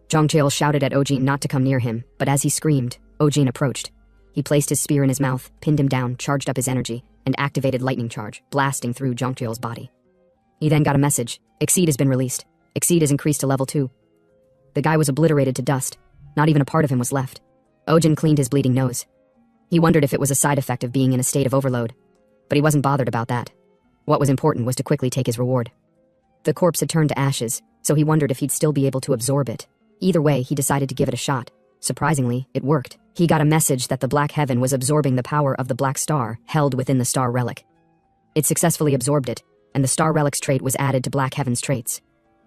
Zhangqiu shouted at Ojin not to come near him, but as he screamed, Ojin approached. He placed his spear in his mouth, pinned him down, charged up his energy, and activated lightning charge, blasting through Zhangqiu's body. He then got a message. Exceed has been released. Exceed is increased to level 2. The guy was obliterated to dust. Not even a part of him was left. Ojin cleaned his bleeding nose. He wondered if it was a side effect of being in a state of overload. But he wasn't bothered about that. What was important was to quickly take his reward. The corpse had turned to ashes, so he wondered if he'd still be able to absorb it. Either way, he decided to give it a shot. Surprisingly, it worked. He got a message that the Black Heaven was absorbing the power of the Black Star held within the Star Relic. It successfully absorbed it, and the Star Relic's trait was added to Black Heaven's traits.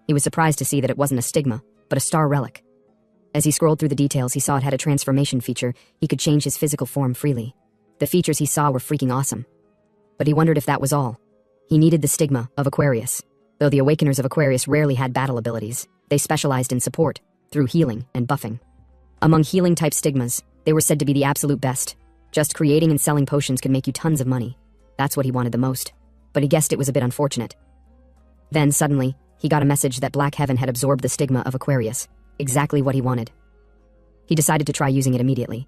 He was surprised to see that it wasn't a stigma, but a Star Relic. As he scrolled through the details, he saw it had a transformation feature. He could change his physical form freely. The features he saw were freaking awesome. But he wondered if that was all. He needed the stigma of Aquarius. Though the Awakeners of Aquarius rarely had battle abilities, they specialized in support, through healing and buffing. Among healing-type stigmas, they were said to be the absolute best. Just creating and selling potions could make you tons of money. That's what he wanted the most. But he guessed it was a bit unfortunate. Then, suddenly, he got a message that Black Heaven had absorbed the stigma of Aquarius. Exactly what he wanted. He decided to try using it immediately.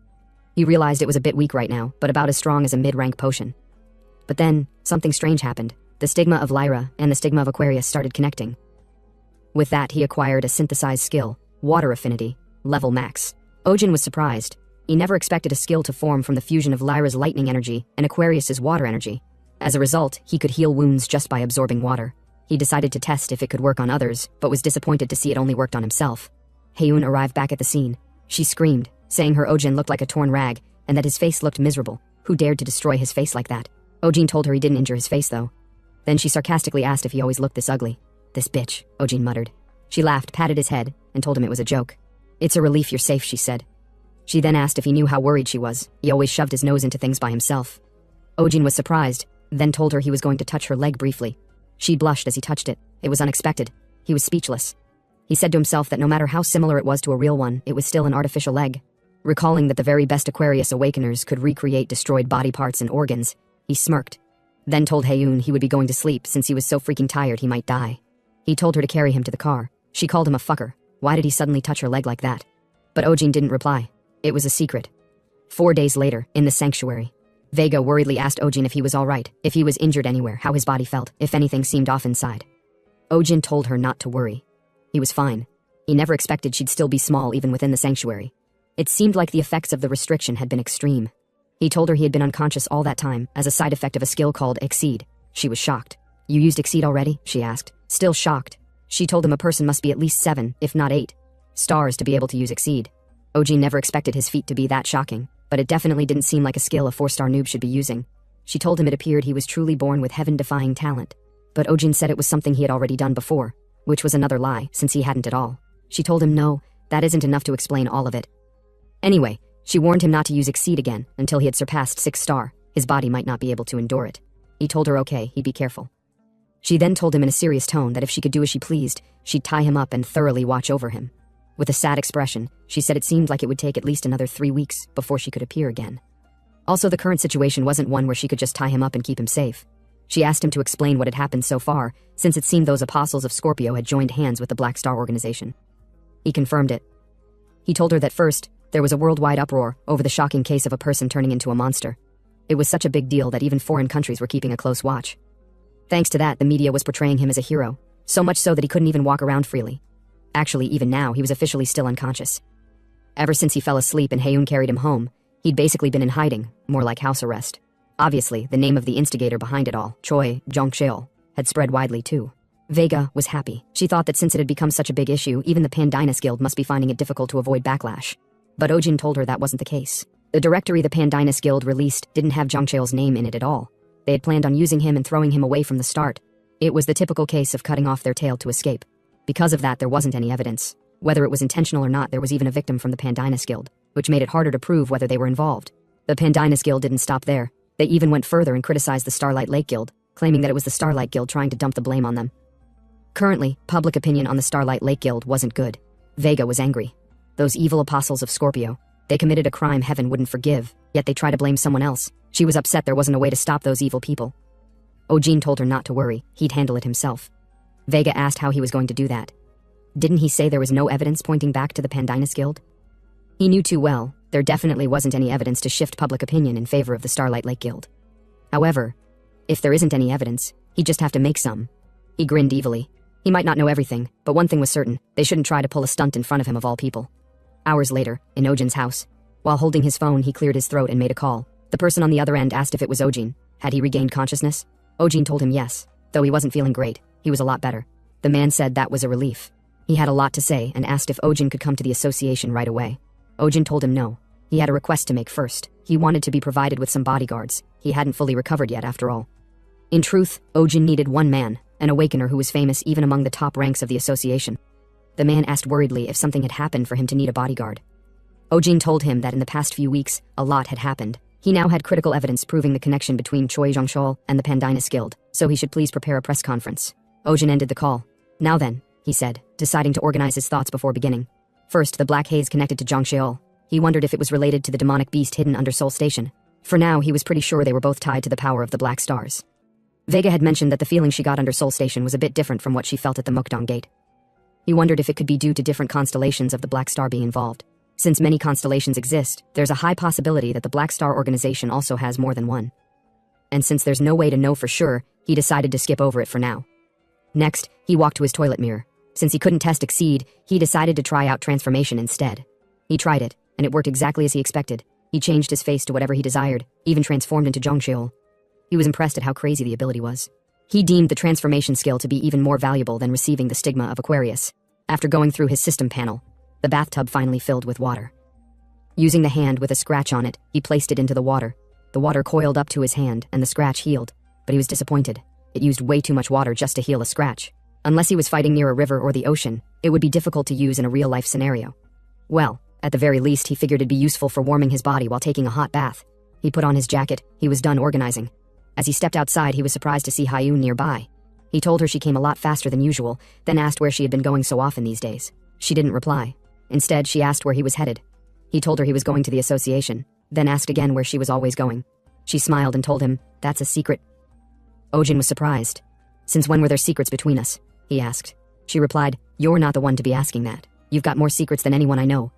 He realized it was a bit weak right now, but about as strong as a mid-rank potion. But then, something strange happened. The stigma of Lyra and the stigma of Aquarius started connecting. With that, he acquired a synthesized skill, Water Affinity, level max. Ojin was surprised. He never expected a skill to form from the fusion of Lyra's lightning energy and Aquarius's water energy. As a result, he could heal wounds just by absorbing water. He decided to test if it could work on others, but was disappointed to see it only worked on himself. Heiyun arrived back at the scene. She screamed, saying her Ojin looked like a torn rag, and that his face looked miserable. Who dared to destroy his face like that? Ojin told her he didn't injure his face, though. Then she sarcastically asked if he always looked this ugly. "This bitch," Ojin muttered. She laughed, patted his head, and told him it was a joke. "It's a relief you're safe," she said. She then asked if he knew how worried she was. He always shoved his nose into things by himself. Ojin was surprised, then told her he was going to touch her leg briefly. She blushed as he touched it. It was unexpected. He was speechless. He said to himself that no matter how similar it was to a real one, it was still an artificial leg. Recalling that the very best Aquarius Awakeners could recreate destroyed body parts and organs, he smirked. Then told Heiyun he would be going to sleep since he was so freaking tired he might die. He told her to carry him to the car. She called him a fucker. Why did he suddenly touch her leg like that? But Ojin didn't reply. It was a secret. 4 days later, in the sanctuary, Vega worriedly asked Ojin if he was alright, if he was injured anywhere, how his body felt, if anything seemed off inside. Ojin told her not to worry. He was fine. He never expected she'd still be small even within the sanctuary. It seemed like the effects of the restriction had been extreme. He told her he had been unconscious all that time, as a side effect of a skill called Exceed. She was shocked. "You used Exceed already?" she asked. Still shocked. She told him a person must be at least 7, if not 8, stars to be able to use Exceed. Ojin never expected his feat to be that shocking, but it definitely didn't seem like a skill a 4-star noob should be using. She told him it appeared he was truly born with heaven-defying talent. But Ojin said it was something he had already done before, which was another lie, since he hadn't at all. She told him no, that isn't enough to explain all of it. Anyway, she warned him not to use Exceed again until he had surpassed 6-star. His body might not be able to endure it. He told her okay, he'd be careful. She then told him in a serious tone that if she could do as she pleased, she'd tie him up and thoroughly watch over him. With a sad expression, she said it seemed like it would take at least another 3 weeks before she could appear again. Also, the current situation wasn't one where she could just tie him up and keep him safe. She asked him to explain what had happened so far, since it seemed those apostles of Scorpio had joined hands with the Black Star organization. He confirmed it. He told her that first, there was a worldwide uproar over the shocking case of a person turning into a monster. It was such a big deal that even foreign countries were keeping a close watch. Thanks to that, the media was portraying him as a hero, so much so that he couldn't even walk around freely. Actually, even now, he was officially still unconscious. Ever since he fell asleep and Heiyun carried him home, he'd basically been in hiding, more like house arrest. Obviously, the name of the instigator behind it all, Choi Jongcheol, had spread widely too. Vega was happy. She thought that since it had become such a big issue, even the Pandinus Guild must be finding it difficult to avoid backlash. But Ojin told her that wasn't the case. The directory the Pandinus Guild released didn't have Jongcheol's name in it at all. They had planned on using him and throwing him away from the start. It was the typical case of cutting off their tail to escape. Because of that, there wasn't any evidence. Whether it was intentional or not, there was even a victim from the Pandinus Guild, which made it harder to prove whether they were involved. The Pandinus Guild didn't stop there. They even went further and criticized the Starlight Lake Guild, claiming that it was the Starlight Guild trying to dump the blame on them. Currently, public opinion on the Starlight Lake Guild wasn't good. Vega was angry. Those evil apostles of Scorpio. They committed a crime heaven wouldn't forgive, yet they try to blame someone else. She was upset there wasn't a way to stop those evil people. Ojin told her not to worry, he'd handle it himself. Vega asked how he was going to do that. Didn't he say there was no evidence pointing back to the Pandinus Guild? He knew too well, there definitely wasn't any evidence to shift public opinion in favor of the Starlight Lake Guild. However, if there isn't any evidence, he'd just have to make some. He grinned evilly. He might not know everything, but one thing was certain, they shouldn't try to pull a stunt in front of him of all people. Hours later, in Ojin's house, while holding his phone, he cleared his throat and made a call. The person on the other end asked if it was Ojin. Had he regained consciousness? Ojin told him yes, though he wasn't feeling great, he was a lot better. The man said that was a relief. He had a lot to say and asked if Ojin could come to the association right away. Ojin told him no. He had a request to make first. He wanted to be provided with some bodyguards. He hadn't fully recovered yet, after all. In truth, Ojin needed one man, an awakener who was famous even among the top ranks of the association. The man asked worriedly if something had happened for him to need a bodyguard. Ojin told him that in the past few weeks, a lot had happened. He now had critical evidence proving the connection between Choi Jongcheol and the Pandinus Guild, so he should please prepare a press conference. Ojin ended the call. Now then, he said, deciding to organize his thoughts before beginning. First, the black haze connected to Jongcheol. He wondered if it was related to the demonic beast hidden under Seoul Station. For now, he was pretty sure they were both tied to the power of the black stars. Vega had mentioned that the feeling she got under Seoul Station was a bit different from what she felt at the Mukdong Gate. He wondered if it could be due to different constellations of the black star being involved. Since many constellations exist, there's a high possibility that the Black Star organization also has more than one. And since there's no way to know for sure, he decided to skip over it for now. Next, he walked to his toilet mirror. Since he couldn't test Exceed, he decided to try out transformation instead. He tried it, and it worked exactly as he expected. He changed his face to whatever he desired, even transformed into Jongcheol. He was impressed at how crazy the ability was. He deemed the transformation skill to be even more valuable than receiving the stigma of Aquarius. After going through his system panel, the bathtub finally filled with water. Using the hand with a scratch on it, he placed it into the water. The water coiled up to his hand, and the scratch healed, but he was disappointed. It used way too much water just to heal a scratch. Unless he was fighting near a river or the ocean, it would be difficult to use in a real-life scenario. Well, at the very least, he figured it'd be useful for warming his body while taking a hot bath. He put on his jacket. He was done organizing. As he stepped outside, he was surprised to see Hyun nearby. He told her she came a lot faster than usual, then asked where she had been going so often these days. She didn't reply. Instead, she asked where he was headed. He told her he was going to the association, then asked again where she was always going. She smiled and told him, "That's a secret." Ojin was surprised. "Since when were there secrets between us?" he asked. She replied, "You're not the one to be asking that. You've got more secrets than anyone I know."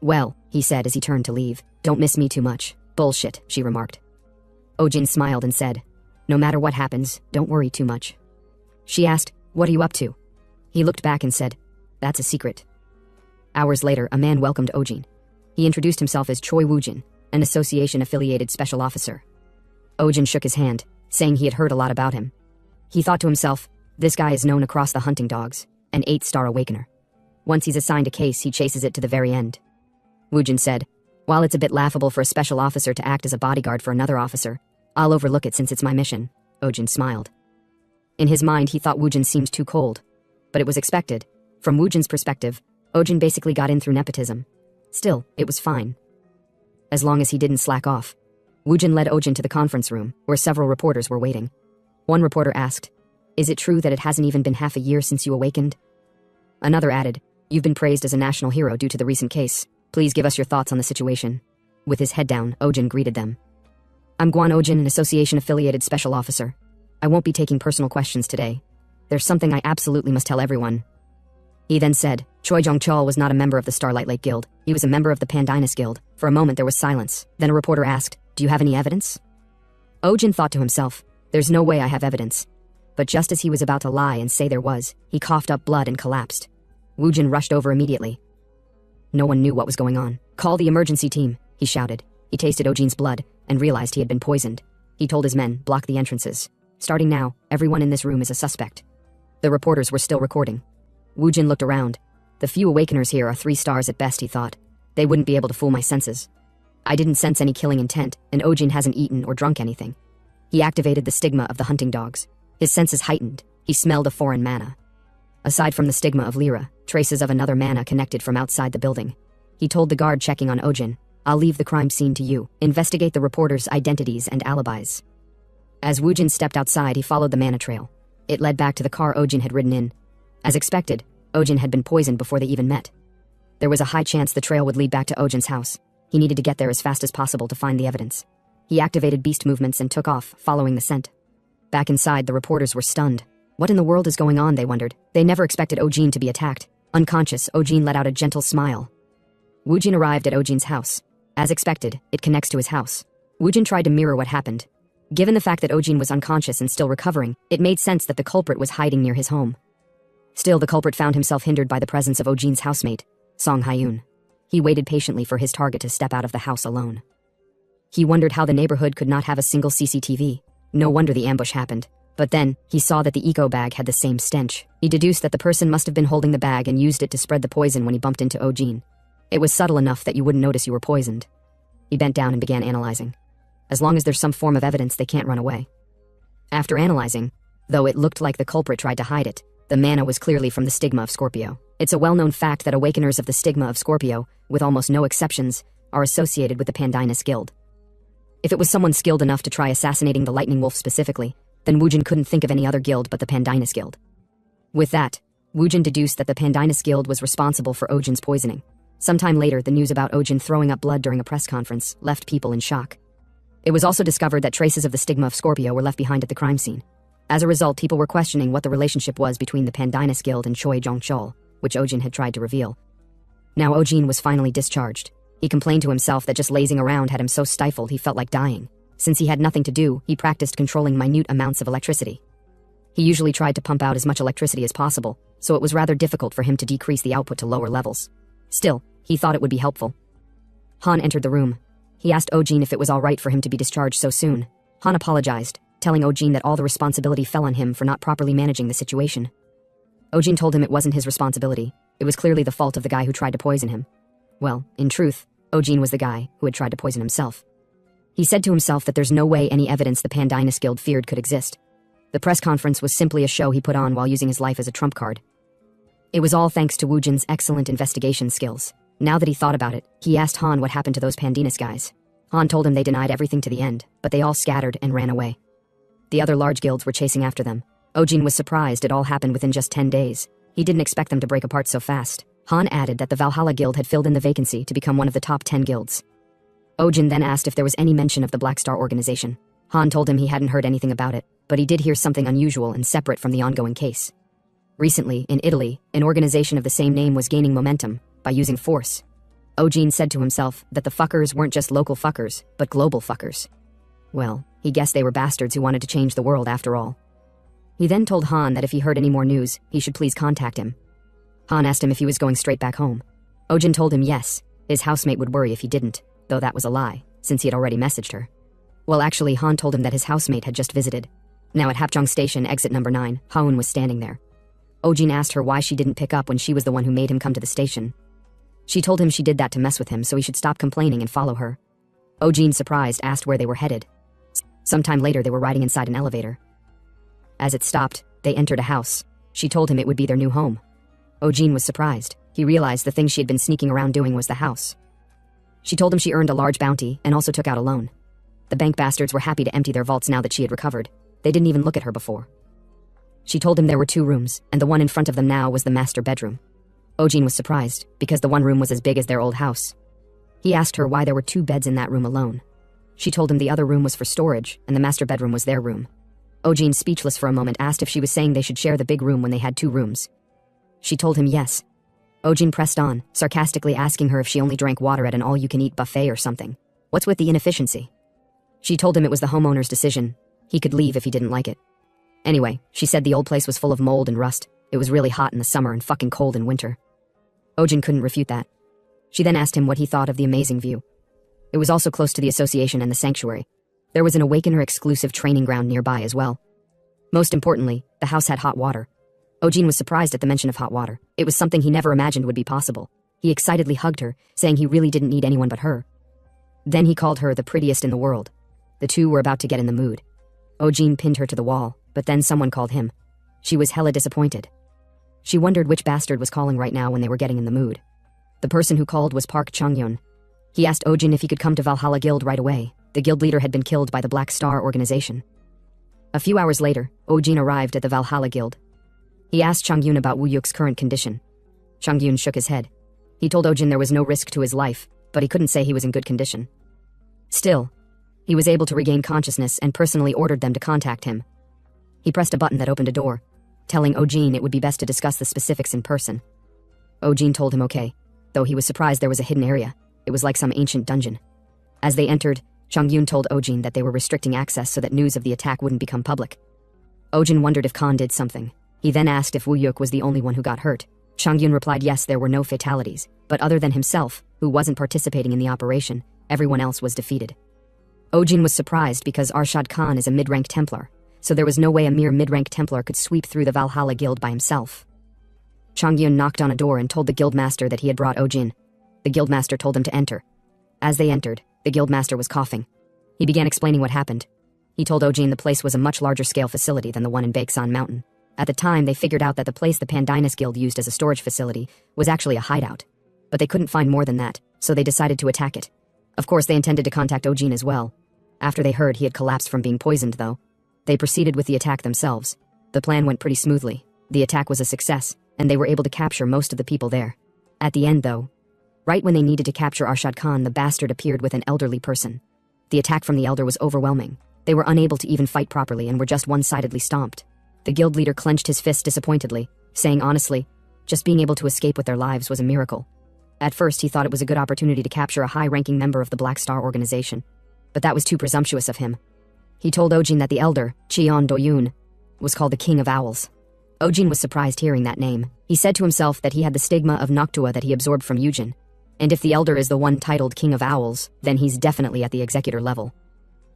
"Well," he said as he turned to leave, "don't miss me too much." "Bullshit," she remarked. Ojin smiled and said, "No matter what happens, don't worry too much." She asked, "What are you up to?" He looked back and said, "That's a secret." Hours later, a man welcomed Ojin. He introduced himself as Choi Woojin, an association-affiliated special officer. Ojin shook his hand, saying he had heard a lot about him. He thought to himself, this guy is known across the hunting dogs, an 8-star awakener. Once he's assigned a case, he chases it to the very end. Woojin said, "While it's a bit laughable for a special officer to act as a bodyguard for another officer, I'll overlook it since it's my mission." Ojin smiled. In his mind, he thought Woojin seemed too cold. But it was expected. From Woojin's perspective, Ojin basically got in through nepotism. Still, it was fine. As long as he didn't slack off. Woojin led Ojin to the conference room, where several reporters were waiting. One reporter asked, "Is it true that it hasn't even been half a year since you awakened?" Another added, "You've been praised as a national hero due to the recent case. Please give us your thoughts on the situation." With his head down, Ojin greeted them. "I'm Guan Ojin, an association-affiliated special officer. I won't be taking personal questions today. There's something I absolutely must tell everyone." He then said, Choi Jongcheol was not a member of the Starlight Lake Guild. He was a member of the Pandinus Guild. For a moment there was silence. Then a reporter asked, "Do you have any evidence?" Ojin thought to himself, "There's no way I have evidence." But just as he was about to lie and say there was, he coughed up blood and collapsed. Woojin rushed over immediately. No one knew what was going on. "Call the emergency team," he shouted. He tasted Ojin's blood and realized he had been poisoned. He told his men, "Block the entrances. Starting now, everyone in this room is a suspect." The reporters were still recording. Woojin looked around. The few awakeners here are 3 stars at best, he thought. They wouldn't be able to fool my senses. I didn't sense any killing intent, and Ojin hasn't eaten or drunk anything. He activated the stigma of the hunting dogs. His senses heightened. He smelled a foreign mana. Aside from the stigma of Lyra, traces of another mana connected from outside the building. He told the guard checking on Ojin, I'll leave the crime scene to you. Investigate the reporters' identities and alibis. As Woojin stepped outside, he followed the mana trail. It led back to the car Ojin had ridden in. As expected, Ojin had been poisoned before they even met. There was a high chance the trail would lead back to Ojin's house. He needed to get there as fast as possible to find the evidence. He activated beast movements and took off, following the scent. Back inside, the reporters were stunned. What in the world is going on, they wondered. They never expected Ojin to be attacked. Unconscious, Ojin let out a gentle smile. Woojin arrived at Ojin's house. As expected, it connects to his house. Woojin tried to mirror what happened. Given the fact that Ojin was unconscious and still recovering, it made sense that the culprit was hiding near his home. Still, the culprit found himself hindered by the presence of Ojin's housemate, Song Hyun. He waited patiently for his target to step out of the house alone. He wondered how the neighborhood could not have a single CCTV. No wonder the ambush happened. But then, he saw that the eco bag had the same stench. He deduced that the person must have been holding the bag and used it to spread the poison when he bumped into Ojin. It was subtle enough that you wouldn't notice you were poisoned. He bent down and began analyzing. As long as there's some form of evidence, they can't run away. After analyzing, though it looked like the culprit tried to hide it, the mana was clearly from the stigma of Scorpio. It's a well-known fact that awakeners of the stigma of Scorpio, with almost no exceptions, are associated with the Pandinus Guild. If it was someone skilled enough to try assassinating the Lightning Wolf specifically, then Woojin couldn't think of any other guild but the Pandinus Guild. With that, Woojin deduced that the Pandinus Guild was responsible for Ojin's poisoning. Sometime later, the news about Ojin throwing up blood during a press conference left people in shock. It was also discovered that traces of the stigma of Scorpio were left behind at the crime scene. As a result, people were questioning what the relationship was between the Pandinus Guild and Choi Jong-chol, which Ojin had tried to reveal. Now Ojin was finally discharged. He complained to himself that just lazing around had him so stifled he felt like dying. Since he had nothing to do, he practiced controlling minute amounts of electricity. He usually tried to pump out as much electricity as possible, so it was rather difficult for him to decrease the output to lower levels. Still, he thought it would be helpful. Han entered the room. He asked Ojin if it was all right for him to be discharged so soon. Han apologized, telling Ojin that all the responsibility fell on him for not properly managing the situation. Ojin told him it wasn't his responsibility. It was clearly the fault of the guy who tried to poison him. Well, in truth, Ojin was the guy who had tried to poison himself. He said to himself that there's no way any evidence the Pandinus Guild feared could exist. The press conference was simply a show he put on while using his life as a trump card. It was all thanks to Woojin's excellent investigation skills. Now that he thought about it, he asked Han what happened to those Pandinus guys. Han told him they denied everything to the end, but they all scattered and ran away. The other large guilds were chasing after them. Ojin was surprised it all happened within just 10 days. He didn't expect them to break apart so fast. Han added that the Valhalla Guild had filled in the vacancy to become one of the top 10 guilds. Ojin then asked if there was any mention of the Black Star organization. Han told him he hadn't heard anything about it, but he did hear something unusual and separate from the ongoing case. Recently, in Italy, an organization of the same name was gaining momentum by using force. Ojin said to himself that the fuckers weren't just local fuckers, but global fuckers. Well, he guessed they were bastards who wanted to change the world after all. He then told Han that if he heard any more news, he should please contact him. Han asked him if he was going straight back home. Ojin told him yes, his housemate would worry if he didn't, though that was a lie, since he had already messaged her. Well, actually, Han told him that his housemate had just visited. Now at Hapjeong Station, exit number 9, Haun was standing there. Ojin asked her why she didn't pick up when she was the one who made him come to the station. She told him she did that to mess with him so he should stop complaining and follow her. Ojin, surprised, asked where they were headed. Sometime later, they were riding inside an elevator. As it stopped, they entered a house. She told him it would be their new home. Ojin was surprised. He realized the thing she had been sneaking around doing was the house. She told him she earned a large bounty and also took out a loan. The bank bastards were happy to empty their vaults now that she had recovered. They didn't even look at her before. She told him there were 2 rooms, and the one in front of them now was the master bedroom. Ojin was surprised, because the one room was as big as their old house. He asked her why there were 2 beds in that room alone. She told him the other room was for storage, and the master bedroom was their room. Ojin, speechless for a moment, asked if she was saying they should share the big room when they had 2 rooms. She told him yes. Ojin pressed on, sarcastically asking her if she only drank water at an all-you-can-eat buffet or something. What's with the inefficiency? She told him it was the homeowner's decision. He could leave if he didn't like it. Anyway, she said the old place was full of mold and rust. It was really hot in the summer and fucking cold in winter. Ojin couldn't refute that. She then asked him what he thought of the amazing view. It was also close to the association and the sanctuary. There was an Awakener exclusive training ground nearby as well. Most importantly, the house had hot water. Ojin was surprised at the mention of hot water. It was something he never imagined would be possible. He excitedly hugged her, saying he really didn't need anyone but her. Then he called her the prettiest in the world. The two were about to get in the mood. Ojin pinned her to the wall, but then someone called him. She was hella disappointed. She wondered which bastard was calling right now when they were getting in the mood. The person who called was Park Changhyun. He asked Ojin if he could come to Valhalla Guild right away. The guild leader had been killed by the Black Star organization. A few hours later, Ojin arrived at the Valhalla Guild. He asked Changyun about Woo-yuk's current condition. Changyun shook his head. He told Ojin there was no risk to his life, but he couldn't say he was in good condition. Still, he was able to regain consciousness and personally ordered them to contact him. He pressed a button that opened a door, telling Ojin it would be best to discuss the specifics in person. Ojin told him okay, though he was surprised there was a hidden area. It was like some ancient dungeon. As they entered, Changyun told Ojin that they were restricting access so that news of the attack wouldn't become public. Ojin wondered if Khan did something. He then asked if Woo-yuk was the only one who got hurt. Changyun replied yes, there were no fatalities, but other than himself, who wasn't participating in the operation, everyone else was defeated. Ojin was surprised because Arshad Khan is a mid-rank Templar, so there was no way a mere mid-rank Templar could sweep through the Valhalla Guild by himself. Changyun knocked on a door and told the guildmaster that he had brought Ojin. The guildmaster told them to enter. As they entered, the guildmaster was coughing. He began explaining what happened. He told Ojin the place was a much larger scale facility than the one in Baeksan Mountain. At the time, they figured out that the place the Pandinus Guild used as a storage facility was actually a hideout. But they couldn't find more than that, so they decided to attack it. Of course, they intended to contact Ojin as well. After they heard he had collapsed from being poisoned, though, they proceeded with the attack themselves. The plan went pretty smoothly. The attack was a success, and they were able to capture most of the people there. At the end, though, right when they needed to capture Arshad Khan, the bastard appeared with an elderly person. The attack from the elder was overwhelming. They were unable to even fight properly and were just one-sidedly stomped. The guild leader clenched his fist disappointedly, saying honestly, just being able to escape with their lives was a miracle. At first, he thought it was a good opportunity to capture a high-ranking member of the Black Star organization, but that was too presumptuous of him. He told Ojin that the elder, Cheon Do-yoon, was called the King of Owls. Ojin was surprised hearing that name. He said to himself that he had the stigma of Noctua that he absorbed from Yujin, and if the elder is the one titled King of Owls, then he's definitely at the executor level.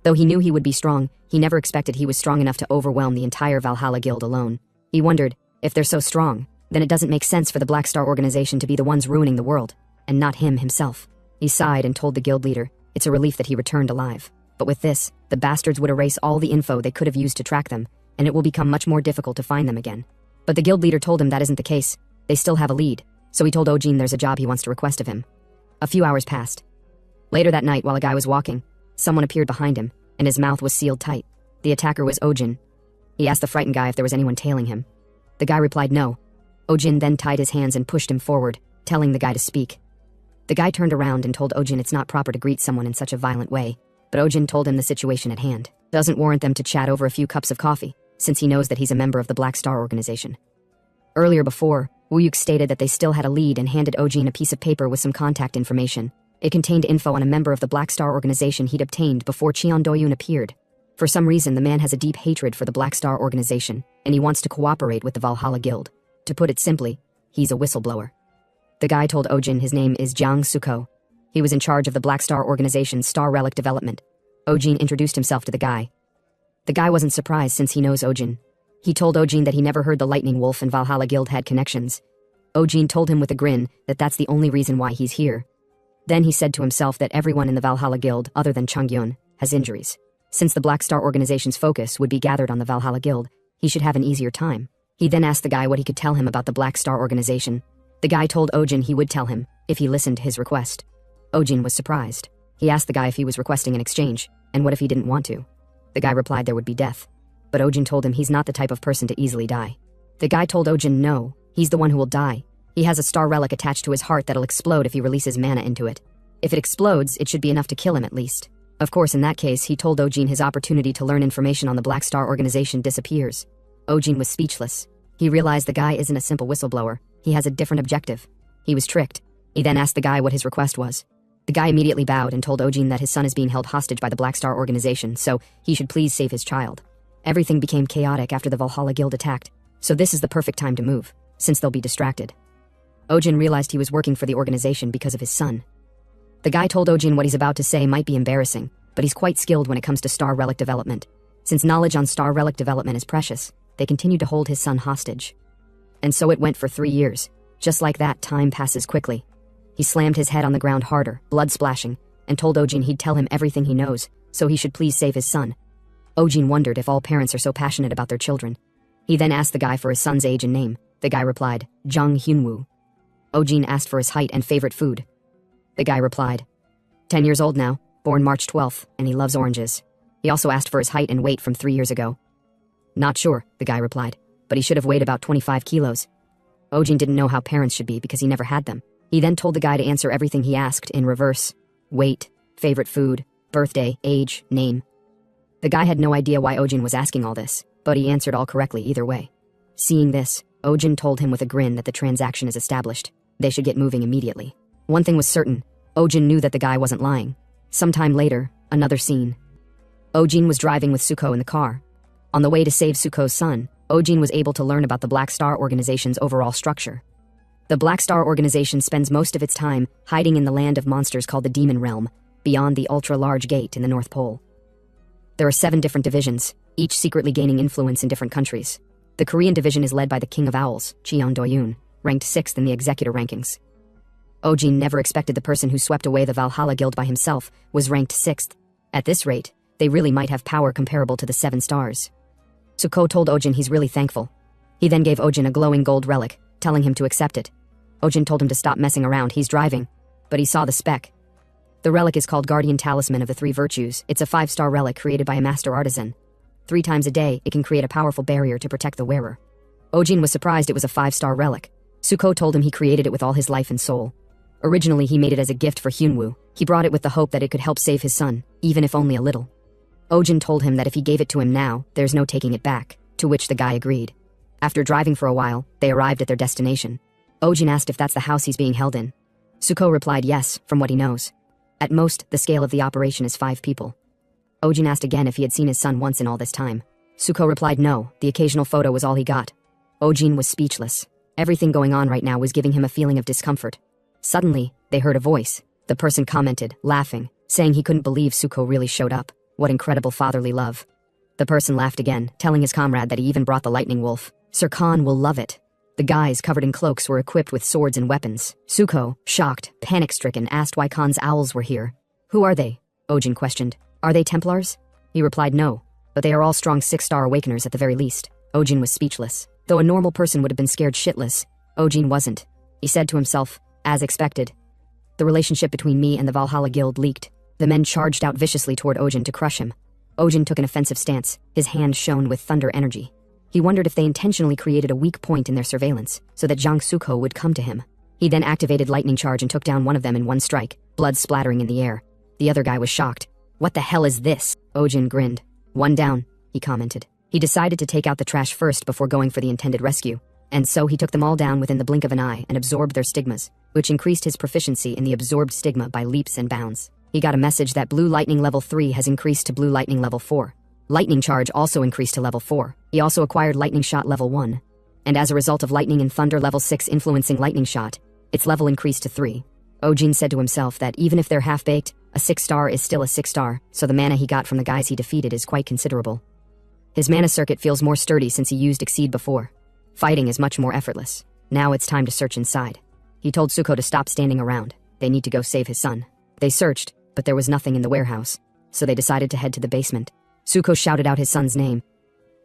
Though he knew he would be strong, he never expected he was strong enough to overwhelm the entire Valhalla Guild alone. He wondered, if they're so strong, then it doesn't make sense for the Black Star organization to be the ones ruining the world, and not him himself. He sighed and told the guild leader, it's a relief that he returned alive. But with this, the bastards would erase all the info they could have used to track them, and it will become much more difficult to find them again. But the guild leader told him that isn't the case. They still have a lead, so he told Ojin there's a job he wants to request of him. A few hours passed. Later that night, while a guy was walking, someone appeared behind him, and his mouth was sealed tight. The attacker was Ojin. He asked the frightened guy if there was anyone tailing him. The guy replied no. Ojin then tied his hands and pushed him forward, telling the guy to speak. The guy turned around and told Ojin it's not proper to greet someone in such a violent way, but Ojin told him the situation at hand doesn't warrant them to chat over a few cups of coffee, since he knows that he's a member of the Black Star organization. Earlier before, Woo-yuk stated that they still had a lead and handed Ojin a piece of paper with some contact information. It contained info on a member of the Black Star organization he'd obtained before Cheon Do-yoon appeared. For some reason, the man has a deep hatred for the Black Star organization, and he wants to cooperate with the Valhalla Guild. To put it simply, he's a whistleblower. The guy told Ojin his name is Jiang Suko. He was in charge of the Black Star organization's Star Relic development. Ojin introduced himself to the guy. The guy wasn't surprised since he knows Ojin. He told Ojin that he never heard the Lightning Wolf and Valhalla Guild had connections. Ojin told him with a grin that that's the only reason why he's here. Then he said to himself that everyone in the Valhalla Guild, other than Changyun, has injuries. Since the Black Star organization's focus would be gathered on the Valhalla Guild, he should have an easier time. He then asked the guy what he could tell him about the Black Star organization. The guy told Ojin he would tell him, if he listened to his request. Ojin was surprised. He asked the guy if he was requesting an exchange, and what if he didn't want to. The guy replied there would be death. But Ojin told him he's not the type of person to easily die. The guy told Ojin no, he's the one who will die. He has a star relic attached to his heart that'll explode if he releases mana into it. If it explodes, it should be enough to kill him at least. Of course, in that case, he told Ojin his opportunity to learn information on the Black Star organization disappears. Ojin was speechless. He realized the guy isn't a simple whistleblower. He has a different objective. He was tricked. He then asked the guy what his request was. The guy immediately bowed and told Ojin that his son is being held hostage by the Black Star organization, so he should please save his child. Everything became chaotic after the Valhalla Guild attacked, so this is the perfect time to move, since they'll be distracted. Ojin realized he was working for the organization because of his son. The guy told Ojin what he's about to say might be embarrassing, but he's quite skilled when it comes to Star Relic development. Since knowledge on Star Relic development is precious, they continued to hold his son hostage. And so it went for 3 years. Just like that, time passes quickly. He slammed his head on the ground harder, blood splashing. and told Ojin he'd tell him everything he knows, so he should please save his son. Ojin wondered if all parents are so passionate about their children. He then asked the guy for his son's age and name. The guy replied, Jung Hyunwoo. Ojin asked for his height and favorite food. The guy replied, 10 years old now, born March 12th, and he loves oranges. He also asked for his height and weight from 3 years ago. Not sure, the guy replied, but he should have weighed about 25 kilos. Ojin didn't know how parents should be because he never had them. He then told the guy to answer everything he asked in reverse. Weight, favorite food, birthday, age, name. The guy had no idea why Ojin was asking all this, but he answered all correctly either way. Seeing this, Ojin told him with a grin that the transaction is established. They should get moving immediately. One thing was certain, Ojin knew that the guy wasn't lying. Sometime later, another scene. Ojin was driving with Suko in the car. On the way to save Suko's son, Ojin was able to learn about the Black Star Organization's overall structure. The Black Star Organization spends most of its time hiding in the land of monsters called the Demon Realm, beyond the ultra-large gate in the North Pole. There are 7 different divisions, each secretly gaining influence in different countries. The Korean division is led by the King of Owls, Cheon Do-yoon, ranked 6th in the executor rankings. Ojin never expected the person who swept away the Valhalla Guild by himself was ranked 6th. At this rate, they really might have power comparable to the 7 stars. Suko told Ojin he's really thankful. He then gave Ojin a glowing gold relic, telling him to accept it. Ojin told him to stop messing around, he's driving. But he saw the spec. The relic is called Guardian Talisman of the 3 Virtues. It's a 5-star relic created by a master artisan. 3 times a day, it can create a powerful barrier to protect the wearer. Ojin was surprised it was a 5-star relic. Suko told him he created it with all his life and soul. Originally, he made it as a gift for Hyunwoo. He brought it with the hope that it could help save his son, even if only a little. Ojin told him that if he gave it to him now, there's no taking it back, to which the guy agreed. After driving for a while, they arrived at their destination. Ojin asked if that's the house he's being held in. Suko replied yes, from what he knows. At most, the scale of the operation is 5 people. Ojin asked again if he had seen his son once in all this time. Suko replied no, the occasional photo was all he got. Ojin was speechless. Everything going on right now was giving him a feeling of discomfort. Suddenly, they heard a voice. The person commented, laughing, saying he couldn't believe Suko really showed up. What incredible fatherly love. The person laughed again, telling his comrade that he even brought the lightning wolf. Sir Khan will love it. The guys covered in cloaks were equipped with swords and weapons. Suko, shocked, panic-stricken, asked why Khan's owls were here. Who are they? Ojin questioned. Are they Templars? He replied no, but they are all strong 6-star awakeners at the very least. Ojin was speechless. Though a normal person would have been scared shitless, Ojin wasn't. He said to himself, as expected. The relationship between me and the Valhalla Guild leaked. The men charged out viciously toward Ojin to crush him. Ojin took an offensive stance. His hand shone with thunder energy. He wondered if they intentionally created a weak point in their surveillance, so that Jang Suko would come to him. He then activated lightning charge and took down one of them in one strike, blood splattering in the air. The other guy was shocked. What the hell is this? Ojin grinned. One down, he commented. He decided to take out the trash first before going for the intended rescue. And so he took them all down within the blink of an eye and absorbed their stigmas, which increased his proficiency in the absorbed stigma by leaps and bounds. He got a message that Blue Lightning Level 3 has increased to Blue Lightning Level 4. Lightning Charge also increased to Level 4. He also acquired Lightning Shot Level 1. And as a result of Lightning and Thunder Level 6 influencing Lightning Shot, its level increased to 3. Ojin said to himself that even if they're half-baked, a 6-star is still a 6-star, so the mana he got from the guys he defeated is quite considerable. His mana circuit feels more sturdy since he used Exceed before. Fighting is much more effortless. Now it's time to search inside. He told Suko to stop standing around. They need to go save his son. They searched, but there was nothing in the warehouse, so they decided to head to the basement. Suko shouted out his son's name.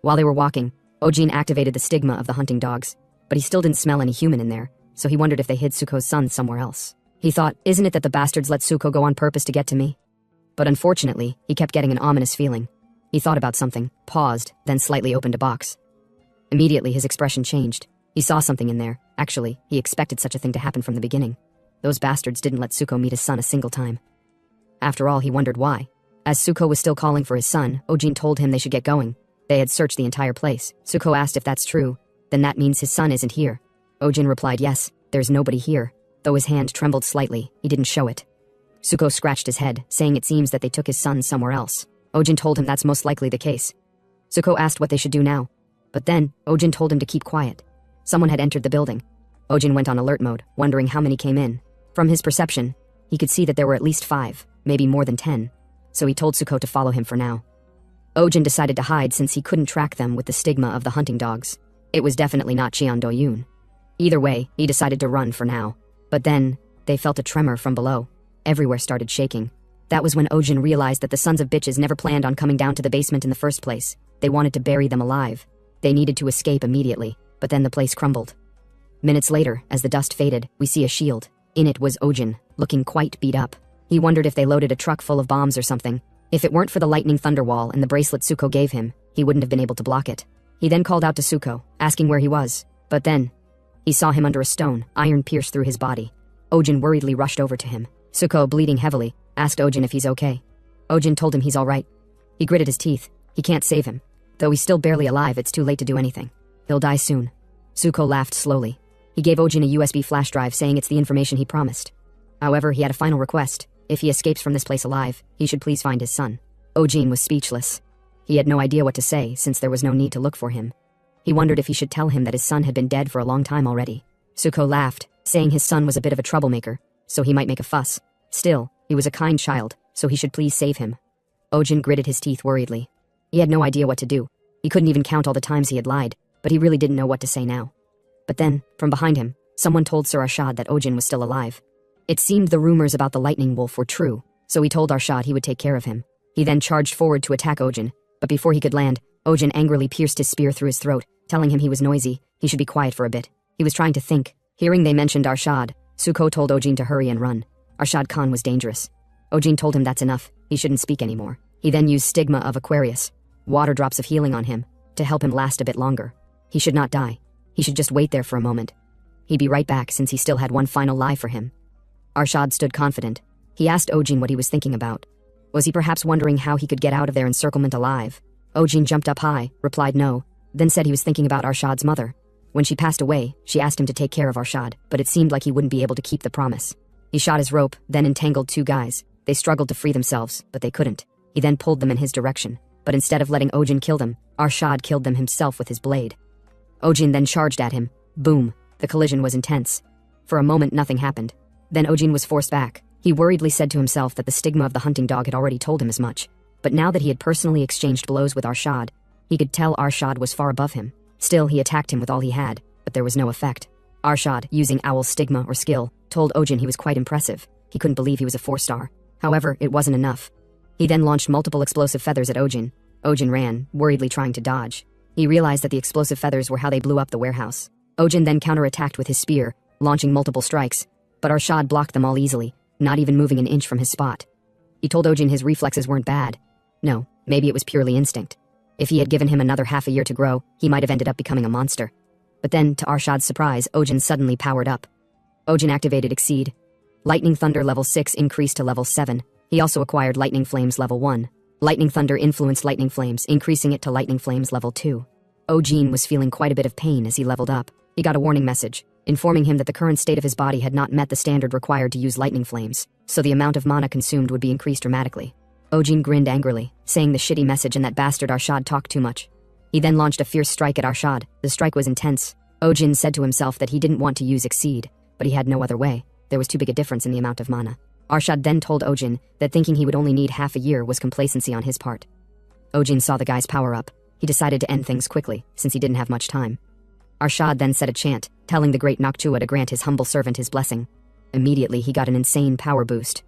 While they were walking, Ojin activated the stigma of the hunting dogs, but he still didn't smell any human in there, so he wondered if they hid Suko's son somewhere else. He thought, isn't it that the bastards let Suko go on purpose to get to me? But unfortunately, he kept getting an ominous feeling. He thought about something, paused, then slightly opened a box. Immediately, his expression changed. He saw something in there. Actually, he expected such a thing to happen from the beginning. Those bastards didn't let Suko meet his son a single time. After all, he wondered why. As Suko was still calling for his son, Ojin told him they should get going. They had searched the entire place. Suko asked if that's true. Then that means his son isn't here. Ojin replied yes, there's nobody here. Though his hand trembled slightly, he didn't show it. Suko scratched his head, saying it seems that they took his son somewhere else. Ojin told him that's most likely the case. Suko asked what they should do now. But then, Ojin told him to keep quiet. Someone had entered the building. Ojin went on alert mode, wondering how many came in. From his perception, he could see that there were at least 5, maybe more than 10. So he told Suko to follow him for now. Ojin decided to hide since he couldn't track them with the stigma of the hunting dogs. It was definitely not Cheon Do-yoon. Either way, he decided to run for now. But then, they felt a tremor from below. Everywhere started shaking. That was when Ojin realized that the sons of bitches never planned on coming down to the basement in the first place. They wanted to bury them alive. They needed to escape immediately, but then the place crumbled. Minutes later, as the dust faded, we see a shield. In it was Ojin, looking quite beat up. He wondered if they loaded a truck full of bombs or something. If it weren't for the lightning thunder wall and the bracelet Tsuko gave him, he wouldn't have been able to block it. He then called out to Tsuko, asking where he was. But then, he saw him under a stone, iron pierced through his body. Ojin worriedly rushed over to him. Tsuko, bleeding heavily, asked Ojin if he's okay. Ojin told him he's alright. He gritted his teeth. He can't save him. Though he's still barely alive, it's too late to do anything. He'll die soon. Tsuko laughed slowly. He gave Ojin a USB flash drive saying it's the information he promised. However, he had a final request. If he escapes from this place alive, he should please find his son. Ojin was speechless. He had no idea what to say since there was no need to look for him. He wondered if he should tell him that his son had been dead for a long time already. Tsuko laughed, saying his son was a bit of a troublemaker, so he might make a fuss. Still, he was a kind child, so he should please save him. Ojin gritted his teeth worriedly. He had no idea what to do. He couldn't even count all the times he had lied, but he really didn't know what to say now. But then, from behind him, someone told Sir Arshad that Ojin was still alive. It seemed the rumors about the lightning wolf were true, so he told Arshad he would take care of him. He then charged forward to attack Ojin, but before he could land, Ojin angrily pierced his spear through his throat, telling him he was noisy, he should be quiet for a bit. He was trying to think. Hearing they mentioned Arshad, Tsuko told Ojin to hurry and run. Arshad Khan was dangerous. Ojin told him that's enough, he shouldn't speak anymore. He then used Stigma of Aquarius, water drops of healing on him, to help him last a bit longer. He should not die. He should just wait there for a moment. He'd be right back since he still had one final lie for him. Arshad stood confident. He asked Ojin what he was thinking about. Was he perhaps wondering how he could get out of their encirclement alive? Ojin jumped up high, replied no, then said he was thinking about Arshad's mother. When she passed away, she asked him to take care of Arshad, but it seemed like he wouldn't be able to keep the promise. He shot his rope, then entangled two guys. They struggled to free themselves, but they couldn't. He then pulled them in his direction, but instead of letting Ojin kill them, Arshad killed them himself with his blade. Ojin then charged at him. Boom. The collision was intense. For a moment nothing happened. Then Ojin was forced back. He worriedly said to himself that the stigma of the hunting dog had already told him as much. But now that he had personally exchanged blows with Arshad, he could tell Arshad was far above him. Still, he attacked him with all he had, but there was no effect. Arshad, using Owl's stigma or skill, told Ojin he was quite impressive. He couldn't believe he was a 4-star. However, it wasn't enough. He then launched multiple explosive feathers at Ojin. Ojin ran, worriedly trying to dodge. He realized that the explosive feathers were how they blew up the warehouse. Ojin then counterattacked with his spear, launching multiple strikes, but Arshad blocked them all easily, not even moving an inch from his spot. He told Ojin his reflexes weren't bad. No, maybe it was purely instinct. If he had given him another half a year to grow, he might have ended up becoming a monster. But then, to Arshad's surprise, Ojin suddenly powered up. Ojin activated Exceed. Lightning Thunder level 6 increased to level 7. He also acquired Lightning Flames level 1. Lightning Thunder influenced Lightning Flames, increasing it to Lightning Flames level 2. Ojin was feeling quite a bit of pain as he leveled up. He got a warning message, informing him that the current state of his body had not met the standard required to use Lightning Flames, so the amount of mana consumed would be increased dramatically. Ojin grinned angrily, saying the shitty message and that bastard Arshad talked too much. He then launched a fierce strike at Arshad. The strike was intense. Ojin said to himself that he didn't want to use Exceed, but he had no other way. There was too big a difference in the amount of mana. Arshad then told Ojin that thinking he would only need half a year was complacency on his part. Ojin saw the guy's power up. He decided to end things quickly, since he didn't have much time. Arshad then said a chant, telling the great Noctua to grant his humble servant his blessing. Immediately, he got an insane power boost.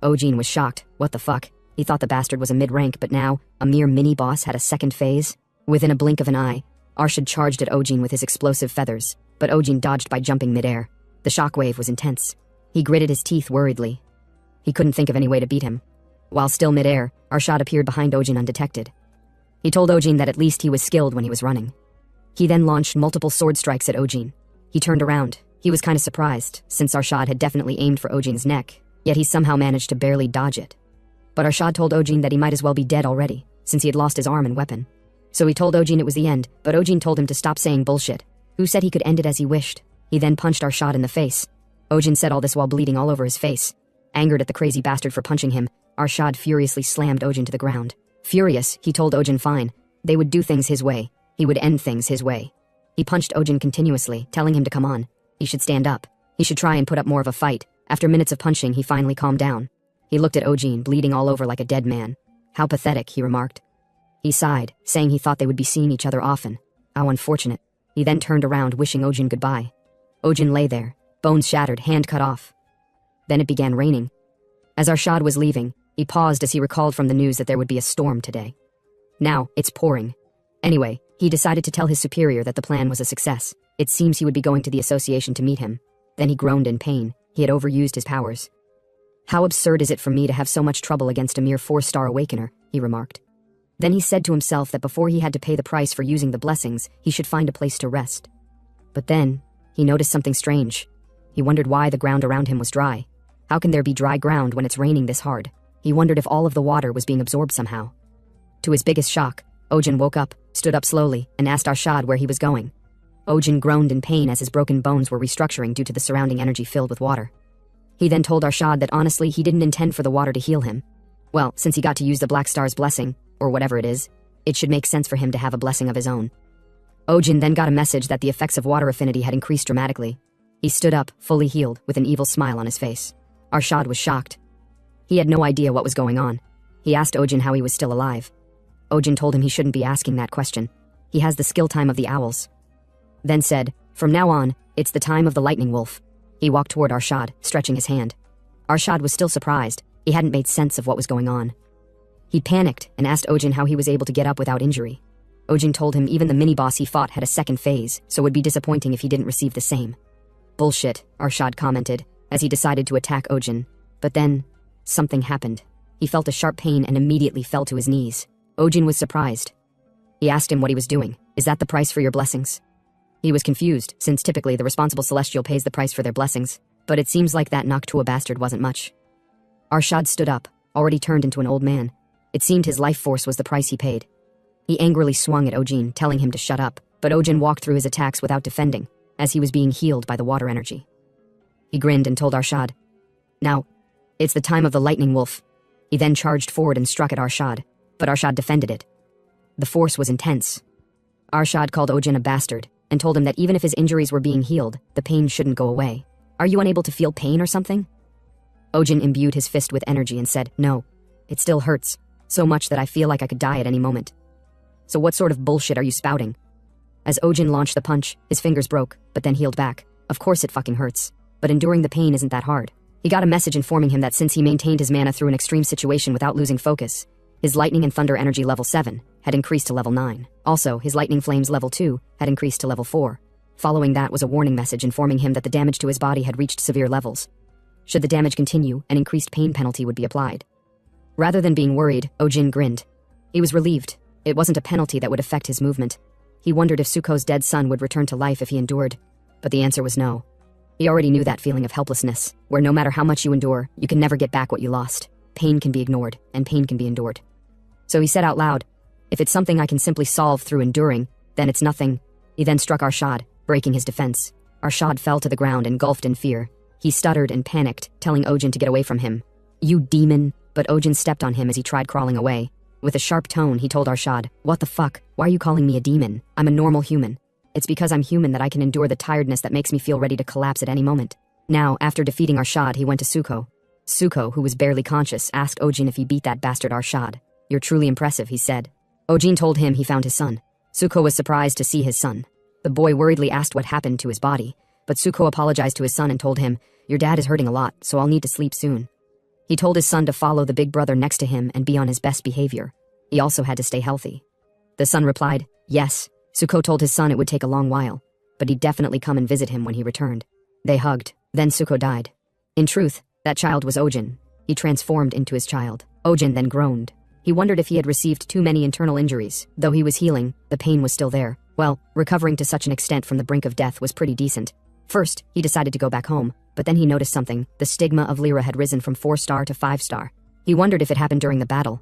Ojin was shocked. What the fuck? He thought the bastard was a mid-rank, but now, a mere mini-boss had a second phase? Within a blink of an eye, Arshad charged at Ojin with his explosive feathers, but Ojin dodged by jumping mid-air. The shockwave was intense. He gritted his teeth worriedly. He couldn't think of any way to beat him. While still mid-air, Arshad appeared behind Ojin undetected. He told Ojin that at least he was skilled when he was running. He then launched multiple sword strikes at Ojin. He turned around. He was kind of surprised, since Arshad had definitely aimed for Ojin's neck, yet he somehow managed to barely dodge it. But Arshad told Ojin that he might as well be dead already, since he had lost his arm and weapon. So he told Ojin it was the end, but Ojin told him to stop saying bullshit. Who said he could end it as he wished? He then punched Arshad in the face. Ojin said all this while bleeding all over his face. Angered at the crazy bastard for punching him, Arshad furiously slammed Ojin to the ground. Furious, he told Ojin fine. They would do things his way. He would end things his way. He punched Ojin continuously, telling him to come on. He should stand up. He should try and put up more of a fight. After minutes of punching, he finally calmed down. He looked at Ojin, bleeding all over like a dead man. How pathetic, he remarked. He sighed, saying he thought they would be seeing each other often. How unfortunate. He then turned around, wishing Ojin goodbye. Ojin lay there, bones shattered, hand cut off. Then it began raining. As Arshad was leaving, He paused as he recalled from the news that there would be a storm today. Now, it's pouring. Anyway, he decided to tell his superior that the plan was a success. It seems he would be going to the association to meet him. Then he groaned in pain. He had overused his powers. How absurd is it for me to have so much trouble against a mere 4-star awakener, he remarked. Then he said to himself that before he had to pay the price for using the blessings, he should find a place to rest. But then, he noticed something strange. He wondered why the ground around him was dry. How can there be dry ground when it's raining this hard? He wondered if all of the water was being absorbed somehow. To his biggest shock, Ojin woke up, stood up slowly, and asked Arshad where he was going. Ojin groaned in pain as his broken bones were restructuring due to the surrounding energy filled with water. He then told Arshad that honestly he didn't intend for the water to heal him. Well, since he got to use the Black Star's blessing, or whatever it is, it should make sense for him to have a blessing of his own. Ojin then got a message that the effects of water affinity had increased dramatically. He stood up, fully healed, with an evil smile on his face. Arshad was shocked. He had no idea what was going on. He asked Ojin how he was still alive. Ojin told him he shouldn't be asking that question. He has the skill time of the owls. Then said, from now on, it's the time of the lightning wolf. He walked toward Arshad, stretching his hand. Arshad was still surprised. He hadn't made sense of what was going on. He panicked and asked Ojin how he was able to get up without injury. Ojin told him even the mini-boss he fought had a second phase, so it would be disappointing if he didn't receive the same. Bullshit, Arshad commented, as he decided to attack Ojin. But then, something happened. He felt a sharp pain and immediately fell to his knees. Ojin was surprised. He asked him what he was doing. Is that the price for your blessings? He was confused, since typically the responsible celestial pays the price for their blessings, but it seems like that Noctua bastard wasn't much. Arshad stood up, already turned into an old man. It seemed his life force was the price he paid. He angrily swung at Ojin, telling him to shut up, but Ojin walked through his attacks without defending, as he was being healed by the water energy. He grinned and told Arshad, now, it's the time of the lightning wolf. He then charged forward and struck at Arshad, but Arshad defended it. The force was intense. Arshad called Ojin a bastard, and told him that even if his injuries were being healed, the pain shouldn't go away. Are you unable to feel pain or something? Ojin imbued his fist with energy and said, no, it still hurts, so much that I feel like I could die at any moment. So what sort of bullshit are you spouting? As Ojin launched the punch, his fingers broke, but then healed back. Of course it fucking hurts, but enduring the pain isn't that hard. He got a message informing him that since he maintained his mana through an extreme situation without losing focus, his lightning and thunder energy level 7 had increased to level 9. Also, his lightning flames level 2 had increased to level 4. Following that was a warning message informing him that the damage to his body had reached severe levels. Should the damage continue, an increased pain penalty would be applied. Rather than being worried, Ojin grinned. He was relieved. It wasn't a penalty that would affect his movement. He wondered if Suko's dead son would return to life if he endured, but the answer was no. He already knew that feeling of helplessness, where no matter how much you endure, you can never get back what you lost. Pain can be ignored, and pain can be endured. So he said out loud, if it's something I can simply solve through enduring, then it's nothing. He then struck Arshad, breaking his defense. Arshad fell to the ground engulfed in fear. He stuttered and panicked, telling Ojin to get away from him. You demon! But Ojin stepped on him as he tried crawling away. With a sharp tone, he told Arshad, what the fuck? Why are you calling me a demon? I'm a normal human. It's because I'm human that I can endure the tiredness that makes me feel ready to collapse at any moment. Now, after defeating Arshad, he went to Suko. Suko, who was barely conscious, asked Ojin if he beat that bastard Arshad. You're truly impressive, he said. Ojin told him he found his son. Suko was surprised to see his son. The boy worriedly asked what happened to his body, but Suko apologized to his son and told him, your dad is hurting a lot, so I'll need to sleep soon. He told his son to follow the big brother next to him and be on his best behavior. He also had to stay healthy. The son replied, yes. Suko told his son it would take a long while, but he'd definitely come and visit him when he returned. They hugged. Then Suko died. In truth, that child was Ojin. He transformed into his child. Ojin then groaned. He wondered if he had received too many internal injuries. Though he was healing, the pain was still there. Well, recovering to such an extent from the brink of death was pretty decent. First, he decided to go back home, but then he noticed something. The stigma of Lyra had risen from 4-star to 5-star. He wondered if it happened during the battle.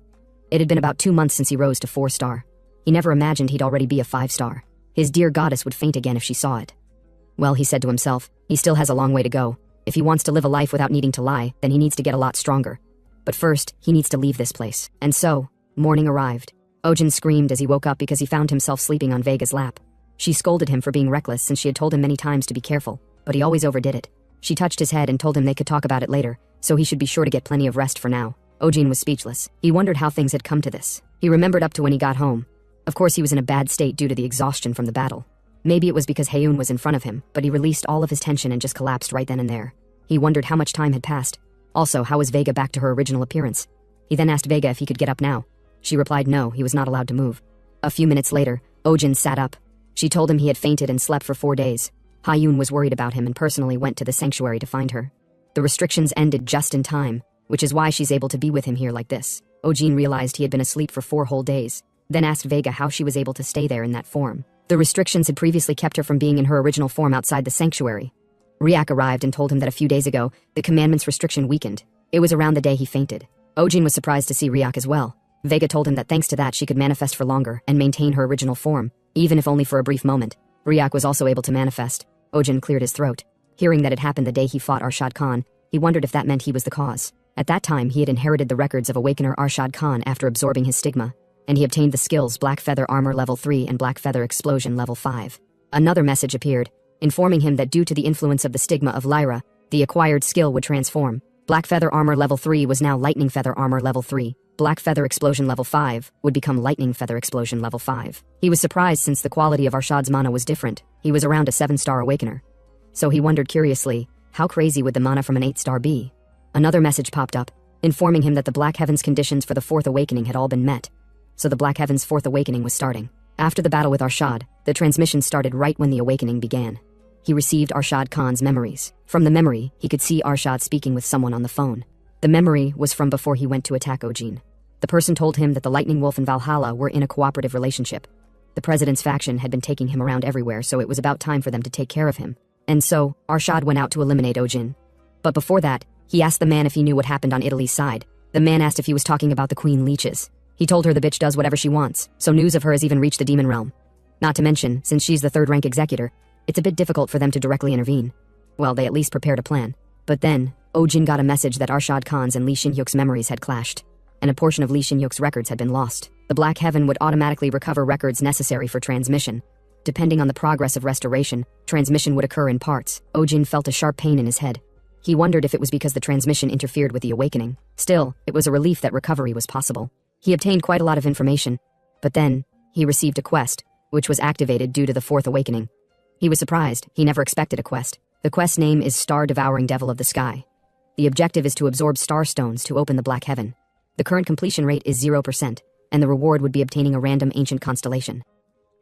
It had been about 2 months since he rose to 4-star. He never imagined he'd already be a 5-star. His dear goddess would faint again if she saw it. Well, he said to himself, he still has a long way to go. If he wants to live a life without needing to lie, then he needs to get a lot stronger. But first, he needs to leave this place. And so, morning arrived. Ojin screamed as he woke up because he found himself sleeping on Vega's lap. She scolded him for being reckless since she had told him many times to be careful, but he always overdid it. She touched his head and told him they could talk about it later, so he should be sure to get plenty of rest for now. Ojin was speechless. He wondered how things had come to this. He remembered up to when he got home. Of course, he was in a bad state due to the exhaustion from the battle. Maybe it was because Haeun was in front of him, but he released all of his tension and just collapsed right then and there. He wondered how much time had passed. Also, how was Vega back to her original appearance? He then asked Vega if he could get up now. She replied no, he was not allowed to move. A few minutes later, Ojin sat up. She told him he had fainted and slept for 4 days. Hyun was worried about him and personally went to the sanctuary to find her. The restrictions ended just in time, which is why she's able to be with him here like this. Ojin realized he had been asleep for 4 whole days, then asked Vega how she was able to stay there in that form. The restrictions had previously kept her from being in her original form outside the sanctuary. Riak arrived and told him that a few days ago, the commandment's restriction weakened. It was around the day he fainted. Ojin was surprised to see Riak as well. Vega told him that thanks to that she could manifest for longer and maintain her original form, even if only for a brief moment. Riak was also able to manifest. Ojin cleared his throat. Hearing that it happened the day he fought Arshad Khan, he wondered if that meant he was the cause. At that time he had inherited the records of Awakener Arshad Khan after absorbing his stigma, and he obtained the skills Black Feather Armor Level 3 and Black Feather Explosion Level 5. Another message appeared, informing him that due to the influence of the stigma of Lyra, the acquired skill would transform. Black Feather Armor Level 3 was now Lightning Feather Armor Level 3. Black Feather Explosion Level 5 would become Lightning Feather Explosion Level 5. He was surprised since the quality of Arshad's mana was different. He was around a 7-star Awakener. So he wondered curiously, how crazy would the mana from an 8-star be? Another message popped up, informing him that the Black Heaven's conditions for the 4th Awakening had all been met. So the Black Heaven's 4th Awakening was starting. After the battle with Arshad, the transmission started right when the awakening began. He received Arshad Khan's memories. From the memory, he could see Arshad speaking with someone on the phone. The memory was from before he went to attack Ojin. The person told him that the Lightning Wolf and Valhalla were in a cooperative relationship. The president's faction had been taking him around everywhere, so it was about time for them to take care of him. And so, Arshad went out to eliminate Ojin. But before that, he asked the man if he knew what happened on Italy's side. The man asked if he was talking about the Queen Leeches. He told her the bitch does whatever she wants, so news of her has even reached the demon realm. Not to mention, since she's the 3rd rank executor, it's a bit difficult for them to directly intervene. Well, they at least prepared a plan. But then, Ojin got a message that Arshad Khan's and Lee Shin-hyuk's memories had clashed, and a portion of Lee Shin-hyuk's records had been lost. The Black Heaven would automatically recover records necessary for transmission. Depending on the progress of restoration, transmission would occur in parts. Ojin felt a sharp pain in his head. He wondered if it was because the transmission interfered with the awakening. Still, it was a relief that recovery was possible. He obtained quite a lot of information, but then, he received a quest, which was activated due to the 4th awakening. He was surprised. He never expected a quest. The quest name is Star Devouring Devil of the Sky. The objective is to absorb star stones to open the Black Heaven. The current completion rate is 0%, and the reward would be obtaining a random ancient constellation.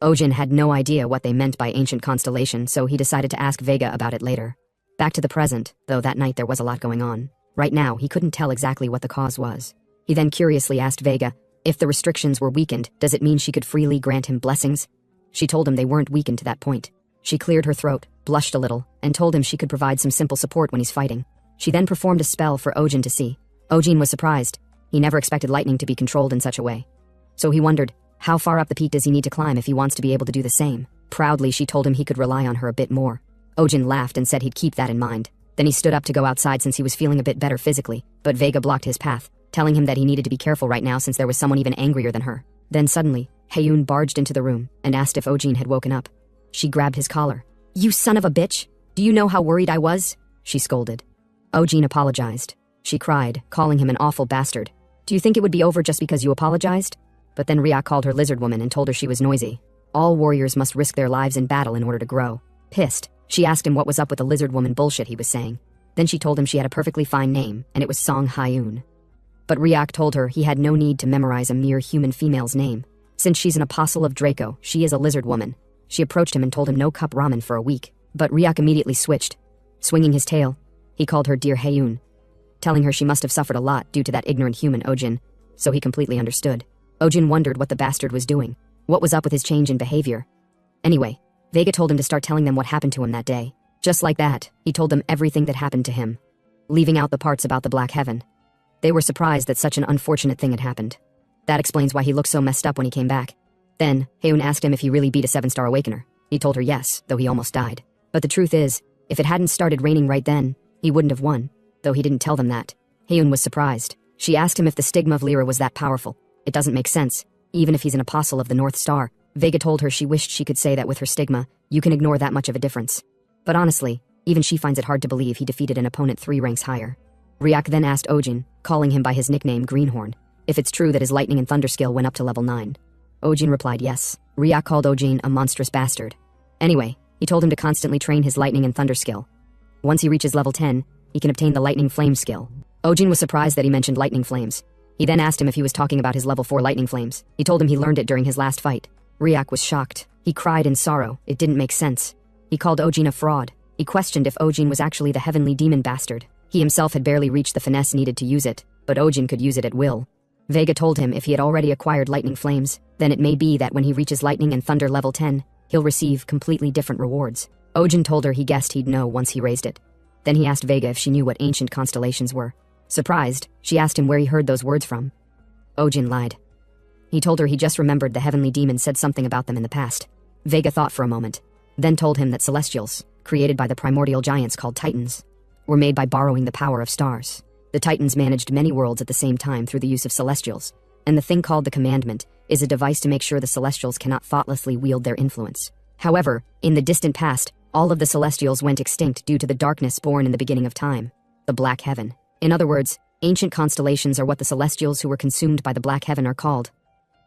Ojin had no idea what they meant by ancient constellation, so he decided to ask Vega about it later. Back to the present, though that night there was a lot going on. Right now, he couldn't tell exactly what the cause was. He then curiously asked Vega, if the restrictions were weakened, does it mean she could freely grant him blessings? She told him they weren't weakened to that point. She cleared her throat, blushed a little, and told him she could provide some simple support when he's fighting. She then performed a spell for Ojin to see. Ojin was surprised. He never expected lightning to be controlled in such a way. So he wondered, how far up the peak does he need to climb if he wants to be able to do the same? Proudly, she told him he could rely on her a bit more. Ojin laughed and said he'd keep that in mind. Then he stood up to go outside since he was feeling a bit better physically, but Vega blocked his path, telling him that he needed to be careful right now since there was someone even angrier than her. Then suddenly, Hyun barged into the room and asked if Ojin had woken up. She grabbed his collar. "You son of a bitch! Do you know how worried I was?" she scolded. Ojin apologized. She cried, calling him an awful bastard. "Do you think it would be over just because you apologized?" But then Rhea called her lizard woman and told her she was noisy. All warriors must risk their lives in battle in order to grow. Pissed, she asked him what was up with the lizard woman bullshit he was saying. Then she told him she had a perfectly fine name, and it was Song Hyun. But Ryak told her he had no need to memorize a mere human female's name. Since she's an apostle of Draco, she is a lizard woman. She approached him and told him no cup ramen for a week. But Ryak immediately switched. Swinging his tail, he called her Dear Hyun, telling her she must have suffered a lot due to that ignorant human Ojin, so he completely understood. Ojin wondered what the bastard was doing. What was up with his change in behavior? Anyway, Vega told him to start telling them what happened to him that day. Just like that, he told them everything that happened to him, leaving out the parts about the Black Heaven. They were surprised that such an unfortunate thing had happened. That explains why he looked so messed up when he came back. Then, Hyun asked him if he really beat a 7-star Awakener. He told her yes, though he almost died. But the truth is, if it hadn't started raining right then, he wouldn't have won, though he didn't tell them that. Hyun was surprised. She asked him if the stigma of Lyra was that powerful. It doesn't make sense, even if he's an apostle of the North Star. Vega told her she wished she could say that with her stigma, you can ignore that much of a difference. But honestly, even she finds it hard to believe he defeated an opponent 3 ranks higher. Ryak then asked Ojin, calling him by his nickname Greenhorn, if it's true that his lightning and thunder skill went up to level 9. Ojin replied yes. Ryak called Ojin a monstrous bastard. Anyway, he told him to constantly train his lightning and thunder skill. Once he reaches level 10, he can obtain the lightning flame skill. Ojin was surprised that he mentioned lightning flames. He then asked him if he was talking about his level 4 lightning flames. He told him he learned it during his last fight. Ryak was shocked. He cried in sorrow. It didn't make sense. He called Ojin a fraud. He questioned if Ojin was actually the heavenly demon bastard. He himself had barely reached the finesse needed to use it, but Ojin could use it at will. Vega told him if he had already acquired lightning flames, then it may be that when he reaches lightning and thunder level 10, he'll receive completely different rewards. Ojin told her he guessed he'd know once he raised it. Then he asked Vega if she knew what ancient constellations were. Surprised, she asked him where he heard those words from. Ojin lied. He told her he just remembered the heavenly demon said something about them in the past. Vega thought for a moment, then told him that celestials, created by the primordial giants called Titans, were made by borrowing the power of stars. The Titans managed many worlds at the same time through the use of celestials, and the thing called the commandment is a device to make sure the celestials cannot thoughtlessly wield their influence. However, in the distant past, all of the celestials went extinct due to the darkness born in the beginning of time, the Black Heaven. In other words, ancient constellations are what the celestials who were consumed by the Black Heaven are called.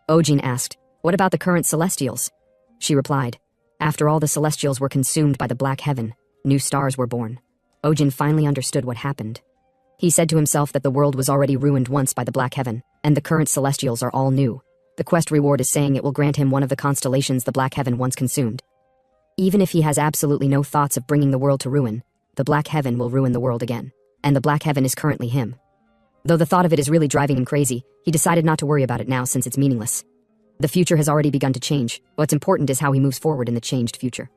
Ojin asked, "What about the current celestials?" She replied, "After all the celestials were consumed by the Black Heaven, new stars were born." Ojin finally understood what happened. He said to himself that the world was already ruined once by the Black Heaven, and the current celestials are all new. The quest reward is saying it will grant him one of the constellations the Black Heaven once consumed. Even if he has absolutely no thoughts of bringing the world to ruin, the Black Heaven will ruin the world again. And the Black Heaven is currently him. Though the thought of it is really driving him crazy, he decided not to worry about it now since it's meaningless. The future has already begun to change. What's important is how he moves forward in the changed future.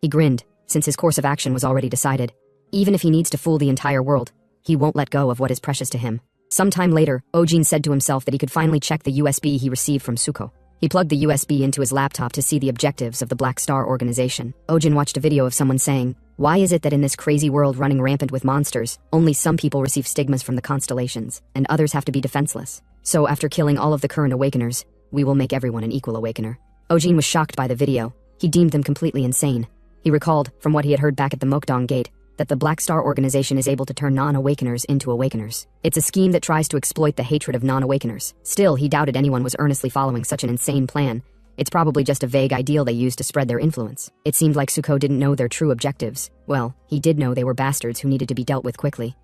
He grinned, since his course of action was already decided. Even if he needs to fool the entire world, he won't let go of what is precious to him. Sometime later, Ojin said to himself that he could finally check the USB he received from Suko. He plugged the USB into his laptop to see the objectives of the Black Star organization. Ojin watched a video of someone saying, "Why is it that in this crazy world running rampant with monsters, only some people receive stigmas from the constellations, and others have to be defenseless? So after killing all of the current awakeners, we will make everyone an equal awakener." Ojin was shocked by the video. He deemed them completely insane. He recalled, from what he had heard back at the Mokdong Gate, that the Black Star organization is able to turn non-awakeners into awakeners. It's a scheme that tries to exploit the hatred of non-awakeners. Still, he doubted anyone was earnestly following such an insane plan. It's probably just a vague ideal they used to spread their influence. It seemed like Suko didn't know their true objectives. Well, he did know they were bastards who needed to be dealt with quickly.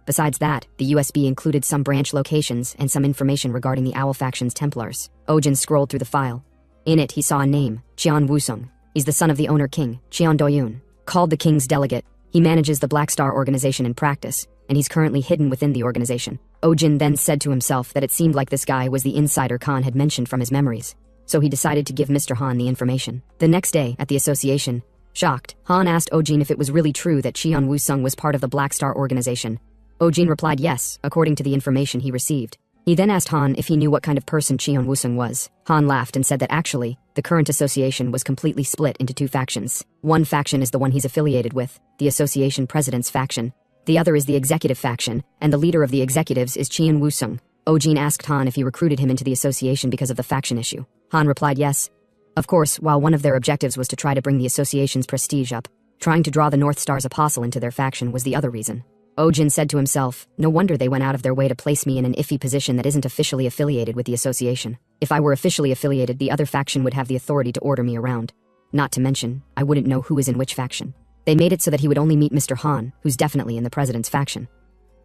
Besides that, the USB included some branch locations and some information regarding the Owl Faction's Templars. Ojin scrolled through the file. In it, he saw a name, Cheon Wusung. He's the son of the owner king, Cheon Doyun. Called the king's delegate, he manages the Black Star organization in practice, and he's currently hidden within the organization. Ojin then said to himself that it seemed like this guy was the insider Khan had mentioned from his memories. So he decided to give Mr. Han the information. The next day, at the association, shocked, Han asked Ojin if it was really true that Cheon Wusung was part of the Black Star organization. Ojin replied yes, according to the information he received. He then asked Han if he knew what kind of person Cheon Wusung was. Han laughed and said that actually, the current association was completely split into two factions. One faction is the one he's affiliated with, the association president's faction. The other is the executive faction, and the leader of the executives is Cheon Wusung. Ojin asked Han if he recruited him into the association because of the faction issue. Han replied yes. Of course, while one of their objectives was to try to bring the association's prestige up, trying to draw the North Star's apostle into their faction was the other reason. Ojin said to himself, no wonder they went out of their way to place me in an iffy position that isn't officially affiliated with the association. If I were officially affiliated, the other faction would have the authority to order me around. Not to mention, I wouldn't know who is in which faction. They made it so that he would only meet Mr. Han, who's definitely in the president's faction.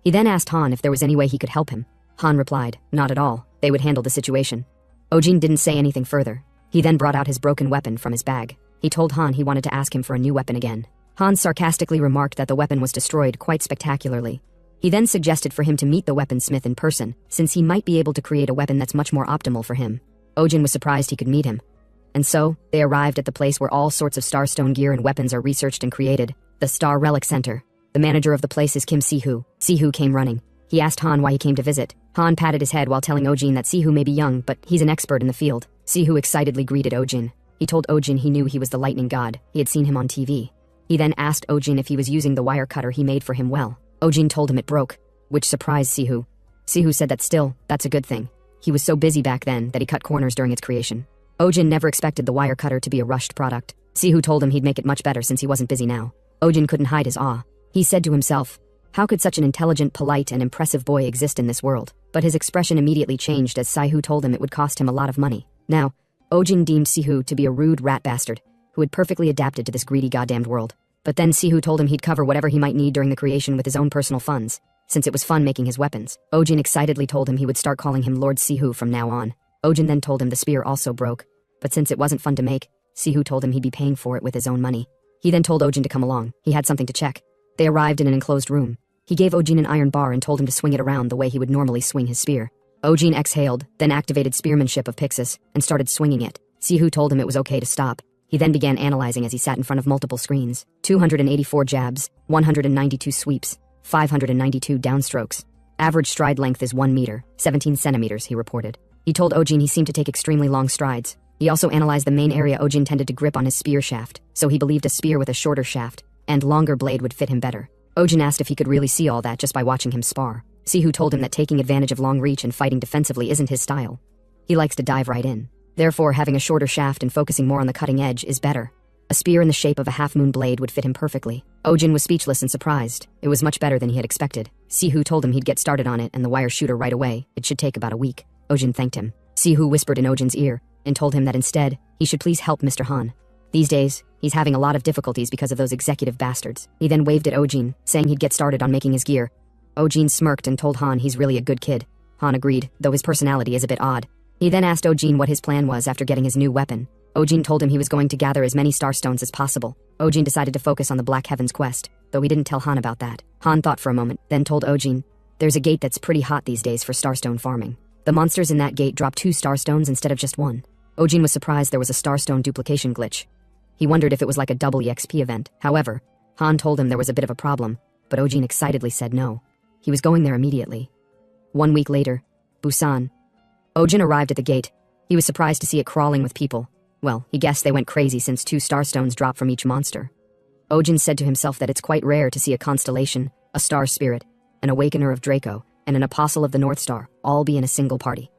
He then asked Han if there was any way he could help him. Han replied, not at all, they would handle the situation. Ojin didn't say anything further. He then brought out his broken weapon from his bag. He told Han he wanted to ask him for a new weapon again. Han sarcastically remarked that the weapon was destroyed quite spectacularly. He then suggested for him to meet the weaponsmith in person, since he might be able to create a weapon that's much more optimal for him. Ojin was surprised he could meet him. And so, they arrived at the place where all sorts of Starstone gear and weapons are researched and created, the Star Relic Center. The manager of the place is Kim Sihu. Sihu came running. He asked Han why he came to visit. Han patted his head while telling Ojin that Sihu may be young, but he's an expert in the field. Sihu excitedly greeted Ojin. He told Ojin he knew he was the lightning god. He had seen him on TV. He then asked Ojin if he was using the wire cutter he made for him well. Ojin told him it broke, which surprised Sihu. Sihu said that still, that's a good thing. He was so busy back then that he cut corners during its creation. Ojin never expected the wire cutter to be a rushed product. Sihu told him he'd make it much better since he wasn't busy now. Ojin couldn't hide his awe. He said to himself, how could such an intelligent, polite, and impressive boy exist in this world? But his expression immediately changed as Sihu told him it would cost him a lot of money. Now, Ojin deemed Sihu to be a rude rat bastard, who had perfectly adapted to this greedy goddamned world. But then Sihu told him he'd cover whatever he might need during the creation with his own personal funds. since it was fun making his weapons. Ojin excitedly told him he would start calling him Lord Sihu from now on. Ojin then told him the spear also broke, but since it wasn't fun to make, Sihu told him he'd be paying for it with his own money. He then told Ojin to come along, he had something to check. They arrived in an enclosed room. He gave Ojin an iron bar and told him to swing it around the way he would normally swing his spear. Ojin exhaled, then activated spearmanship of Pixis, and started swinging it. Sihu told him it was okay to stop. He then began analyzing as he sat in front of multiple screens. 284 jabs, 192 sweeps, 592 downstrokes. Average stride length is 1 meter, 17 centimeters, he reported. He told Ojin he seemed to take extremely long strides. He also analyzed the main area Ojin tended to grip on his spear shaft, so he believed a spear with a shorter shaft and longer blade would fit him better. Ojin asked if he could really see all that just by watching him spar. Sihu told him that taking advantage of long reach and fighting defensively isn't his style. He likes to dive right in. Therefore, having a shorter shaft and focusing more on the cutting edge is better. A spear in the shape of a half-moon blade would fit him perfectly. Ojin was speechless and surprised. It was much better than he had expected. Sihu told him he'd get started on it and the wire shooter right away. It should take about a week. Ojin thanked him. Sihu whispered in Ojin's ear and told him that instead, he should please help Mr. Han. These days, he's having a lot of difficulties because of those executive bastards. He then waved at Ojin, saying he'd get started on making his gear. Ojin smirked and told Han he's really a good kid. Han agreed, though his personality is a bit odd. He then asked Ojin what his plan was after getting his new weapon. Ojin told him he was going to gather as many starstones as possible. Ojin decided to focus on the Black Heavens quest, though he didn't tell Han about that. Han thought for a moment, then told Ojin, "There's a gate that's pretty hot these days for starstone farming. The monsters in that gate drop 2 starstones instead of just 1. Ojin was surprised there was a starstone duplication glitch. He wondered if it was like a double EXP event. However, Han told him there was a bit of a problem, but Ojin excitedly said no. He was going there immediately. 1 week later, Busan. Ojin arrived at the gate. He was surprised to see it crawling with people. Well, he guessed they went crazy since 2 starstones drop from each monster. Ojin said to himself that it's quite rare to see a constellation, a star spirit, an awakener of Draco, and an apostle of the North Star all be in a single party.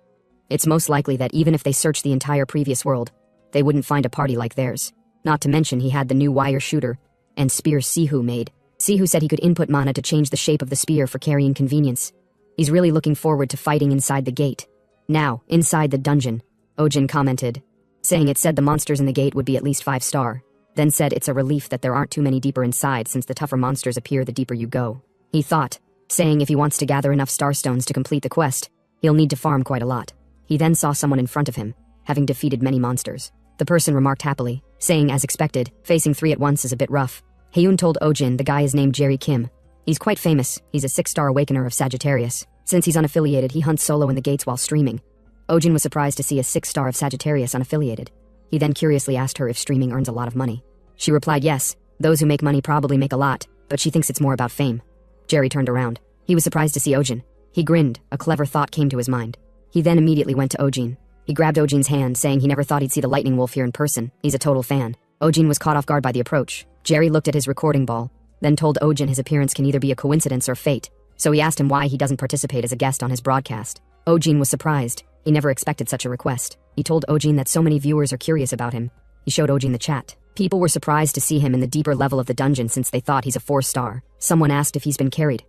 It's most likely that even if they searched the entire previous world, they wouldn't find a party like theirs. Not to mention he had the new wire shooter and spear Sihu made. Sihu said he could input mana to change the shape of the spear for carrying convenience. He's really looking forward to fighting inside the gate. Now, inside the dungeon, Ojin commented, saying it said the monsters in the gate would be at least 5-star, then said it's a relief that there aren't too many deeper inside since the tougher monsters appear the deeper you go. He thought, saying if he wants to gather enough starstones to complete the quest, he'll need to farm quite a lot. He then saw someone in front of him, having defeated many monsters. The person remarked happily, saying as expected, facing 3 at once is a bit rough. Haeun told Ojin the guy is named Jerry Kim. He's quite famous, he's a 6-star awakener of Sagittarius. Since he's unaffiliated, he hunts solo in the gates while streaming. Ojin was surprised to see a 6-star of Sagittarius unaffiliated. He then curiously asked her if streaming earns a lot of money. She replied yes, those who make money probably make a lot, but she thinks it's more about fame. Jerry turned around. He was surprised to see Ojin. He grinned, a clever thought came to his mind. He then immediately went to Ojin. He grabbed Ojin's hand, saying he never thought he'd see the lightning wolf here in person. He's a total fan. Ojin was caught off guard by the approach. Jerry looked at his recording ball, then told Ojin his appearance can either be a coincidence or fate, so he asked him why he doesn't participate as a guest on his broadcast. Ojin was surprised. He never expected such a request. He told Ojin that so many viewers are curious about him. He showed Ojin the chat. People were surprised to see him in the deeper level of the dungeon since they thought he's a 4-star. Someone asked if he's been carried.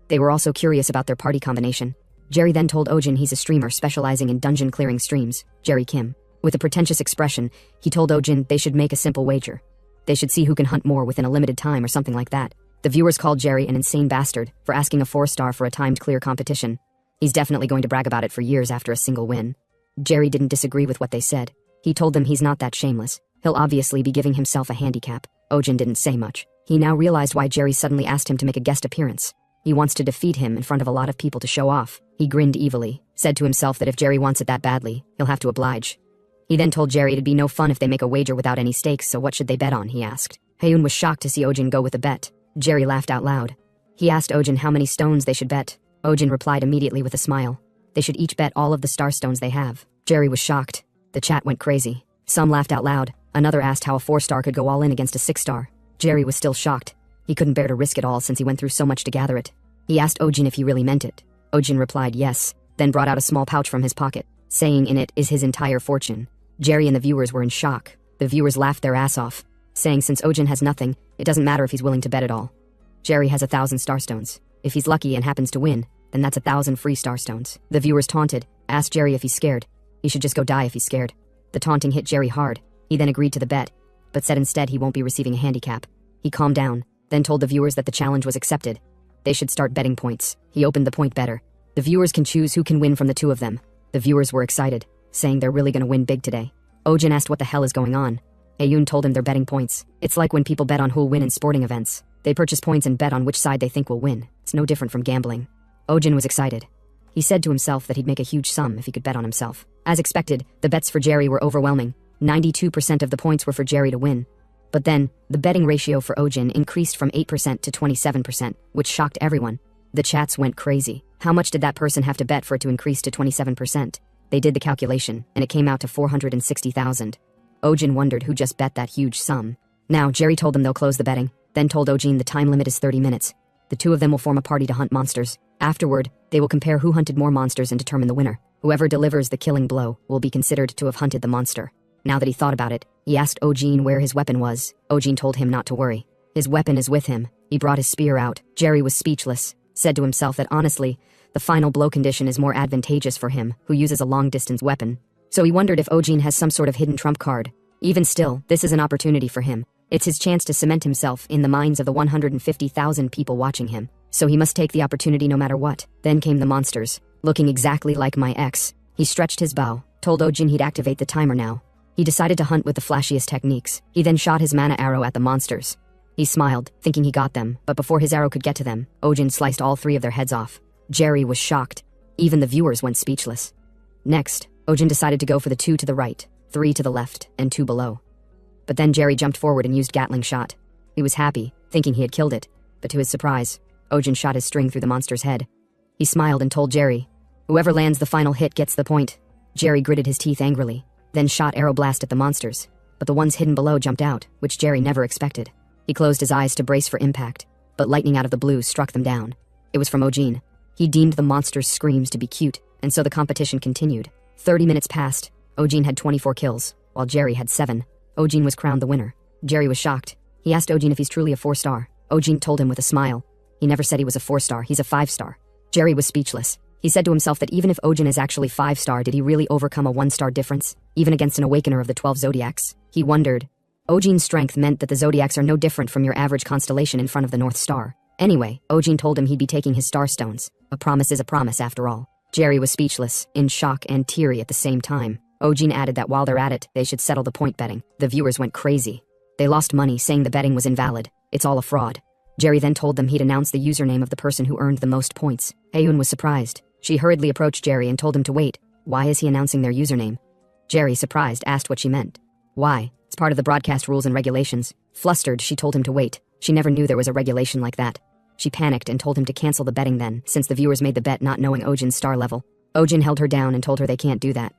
They were also curious about their party combination. Jerry then told Ojin he's a streamer specializing in dungeon clearing streams, Jerry Kim. With a pretentious expression, he told Ojin they should make a simple wager. They should see who can hunt more within a limited time or something like that. The viewers called Jerry an insane bastard for asking a 4-star for a timed clear competition. He's definitely going to brag about it for years after a single win. Jerry didn't disagree with what they said. He told them he's not that shameless. He'll obviously be giving himself a handicap. Ojin didn't say much. He now realized why Jerry suddenly asked him to make a guest appearance. He wants to defeat him in front of a lot of people to show off. He grinned evilly, said to himself that if Jerry wants it that badly, he'll have to oblige. He then told Jerry it'd be no fun if they make a wager without any stakes, so what should they bet on, he asked. Haeun was shocked to see Ojin go with a bet. Jerry laughed out loud. He asked Ojin how many stones they should bet. Ojin replied immediately with a smile. They should each bet all of the star stones they have. Jerry was shocked. The chat went crazy. Some laughed out loud. Another asked how a 4-star could go all in against a 6-star. Jerry was still shocked. He couldn't bear to risk it all since he went through so much to gather it. He asked Ojin if he really meant it. Ojin replied yes, then brought out a small pouch from his pocket, saying in it is his entire fortune. Jerry and the viewers were in shock. The viewers laughed their ass off, saying since Ojin has nothing, it doesn't matter if he's willing to bet it all. Jerry has 1,000 starstones. If he's lucky and happens to win, then that's 1,000 free starstones. The viewers taunted, asked Jerry if he's scared. He should just go die if he's scared. The taunting hit Jerry hard. He then agreed to the bet, but said instead he won't be receiving a handicap. He calmed down, then told the viewers that the challenge was accepted. They should start betting points. He opened the point better. The viewers can choose who can win from the two of them. The viewers were excited, saying they're really gonna win big today. Ojin asked what the hell is going on. Haeyoon told him they're betting points. It's like when people bet on who'll win in sporting events. They purchase points and bet on which side they think will win. It's no different from gambling. Ojin was excited. He said to himself that he'd make a huge sum if he could bet on himself. As expected, the bets for Jerry were overwhelming. 92% of the points were for Jerry to win. But then, the betting ratio for Ojin increased from 8% to 27%, which shocked everyone. The chats went crazy. How much did that person have to bet for it to increase to 27%? They did the calculation, and it came out to 460,000. Ojin wondered who just bet that huge sum. Now, Jerry told them they'll close the betting, then told Ojin the time limit is 30 minutes. The two of them will form a party to hunt monsters. Afterward, they will compare who hunted more monsters and determine the winner. Whoever delivers the killing blow will be considered to have hunted the monster. Now that he thought about it, he asked Ojin where his weapon was. Ojin told him not to worry. His weapon is with him. He brought his spear out. Jerry was speechless, said to himself that honestly, the final blow condition is more advantageous for him, who uses a long-distance weapon. So he wondered if Ojin has some sort of hidden trump card. Even still, this is an opportunity for him. It's his chance to cement himself in the minds of the 150,000 people watching him. So he must take the opportunity no matter what. Then came the monsters, looking exactly like my ex. He stretched his bow, told Ojin he'd activate the timer now. He decided to hunt with the flashiest techniques. He then shot his mana arrow at the monsters. He smiled, thinking he got them, but before his arrow could get to them, Ojin sliced all three of their heads off. Jerry was shocked. Even the viewers went speechless. Next, Ojin decided to go for the 2 to the right, 3 to the left, and 2 below. But then Jerry jumped forward and used Gatling shot. He was happy, thinking he had killed it, but to his surprise, Ojin shot his string through the monster's head. He smiled and told Jerry, "Whoever lands the final hit gets the point." Jerry gritted his teeth angrily, then shot arrow blast at the monsters, but the ones hidden below jumped out, which Jerry never expected. He closed his eyes to brace for impact, but lightning out of the blue struck them down. It was from Ojin. He deemed the monsters' screams to be cute, and so the competition continued. 30 minutes passed. Ojin had 24 kills, while Jerry had 7. Ojin was crowned the winner. Jerry was shocked. He asked Ojin if he's truly a 4-star. Ojin told him with a smile. He never said he was a 4-star, he's a 5-star. Jerry was speechless. He said to himself that even if Ojin is actually 5-star, did he really overcome a 1-star difference, even against an awakener of the 12 zodiacs? He wondered. Ojin's strength meant that the zodiacs are no different from your average constellation in front of the North Star. Anyway, Ojin told him he'd be taking his star stones. A promise is a promise after all. Jerry was speechless, in shock and teary at the same time. Ojin added that while they're at it, they should settle the point betting. The viewers went crazy. They lost money, saying the betting was invalid. It's all a fraud. Jerry then told them he'd announce the username of the person who earned the most points. Haeyoon was surprised. She hurriedly approached Jerry and told him to wait. Why is he announcing their username? Jerry, surprised, asked what she meant. Why? It's part of the broadcast rules and regulations. Flustered, she told him to wait. She never knew there was a regulation like that. She panicked and told him to cancel the betting then, since the viewers made the bet not knowing Ojin's star level. Ojin held her down and told her they can't do that.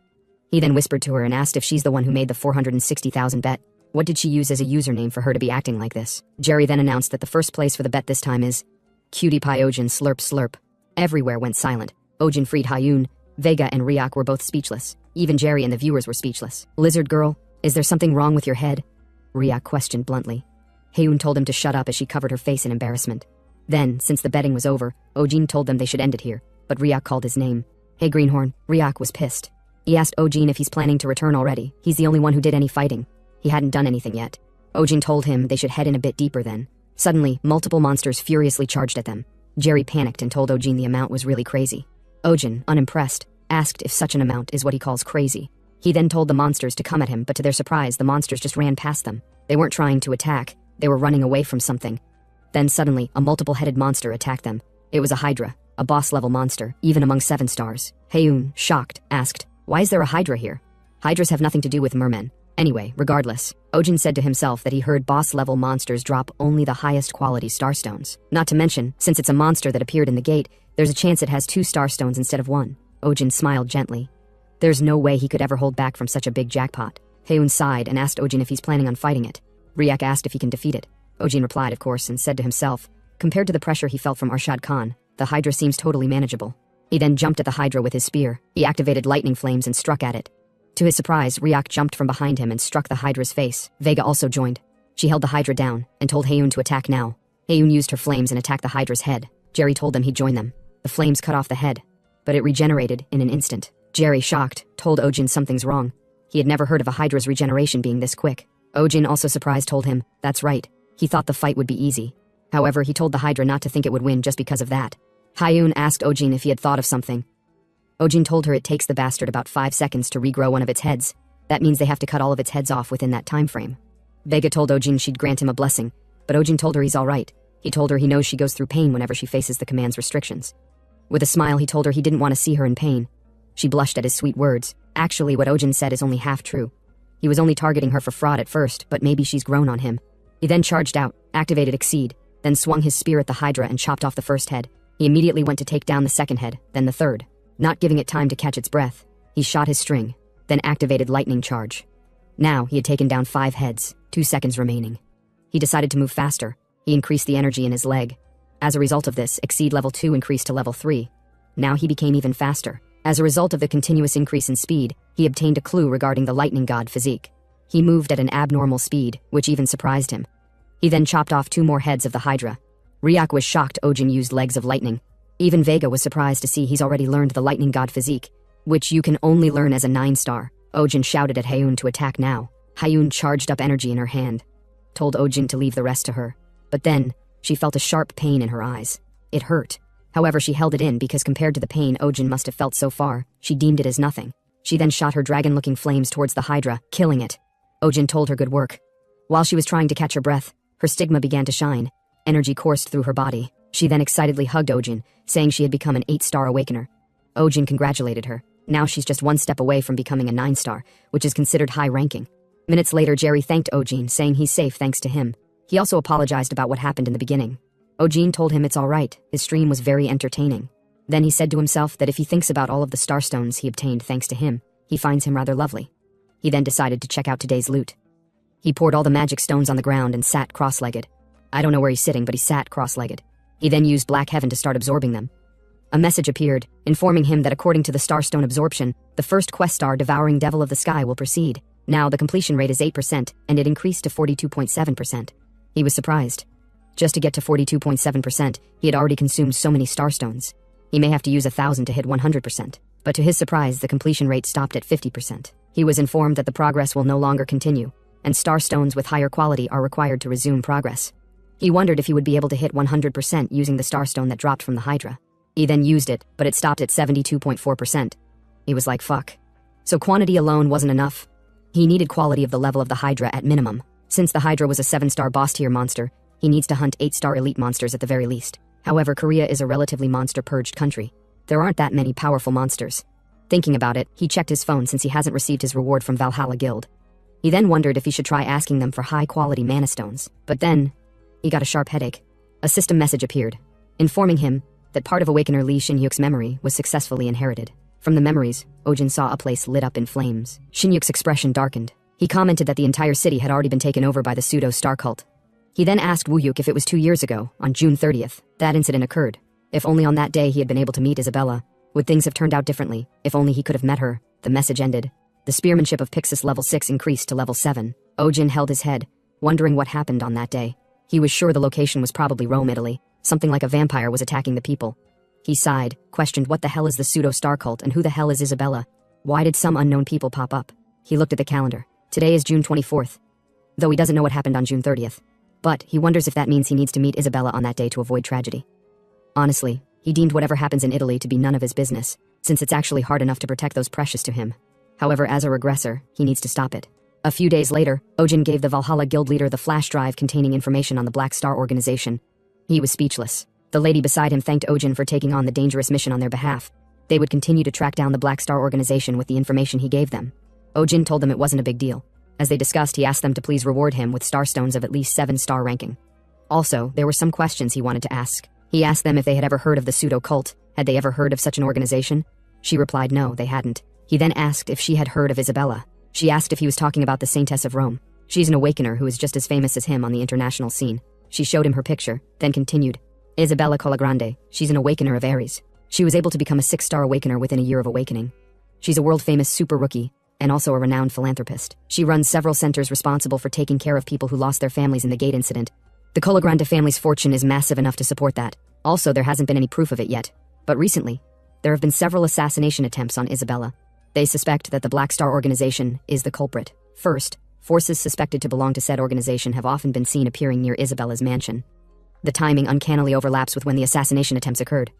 He then whispered to her and asked if she's the one who made the 460,000 bet. What did she use as a username for her to be acting like this? Jerry then announced that the first place for the bet this time is Cutie Pie Ojin Slurp Slurp. Everywhere went silent. Ojin freed Haeyoon. Vega and Ryak were both speechless. Even Jerry and the viewers were speechless. Lizard girl, is there something wrong with your head? Ryak questioned bluntly. Haeyoon told him to shut up as she covered her face in embarrassment. Then, since the betting was over, Ojin told them they should end it here, but Ryak called his name. Hey Greenhorn, Ryak was pissed. He asked Ojin if he's planning to return already. He's the only one who did any fighting. He hadn't done anything yet. Ojin told him they should head in a bit deeper then. Suddenly, multiple monsters furiously charged at them. Jerry panicked and told Ojin the amount was really crazy. Ojin, unimpressed, asked if such an amount is what he calls crazy. He then told the monsters to come at him, but to their surprise, the monsters just ran past them. They weren't trying to attack, they were running away from something. Then suddenly, a multiple-headed monster attacked them. It was a Hydra, a boss-level monster, even among 7 stars. Haeyoon, shocked, asked, why is there a Hydra here? Hydras have nothing to do with mermen. Anyway, regardless, Ojin said to himself that he heard boss-level monsters drop only the highest quality starstones. Not to mention, since it's a monster that appeared in the gate, there's a chance it has 2 starstones instead of 1. Ojin smiled gently. There's no way he could ever hold back from such a big jackpot. Haeyoon sighed and asked Ojin if he's planning on fighting it. Ryak asked if he can defeat it. Ojin replied, of course, and said to himself, compared to the pressure he felt from Arshad Khan, the Hydra seems totally manageable. He then jumped at the Hydra with his spear. He activated lightning flames and struck at it. To his surprise, Ryak jumped from behind him and struck the Hydra's face. Vega also joined. She held the Hydra down and told Haeyoon to attack now. Haeyoon used her flames and attacked the Hydra's head. Jerry told them he'd join them. The flames cut off the head, but it regenerated in an instant. Jerry, shocked, told Ojin something's wrong. He had never heard of a Hydra's regeneration being this quick. Ojin, also surprised, told him, that's right. He thought the fight would be easy. However, he told the Hydra not to think it would win just because of that. Hyun asked Ojin if he had thought of something. Ojin told her it takes the bastard about 5 seconds to regrow one of its heads. That means they have to cut all of its heads off within that time frame. Vega told Ojin she'd grant him a blessing, but Ojin told her he's alright. He told her he knows she goes through pain whenever she faces the command's restrictions. With a smile, he told her he didn't want to see her in pain. She blushed at his sweet words. Actually, what Ojin said is only half true. He was only targeting her for fraud at first, but maybe she's grown on him. He then charged out, activated Exceed, then swung his spear at the Hydra and chopped off the first head. He immediately went to take down the second head, then the third. Not giving it time to catch its breath, he shot his string, then activated Lightning Charge. Now, he had taken down 5 heads, 2 seconds remaining. He decided to move faster. He increased the energy in his leg. As a result of this, Exceed level 2 increased to level 3. Now he became even faster. As a result of the continuous increase in speed, he obtained a clue regarding the lightning god physique. He moved at an abnormal speed, which even surprised him. He then chopped off 2 more heads of the Hydra. Ryak was shocked Ojin used legs of lightning. Even Vega was surprised to see he's already learned the lightning god physique, which you can only learn as a 9-star. Ojin shouted at Hyun to attack now. Hyun charged up energy in her hand, told Ojin to leave the rest to her. But then, she felt a sharp pain in her eyes. It hurt. However, she held it in because compared to the pain Ojin must have felt so far, she deemed it as nothing. She then shot her dragon-looking flames towards the Hydra, killing it. Ojin told her good work. While she was trying to catch her breath, her stigma began to shine. Energy coursed through her body. She then excitedly hugged Ojin, saying she had become an 8-star awakener. Ojin congratulated her. Now she's just 1 step away from becoming a 9-star, which is considered high ranking. Minutes later, Jerry thanked Ojin, saying he's safe thanks to him. He also apologized about what happened in the beginning. Ojin told him it's alright, his stream was very entertaining. Then he said to himself that if he thinks about all of the starstones he obtained thanks to him, he finds him rather lovely. He then decided to check out today's loot. He poured all the magic stones on the ground and sat cross-legged. I don't know where he's sitting, but he sat cross-legged. He then used Black Heaven to start absorbing them. A message appeared, informing him that according to the starstone absorption, the first quest star devouring Devil of the Sky will proceed. Now the completion rate is 8%, and it increased to 42.7%. He was surprised. Just to get to 42.7%, he had already consumed so many starstones. He may have to use 1,000 to hit 100%. But to his surprise, the completion rate stopped at 50%. He was informed that the progress will no longer continue, and starstones with higher quality are required to resume progress. He wondered if he would be able to hit 100% using the starstone that dropped from the Hydra. He then used it, but it stopped at 72.4%. He was like, fuck. So quantity alone wasn't enough. He needed quality of the level of the Hydra at minimum. Since the Hydra was a 7-star boss-tier monster, he needs to hunt 8-star elite monsters at the very least. However, Korea is a relatively monster-purged country. There aren't that many powerful monsters. Thinking about it, he checked his phone since he hasn't received his reward from Valhalla Guild. He then wondered if he should try asking them for high-quality mana stones. But then, he got a sharp headache. A system message appeared, informing him that part of Awakener Lee Shin-hyuk's memory was successfully inherited. From the memories, Ojin saw a place lit up in flames. Shin-hyuk's expression darkened. He commented that the entire city had already been taken over by the pseudo-star cult. He then asked Woo-hyuk if it was 2 years ago, on June 30th, that incident occurred. If only on that day he had been able to meet Isabella, would things have turned out differently? If only he could have met her. The message ended. The spearmanship of Pixis level 6 increased to level 7. Ojin held his head, wondering what happened on that day. He was sure the location was probably Rome, Italy. Something like a vampire was attacking the people. He sighed, questioned what the hell is the pseudo-star cult and who the hell is Isabella? Why did some unknown people pop up? He looked at the calendar. Today is June 24th. Though he doesn't know what happened on June 30th. But he wonders if that means he needs to meet Isabella on that day to avoid tragedy. Honestly, he deemed whatever happens in Italy to be none of his business, since it's actually hard enough to protect those precious to him. However, as a regressor, he needs to stop it. A few days later, Ojin gave the Valhalla Guild leader the flash drive containing information on the Black Star organization. He was speechless. The lady beside him thanked Ojin for taking on the dangerous mission on their behalf. They would continue to track down the Black Star organization with the information he gave them. Ojin told them it wasn't a big deal. As they discussed, he asked them to please reward him with starstones of at least 7-star ranking. Also, there were some questions he wanted to ask. He asked them if they had ever heard of the pseudo-cult. Had they ever heard of such an organization? She replied no, they hadn't. He then asked if she had heard of Isabella. She asked if he was talking about the Saintess of Rome. She's an awakener who is just as famous as him on the international scene. She showed him her picture, then continued. Isabella Colagrande, she's an awakener of Ares. She was able to become a 6-star awakener within a year of awakening. She's a world-famous super rookie, and also a renowned philanthropist. She runs several centers responsible for taking care of people who lost their families in the Gate incident. The Colagrande family's fortune is massive enough to support that. Also, there hasn't been any proof of it yet. But recently, there have been several assassination attempts on Isabella. They suspect that the Black Star organization is the culprit. First, forces suspected to belong to said organization have often been seen appearing near Isabella's mansion. The timing uncannily overlaps with when the assassination attempts occurred.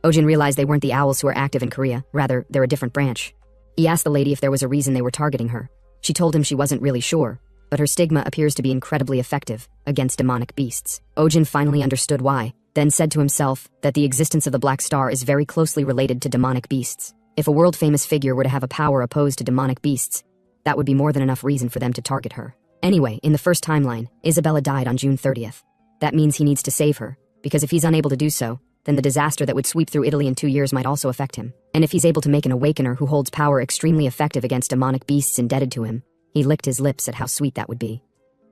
Ojin realized they weren't the owls who are active in Korea, rather, they're a different branch. He asked the lady if there was a reason they were targeting her. She told him she wasn't really sure, but her stigma appears to be incredibly effective against demonic beasts. Ojin finally understood why, then said to himself that the existence of the Black Star is very closely related to demonic beasts. If a world-famous figure were to have a power opposed to demonic beasts, that would be more than enough reason for them to target her. Anyway, in the first timeline, Isabella died on June 30th. That means he needs to save her, because if he's unable to do so, then the disaster that would sweep through Italy in 2 years might also affect him. And if he's able to make an awakener who holds power extremely effective against demonic beasts indebted to him, he licked his lips at how sweet that would be.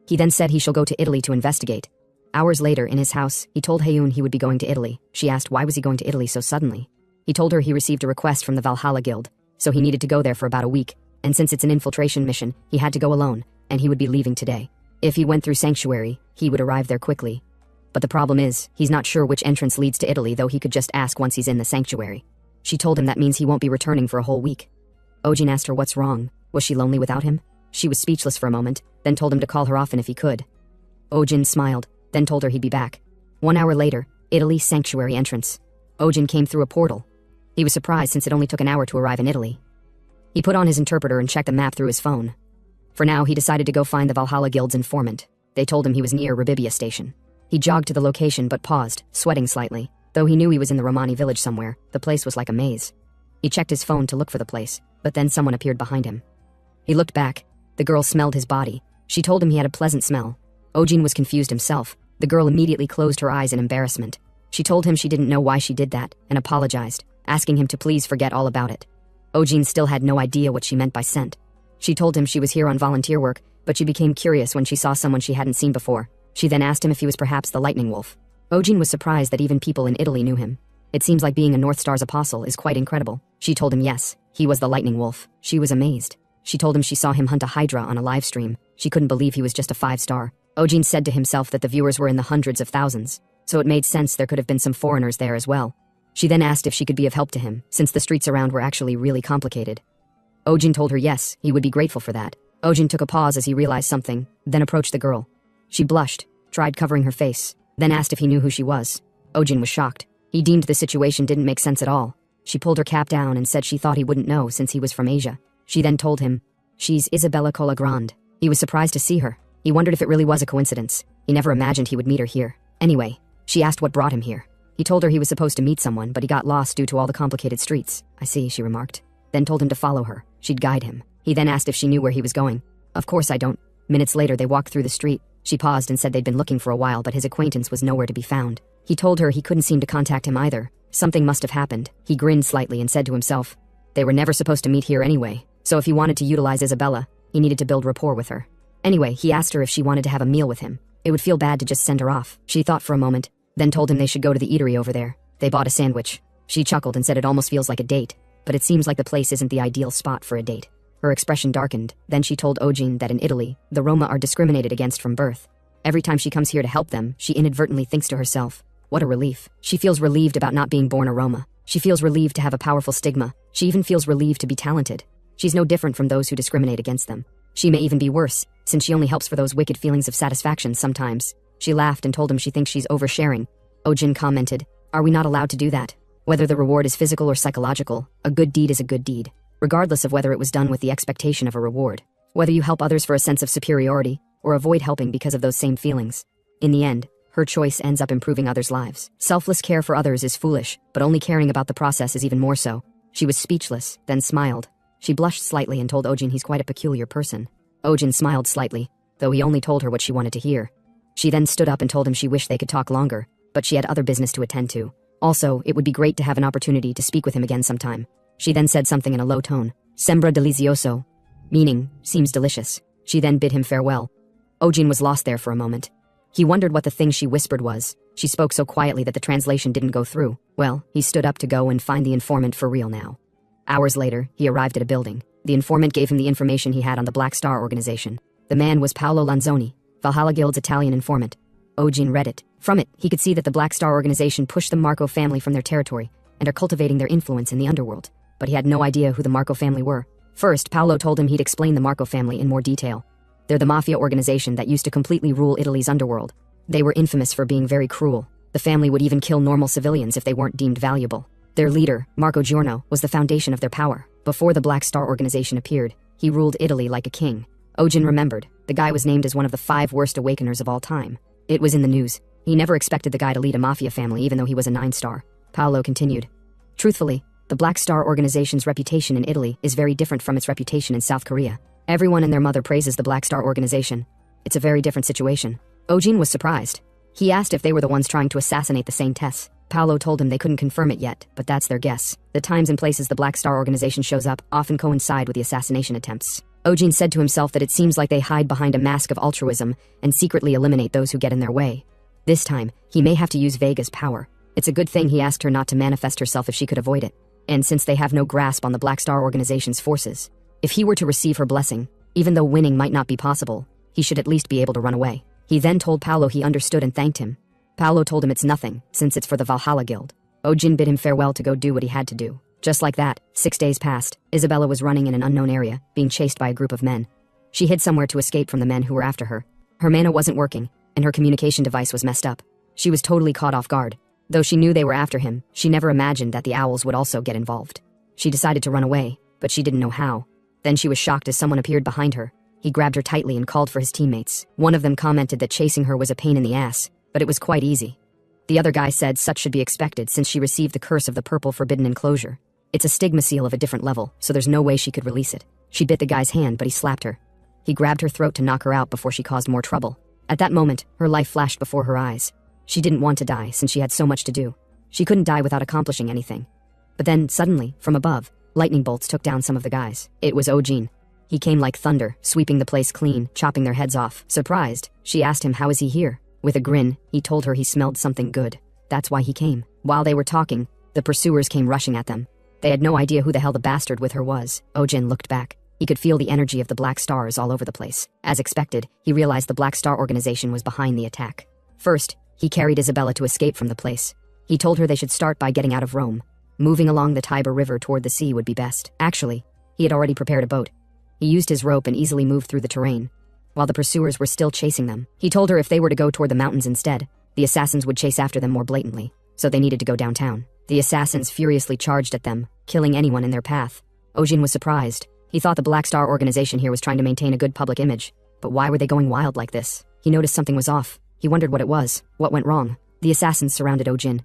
He then said he shall go to Italy to investigate. Hours later, in his house, he told Haeun he would be going to Italy. She asked why was he going to Italy so suddenly. He told her he received a request from the Valhalla Guild, so he needed to go there for about a week, and since it's an infiltration mission, he had to go alone, and he would be leaving today. If he went through Sanctuary, he would arrive there quickly. But the problem is, he's not sure which entrance leads to Italy, though he could just ask once he's in the Sanctuary. She told him that means he won't be returning for a whole week. Ojin asked her what's wrong. Was she lonely without him? She was speechless for a moment, then told him to call her often if he could. Ojin smiled, then told her he'd be back. 1 hour later, Italy Sanctuary entrance. Ojin came through a portal. He was surprised since it only took an hour to arrive in Italy. He put on his interpreter and checked the map through his phone. For now, he decided to go find the Valhalla Guild's informant. They told him he was near Rabibia Station. He jogged to the location but paused, sweating slightly. Though he knew he was in the Romani village somewhere, the place was like a maze. He checked his phone to look for the place, but then someone appeared behind him. He looked back. The girl smelled his body. She told him he had a pleasant smell. Ojin was confused himself. The girl immediately closed her eyes in embarrassment. She told him she didn't know why she did that, and apologized, asking him to please forget all about it. Ojin still had no idea what she meant by scent. She told him she was here on volunteer work, but she became curious when she saw someone she hadn't seen before. She then asked him if he was perhaps the Lightning Wolf. Ojin was surprised that even people in Italy knew him. It seems like being a North Star's apostle is quite incredible. She told him yes, he was the Lightning Wolf. She was amazed. She told him she saw him hunt a hydra on a live stream. She couldn't believe he was just a 5-star. Ojin said to himself that the viewers were in the hundreds of thousands, so it made sense there could have been some foreigners there as well. She then asked if she could be of help to him, since the streets around were actually really complicated. Ojin told her yes, he would be grateful for that. Ojin took a pause as he realized something, then approached the girl. She blushed, tried covering her face, then asked if he knew who she was. Ojin was shocked. He deemed the situation didn't make sense at all. She pulled her cap down and said she thought he wouldn't know since he was from Asia. She then told him, "She's Isabella Colagrande." He was surprised to see her. He wondered if it really was a coincidence. He never imagined he would meet her here. Anyway, she asked what brought him here. He told her he was supposed to meet someone, but he got lost due to all the complicated streets. "I see," she remarked. Then told him to follow her. She'd guide him. He then asked if she knew where he was going. "Of course I don't." Minutes later, they walked through the street. She paused and said they'd been looking for a while, but his acquaintance was nowhere to be found. He told her he couldn't seem to contact him either. Something must have happened. He grinned slightly and said to himself, they were never supposed to meet here anyway, so if he wanted to utilize Isabella, he needed to build rapport with her. Anyway, he asked her if she wanted to have a meal with him. It would feel bad to just send her off. She thought for a moment, then told him they should go to the eatery over there. They bought a sandwich. She chuckled and said it almost feels like a date, but it seems like the place isn't the ideal spot for a date. Her expression darkened. Then she told Ojin that in Italy, the Roma are discriminated against from birth. Every time she comes here to help them, she inadvertently thinks to herself, what a relief. She feels relieved about not being born a Roma. She feels relieved to have a powerful stigma. She even feels relieved to be talented. She's no different from those who discriminate against them. She may even be worse, since she only helps for those wicked feelings of satisfaction sometimes. She laughed and told him she thinks she's oversharing. Ojin commented, are we not allowed to do that? Whether the reward is physical or psychological, a good deed is a good deed, regardless of whether it was done with the expectation of a reward. Whether you help others for a sense of superiority, or avoid helping because of those same feelings. In the end, her choice ends up improving others' lives. Selfless care for others is foolish, but only caring about the process is even more so. She was speechless, then smiled. She blushed slightly and told Ojin he's quite a peculiar person. Ojin smiled slightly, though he only told her what she wanted to hear. She then stood up and told him she wished they could talk longer, but she had other business to attend to. Also, it would be great to have an opportunity to speak with him again sometime. She then said something in a low tone, sembra delicioso, meaning, seems delicious. She then bid him farewell. Ojin was lost there for a moment. He wondered what the thing she whispered was. She spoke so quietly that the translation didn't go through. Well, he stood up to go and find the informant for real now. Hours later, he arrived at a building. The informant gave him the information he had on the Black Star organization. The man was Paolo Lanzoni, Valhalla Guild's Italian informant. Ojin read it. From it, he could see that the Black Star organization pushed the Marco family from their territory and are cultivating their influence in the underworld. But he had no idea who the Marco family were. First, Paolo told him he'd explain the Marco family in more detail. They're the mafia organization that used to completely rule Italy's underworld. They were infamous for being very cruel. The family would even kill normal civilians if they weren't deemed valuable. Their leader, Marco Giorno, was the foundation of their power. Before the Black Star Organization appeared, he ruled Italy like a king. Ojin remembered. The guy was named as one of the 5 worst awakeners of all time. It was in the news. He never expected the guy to lead a mafia family even though he was a 9-star. Paolo continued. Truthfully, the Black Star Organization's reputation in Italy is very different from its reputation in South Korea. Everyone and their mother praises the Black Star Organization. It's a very different situation. Ojin was surprised. He asked if they were the ones trying to assassinate the Saintess. Paolo told him they couldn't confirm it yet, but that's their guess. The times and places the Black Star Organization shows up often coincide with the assassination attempts. Ojin said to himself that it seems like they hide behind a mask of altruism and secretly eliminate those who get in their way. This time, he may have to use Vega's power. It's a good thing he asked her not to manifest herself if she could avoid it. And since they have no grasp on the Black Star Organization's forces, if he were to receive her blessing, even though winning might not be possible, he should at least be able to run away. He then told Paolo he understood and thanked him. Paolo told him it's nothing, since it's for the Valhalla Guild. Ojin bid him farewell to go do what he had to do. Just like that, 6 days passed. Isabella was running in an unknown area, being chased by a group of men. She hid somewhere to escape from the men who were after her. Her mana wasn't working, and her communication device was messed up. She was totally caught off guard. Though she knew they were after him, she never imagined that the owls would also get involved. She decided to run away, but she didn't know how. Then she was shocked as someone appeared behind her. He grabbed her tightly and called for his teammates. One of them commented that chasing her was a pain in the ass, but it was quite easy. The other guy said such should be expected since she received the curse of the purple forbidden enclosure. It's a stigma seal of a different level, so there's no way she could release it. She bit the guy's hand, but he slapped her. He grabbed her throat to knock her out before she caused more trouble. At that moment, her life flashed before her eyes. She didn't want to die since she had so much to do. She couldn't die without accomplishing anything. But then, suddenly, from above, lightning bolts took down some of the guys. It was Ojin. He came like thunder, sweeping the place clean, chopping their heads off. Surprised, she asked him how is he here. With a grin, he told her he smelled something good. That's why he came. While they were talking, the pursuers came rushing at them. They had no idea who the hell the bastard with her was. Ojin looked back. He could feel the energy of the Black Stars all over the place. As expected, he realized the Black Star Organization was behind the attack. First, he carried Isabella to escape from the place. He told her they should start by getting out of Rome. Moving along the Tiber River toward the sea would be best. Actually, he had already prepared a boat. He used his rope and easily moved through the terrain. While the pursuers were still chasing them, he told her if they were to go toward the mountains instead, the assassins would chase after them more blatantly, so they needed to go downtown. The assassins furiously charged at them, killing anyone in their path. Ojin was surprised. He thought the Black Star Organization here was trying to maintain a good public image, but why were they going wild like this? He noticed something was off. He wondered what it was. What went wrong? The assassins surrounded Ojin.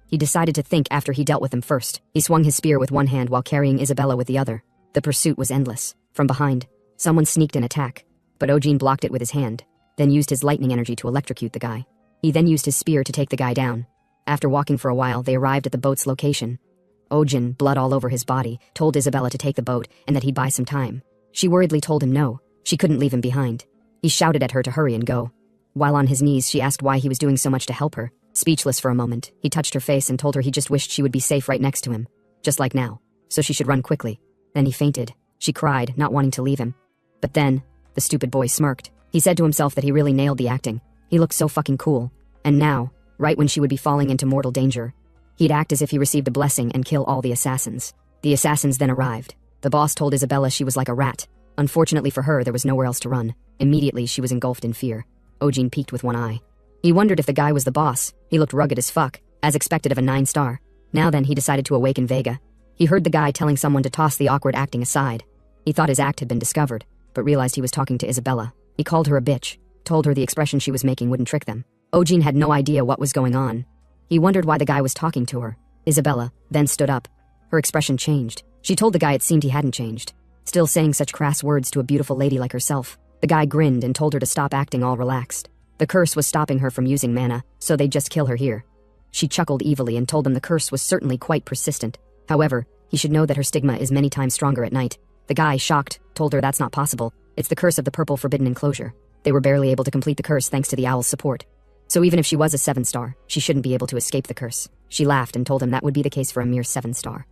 He decided to think after he dealt with them first. He swung his spear with one hand while carrying Isabella with the other. The pursuit was endless. From behind, someone sneaked an attack, but Ojin blocked it with his hand, then used his lightning energy to electrocute the guy. He then used his spear to take the guy down. After walking for a while, they arrived at the boat's location. Ojin, blood all over his body, told Isabella to take the boat and that he'd buy some time. She worriedly told him no. She couldn't leave him behind. He shouted at her to hurry and go. While on his knees, she asked why he was doing so much to help her. Speechless for a moment, he touched her face and told her he just wished she would be safe right next to him, just like now, so she should run quickly. Then he fainted. She cried, not wanting to leave him. But then, the stupid boy smirked. He said to himself that he really nailed the acting. He looked so fucking cool. And now, right when she would be falling into mortal danger, he'd act as if he received a blessing and kill all the assassins. The assassins then arrived. The boss told Isabella she was like a rat. Unfortunately for her, there was nowhere else to run. Immediately, she was engulfed in fear. Ojin peeked with one eye. He wondered if the guy was the boss. He looked rugged as fuck, as expected of a 9-star. Now then, he decided to awaken Vega. He heard the guy telling someone to toss the awkward acting aside. He thought his act had been discovered, but realized he was talking to Isabella. He called her a bitch, told her the expression she was making wouldn't trick them. Ojin had no idea what was going on. He wondered why the guy was talking to her. Isabella then stood up. Her expression changed. She told the guy it seemed he hadn't changed, still saying such crass words to a beautiful lady like herself. The guy grinned and told her to stop acting all relaxed. The curse was stopping her from using mana, so they'd just kill her here. She chuckled evilly and told them the curse was certainly quite persistent. However, he should know that her stigma is many times stronger at night. The guy, shocked, told her that's not possible. It's the curse of the purple forbidden enclosure. They were barely able to complete the curse thanks to the owl's support. So even if she was a 7-star, she shouldn't be able to escape the curse. She laughed and told him that would be the case for a mere 7-star.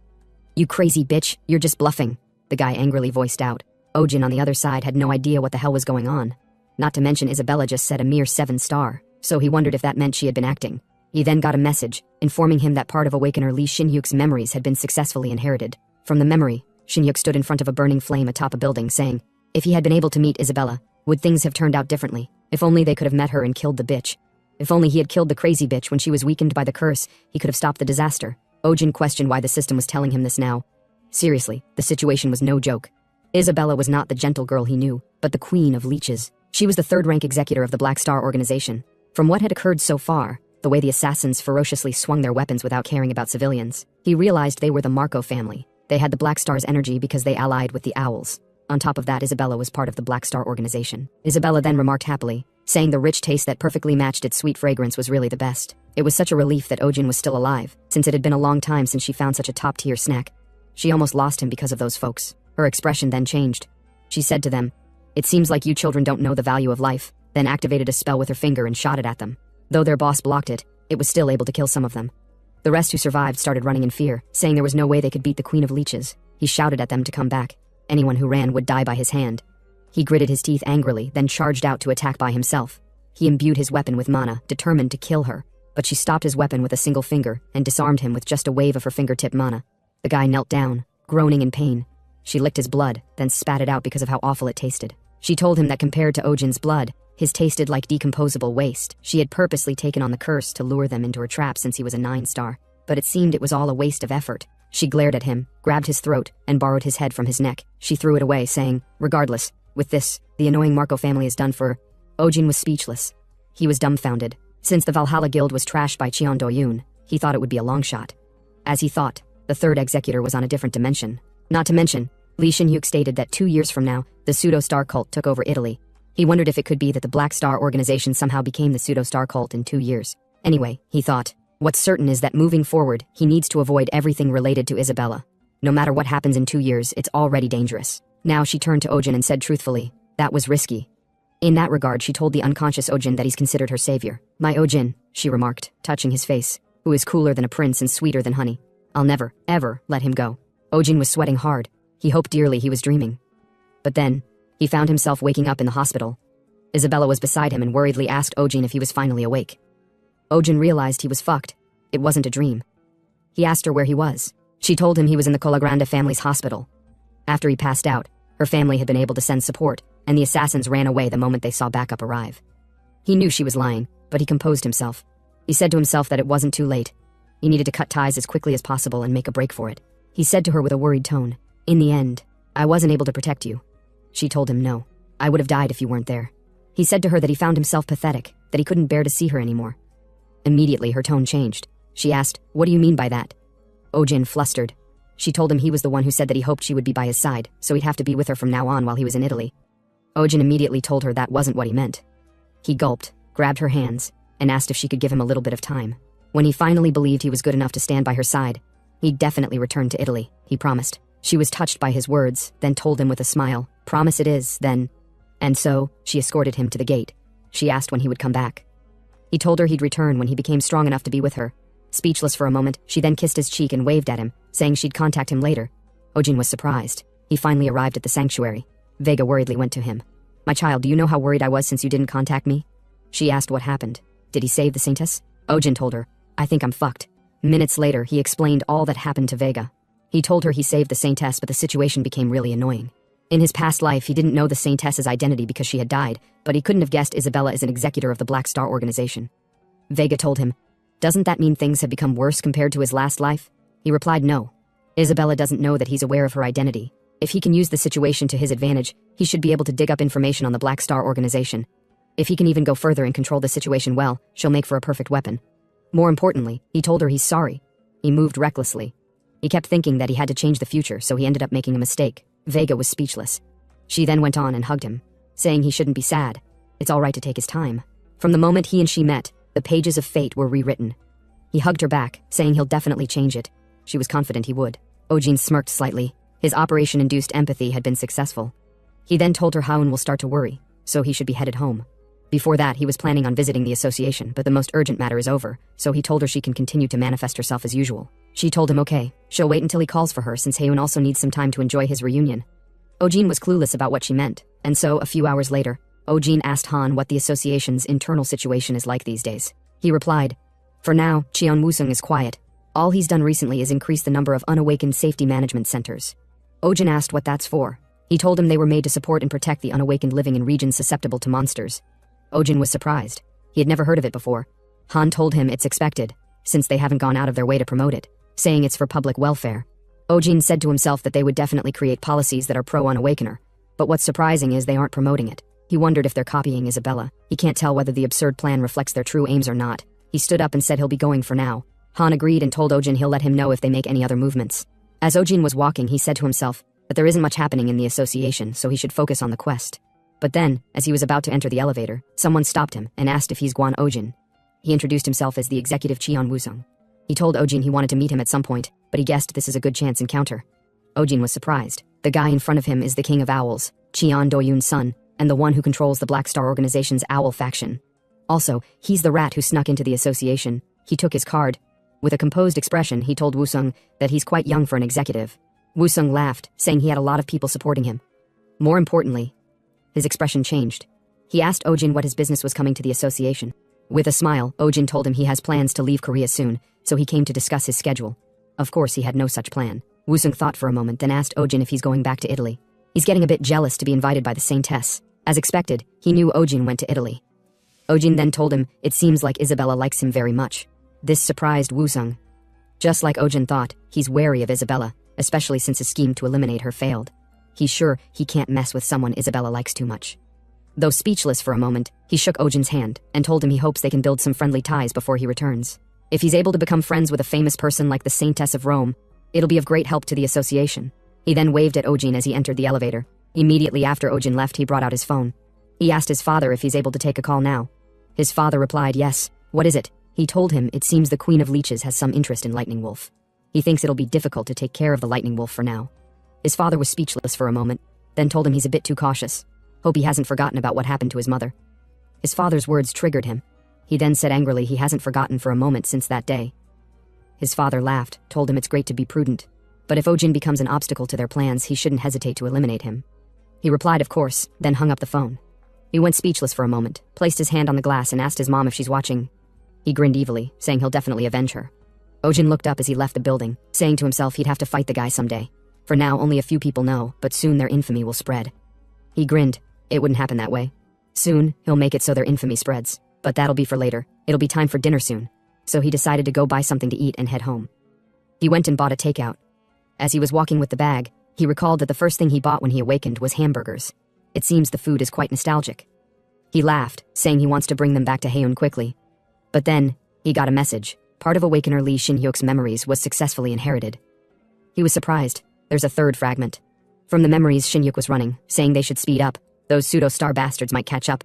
You crazy bitch, you're just bluffing, the guy angrily voiced out. Ojin on the other side had no idea what the hell was going on. Not to mention Isabella just said a mere 7-star, so he wondered if that meant she had been acting. He then got a message, informing him that part of Awakener Lee Shin-hyuk's memories had been successfully inherited. From the memory, Shin-hyuk stood in front of a burning flame atop a building saying, if he had been able to meet Isabella, would things have turned out differently? If only they could have met her and killed the bitch. If only he had killed the crazy bitch when she was weakened by the curse, he could have stopped the disaster. Ojin questioned why the system was telling him this now. Seriously, the situation was no joke. Isabella was not the gentle girl he knew, but the queen of leeches. She was the third-rank executor of the Black Star organization. From what had occurred so far, the way the assassins ferociously swung their weapons without caring about civilians, he realized they were the Marco family. They had the Black Star's energy because they allied with the Owls. On top of that, Isabella was part of the Black Star organization. Isabella then remarked happily, saying the rich taste that perfectly matched its sweet fragrance was really the best. It was such a relief that Ojin was still alive, since it had been a long time since she found such a top-tier snack. She almost lost him because of those folks. Her expression then changed. She said to them, "It seems like you children don't know the value of life," then activated a spell with her finger and shot it at them. Though their boss blocked it, it was still able to kill some of them. The rest who survived started running in fear, saying there was no way they could beat the Queen of Leeches. He shouted at them to come back. Anyone who ran would die by his hand. He gritted his teeth angrily, then charged out to attack by himself. He imbued his weapon with mana, determined to kill her, but she stopped his weapon with a single finger and disarmed him with just a wave of her fingertip mana. The guy knelt down, groaning in pain. She licked his blood, then spat it out because of how awful it tasted. She told him that compared to Ojin's blood, his tasted like decomposable waste. She had purposely taken on the curse to lure them into her trap since he was a 9-star, but it seemed it was all a waste of effort. She glared at him, grabbed his throat, and borrowed his head from his neck. She threw it away, saying, "Regardless, with this, the annoying Marco family is done for." Ojin was speechless. He was dumbfounded. Since the Valhalla Guild was trashed by Cheon Do-yoon, he thought it would be a long shot. As he thought, the third executor was on a different dimension. Not to mention, Lee Shin-hyuk stated that 2 years from now, the pseudo-star cult took over Italy. He wondered if it could be that the Black Star organization somehow became the pseudo-star cult in 2 years. Anyway, he thought, what's certain is that moving forward, he needs to avoid everything related to Isabella. No matter what happens in 2 years, it's already dangerous. Now she turned to Ojin and said truthfully, that was risky. In that regard, she told the unconscious Ojin that he's considered her savior. "My Ojin," she remarked, touching his face, "who is cooler than a prince and sweeter than honey. I'll never, ever let him go." Ojin was sweating hard. He hoped dearly he was dreaming. But then, he found himself waking up in the hospital. Isabella was beside him and worriedly asked Ojin if he was finally awake. Ojin realized he was fucked. It wasn't a dream. He asked her where he was. She told him he was in the Colagrande family's hospital. After he passed out, her family had been able to send support, and the assassins ran away the moment they saw backup arrive. He knew she was lying, but he composed himself. He said to himself that it wasn't too late. He needed to cut ties as quickly as possible and make a break for it. He said to her with a worried tone, "In the end, I wasn't able to protect you." She told him no. "I would have died if you weren't there." He said to her that he found himself pathetic, that he couldn't bear to see her anymore. Immediately, her tone changed. She asked, "What do you mean by that?" Ojin flustered. She told him he was the one who said that he hoped she would be by his side, so he'd have to be with her from now on while he was in Italy. Ojin immediately told her that wasn't what he meant. He gulped, grabbed her hands, and asked if she could give him a little bit of time. When he finally believed he was good enough to stand by her side, he'd definitely return to Italy, he promised. She was touched by his words, then told him with a smile, "Promise it is, then." And so, she escorted him to the gate. She asked when he would come back. He told her he'd return when he became strong enough to be with her. Speechless for a moment, she then kissed his cheek and waved at him, saying she'd contact him later. Ojin was surprised. He finally arrived at the sanctuary. Vega worriedly went to him. "My child, do you know how worried I was since you didn't contact me?" She asked what happened. Did he save the saintess? Ojin told her, "I think I'm fucked." Minutes later, he explained all that happened to Vega. He told her he saved the saintess, but the situation became really annoying. In his past life, he didn't know the saintess's identity because she had died, but he couldn't have guessed Isabella is an executor of the Black Star organization. Vega told him, "Doesn't that mean things have become worse compared to his last life?" He replied no. Isabella doesn't know that he's aware of her identity. If he can use the situation to his advantage, he should be able to dig up information on the Black Star organization. If he can even go further and control the situation well, she'll make for a perfect weapon. More importantly, he told her he's sorry. He moved recklessly. He kept thinking that he had to change the future, so he ended up making a mistake. Vega was speechless. She then went on and hugged him, saying he shouldn't be sad. It's all right to take his time. From the moment he and she met, the pages of fate were rewritten. He hugged her back, saying he'll definitely change it. She was confident he would. Ojin smirked slightly. His operation-induced empathy had been successful. He then told her Haun will start to worry, so he should be headed home. Before that, he was planning on visiting the association, but the most urgent matter is over, so he told her she can continue to manifest herself as usual. She told him okay, she'll wait until he calls for her since Haeun also needs some time to enjoy his reunion. Ojin was clueless about what she meant, and so, a few hours later, Ojin asked Han what the association's internal situation is like these days. He replied, "For now, Cheon Woo-sung is quiet. All he's done recently is increase the number of unawakened safety management centers." Ojin asked what that's for. He told him they were made to support and protect the unawakened living in regions susceptible to monsters. Ojin was surprised. He had never heard of it before. Han told him it's expected, since they haven't gone out of their way to promote it, saying it's for public welfare. Ojin said to himself that they would definitely create policies that are pro-unawakener, but what's surprising is they aren't promoting it. He wondered if they're copying Isabella. He can't tell whether the absurd plan reflects their true aims or not. He stood up and said he'll be going for now. Han agreed and told Ojin he'll let him know if they make any other movements. As Ojin was walking, he said to himself that there isn't much happening in the association, so he should focus on the quest. But then, as he was about to enter the elevator, someone stopped him and asked if he's Guan Ojin. He introduced himself as the executive Cheon Wusung. He told Ojin he wanted to meet him at some point, but he guessed this is a good chance encounter. Ojin was surprised. The guy in front of him is the King of Owls, Cheon Doyun's son, and the one who controls the Black Star Organization's Owl faction. Also, he's the rat who snuck into the association. He took his card. With a composed expression, he told Wusung that he's quite young for an executive. Wusung laughed, saying he had a lot of people supporting him. More importantly, his expression changed. He asked Ojin what his business was coming to the association. With a smile, Ojin told him he has plans to leave Korea soon, so he came to discuss his schedule. Of course, he had no such plan. Wusung thought for a moment, then asked Ojin if he's going back to Italy. He's getting a bit jealous to be invited by the Saintess. As expected, he knew Ojin went to Italy. Ojin then told him it seems like Isabella likes him very much. This surprised Wusung. Just like Ojin thought, he's wary of Isabella, especially since his scheme to eliminate her failed. He's sure he can't mess with someone Isabella likes too much. Though speechless for a moment, he shook Ojin's hand and told him he hopes they can build some friendly ties before he returns. If he's able to become friends with a famous person like the Saintess of Rome, it'll be of great help to the association. He then waved at Ojin as he entered the elevator. Immediately after Ojin left, he brought out his phone. He asked his father if he's able to take a call now. His father replied, yes. What is it? He told him it seems the Queen of Leeches has some interest in Lightning Wolf. He thinks it'll be difficult to take care of the Lightning Wolf for now. His father was speechless for a moment, then told him he's a bit too cautious. Hope he hasn't forgotten about what happened to his mother. His father's words triggered him. He then said angrily he hasn't forgotten for a moment since that day. His father laughed, told him it's great to be prudent, but if Ojin becomes an obstacle to their plans, he shouldn't hesitate to eliminate him. He replied of course, then hung up the phone. He went speechless for a moment, placed his hand on the glass and asked his mom if she's watching. He grinned evilly, saying he'll definitely avenge her. Ojin looked up as he left the building, saying to himself he'd have to fight the guy someday. For now, only a few people know, but soon their infamy will spread. He grinned. It wouldn't happen that way. Soon, he'll make it so their infamy spreads. But that'll be for later. It'll be time for dinner soon. So he decided to go buy something to eat and head home. He went and bought a takeout. As he was walking with the bag, he recalled that the first thing he bought when he awakened was hamburgers. It seems the food is quite nostalgic. He laughed, saying he wants to bring them back to Haeun quickly. But then, he got a message. Part of Awakener Lee Shin-hyuk's memories was successfully inherited. He was surprised. There's a third fragment. From the memories Shin-hyuk was running, saying they should speed up. Those pseudo-star bastards might catch up.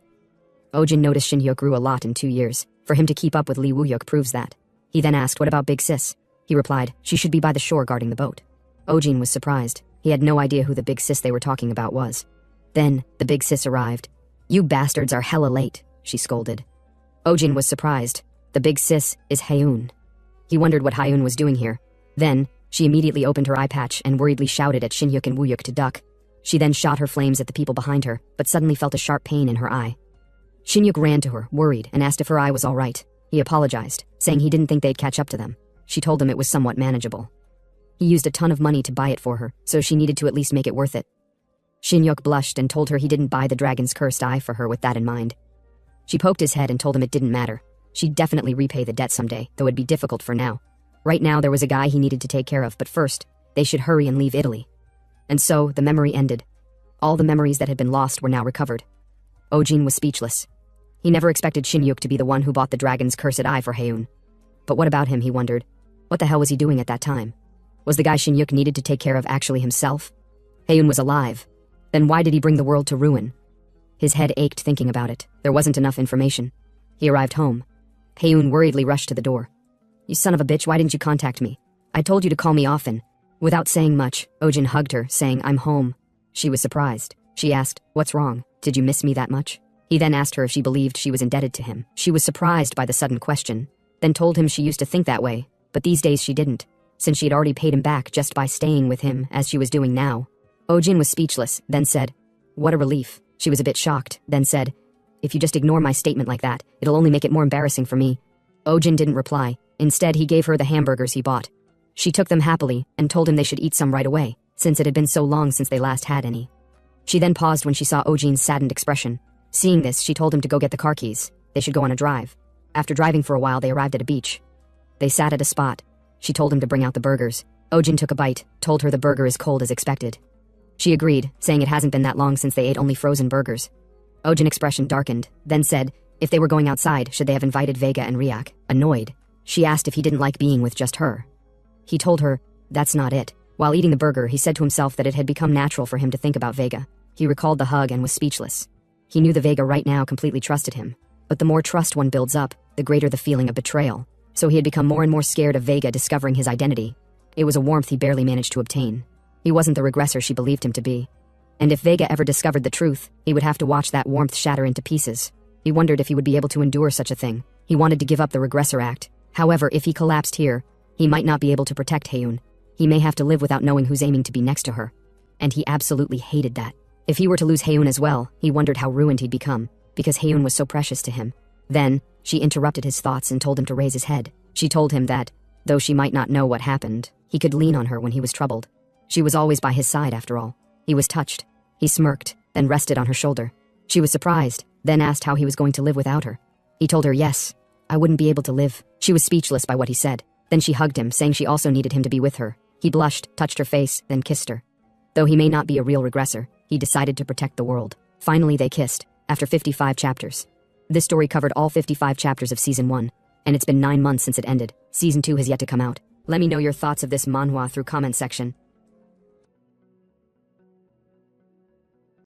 Ojin noticed Shin-hyuk grew a lot in 2 years. For him to keep up with Lee Woo-hyuk proves that. He then asked, what about Big Sis? He replied, she should be by the shore guarding the boat. Ojin was surprised. He had no idea who the Big Sis they were talking about was. Then, the Big Sis arrived. You bastards are hella late, she scolded. Ojin was surprised. The Big Sis is Haeun. He wondered what Haeun was doing here. Then, she immediately opened her eye patch and worriedly shouted at Shin-hyuk and Woo-hyuk to duck. She then shot her flames at the people behind her, but suddenly felt a sharp pain in her eye. Shin-hyuk ran to her, worried, and asked if her eye was all right. He apologized, saying he didn't think they'd catch up to them. She told him it was somewhat manageable. He used a ton of money to buy it for her, so she needed to at least make it worth it. Shin-hyuk blushed and told her he didn't buy the dragon's cursed eye for her with that in mind. She poked his head and told him it didn't matter. She'd definitely repay the debt someday, though it'd be difficult for now. Right now there was a guy he needed to take care of, but first, they should hurry and leave Italy. And so, the memory ended. All the memories that had been lost were now recovered. Ojin was speechless. He never expected Shin-hyuk to be the one who bought the dragon's cursed eye for Haeun. But what about him, he wondered. What the hell was he doing at that time? Was the guy Shin-hyuk needed to take care of actually himself? Haeun was alive. Then why did he bring the world to ruin? His head ached thinking about it. There wasn't enough information. He arrived home. Haeun worriedly rushed to the door. You son of a bitch, why didn't you contact me? I told you to call me often. Without saying much, Ojin hugged her, saying, I'm home. She was surprised. She asked, what's wrong? Did you miss me that much? He then asked her if she believed she was indebted to him. She was surprised by the sudden question, then told him she used to think that way, but these days she didn't, since she had already paid him back just by staying with him as she was doing now. Ojin was speechless, then said, what a relief. She was a bit shocked, then said, if you just ignore my statement like that, it'll only make it more embarrassing for me. Ojin didn't reply. Instead, he gave her the hamburgers he bought. She took them happily and told him they should eat some right away, since it had been so long since they last had any. She then paused when she saw Ojin's saddened expression. Seeing this, she told him to go get the car keys. they should go on a drive. After driving for a while, they arrived at a beach. They sat at a spot. She told him to bring out the burgers. Ojin took a bite, told her the burger is cold as expected. She agreed, saying it hasn't been that long since they ate only frozen burgers. Ojin's expression darkened, then said, if they were going outside, should they have invited Vega and Riak? Annoyed, she asked if he didn't like being with just her. He told her, that's not it. While eating the burger, he said to himself that it had become natural for him to think about Vega. He recalled the hug and was speechless. He knew the Vega right now completely trusted him. But the more trust one builds up, the greater the feeling of betrayal. So he had become more and more scared of Vega discovering his identity. It was a warmth he barely managed to obtain. He wasn't the regressor she believed him to be. And if Vega ever discovered the truth, he would have to watch that warmth shatter into pieces. He wondered if he would be able to endure such a thing. He wanted to give up the regressor act. However, if he collapsed here, he might not be able to protect Haeun. He may have to live without knowing who's aiming to be next to her. And he absolutely hated that. If he were to lose Haeun as well, he wondered how ruined he'd become, because Haeun was so precious to him. Then, she interrupted his thoughts and told him to raise his head. She told him that, though she might not know what happened, he could lean on her when he was troubled. She was always by his side after all. He was touched. He smirked, then rested on her shoulder. She was surprised, then asked how he was going to live without her. He told her yes, I wouldn't be able to live. She was speechless by what he said. Then she hugged him, saying she also needed him to be with her. He blushed, touched her face, then kissed her. Though he may not be a real regressor, he decided to protect the world. Finally they kissed, after 55 chapters. This story covered all 55 chapters of Season 1, and it's been 9 months since it ended. Season 2 has yet to come out. Let me know your thoughts of this manhwa through comment section.